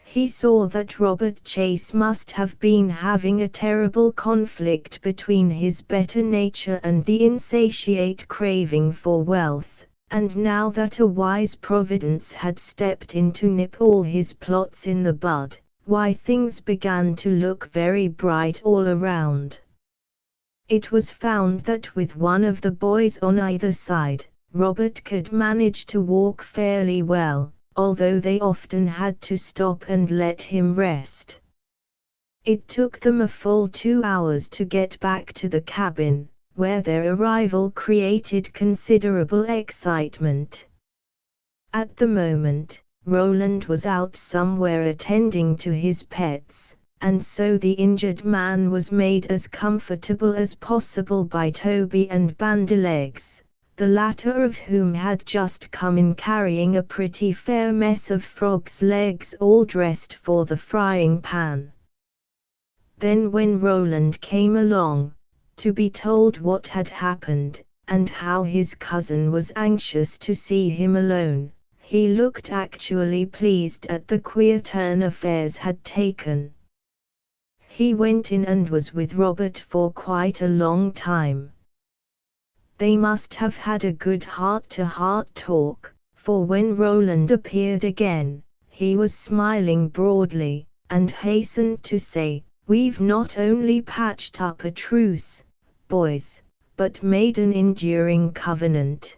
He saw that Robert Chase must have been having a terrible conflict between his better nature and the insatiate craving for wealth, and now that a wise providence had stepped in to nip all his plots in the bud, why things began to look very bright all around. It was found that with one of the boys on either side, Robert could manage to walk fairly well, although they often had to stop and let him rest. It took them a full 2 hours to get back to the cabin, where their arrival created considerable excitement. At the moment, Roland was out somewhere attending to his pets, and so the injured man was made as comfortable as possible by Toby and Bandylegs, the latter of whom had just come in carrying a pretty fair mess of frogs' legs all dressed for the frying pan. Then when Roland came along, to be told what had happened, and how his cousin was anxious to see him alone, he looked actually pleased at the queer turn affairs had taken. He went in and was with Robert for quite a long time. They must have had a good heart-to-heart talk, for when Roland appeared again, he was smiling broadly, and hastened to say, "We've not only patched up a truce, boys, but made an enduring covenant.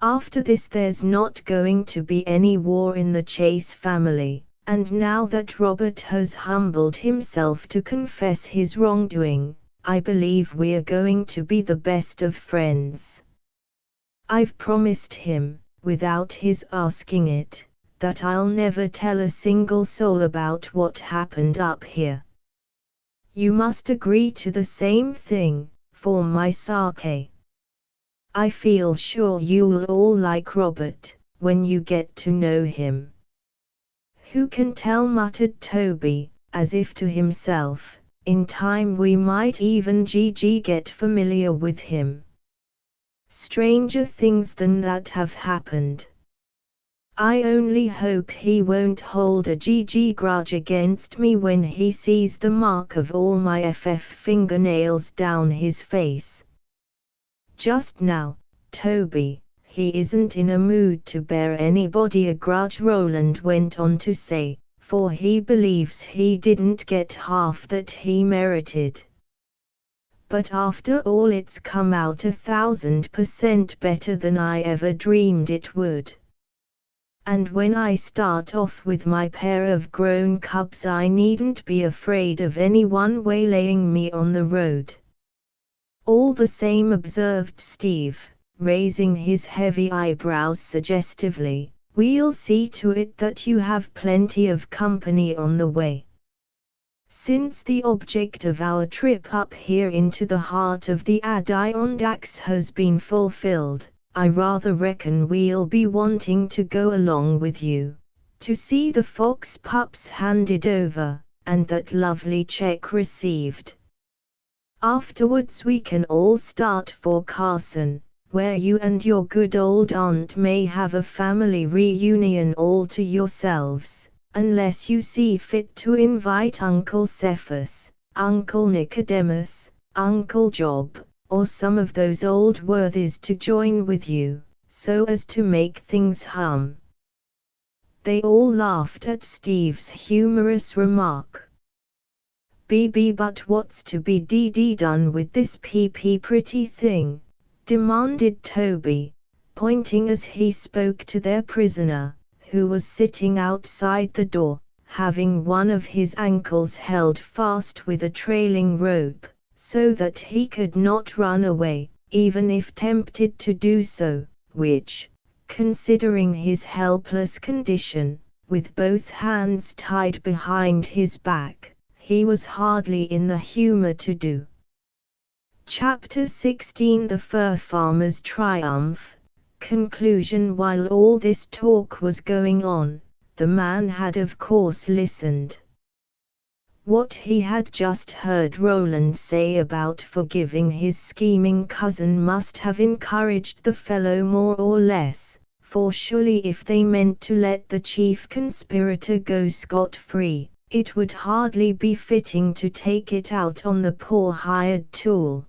After this there's not going to be any war in the Chase family, and now that Robert has humbled himself to confess his wrongdoing, I believe we're going to be the best of friends. I've promised him, without his asking it, that I'll never tell a single soul about what happened up here. You must agree to the same thing, for my sake. I feel sure you'll all like Robert, when you get to know him." "Who can tell?" muttered Toby, as if to himself. "In time we might even get familiar with him. Stranger things than that have happened. I only hope he won't hold a grudge against me when he sees the mark of all my fingernails down his face. Just now, Toby, he isn't in a mood to bear anybody a grudge," Roland went on to say, "for he believes he didn't get half that he merited. But after all it's come out 1,000% better than I ever dreamed it would. And when I start off with my pair of grown cubs I needn't be afraid of anyone waylaying me on the road." "All the same," observed Steve, raising his heavy eyebrows suggestively, "we'll see to it that you have plenty of company on the way. Since the object of our trip up here into the heart of the Adirondacks has been fulfilled, I rather reckon we'll be wanting to go along with you, to see the fox pups handed over, and that lovely check received. Afterwards we can all start for Carson, where you and your good old aunt may have a family reunion all to yourselves, unless you see fit to invite Uncle Cephas, Uncle Nicodemus, Uncle Job, or some of those old worthies to join with you, so as to make things hum." They all laughed at Steve's humorous remark. But what's to be done with this pretty thing?" demanded Toby, pointing as he spoke to their prisoner, who was sitting outside the door, having one of his ankles held fast with a trailing rope, so that he could not run away, even if tempted to do so, which, considering his helpless condition, with both hands tied behind his back, he was hardly in the humor to do. Chapter 16 The Fur Farmer's Triumph. Conclusion While all this talk was going on, the man had of course listened. What he had just heard Roland say about forgiving his scheming cousin must have encouraged the fellow more or less, for surely if they meant to let the chief conspirator go scot-free, it would hardly be fitting to take it out on the poor hired tool.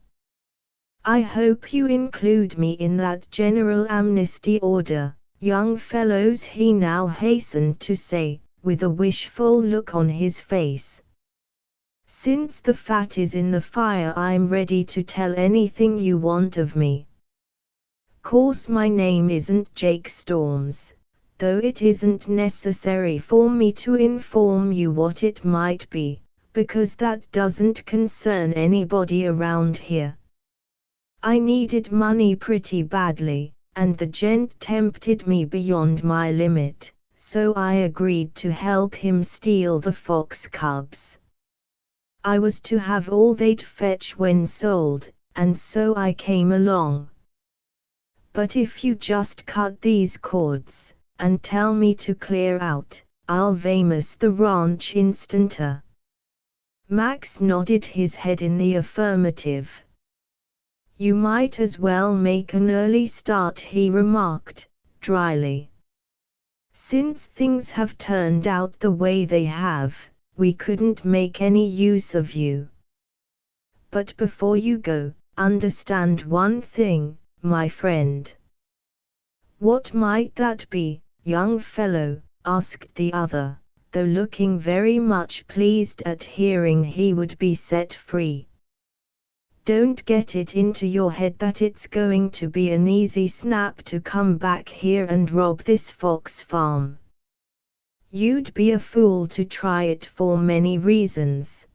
"I hope you include me in that general amnesty order, young fellows," he now hastened to say, with a wishful look on his face. "Since the fat is in the fire, I'm ready to tell anything you want of me. Course my name isn't Jake Storms, though it isn't necessary for me to inform you what it might be, because that doesn't concern anybody around here. I needed money pretty badly, and the gent tempted me beyond my limit, so I agreed to help him steal the fox cubs. I was to have all they'd fetch when sold, and so I came along. But if you just cut these cords, and tell me to clear out, I'll vamoose the ranch instanter." Max nodded his head in the affirmative. "You might as well make an early start," he remarked, dryly. "Since things have turned out the way they have, we couldn't make any use of you. But before you go, understand one thing, my friend." "What might that be, young fellow?" asked the other, though looking very much pleased at hearing he would be set free. "Don't get it into your head that it's going to be an easy snap to come back here and rob this fox farm. You'd be a fool to try it for many reasons.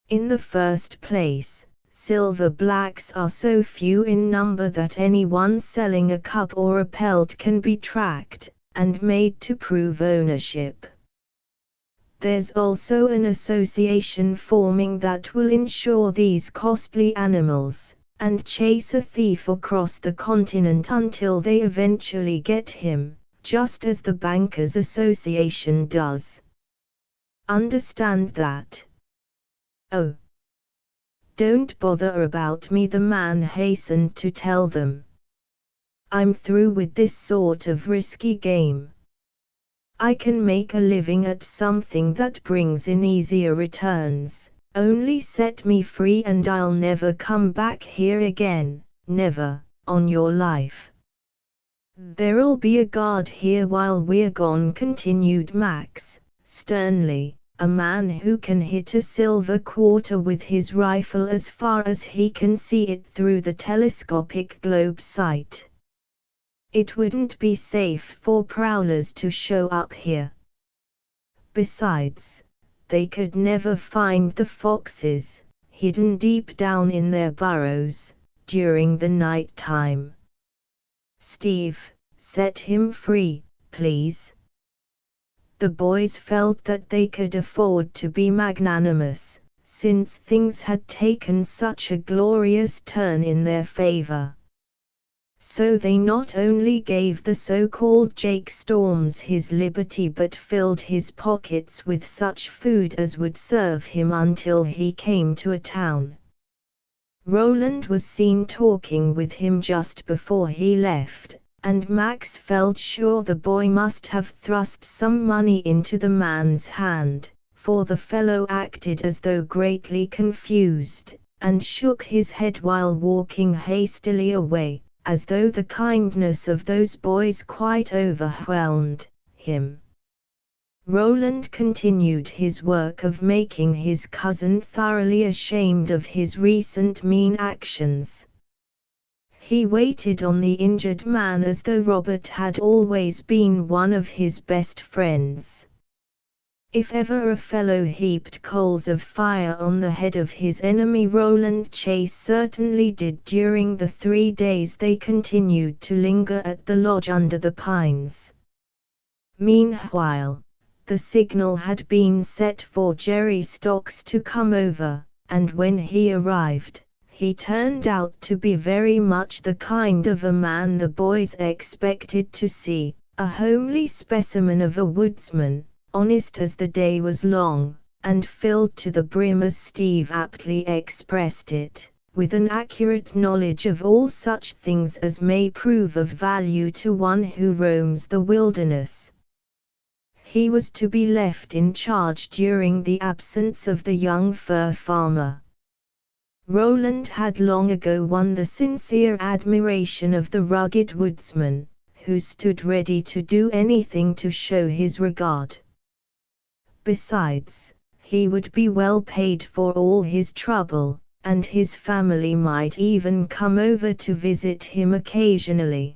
In the first place, silver blacks are so few in number that anyone selling a cub or a pelt can be tracked, and made to prove ownership. There's also an association forming that will insure these costly animals, and chase a thief across the continent until they eventually get him, just as the Bankers Association does. Understand that?" "Oh, don't bother about me," the man hastened to tell them. "I'm through with this sort of risky game. I can make a living at something that brings in easier returns. Only set me free and I'll never come back here again, never, on your life." "There'll be a guard here while we're gone," continued Max, sternly, "a man who can hit a silver quarter with his rifle as far as he can see it through the telescopic globe sight. It wouldn't be safe for prowlers to show up here. Besides, they could never find the foxes, hidden deep down in their burrows, during the night time. Steve, set him free, please." The boys felt that they could afford to be magnanimous, since things had taken such a glorious turn in their favor. So they not only gave the so-called Jake Storms his liberty but filled his pockets with such food as would serve him until he came to a town. Roland was seen talking with him just before he left, and Max felt sure the boy must have thrust some money into the man's hand, for the fellow acted as though greatly confused, and shook his head while walking hastily away, as though the kindness of those boys quite overwhelmed him. Roland continued his work of making his cousin thoroughly ashamed of his recent mean actions. He waited on the injured man as though Robert had always been one of his best friends. If ever a fellow heaped coals of fire on the head of his enemy, Roland Chase certainly did during the 3 days they continued to linger at the lodge under the pines. Meanwhile, The signal had been set for Jerry Stocks to come over, and when he arrived, he turned out to be very much the kind of a man the boys expected to see, a homely specimen of a woodsman, honest as the day was long, and filled to the brim, as Steve aptly expressed it, with an accurate knowledge of all such things as may prove of value to one who roams the wilderness. He was to be left in charge during the absence of the young fur farmer. Roland had long ago won the sincere admiration of the rugged woodsman, who stood ready to do anything to show his regard. Besides, he would be well paid for all his trouble, and his family might even come over to visit him occasionally.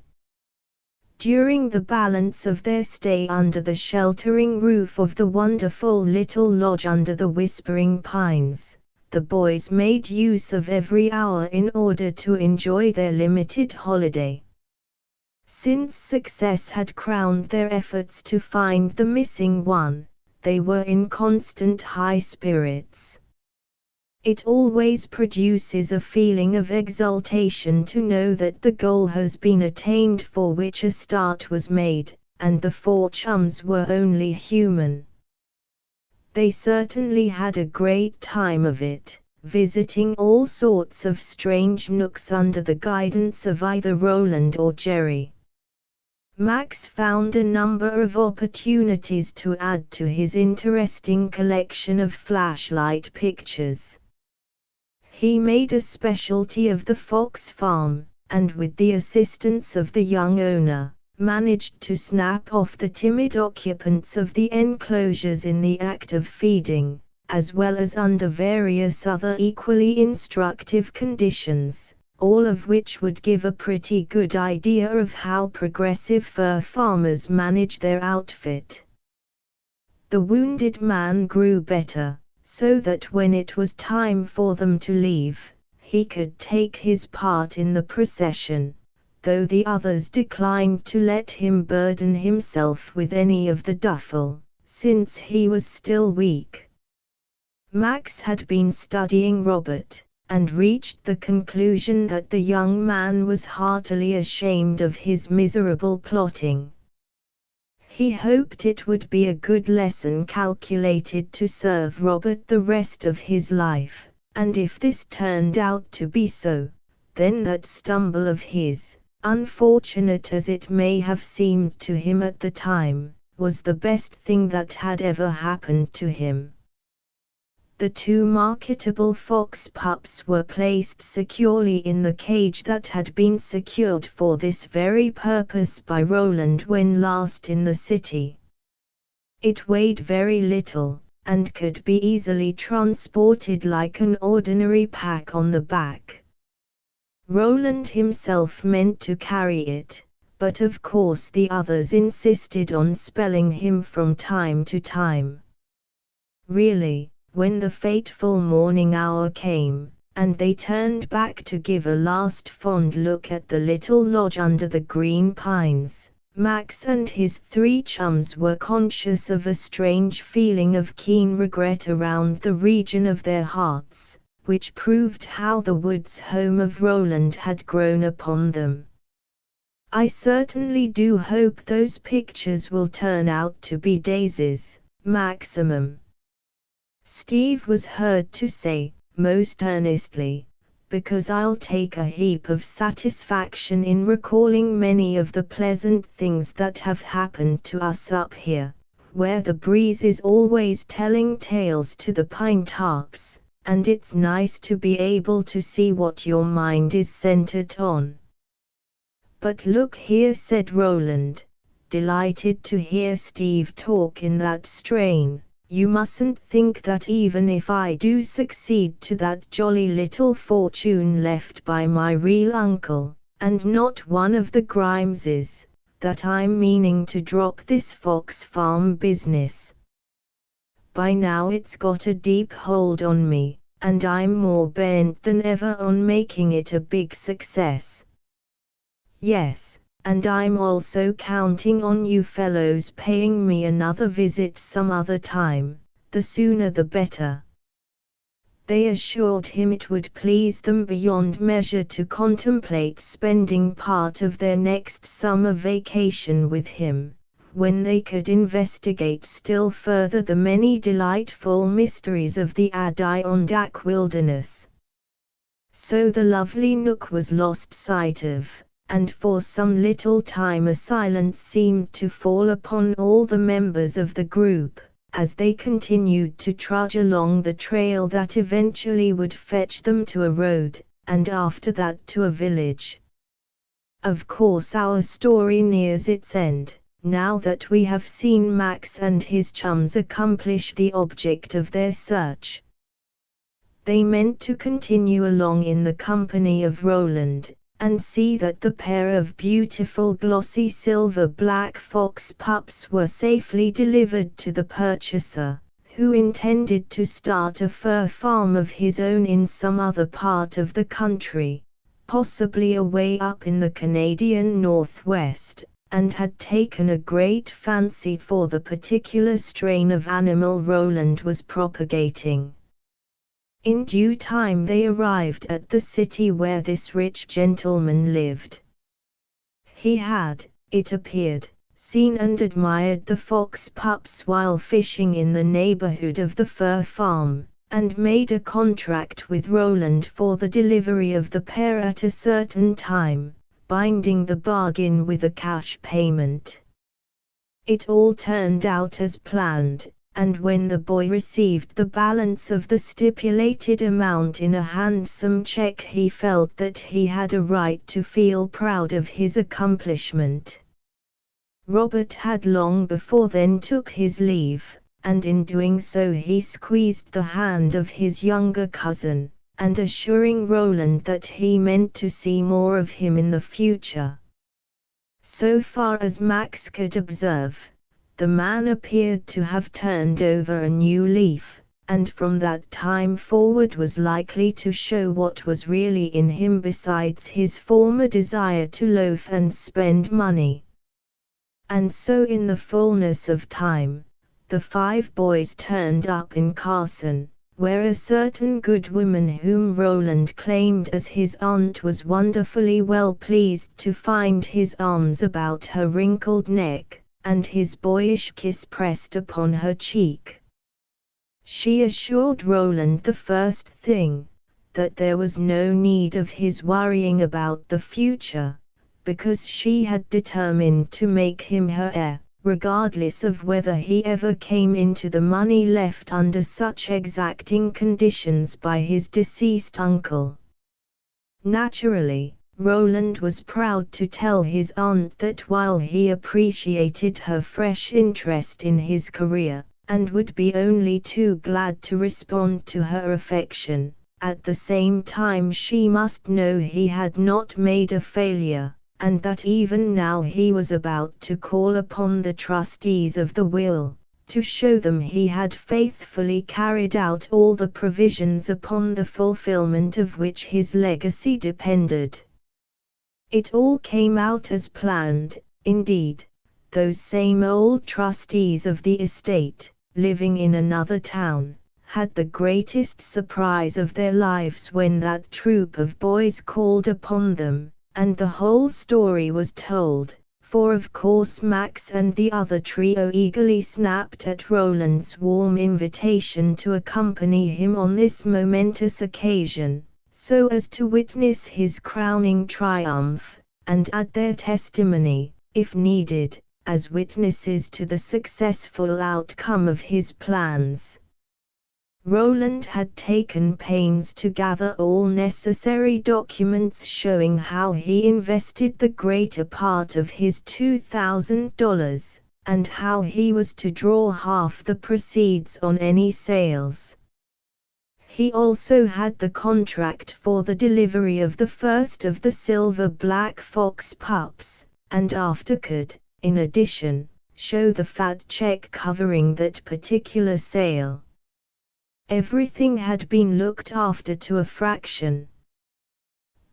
During the balance of their stay under the sheltering roof of the wonderful little lodge under the whispering pines, the boys made use of every hour in order to enjoy their limited holiday. Since success had crowned their efforts to find the missing one, they were in constant high spirits. It always produces a feeling of exultation to know that the goal has been attained for which a start was made, and the four chums were only human. They certainly had a great time of it, visiting all sorts of strange nooks under the guidance of either Roland or Jerry. Max found a number of opportunities to add to his interesting collection of flashlight pictures. He made a specialty of the Fox farm, and with the assistance of the young owner, managed to snap off the timid occupants of the enclosures in the act of feeding, as well as under various other equally instructive conditions, all of which would give a pretty good idea of how progressive fur farmers manage their outfit. The wounded man grew better, so that when it was time for them to leave, he could take his part in the procession, though the others declined to let him burden himself with any of the duffel, since he was still weak. Max had been studying Robert, and reached the conclusion that the young man was heartily ashamed of his miserable plotting. He hoped it would be a good lesson calculated to serve Robert the rest of his life, and if this turned out to be so, then that stumble of his, unfortunate as it may have seemed to him at the time, was the best thing that had ever happened to him. The two marketable fox pups were placed securely in the cage that had been secured for this very purpose by Roland when last in the city. It weighed very little, and could be easily transported like an ordinary pack on the back. Roland himself meant to carry it, but of course the others insisted on spelling him from time to time. Really, when the fateful morning hour came, and they turned back to give a last fond look at the little lodge under the green pines, Max and his three chums were conscious of a strange feeling of keen regret around the region of their hearts, which proved how the woods home of Roland had grown upon them. "I certainly do hope those pictures will turn out to be daisies, Maximum," Steve was heard to say, most earnestly, "because I'll take a heap of satisfaction in recalling many of the pleasant things that have happened to us up here, where the breeze is always telling tales to the pine tops, and it's nice to be able to see what your mind is centered on." "But look here," said Roland, delighted to hear Steve talk in that strain, "you mustn't think that even if I do succeed to that jolly little fortune left by my real uncle, and not one of the Grimeses, that I'm meaning to drop this Fox farm business. By now it's got a deep hold on me, and I'm more bent than ever on making it a big success. Yes, and I'm also counting on you fellows paying me another visit some other time, the sooner the better. They assured him it would please them beyond measure to contemplate spending part of their next summer vacation with him, when they could investigate still further the many delightful mysteries of the Adirondack wilderness. So the lovely nook was lost sight of, and for some little time a silence seemed to fall upon all the members of the group, as they continued to trudge along the trail that eventually would fetch them to a road, and after that to a village. Of course our story nears its end, now that we have seen Max and his chums accomplish the object of their search. They meant to continue along in the company of Roland, and see that the pair of beautiful glossy silver-black fox pups were safely delivered to the purchaser, who intended to start a fur farm of his own in some other part of the country, possibly away up in the Canadian Northwest, and had taken a great fancy for the particular strain of animal Roland was propagating. In due time they arrived at the city where this rich gentleman lived. He had, it appeared, seen and admired the fox pups while fishing in the neighborhood of the fur farm, and made a contract with Roland for the delivery of the pair at a certain time, binding the bargain with a cash payment. It all turned out as planned, and when the boy received the balance of the stipulated amount in a handsome check, he felt that he had a right to feel proud of his accomplishment. Robert had long before then took his leave, and in doing so he squeezed the hand of his younger cousin, and assuring Roland that he meant to see more of him in the future. So far as Max could observe, the man appeared to have turned over a new leaf, and from that time forward was likely to show what was really in him besides his former desire to loaf and spend money. And so in the fullness of time, the 5 boys turned up in Carson, where a certain good woman whom Roland claimed as his aunt was wonderfully well pleased to find his arms about her wrinkled neck, and his boyish kiss pressed upon her cheek. She assured Roland the first thing, that there was no need of his worrying about the future, because she had determined to make him her heir, regardless of whether he ever came into the money left under such exacting conditions by his deceased uncle. Naturally, Roland was proud to tell his aunt that while he appreciated her fresh interest in his career, and would be only too glad to respond to her affection, at the same time she must know he had not made a failure, and that even now he was about to call upon the trustees of the will, to show them he had faithfully carried out all the provisions upon the fulfillment of which his legacy depended. It all came out as planned, indeed. Those same old trustees of the estate, living in another town, had the greatest surprise of their lives when that troop of boys called upon them, and the whole story was told, for of course Max and the other trio eagerly snapped at Roland's warm invitation to accompany him on this momentous occasion, so as to witness his crowning triumph, and add their testimony, if needed, as witnesses to the successful outcome of his plans. Roland had taken pains to gather all necessary documents showing how he invested the greater part of his $2,000, and how he was to draw half the proceeds on any sales. He also had the contract for the delivery of the first of the silver-black fox pups, and after could, in addition, show the fat check covering that particular sale. Everything had been looked after to a fraction.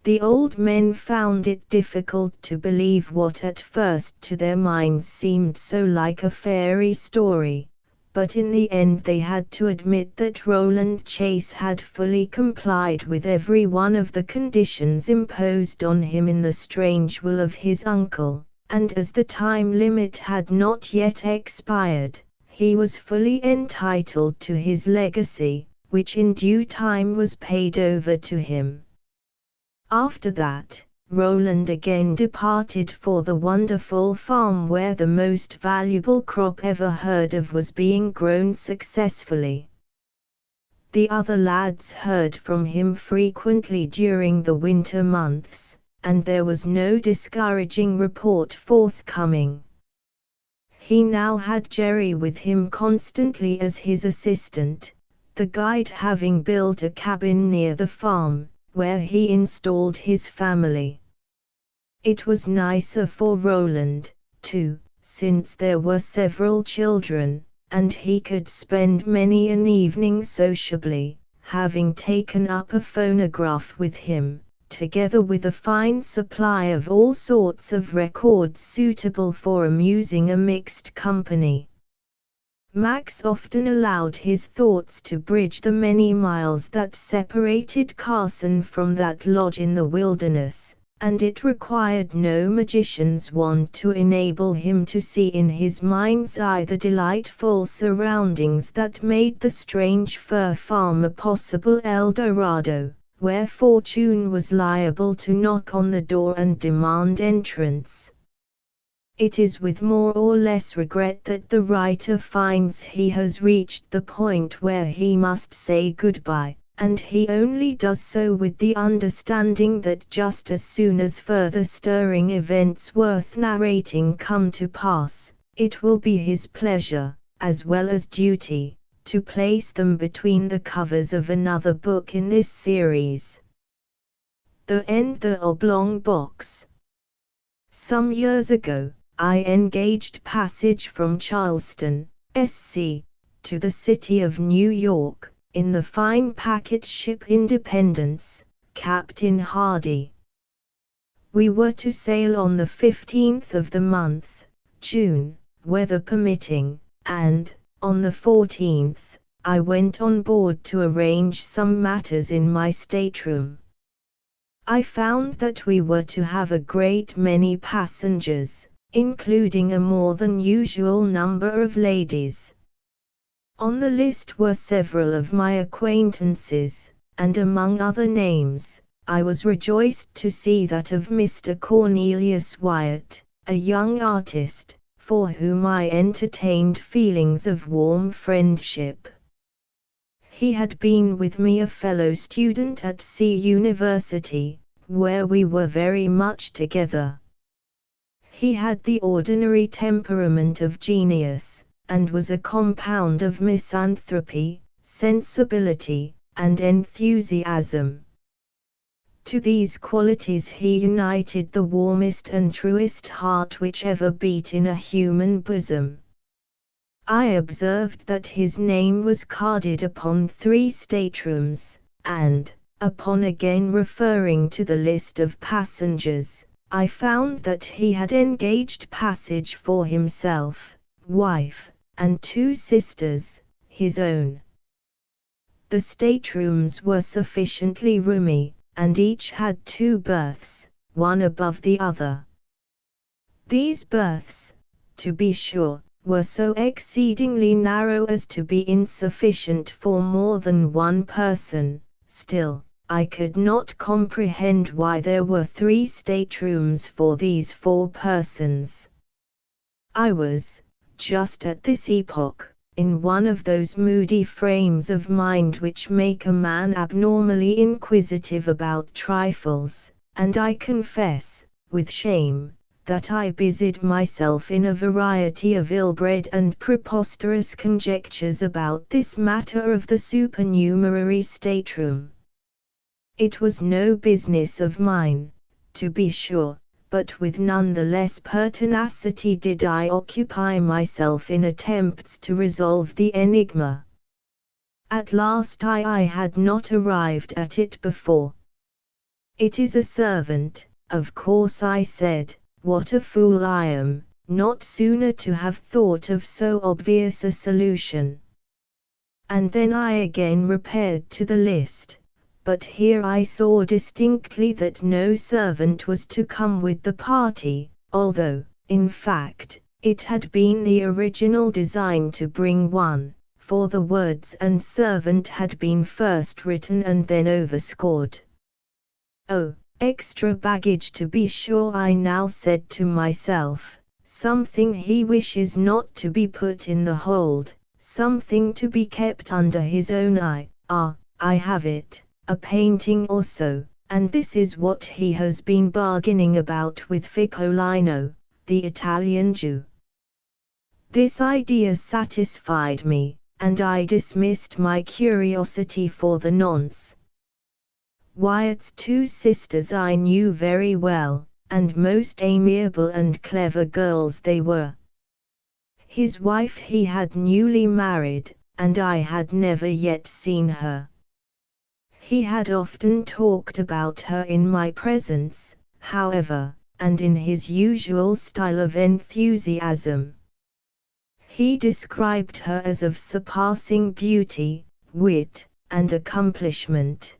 The old men found it difficult to believe what at first to their minds seemed so like a fairy story, but in the end they had to admit that Roland Chase had fully complied with every one of the conditions imposed on him in the strange will of his uncle, and as the time limit had not yet expired, he was fully entitled to his legacy, which in due time was paid over to him. After that, Roland again departed for the wonderful farm where the most valuable crop ever heard of was being grown successfully. The other lads heard from him frequently during the winter months, and there was no discouraging report forthcoming. He now had Jerry with him constantly as his assistant, the guide having built a cabin near the farm, where he installed his family. It was nicer for Roland, too, since there were several children, and he could spend many an evening sociably, having taken up a phonograph with him, together with a fine supply of all sorts of records suitable for amusing a mixed company. Max often allowed his thoughts to bridge the many miles that separated Carson from that lodge in the wilderness, and it required no magician's wand to enable him to see in his mind's eye the delightful surroundings that made the strange fur farm a possible El Dorado, where fortune was liable to knock on the door and demand entrance. It is with more or less regret that the writer finds he has reached the point where he must say goodbye, and he only does so with the understanding that just as soon as further stirring events worth narrating come to pass, it will be his pleasure, as well as duty, to place them between the covers of another book in this series. The Oblong Box. Some years ago, I engaged passage from Charleston, SC, to the city of New York, in the fine packet ship Independence, Captain Hardy. We were to sail on the 15th of the month, June, weather permitting, and, on the 14th, I went on board to arrange some matters in my stateroom. I found that we were to have a great many passengers, including a more than usual number of ladies. On the list were several of my acquaintances, and among other names, I was rejoiced to see that of Mr. Cornelius Wyatt, a young artist, for whom I entertained feelings of warm friendship. He had been with me a fellow student at C University, where we were very much together. He had the ordinary temperament of genius, and was a compound of misanthropy, sensibility, and enthusiasm. To these qualities he united the warmest and truest heart which ever beat in a human bosom. I observed that his name was carded upon 3 staterooms, and, upon again referring to the list of passengers, I found that he had engaged passage for himself, wife, and 2 sisters, his own. The staterooms were sufficiently roomy, and each had 2 berths, one above the other. These berths, to be sure, were so exceedingly narrow as to be insufficient for more than one person. Still, I could not comprehend why there were 3 staterooms for these 4 persons. I was, just at this epoch, in one of those moody frames of mind which make a man abnormally inquisitive about trifles, and I confess, with shame, that I busied myself in a variety of ill-bred and preposterous conjectures about this matter of the supernumerary stateroom. It was no business of mine, to be sure, but with none the less pertinacity did I occupy myself in attempts to resolve the enigma. At last I had not arrived at it before. It is a servant, of course, I said. What a fool I am, not sooner to have thought of so obvious a solution. And then I again repaired to the list, but here I saw distinctly that no servant was to come with the party, although, in fact, it had been the original design to bring one, for the words "and servant" had been first written and then overscored. Oh, extra baggage to be sure, I now said to myself, something he wishes not to be put in the hold, something to be kept under his own eye. Ah, I have it, a painting or so, and this is what he has been bargaining about with Ficcolino, the Italian Jew. This idea satisfied me, and I dismissed my curiosity for the nonce. Wyatt's two sisters I knew very well, and most amiable and clever girls they were. His wife he had newly married, and I had never yet seen her. He had often talked about her in my presence, however, and in his usual style of enthusiasm. He described her as of surpassing beauty, wit, and accomplishment.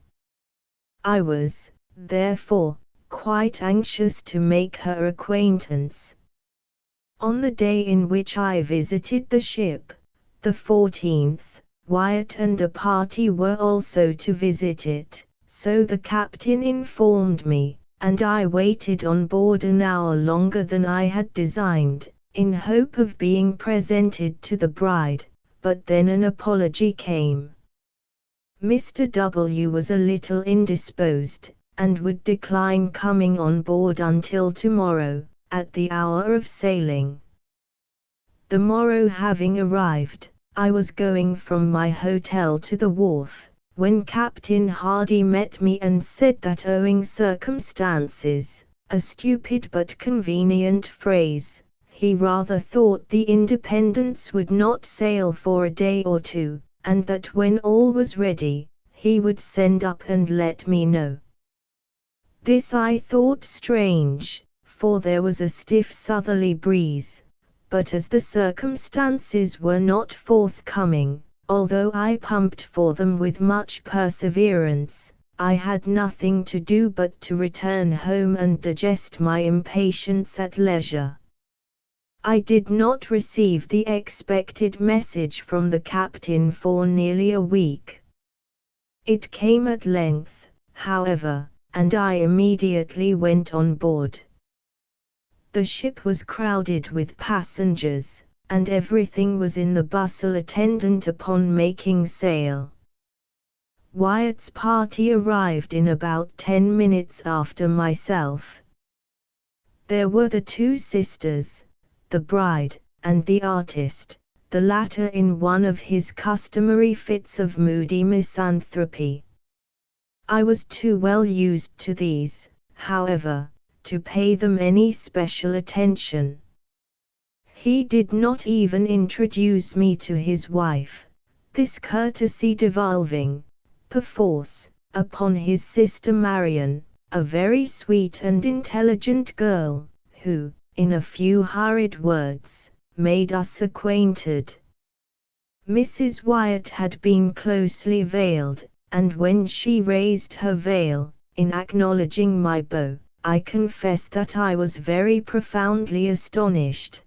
I was, therefore, quite anxious to make her acquaintance. On the day in which I visited the ship, the 14th, Wyatt and a party were also to visit it, so the captain informed me, and I waited on board an hour longer than I had designed, in hope of being presented to the bride, but then an apology came. Mr. W. was a little indisposed, and would decline coming on board until tomorrow, at the hour of sailing. The morrow having arrived, I was going from my hotel to the wharf, when Captain Hardy met me and said that owing circumstances, a stupid but convenient phrase, he rather thought the Independence would not sail for a day or two, and that when all was ready, he would send up and let me know. This I thought strange, for there was a stiff southerly breeze, but as the circumstances were not forthcoming, although I pumped for them with much perseverance, I had nothing to do but to return home and digest my impatience at leisure. I did not receive the expected message from the captain for nearly a week. It came at length, however, and I immediately went on board. The ship was crowded with passengers, and everything was in the bustle attendant upon making sail. Wyatt's party arrived in about 10 minutes after myself. There were the two sisters, the bride, and the artist, the latter in one of his customary fits of moody misanthropy. I was too well used to these, however, to pay them any special attention. He did not even introduce me to his wife, this courtesy devolving, perforce, upon his sister Marion, a very sweet and intelligent girl, who, in a few hurried words, made us acquainted. Mrs. Wyatt had been closely veiled, and when she raised her veil, in acknowledging my bow, I confess that I was very profoundly astonished.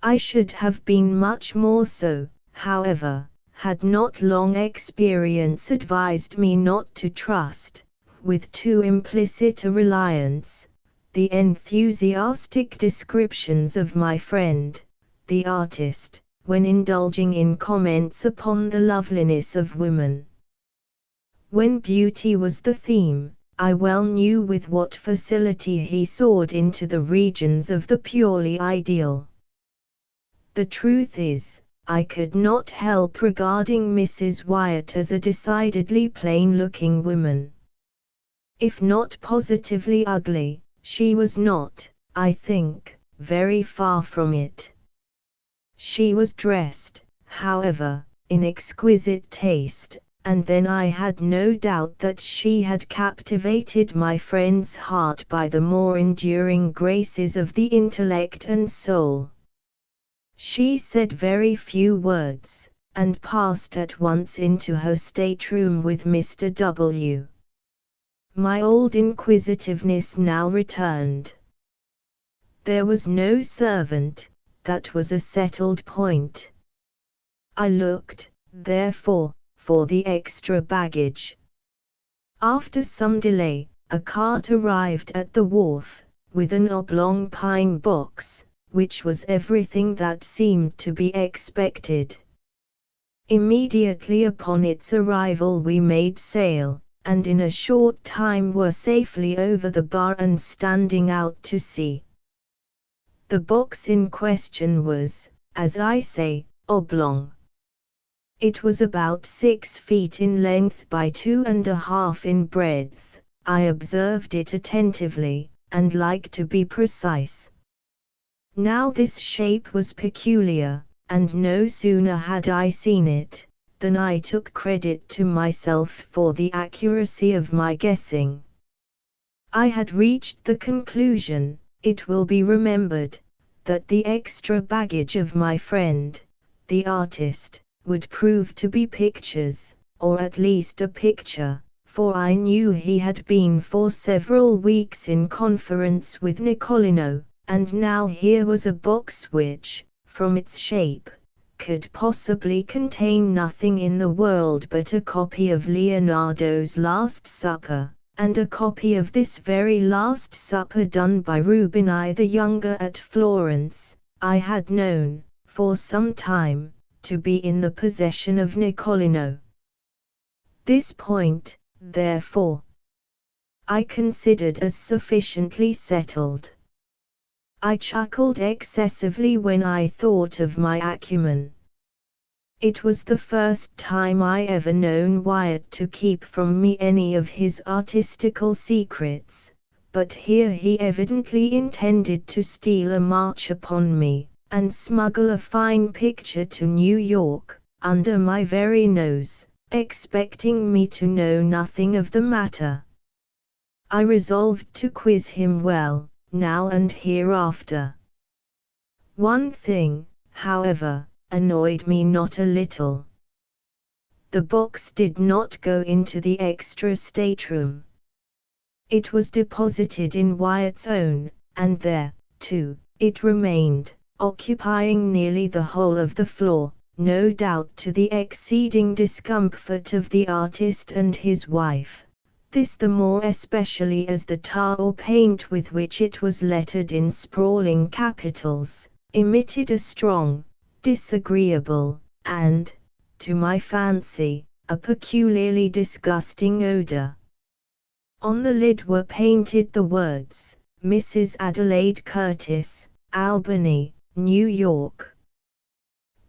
I should have been much more so, however, had not long experience advised me not to trust, with too implicit a reliance, the enthusiastic descriptions of my friend, the artist, when indulging in comments upon the loveliness of woman. When beauty was the theme, I well knew with what facility he soared into the regions of the purely ideal. The truth is, I could not help regarding Mrs. Wyatt as a decidedly plain-looking woman. If not positively ugly, she was not, I think, very far from it. She was dressed, however, in exquisite taste, and then I had no doubt that she had captivated my friend's heart by the more enduring graces of the intellect and soul. She said very few words, and passed at once into her stateroom with Mr. W. My old inquisitiveness now returned. There was no servant, that was a settled point. I looked, therefore, for the extra baggage. After some delay, a cart arrived at the wharf, with an oblong pine box, which was everything that seemed to be expected. Immediately upon its arrival we made sail, and in a short time were safely over the bar and standing out to sea. The box in question was, as I say, oblong. It was about 6 feet in length by 2½ in breadth. I observed it attentively, and like to be precise. Now this shape was peculiar, and no sooner had I seen it, than I took credit to myself for the accuracy of my guessing. I had reached the conclusion, it will be remembered, that the extra baggage of my friend, the artist, would prove to be pictures, or at least a picture, for I knew he had been for several weeks in conference with Nicolino, and now here was a box which, from its shape, could possibly contain nothing in the world but a copy of Leonardo's Last Supper, and a copy of this very Last Supper done by Rubini the Younger at Florence. I had known, for some time, to be in the possession of Nicolino. This point, therefore, I considered as sufficiently settled. I chuckled excessively when I thought of my acumen. It was the first time I ever known Wyatt to keep from me any of his artistical secrets, but here he evidently intended to steal a march upon me, and smuggle a fine picture to New York, under my very nose, expecting me to know nothing of the matter. I resolved to quiz him well, now and hereafter. One thing, however, annoyed me not a little. The box did not go into the extra stateroom. It was deposited in Wyatt's own, and there, too, it remained, occupying nearly the whole of the floor, no doubt to the exceeding discomfort of the artist and his wife. This the more especially as the tar or paint with which it was lettered in sprawling capitals, emitted a strong, disagreeable, and, to my fancy, a peculiarly disgusting odor. On the lid were painted the words, Mrs. Adelaide Curtis, Albany, New York.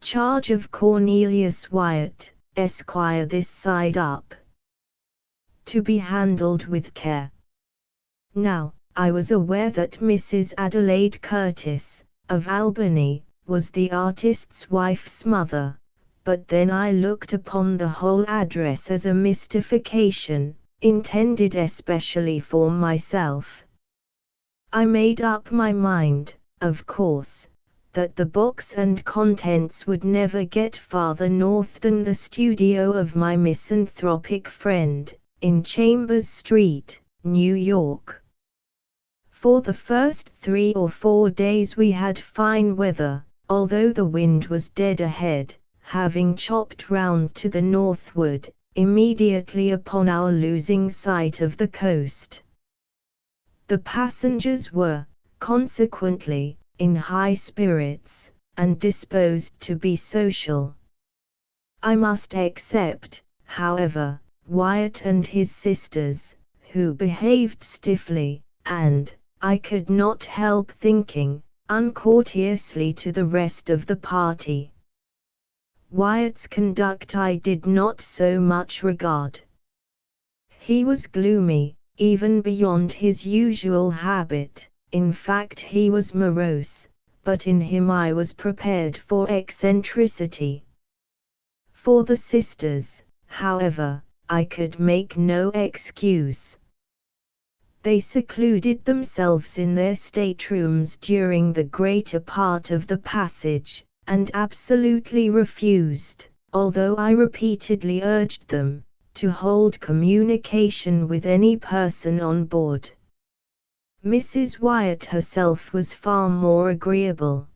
Charge of Cornelius Wyatt, Esquire, this side up. To be handled with care. Now, I was aware that Mrs. Adelaide Curtis, of Albany, was the artist's wife's mother, but then I looked upon the whole address as a mystification, intended especially for myself. I made up my mind, of course, that the box and contents would never get farther north than the studio of my misanthropic friend, in Chambers Street, New York. For the first 3 or 4 days we had fine weather, although the wind was dead ahead, having chopped round to the northward, immediately upon our losing sight of the coast. The passengers were, consequently, in high spirits, and disposed to be social. I must except, however, Wyatt and his sisters, who behaved stiffly, and, I could not help thinking, uncourteously to the rest of the party. Wyatt's conduct I did not so much regard. He was gloomy, even beyond his usual habit, in fact he was morose, but in him I was prepared for eccentricity. For the sisters, however, I could make no excuse. They secluded themselves in their staterooms during the greater part of the passage, and absolutely refused, although I repeatedly urged them, to hold communication with any person on board. Mrs. Wyatt herself was far more agreeable.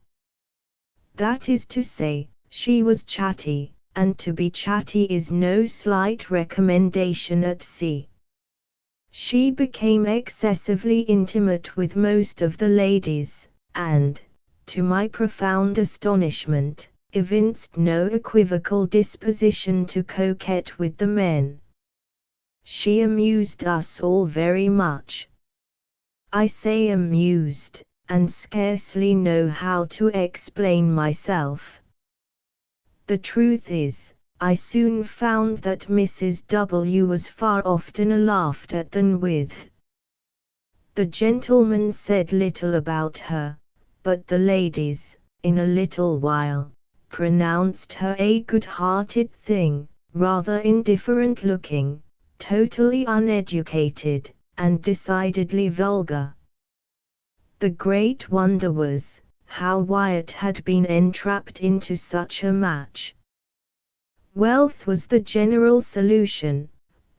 That is to say, she was chatty, and to be chatty is no slight recommendation at sea. She became excessively intimate with most of the ladies, and, to my profound astonishment, evinced no equivocal disposition to coquet with the men. She amused us all very much. I say amused, and scarcely know how to explain myself. The truth is, I soon found that Mrs. W. was far oftener laughed at than with. The gentlemen said little about her, but the ladies, in a little while, pronounced her a good-hearted thing, rather indifferent-looking, totally uneducated, and decidedly vulgar. The great wonder was, how Wyatt had been entrapped into such a match. Wealth was the general solution,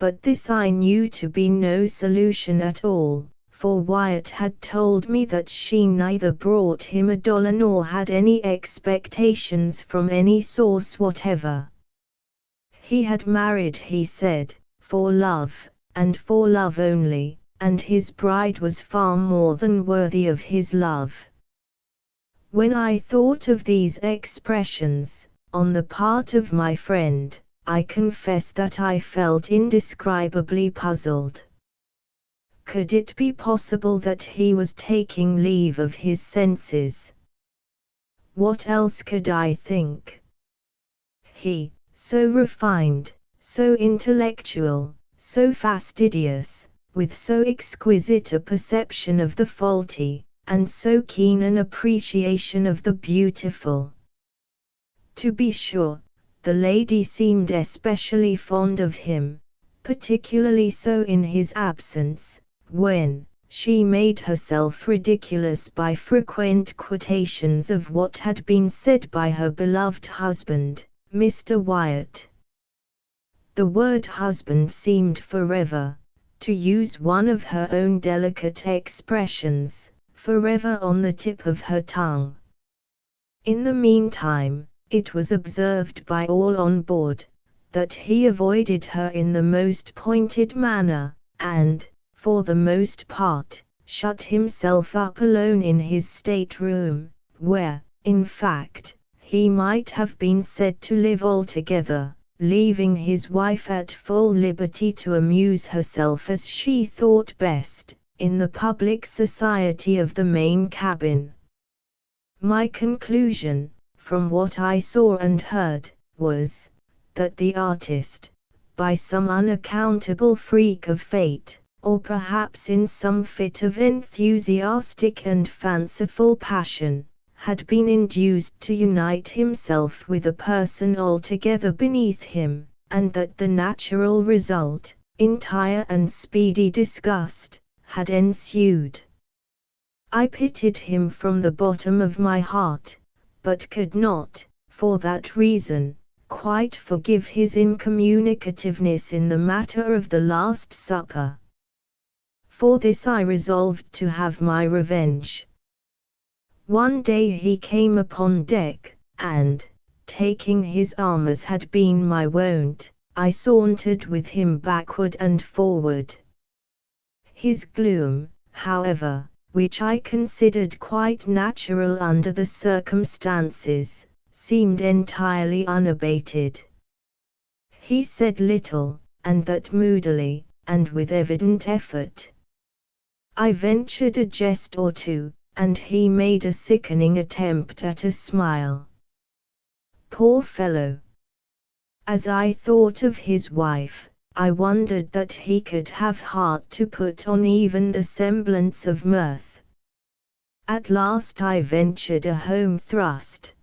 but this I knew to be no solution at all, for Wyatt had told me that she neither brought him $1 nor had any expectations from any source whatever. He had married, he said, for love, and for love only, and his bride was far more than worthy of his love. When I thought of these expressions, on the part of my friend, I confess that I felt indescribably puzzled. Could it be possible that he was taking leave of his senses? What else could I think? He, so refined, so intellectual, so fastidious, with so exquisite a perception of the faulty, and so keen an appreciation of the beautiful. To be sure, the lady seemed especially fond of him, particularly so in his absence, when she made herself ridiculous by frequent quotations of what had been said by her beloved husband, Mr. Wyatt. The word husband seemed forever, to use one of her own delicate expressions, forever on the tip of her tongue. In the meantime, it was observed by all on board, that he avoided her in the most pointed manner, and, for the most part, shut himself up alone in his stateroom, where, in fact, he might have been said to live altogether, leaving his wife at full liberty to amuse herself as she thought best, in the public society of the main cabin. My conclusion, from what I saw and heard, was, that the artist, by some unaccountable freak of fate, or perhaps in some fit of enthusiastic and fanciful passion, had been induced to unite himself with a person altogether beneath him, and that the natural result, entire and speedy disgust, had ensued. I pitied him from the bottom of my heart, but could not, for that reason, quite forgive his incommunicativeness in the matter of the Last Supper. For this I resolved to have my revenge. One day he came upon deck, and, taking his arm as had been my wont, I sauntered with him backward and forward. His gloom, however, which I considered quite natural under the circumstances, seemed entirely unabated. He said little, and that moodily, and with evident effort. I ventured a jest or two, and he made a sickening attempt at a smile. Poor fellow! As I thought of his wife, I wondered that he could have heart to put on even the semblance of mirth. At last I ventured a home thrust.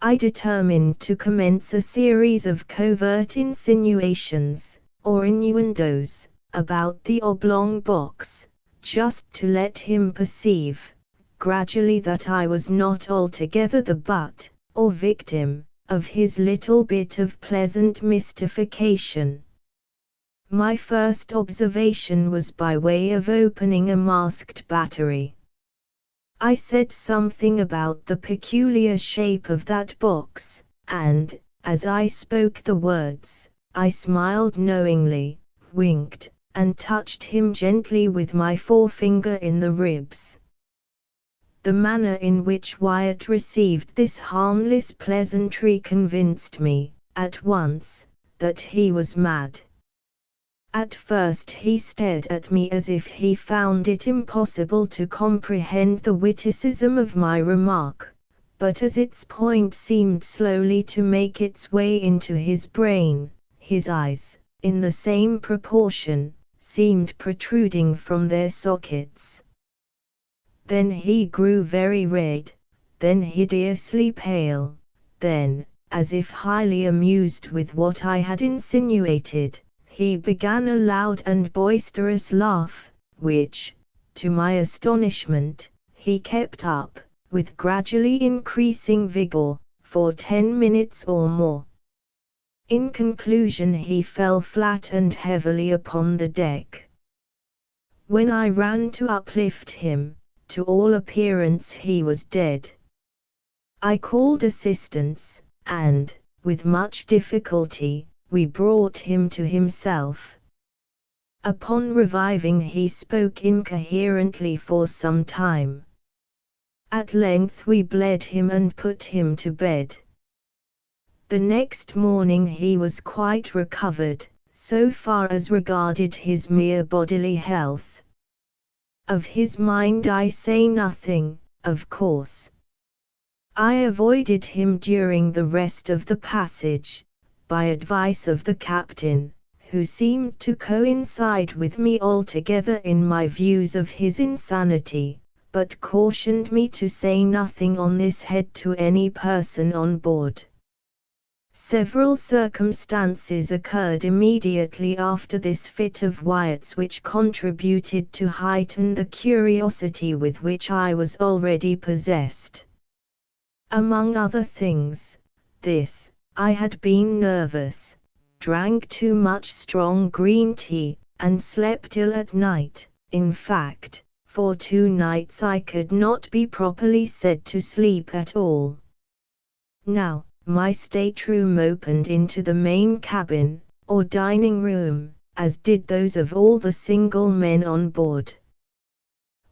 I determined to commence a series of covert insinuations, or innuendos, about the oblong box, just to let him perceive, gradually, that I was not altogether the butt, or victim, of his little bit of pleasant mystification. My first observation was by way of opening a masked battery. I said something about the peculiar shape of that box, and, as I spoke the words, I smiled knowingly, winked, and touched him gently with my forefinger in the ribs. The manner in which Wyatt received this harmless pleasantry convinced me, at once, that he was mad. At first he stared at me as if he found it impossible to comprehend the witticism of my remark, but as its point seemed slowly to make its way into his brain, his eyes, in the same proportion, seemed protruding from their sockets. Then he grew very red, then hideously pale, then, as if highly amused with what I had insinuated, he began a loud and boisterous laugh, which, to my astonishment, he kept up, with gradually increasing vigor, for 10 minutes or more. In conclusion he fell flat and heavily upon the deck. When I ran to uplift him, to all appearance he was dead. I called assistance, and, with much difficulty, we brought him to himself. Upon reviving he spoke incoherently for some time. At length we bled him and put him to bed. The next morning he was quite recovered, so far as regarded his mere bodily health. Of his mind I say nothing, of course. I avoided him during the rest of the passage, by advice of the captain, who seemed to coincide with me altogether in my views of his insanity, but cautioned me to say nothing on this head to any person on board. Several circumstances occurred immediately after this fit of Wyatt's which contributed to heighten the curiosity with which I was already possessed. Among other things, this: I had been nervous, drank too much strong green tea, and slept ill at night. In fact, for 2 nights I could not be properly said to sleep at all. Now, my stateroom opened into the main cabin, or dining room, as did those of all the single men on board.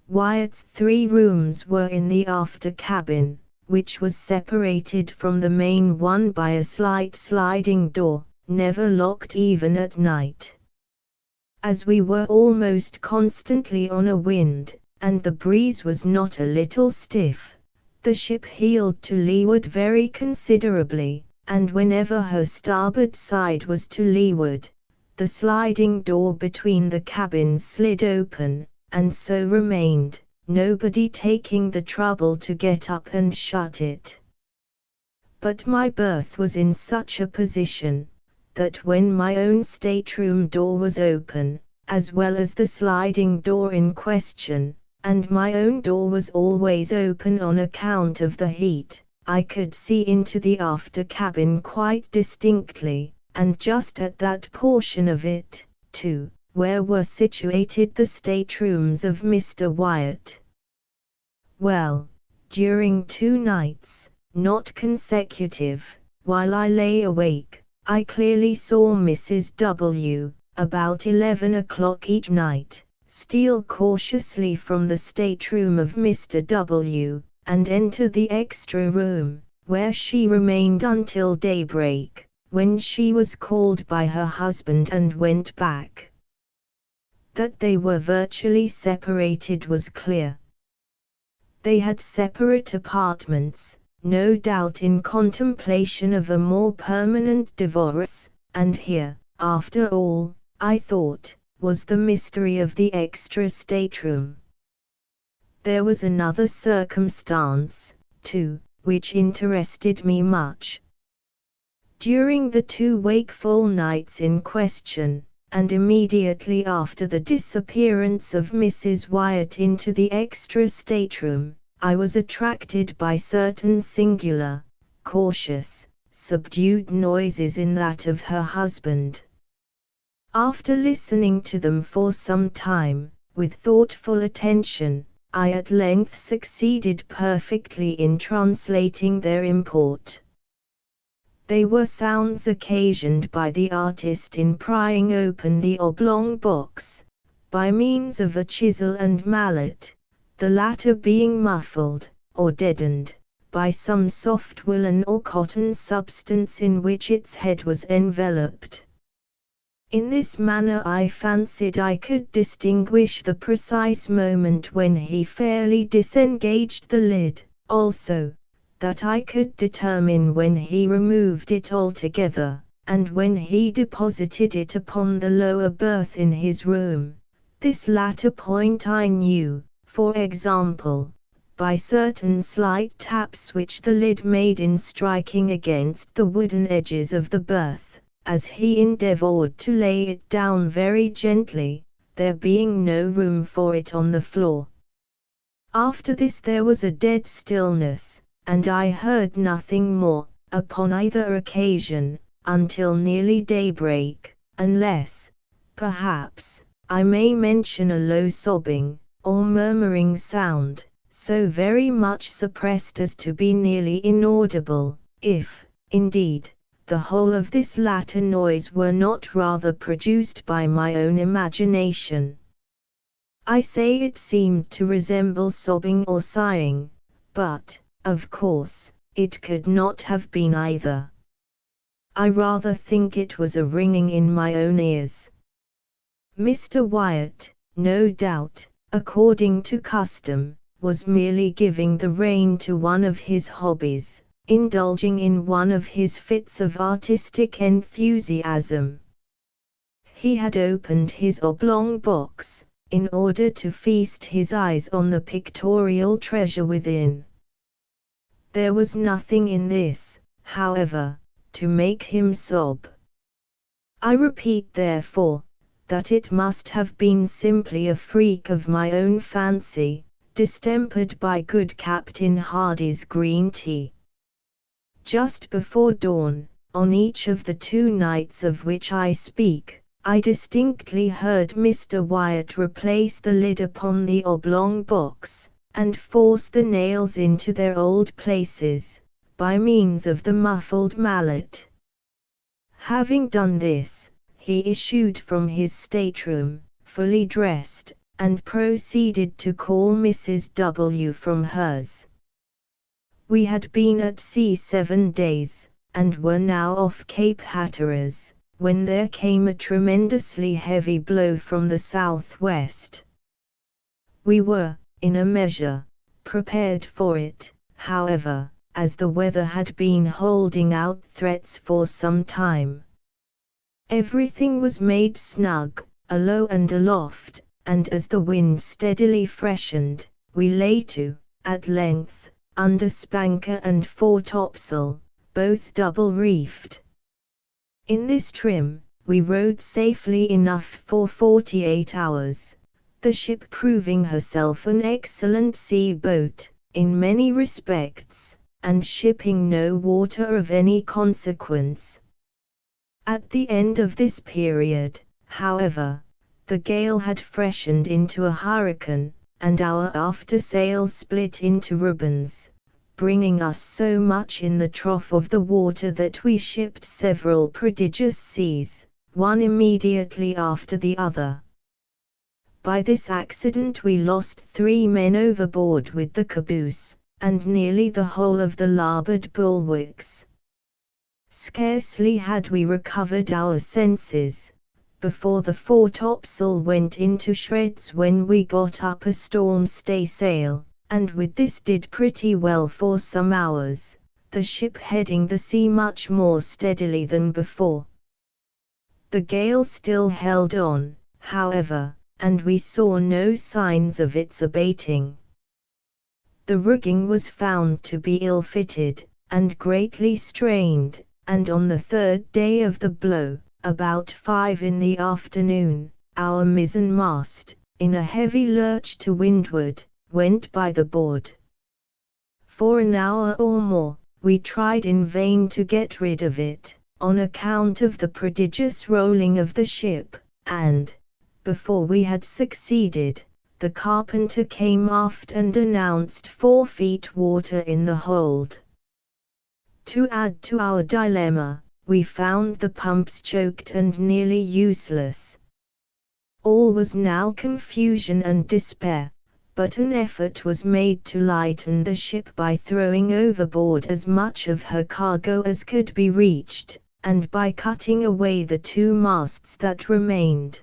Wyatt's 3 rooms were in the after cabin, which was separated from the main one by a slight sliding door, never locked even at night. As we were almost constantly on a wind, and the breeze was not a little stiff, the ship heeled to leeward very considerably, and whenever her starboard side was to leeward, the sliding door between the cabins slid open, and so remained, nobody taking the trouble to get up and shut it. But my berth was in such a position, that when my own stateroom door was open, as well as the sliding door in question, and my own door was always open on account of the heat, I could see into the after cabin quite distinctly, and just at that portion of it, too, where were situated the staterooms of Mr. Wyatt. Well, during 2 nights, not consecutive, while I lay awake, I clearly saw Mrs. W., about 11 o'clock each night, steal cautiously from the stateroom of Mr. W., and enter the extra room, where she remained until daybreak, when she was called by her husband and went back. That they were virtually separated was clear. They had separate apartments, no doubt in contemplation of a more permanent divorce, and here, after all, I thought, was the mystery of the extra stateroom. There was another circumstance, too, which interested me much. During the 2 wakeful nights in question, and immediately after the disappearance of Mrs. Wyatt into the extra stateroom, I was attracted by certain singular, cautious, subdued noises in that of her husband. After listening to them for some time, with thoughtful attention, I at length succeeded perfectly in translating their import. They were sounds occasioned by the artist in prying open the oblong box, by means of a chisel and mallet, the latter being muffled, or deadened, by some soft woolen or cotton substance in which its head was enveloped. In this manner I fancied I could distinguish the precise moment when he fairly disengaged the lid, also, that I could determine when he removed it altogether, and when he deposited it upon the lower berth in his room. This latter point I knew, for example, by certain slight taps which the lid made in striking against the wooden edges of the berth, as he endeavored to lay it down very gently, there being no room for it on the floor. After this there was a dead stillness, and I heard nothing more, upon either occasion, until nearly daybreak, unless, perhaps, I may mention a low sobbing, or murmuring sound, so very much suppressed as to be nearly inaudible, if, indeed, the whole of this latter noise were not rather produced by my own imagination. I say it seemed to resemble sobbing or sighing, but, of course, it could not have been either. I rather think it was a ringing in my own ears. Mr. Wyatt, no doubt, according to custom, was merely giving the rein to one of his hobbies, indulging in one of his fits of artistic enthusiasm. He had opened his oblong box, in order to feast his eyes on the pictorial treasure within. There was nothing in this, however, to make him sob. I repeat therefore, that it must have been simply a freak of my own fancy, distempered by good Captain Hardy's green tea. Just before dawn, on each of the 2 nights of which I speak, I distinctly heard Mr. Wyatt replace the lid upon the oblong box, and force the nails into their old places, by means of the muffled mallet. Having done this, he issued from his stateroom, fully dressed, and proceeded to call Mrs. W. from hers. We had been at sea 7 days, and were now off Cape Hatteras, when there came a tremendously heavy blow from the southwest. We were, in a measure, prepared for it, however, as the weather had been holding out threats for some time. Everything was made snug, alow and aloft, and as the wind steadily freshened, we lay to, at length, under spanker and foretopsail, both double-reefed. In this trim, we rode safely enough for 48 hours, the ship proving herself an excellent sea-boat, in many respects, and shipping no water of any consequence. At the end of this period, however, the gale had freshened into a hurricane, and our aftersail split into ribbons, bringing us so much in the trough of the water that we shipped several prodigious seas, one immediately after the other. By this accident we lost 3 men overboard with the caboose, and nearly the whole of the larboard bulwarks. Scarcely had we recovered our senses, before the foretopsail went into shreds when we got up a storm staysail, and with this did pretty well for some hours, the ship heading the sea much more steadily than before. The gale still held on, however, and we saw no signs of its abating. The rigging was found to be ill-fitted, and greatly strained, and on the third day of the blow, about 5 in the afternoon, our mizzen-mast, in a heavy lurch to windward, went by the board. For an hour or more, we tried in vain to get rid of it, on account of the prodigious rolling of the ship, and, before we had succeeded, the carpenter came aft and announced 4 feet water in the hold. To add to our dilemma, we found the pumps choked and nearly useless. All was now confusion and despair, but an effort was made to lighten the ship by throwing overboard as much of her cargo as could be reached, and by cutting away the 2 masts that remained.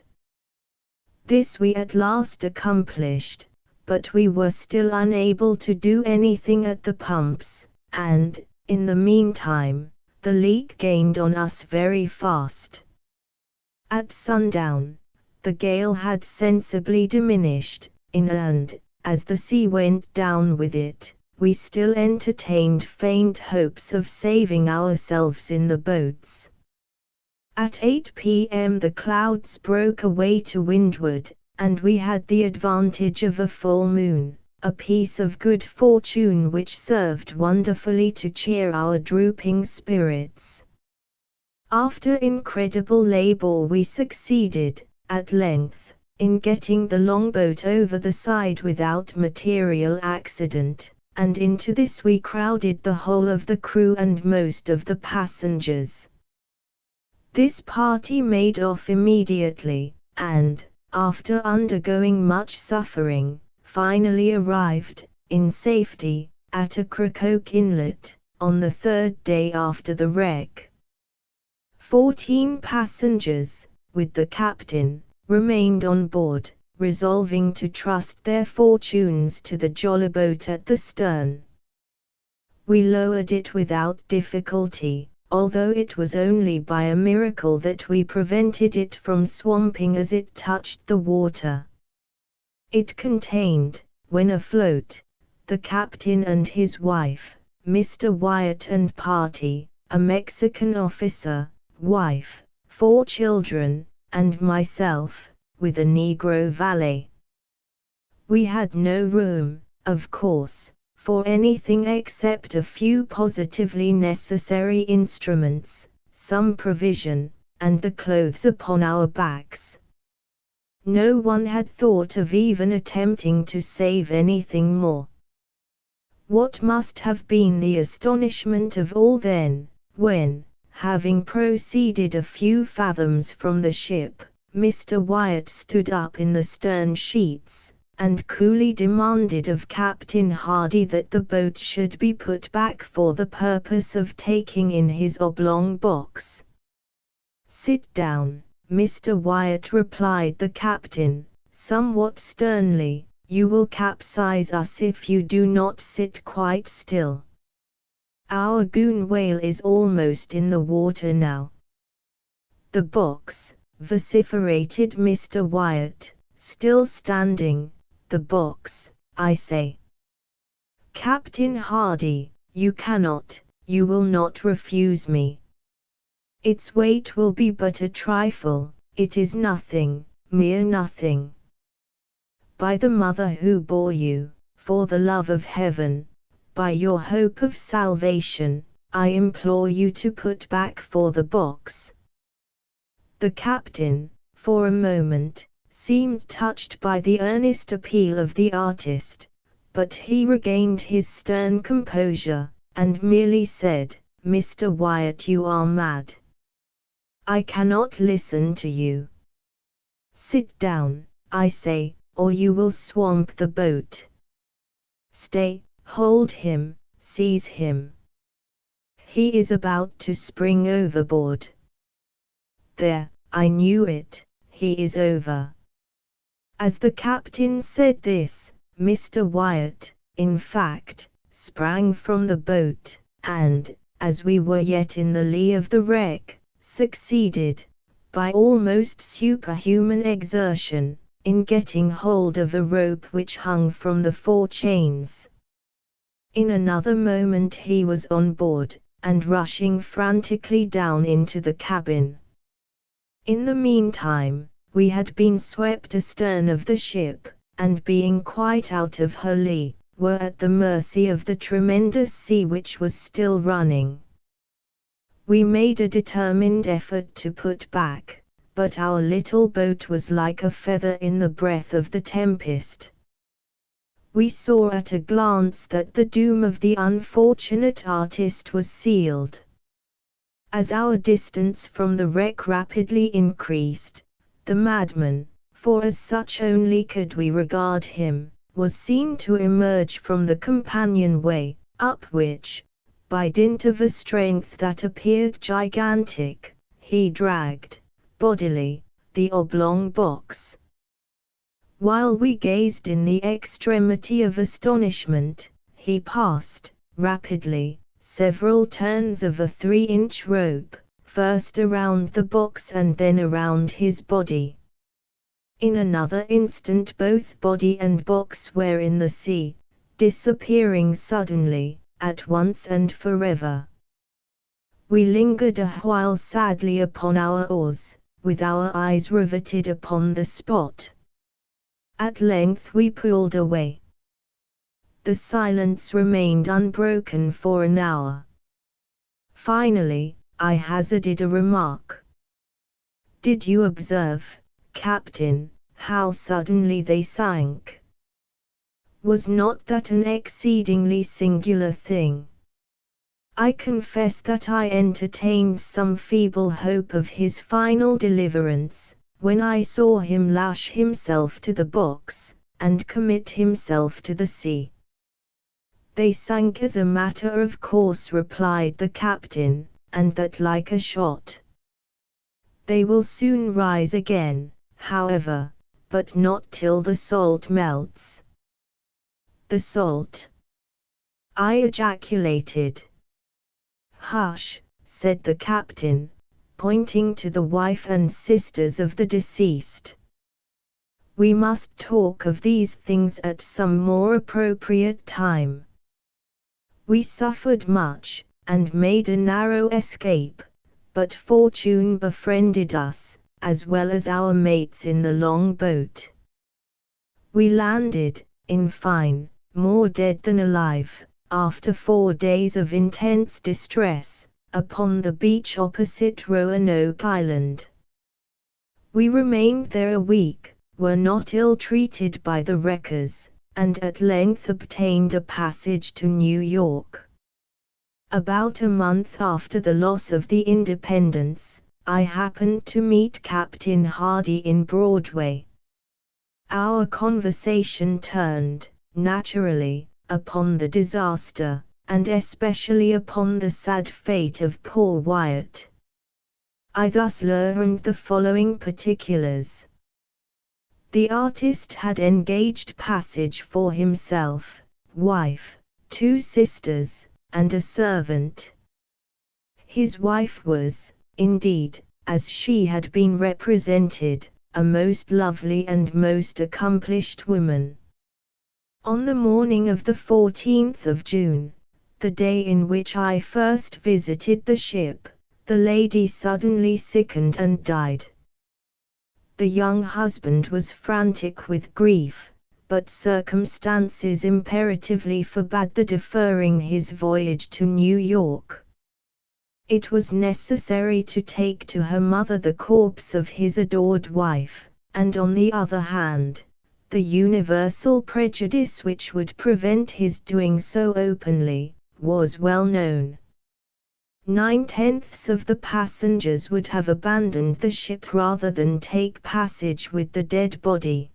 This we at last accomplished, but we were still unable to do anything at the pumps, and, in the meantime, the leak gained on us very fast. At sundown, the gale had sensibly diminished, and, as the sea went down with it, we still entertained faint hopes of saving ourselves in the boats. At 8 p.m. the clouds broke away to windward, and we had the advantage of a full moon, a piece of good fortune which served wonderfully to cheer our drooping spirits. After incredible labor we succeeded, at length, in getting the longboat over the side without material accident, and into this we crowded the whole of the crew and most of the passengers. This party made off immediately, and, after undergoing much suffering, finally arrived, in safety, at Ocracoke Inlet, on the 3rd day after the wreck. 14 passengers, with the captain, remained on board, resolving to trust their fortunes to the jollyboat at the stern. We lowered it without difficulty, although it was only by a miracle that we prevented it from swamping as it touched the water. It contained, when afloat, the captain and his wife, Mr. Wyatt and party, a Mexican officer, wife, 4 children, and myself, with a Negro valet. We had no room, of course, for anything except a few positively necessary instruments, some provision, and the clothes upon our backs. No one had thought of even attempting to save anything more. What must have been the astonishment of all then, when, having proceeded a few fathoms from the ship, Mr. Wyatt stood up in the stern sheets, and coolly demanded of Captain Hardy that the boat should be put back for the purpose of taking in his oblong box. "Sit down, Mr. Wyatt," replied the captain, somewhat sternly, "you will capsize us if you do not sit quite still. Our goon whale is almost in the water now." "The box," vociferated Mr. Wyatt, still standing, "the box, I say." "Captain Hardy, you cannot, you will not refuse me. Its weight will be but a trifle, it is nothing, mere nothing. By the mother who bore you, for the love of heaven, by your hope of salvation, I implore you to put back for the box." The captain, for a moment, seemed touched by the earnest appeal of the artist, but he regained his stern composure, and merely said, "Mr. Wyatt, you are mad. I cannot listen to you. Sit down, I say, or you will swamp the boat. Stay, hold him, seize him. He is about to spring overboard. There, I knew it, he is over." As the captain said this, Mr. Wyatt, in fact, sprang from the boat, and, as we were yet in the lee of the wreck, succeeded, by almost superhuman exertion, in getting hold of a rope which hung from the 4 chains. In another moment he was on board, and rushing frantically down into the cabin. In the meantime, we had been swept astern of the ship, and being quite out of her lee, were at the mercy of the tremendous sea which was still running. We made a determined effort to put back, but our little boat was like a feather in the breath of the tempest. We saw at a glance that the doom of the unfortunate artist was sealed. As our distance from the wreck rapidly increased, the madman, for as such only could we regard him, was seen to emerge from the companionway, up which, by dint of a strength that appeared gigantic, he dragged, bodily, the oblong box. While we gazed in the extremity of astonishment, he passed, rapidly, several turns of a 3-inch rope, first around the box and then around his body. In another instant both body and box were in the sea, disappearing suddenly, at once and forever. We lingered a while sadly upon our oars, with our eyes riveted upon the spot. At length we pulled away. The silence remained unbroken for an hour. Finally, I hazarded a remark. "Did you observe, Captain, how suddenly they sank? Was not that an exceedingly singular thing? I confess that I entertained some feeble hope of his final deliverance, when I saw him lash himself to the box, and commit himself to the sea." "They sank as a matter of course," replied the captain, "and that like a shot. They will soon rise again, however, but not till the salt melts." "The salt?" I ejaculated. "Hush," said the captain, pointing to the wife and sisters of the deceased. "We must talk of these things at some more appropriate time. We suffered much, and made a narrow escape, but fortune befriended us, as well as our mates in the long boat. We landed, in fine, more dead than alive, after 4 days of intense distress, upon the beach opposite Roanoke Island. We remained there a week, were not ill-treated by the wreckers, and at length obtained a passage to New York. About a month after the loss of the Independence, I happened to meet Captain Hardy in Broadway. Our conversation turned, naturally, upon the disaster, and especially upon the sad fate of poor Wyatt. I thus learned the following particulars. The artist had engaged passage for himself, wife, 2 sisters, and a servant. His wife was, indeed, as she had been represented, a most lovely and most accomplished woman. On the morning of the 14th of June, the day in which I first visited the ship, the lady suddenly sickened and died. The young husband was frantic with grief, but circumstances imperatively forbade the deferring his voyage to New York. It was necessary to take to her mother the corpse of his adored wife, and on the other hand, the universal prejudice which would prevent his doing so openly, was well known. 9/10 of the passengers would have abandoned the ship rather than take passage with the dead body.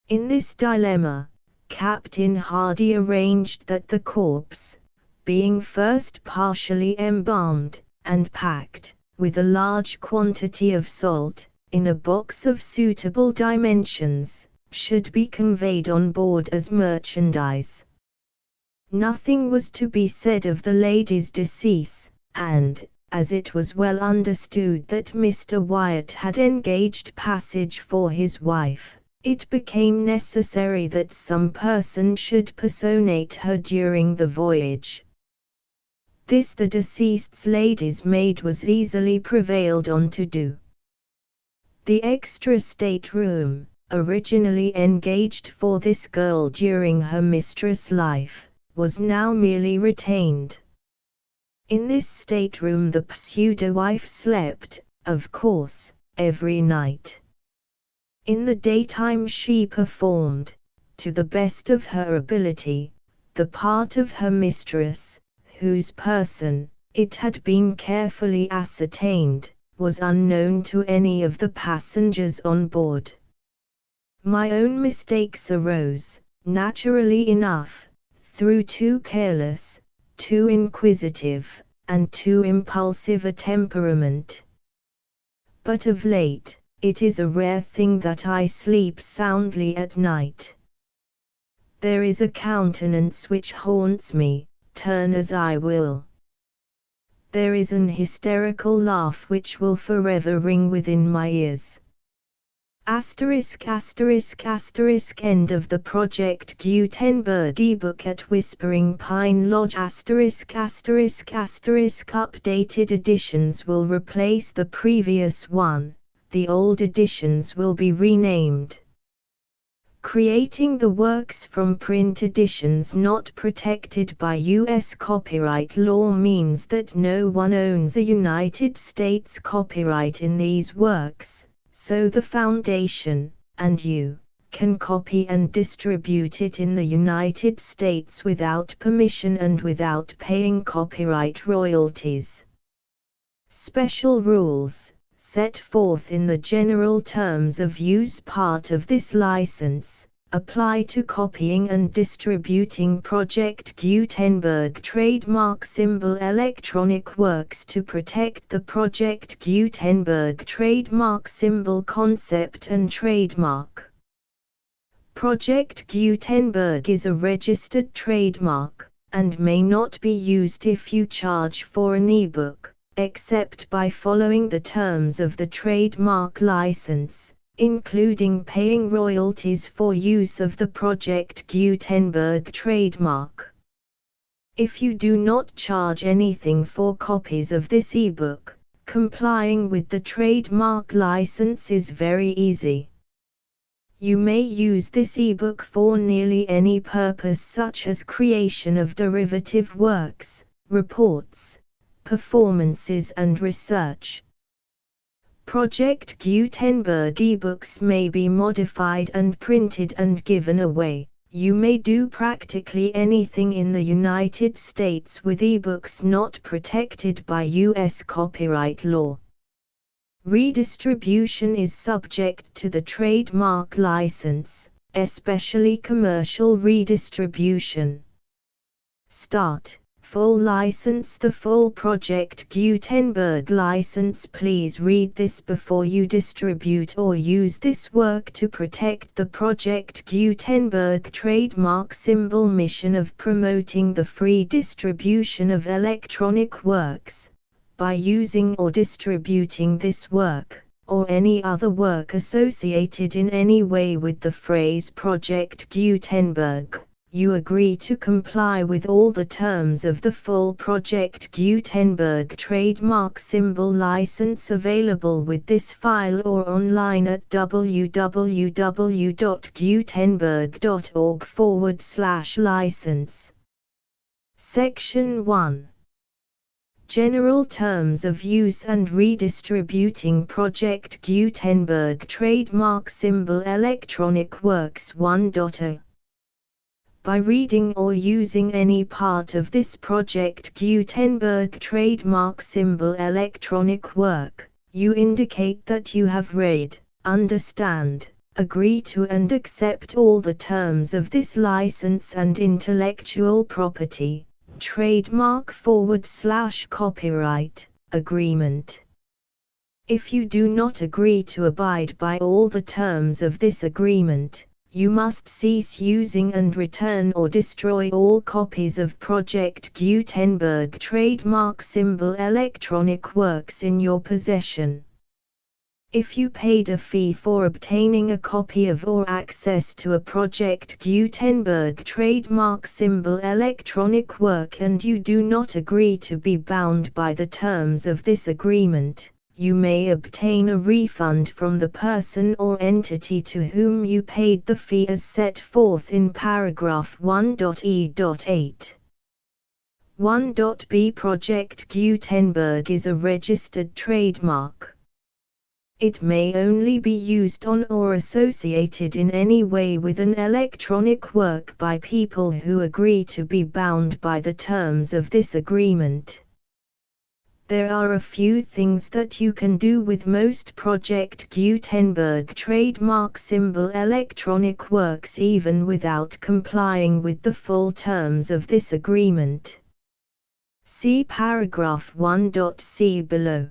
In this dilemma, Captain Hardy arranged that the corpse, being first partially embalmed, and packed, with a large quantity of salt, in a box of suitable dimensions, should be conveyed on board as merchandise. Nothing was to be said of the lady's decease, and, as it was well understood that Mr. Wyatt had engaged passage for his wife, It became necessary that some person should personate her during the voyage. This the deceased's lady's maid was easily prevailed on to do. The extra stateroom, originally engaged for this girl during her mistress' life, was now merely retained. In this stateroom the pseudo-wife slept, of course, every night. In the daytime she performed, to the best of her ability, the part of her mistress, whose person, it had been carefully ascertained, was unknown to any of the passengers on board. My own mistakes arose, naturally enough, through too careless, too inquisitive, and too impulsive a temperament. But of late, it is a rare thing that I sleep soundly at night. There is a countenance which haunts me, turn as I will. There is an hysterical laugh which will forever ring within my ears. Asterisk asterisk asterisk end of the Project Gutenberg ebook at Whispering Pine Lodge asterisk asterisk asterisk updated editions will replace the previous one, the old editions will be renamed. Creating the works from print editions not protected by U.S. copyright law means that no one owns a United States copyright in these works, so the Foundation, and you, can copy and distribute it in the United States without permission and without paying copyright royalties. Special rules, set forth in the general terms of use part of this license, apply to copying and distributing Project Gutenberg trademark symbol electronic works to protect the Project Gutenberg trademark symbol concept and trademark. Project Gutenberg is a registered trademark, and may not be used if you charge for an ebook, except by following the terms of the trademark license, including paying royalties for use of the Project Gutenberg trademark. If you do not charge anything for copies of this ebook, complying with the trademark license is very easy. You may use this ebook for nearly any purpose such as creation of derivative works, reports, performances and research. Project Gutenberg ebooks may be modified and printed and given away. You may do practically anything in the United States with ebooks not protected by U.S. copyright law. Redistribution is subject to the trademark license, especially commercial redistribution. Start. Full license. The full Project Gutenberg license. Please read this before you distribute or use this work to protect the Project Gutenberg trademark symbol mission of promoting the free distribution of electronic works, by using or distributing this work, or any other work associated in any way with the phrase Project Gutenberg. You agree to comply with all the terms of the full Project Gutenberg trademark symbol license available with this file or online at www.gutenberg.org/license. Section 1. General Terms of Use and Redistributing Project Gutenberg Trademark Symbol Electronic Works 1.0. By reading or using any part of this Project Gutenberg trademark symbol electronic work, you indicate that you have read, understand, agree to and accept all the terms of this license and intellectual property, trademark/copyright, agreement. If you do not agree to abide by all the terms of this agreement, you must cease using and return or destroy all copies of Project Gutenberg trademark symbol electronic works in your possession. If you paid a fee for obtaining a copy of or access to a Project Gutenberg trademark symbol electronic work and you do not agree to be bound by the terms of this agreement, you may obtain a refund from the person or entity to whom you paid the fee as set forth in paragraph 1.e.8. 1.b Project Gutenberg is a registered trademark. It may only be used on or associated in any way with an electronic work by people who agree to be bound by the terms of this agreement. There are a few things that you can do with most Project Gutenberg trademark symbol electronic works even without complying with the full terms of this agreement. See paragraph 1.c below.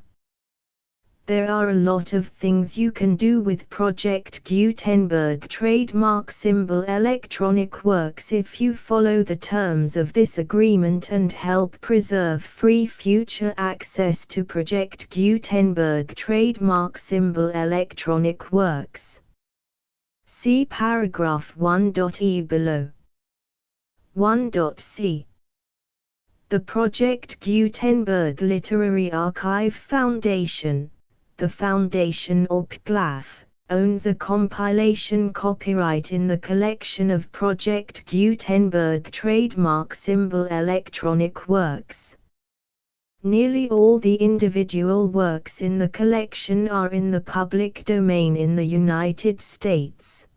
There are a lot of things you can do with Project Gutenberg trademark symbol electronic works if you follow the terms of this agreement and help preserve free future access to Project Gutenberg trademark symbol electronic works. See paragraph 1.e below. 1.c The Project Gutenberg Literary Archive Foundation, the Foundation or PGLAF, owns a compilation copyright in the collection of Project Gutenberg trademark symbol electronic works. Nearly all the individual works in the collection are in the public domain in the United States.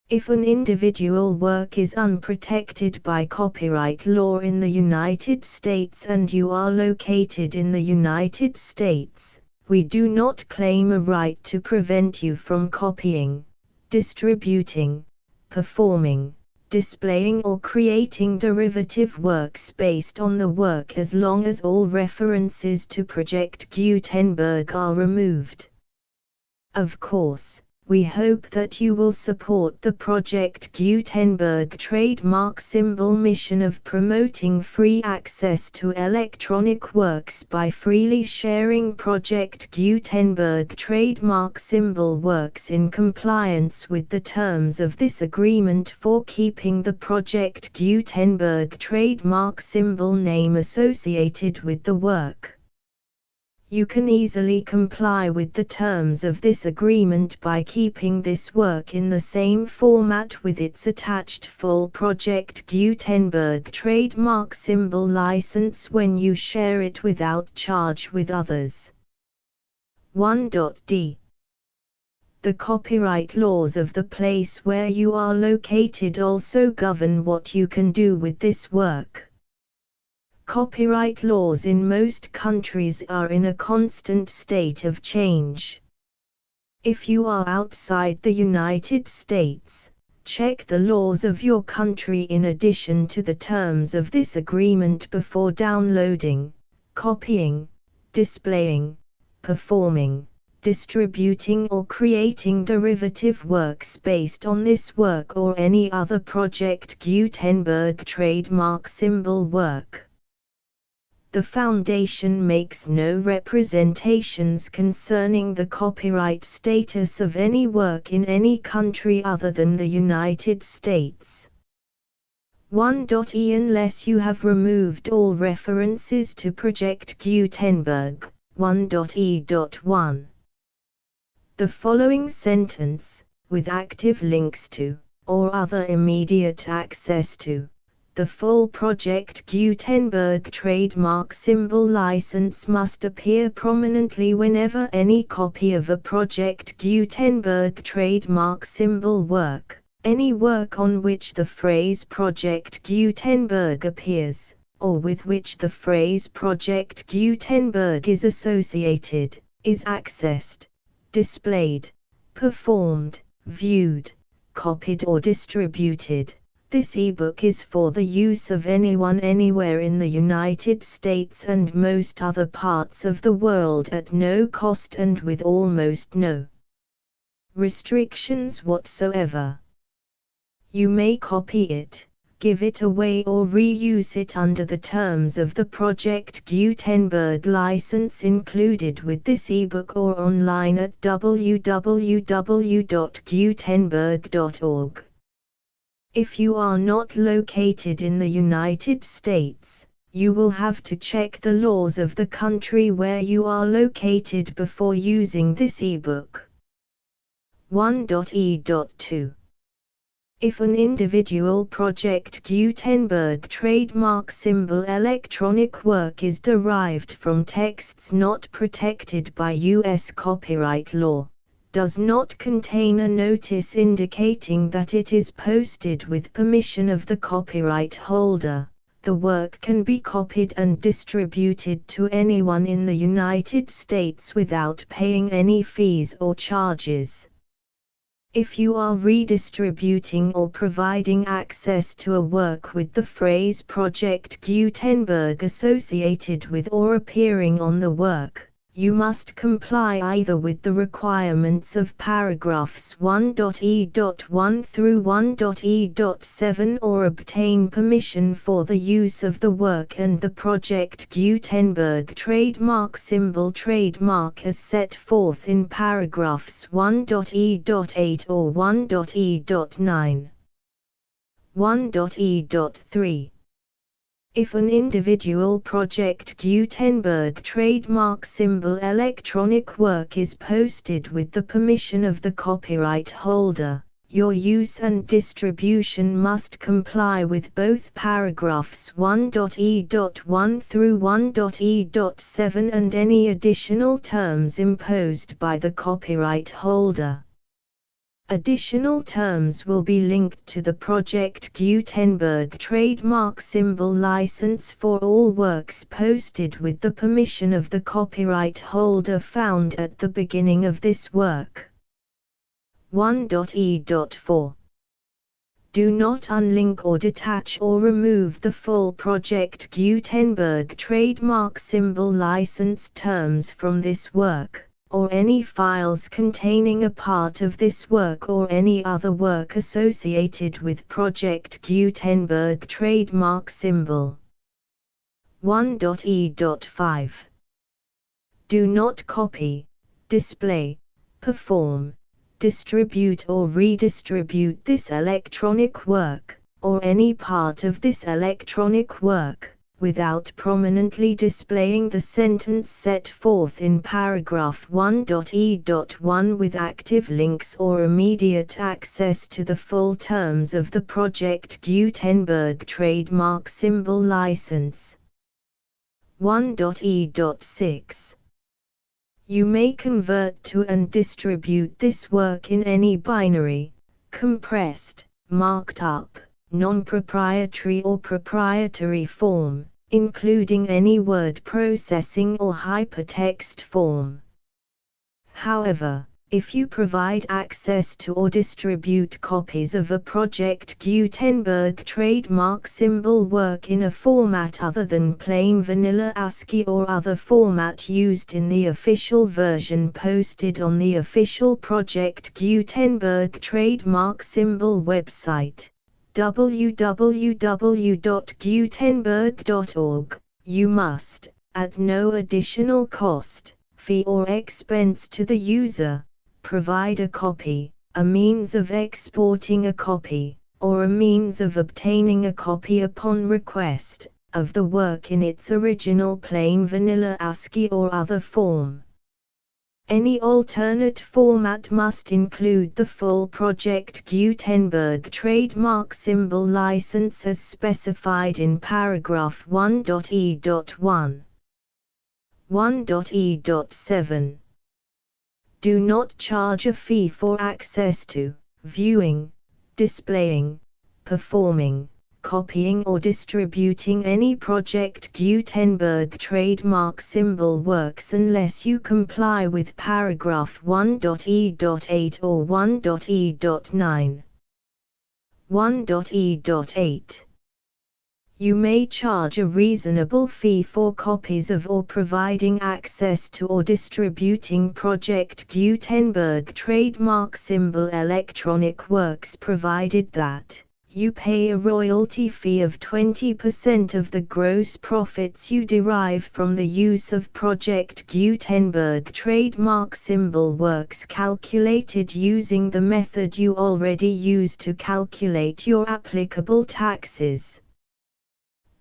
If an individual work is unprotected by copyright law in the United States and you are located in the United States, we do not claim a right to prevent you from copying, distributing, performing, displaying or creating derivative works based on the work as long as all references to Project Gutenberg are removed. Of course, we hope that you will support the Project Gutenberg trademark symbol mission of promoting free access to electronic works by freely sharing Project Gutenberg trademark symbol works in compliance with the terms of this agreement for keeping the Project Gutenberg trademark symbol name associated with the work. You can easily comply with the terms of this agreement by keeping this work in the same format with its attached full Project Gutenberg trademark symbol license when you share it without charge with others. 1.d The copyright laws of the place where you are located also govern what you can do with this work. Copyright laws in most countries are in a constant state of change. If you are outside the United States, check the laws of your country in addition to the terms of this agreement before downloading, copying, displaying, performing, distributing or creating derivative works based on this work or any other Project Gutenberg trademark symbol work. The Foundation makes no representations concerning the copyright status of any work in any country other than the United States. 1.e Unless you have removed all references to Project Gutenberg, 1.e.1. The following sentence, with active links to, or other immediate access to, the full Project Gutenberg trademark symbol license must appear prominently whenever any copy of a Project Gutenberg trademark symbol work, any work on which the phrase Project Gutenberg appears, or with which the phrase Project Gutenberg is associated, is accessed, displayed, performed, viewed, copied or distributed. This ebook is for the use of anyone anywhere in the United States and most other parts of the world at no cost and with almost no restrictions whatsoever. You may copy it, give it away or reuse it under the terms of the Project Gutenberg license included with this ebook or online at www.gutenberg.org. If you are not located in the United States, you will have to check the laws of the country where you are located before using this ebook. 1.e.2 If an individual Project Gutenberg trademark symbol electronic work is derived from texts not protected by U.S. copyright law, does not contain a notice indicating that it is posted with permission of the copyright holder, the work can be copied and distributed to anyone in the United States without paying any fees or charges. If you are redistributing or providing access to a work with the phrase Project Gutenberg associated with or appearing on the work, you must comply either with the requirements of paragraphs 1.e.1 through 1.e.7 or obtain permission for the use of the work and the Project Gutenberg trademark symbol trademark as set forth in paragraphs 1.e.8 or 1.e.9. 1.e.3 If an individual Project Gutenberg trademark symbol electronic work is posted with the permission of the copyright holder, your use and distribution must comply with both paragraphs 1.e.1 through 1.e.7 and any additional terms imposed by the copyright holder. Additional terms will be linked to the Project Gutenberg trademark symbol license for all works posted with the permission of the copyright holder found at the beginning of this work. 1.e.4 Do not unlink or detach or remove the full Project Gutenberg trademark symbol license terms from this work, or any files containing a part of this work or any other work associated with Project Gutenberg trademark symbol. 1.e.5 Do not copy, display, perform, distribute or redistribute this electronic work, or any part of this electronic work, without prominently displaying the sentence set forth in paragraph 1.e.1 with active links or immediate access to the full terms of the Project Gutenberg trademark symbol license. 1.e.6 You may convert to and distribute this work in any binary, compressed, marked up, non-proprietary or proprietary form, including any word processing or hypertext form. However, if you provide access to or distribute copies of a Project Gutenberg trademark symbol work in a format other than plain vanilla ASCII or other format used in the official version posted on the official Project Gutenberg trademark symbol website, www.gutenberg.org, you must, at no additional cost, fee or expense to the user, provide a copy, a means of exporting a copy, or a means of obtaining a copy upon request, of the work in its original plain vanilla ASCII or other form. Any alternate format must include the full Project Gutenberg trademark symbol license as specified in paragraph 1.e.1. 1.e.7 Do not charge a fee for access to, viewing, displaying, performing, copying or distributing any Project Gutenberg trademark symbol works unless you comply with paragraph 1.e.8 or 1.e.9. 1.e.8 You may charge a reasonable fee for copies of or providing access to or distributing Project Gutenberg trademark symbol electronic works provided that You pay a royalty fee of 20% of the gross profits you derive from the use of Project Gutenberg trademark symbol works calculated using the method you already use to calculate your applicable taxes.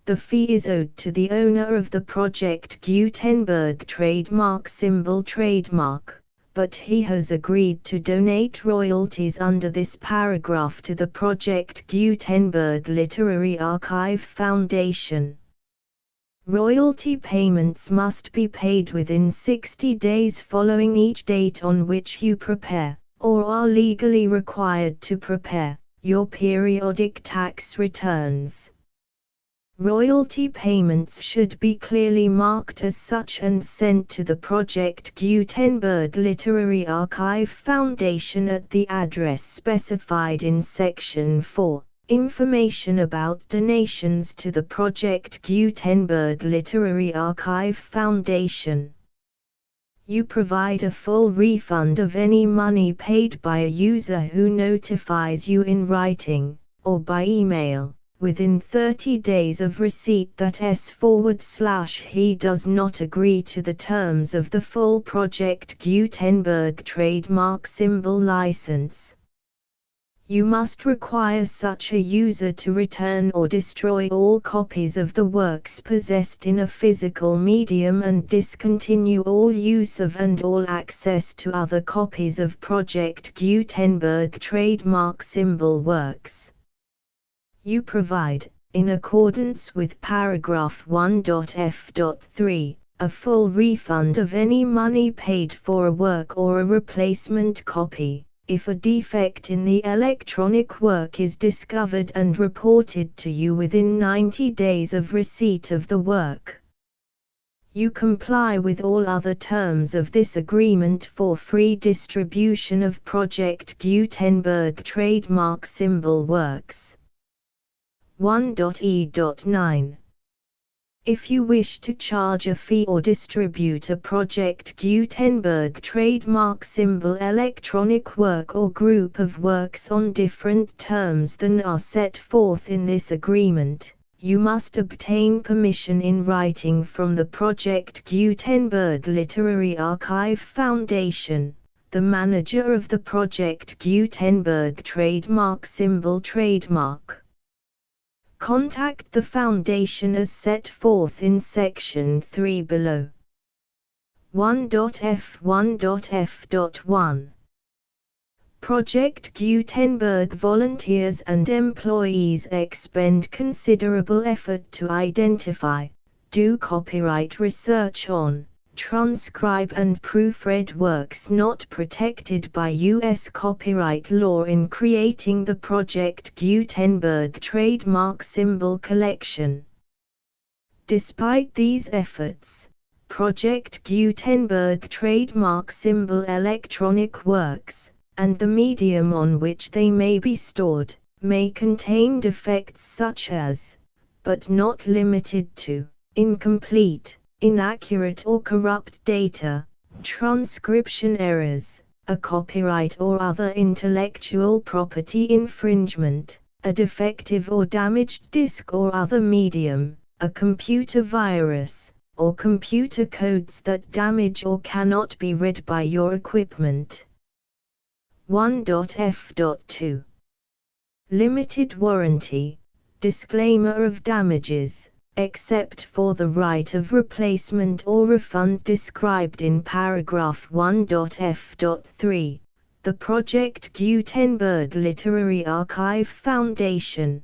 The fee is owed to the owner of the Project Gutenberg trademark symbol trademark, but he has agreed to donate royalties under this paragraph to the Project Gutenberg Literary Archive Foundation. Royalty payments must be paid within 60 days following each date on which you prepare, or are legally required to prepare, your periodic tax returns. Royalty payments should be clearly marked as such and sent to the Project Gutenberg Literary Archive Foundation at the address specified in Section 4. Information about donations to the Project Gutenberg Literary Archive Foundation. You provide a full refund of any money paid by a user who notifies you in writing, or by email, within 30 days of receipt that he does not agree to the terms of the full Project Gutenberg trademark symbol license. You must require such a user to return or destroy all copies of the works possessed in a physical medium and discontinue all use of and all access to other copies of Project Gutenberg trademark symbol works. You provide, in accordance with paragraph 1.f.3, a full refund of any money paid for a work or a replacement copy, if a defect in the electronic work is discovered and reported to you within 90 days of receipt of the work. You comply with all other terms of this agreement for free distribution of Project Gutenberg trademark symbol works. 1.e.9. If you wish to charge a fee or distribute a Project Gutenberg trademark symbol electronic work or group of works on different terms than are set forth in this agreement, you must obtain permission in writing from the Project Gutenberg Literary Archive Foundation, the manager of the Project Gutenberg trademark symbol trademark. Contact the Foundation as set forth in Section 3 below. 1.f1.f.1. Project Gutenberg volunteers and employees expend considerable effort to identify, do copyright research on, transcribe and proofread works not protected by U.S. copyright law in creating the Project Gutenberg trademark symbol collection. Despite these efforts, Project Gutenberg trademark symbol electronic works, and the medium on which they may be stored, may contain defects such as, but not limited to, incomplete, inaccurate or corrupt data, transcription errors, a copyright or other intellectual property infringement, a defective or damaged disk or other medium, a computer virus, or computer codes that damage or cannot be read by your equipment. 1.f.2. Limited warranty, disclaimer of damages, except for the right of replacement or refund described in paragraph 1.f.3, the Project Gutenberg Literary Archive Foundation,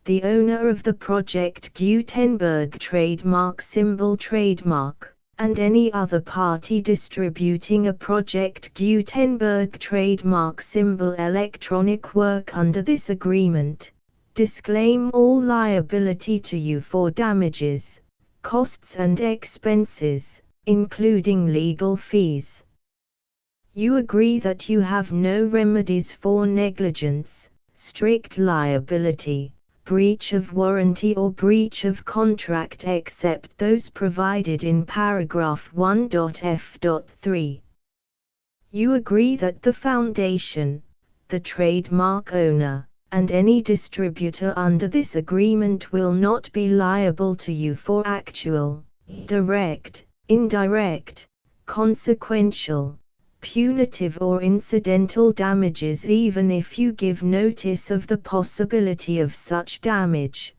the owner of the Project Gutenberg trademark symbol trademark, and any other party distributing a Project Gutenberg trademark symbol electronic work under this agreement, disclaim all liability to you for damages, costs and expenses, including legal fees. You agree that you have no remedies for negligence, strict liability, breach of warranty or breach of contract except those provided in paragraph 1.f.3. You agree that the Foundation, the trademark owner, and any distributor under this agreement will not be liable to you for actual, direct, indirect, consequential, punitive or incidental damages even if you give notice of the possibility of such damage.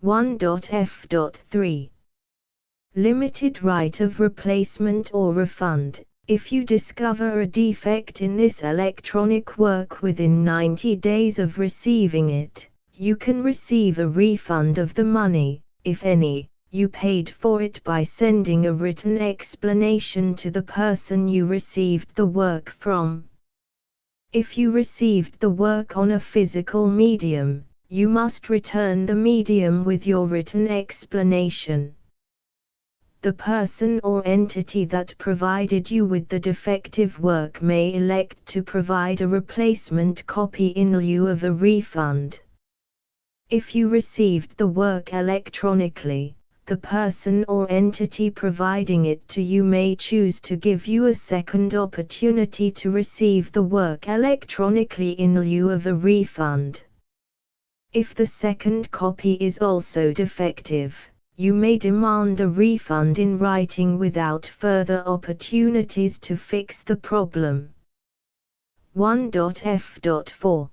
1.f.3 Limited right of replacement or refund. If you discover a defect in this electronic work within 90 days of receiving it, you can receive a refund of the money, if any, you paid for it by sending a written explanation to the person you received the work from. If you received the work on a physical medium, you must return the medium with your written explanation. The person or entity that provided you with the defective work may elect to provide a replacement copy in lieu of a refund. If you received the work electronically, the person or entity providing it to you may choose to give you a second opportunity to receive the work electronically in lieu of a refund. If the second copy is also defective, you may demand a refund in writing without further opportunities to fix the problem. 1.f.4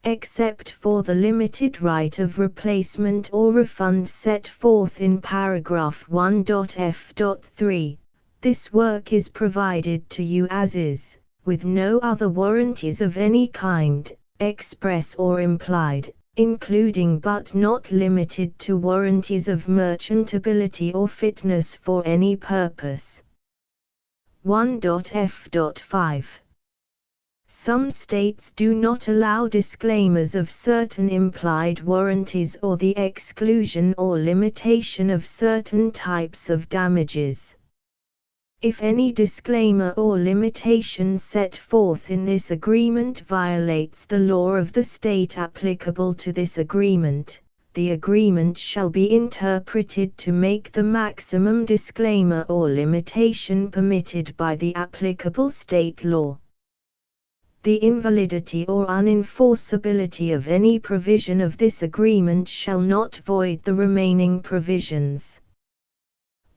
Except for the limited right of replacement or refund set forth in paragraph 1.f.3, this work is provided to you as is, with no other warranties of any kind, express or implied, including but not limited to warranties of merchantability or fitness for any purpose. 1.f.5 Some states do not allow disclaimers of certain implied warranties or the exclusion or limitation of certain types of damages. If any disclaimer or limitation set forth in this agreement violates the law of the state applicable to this agreement, the agreement shall be interpreted to make the maximum disclaimer or limitation permitted by the applicable state law. The invalidity or unenforceability of any provision of this agreement shall not void the remaining provisions.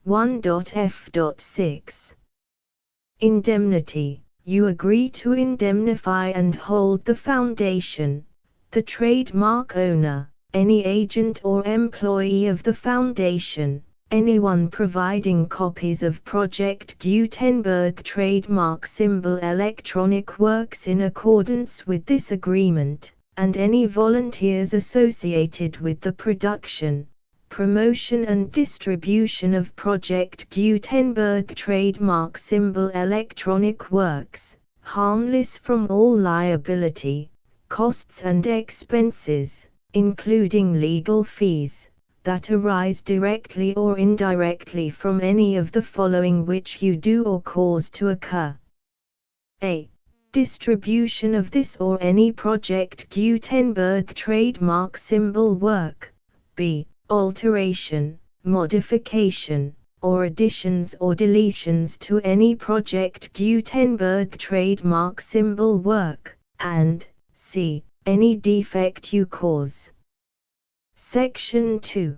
1.f.6 Indemnity. You agree to indemnify and hold the foundation, the trademark owner, any agent or employee of the foundation, anyone providing copies of Project Gutenberg trademark symbol electronic works in accordance with this agreement, and any volunteers associated with the production, promotion and distribution of Project Gutenberg trademark symbol electronic works, harmless from all liability, costs and expenses, including legal fees, that arise directly or indirectly from any of the following which you do or cause to occur. A. Distribution of this or any Project Gutenberg trademark symbol work. B. Alteration, modification, or additions or deletions to any Project Gutenberg trademark symbol work, and C. Any defect you cause. Section 2.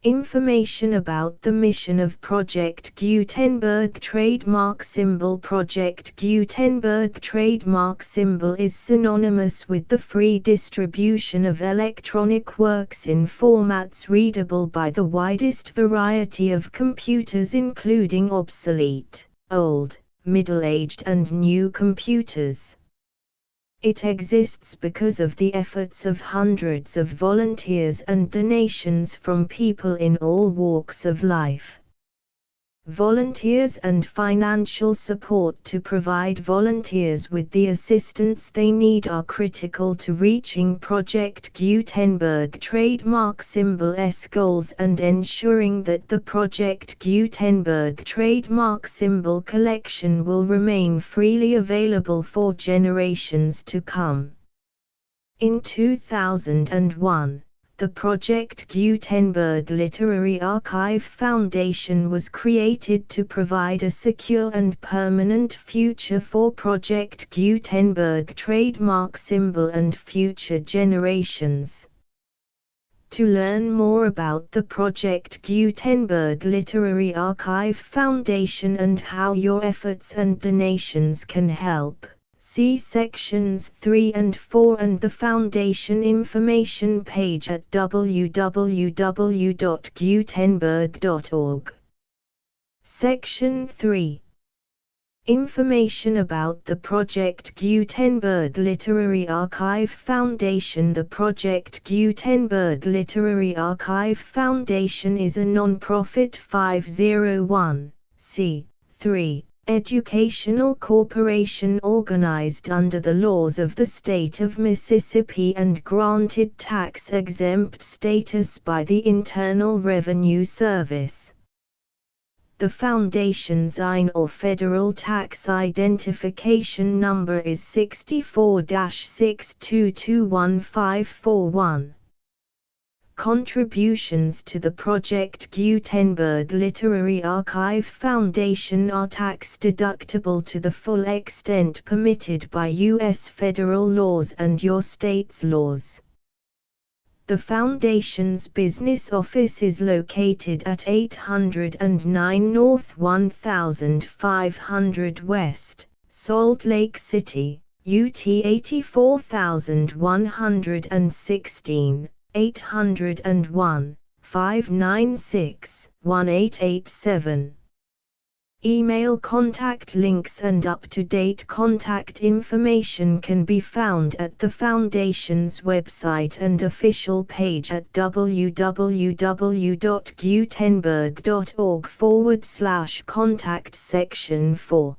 Information about the mission of Project Gutenberg trademark symbol. Project Gutenberg trademark symbol is synonymous with the free distribution of electronic works in formats readable by the widest variety of computers, including obsolete, old, middle-aged and new computers. It exists because of the efforts of hundreds of volunteers and donations from people in all walks of life. Volunteers and financial support to provide volunteers with the assistance they need are critical to reaching Project Gutenberg trademark symbol's goals and ensuring that the Project Gutenberg trademark symbol collection will remain freely available for generations to come. In 2001, The Project Gutenberg Literary Archive Foundation was created to provide a secure and permanent future for Project Gutenberg trademark symbol and future generations. To learn more about the Project Gutenberg Literary Archive Foundation and how your efforts and donations can help, see sections 3 and 4 and the Foundation information page at www.gutenberg.org. Section 3. Information about the Project Gutenberg Literary Archive Foundation. The Project Gutenberg Literary Archive Foundation is a non-profit 501(c)(3) educational corporation organized under the laws of the state of Mississippi and granted tax-exempt status by the Internal Revenue Service. The Foundation's IN or Federal Tax Identification Number is 64-6221541. Contributions to the Project Gutenberg Literary Archive Foundation are tax-deductible to the full extent permitted by U.S. federal laws and your state's laws. The Foundation's business office is located at 809 North 1500 West, Salt Lake City, UT 84116. 801-596-1887. Email contact links and up-to-date contact information can be found at the Foundation's website and official page at www.gutenberg.org/contact section 4.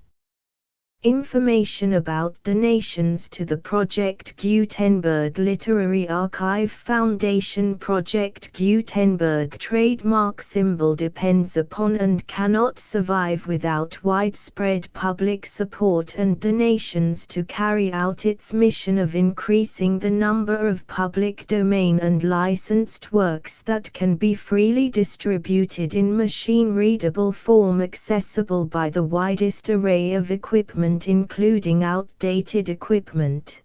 Information about donations to the Project Gutenberg Literary Archive Foundation. Project Gutenberg trademark symbol depends upon and cannot survive without widespread public support and donations to carry out its mission of increasing the number of public domain and licensed works that can be freely distributed in machine-readable form accessible by the widest array of equipment including outdated equipment.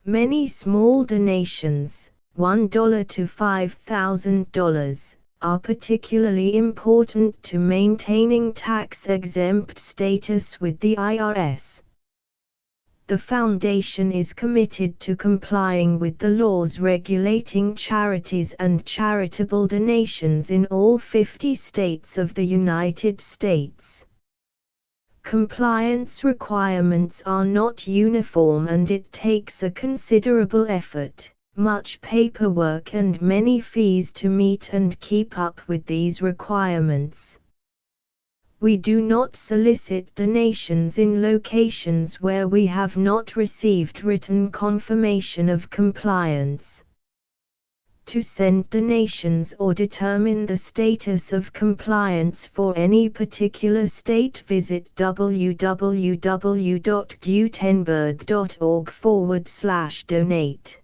Many small donations, $1 to $5,000, are particularly important to maintaining tax-exempt status with the IRS. The Foundation is committed to complying with the laws regulating charities and charitable donations in all 50 states of the United States. Compliance requirements are not uniform and it takes a considerable effort, much paperwork and many fees to meet and keep up with these requirements. We do not solicit donations in locations where we have not received written confirmation of compliance. To send donations or determine the status of compliance for any particular state, visit www.gutenberg.org/donate.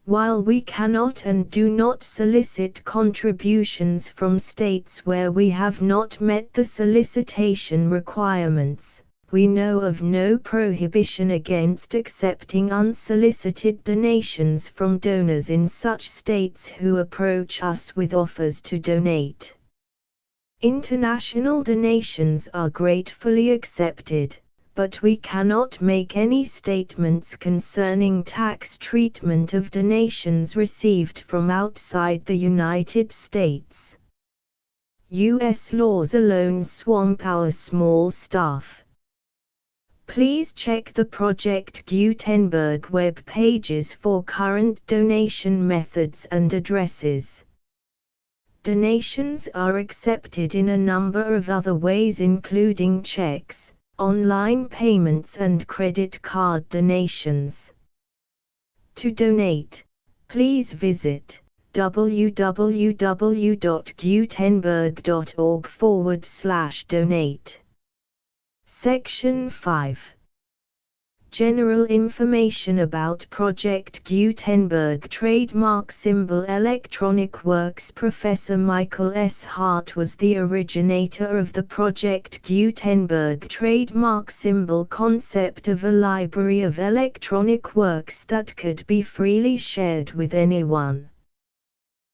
While we cannot and do not solicit contributions from states where we have not met the solicitation requirements, we know of no prohibition against accepting unsolicited donations from donors in such states who approach us with offers to donate. International donations are gratefully accepted, but we cannot make any statements concerning tax treatment of donations received from outside the United States. U.S. laws alone swamp our small staff. Please check the Project Gutenberg web pages for current donation methods and addresses. Donations are accepted in a number of other ways including checks, online payments and credit card donations. To donate, please visit www.gutenberg.org/donate. Section 5. General information about Project Gutenberg trademark symbol Electronic Works. Professor Michael S. Hart was the originator of the Project Gutenberg trademark symbol concept of a library of electronic works that could be freely shared with anyone.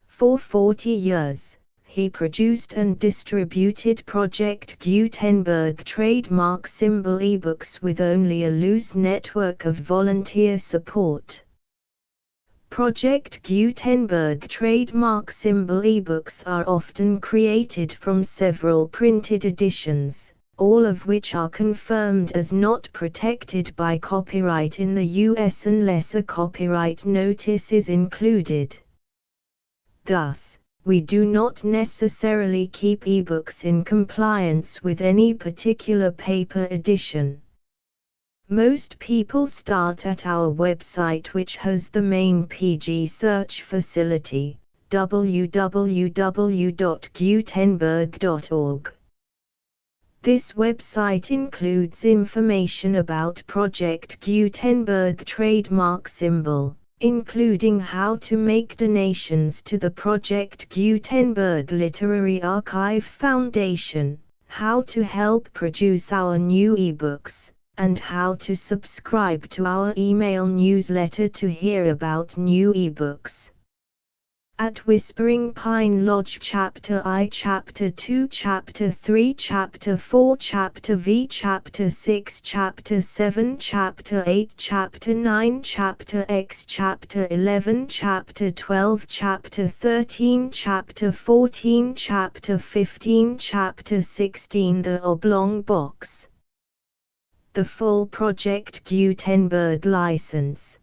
For 40 years, he produced and distributed Project Gutenberg trademark symbol ebooks with only a loose network of volunteer support. Project Gutenberg trademark symbol ebooks are often created from several printed editions, all of which are confirmed as not protected by copyright in the US unless a copyright notice is included. Thus, we do not necessarily keep ebooks in compliance with any particular paper edition. Most people start at our website, which has the main PG search facility, www.gutenberg.org. This website includes information about Project Gutenberg trademark symbol, including how to make donations to the Project Gutenberg Literary Archive Foundation, how to help produce our new ebooks, and how to subscribe to our email newsletter to hear about new ebooks. At Whispering Pine Lodge Chapter I, Chapter 2, Chapter 3, Chapter 4, Chapter V, Chapter 6, Chapter 7, Chapter 8, Chapter 9, Chapter X, Chapter 11, Chapter 12, Chapter 13, Chapter 14, Chapter 15, Chapter 16. The Oblong Box. The full Project Gutenberg license.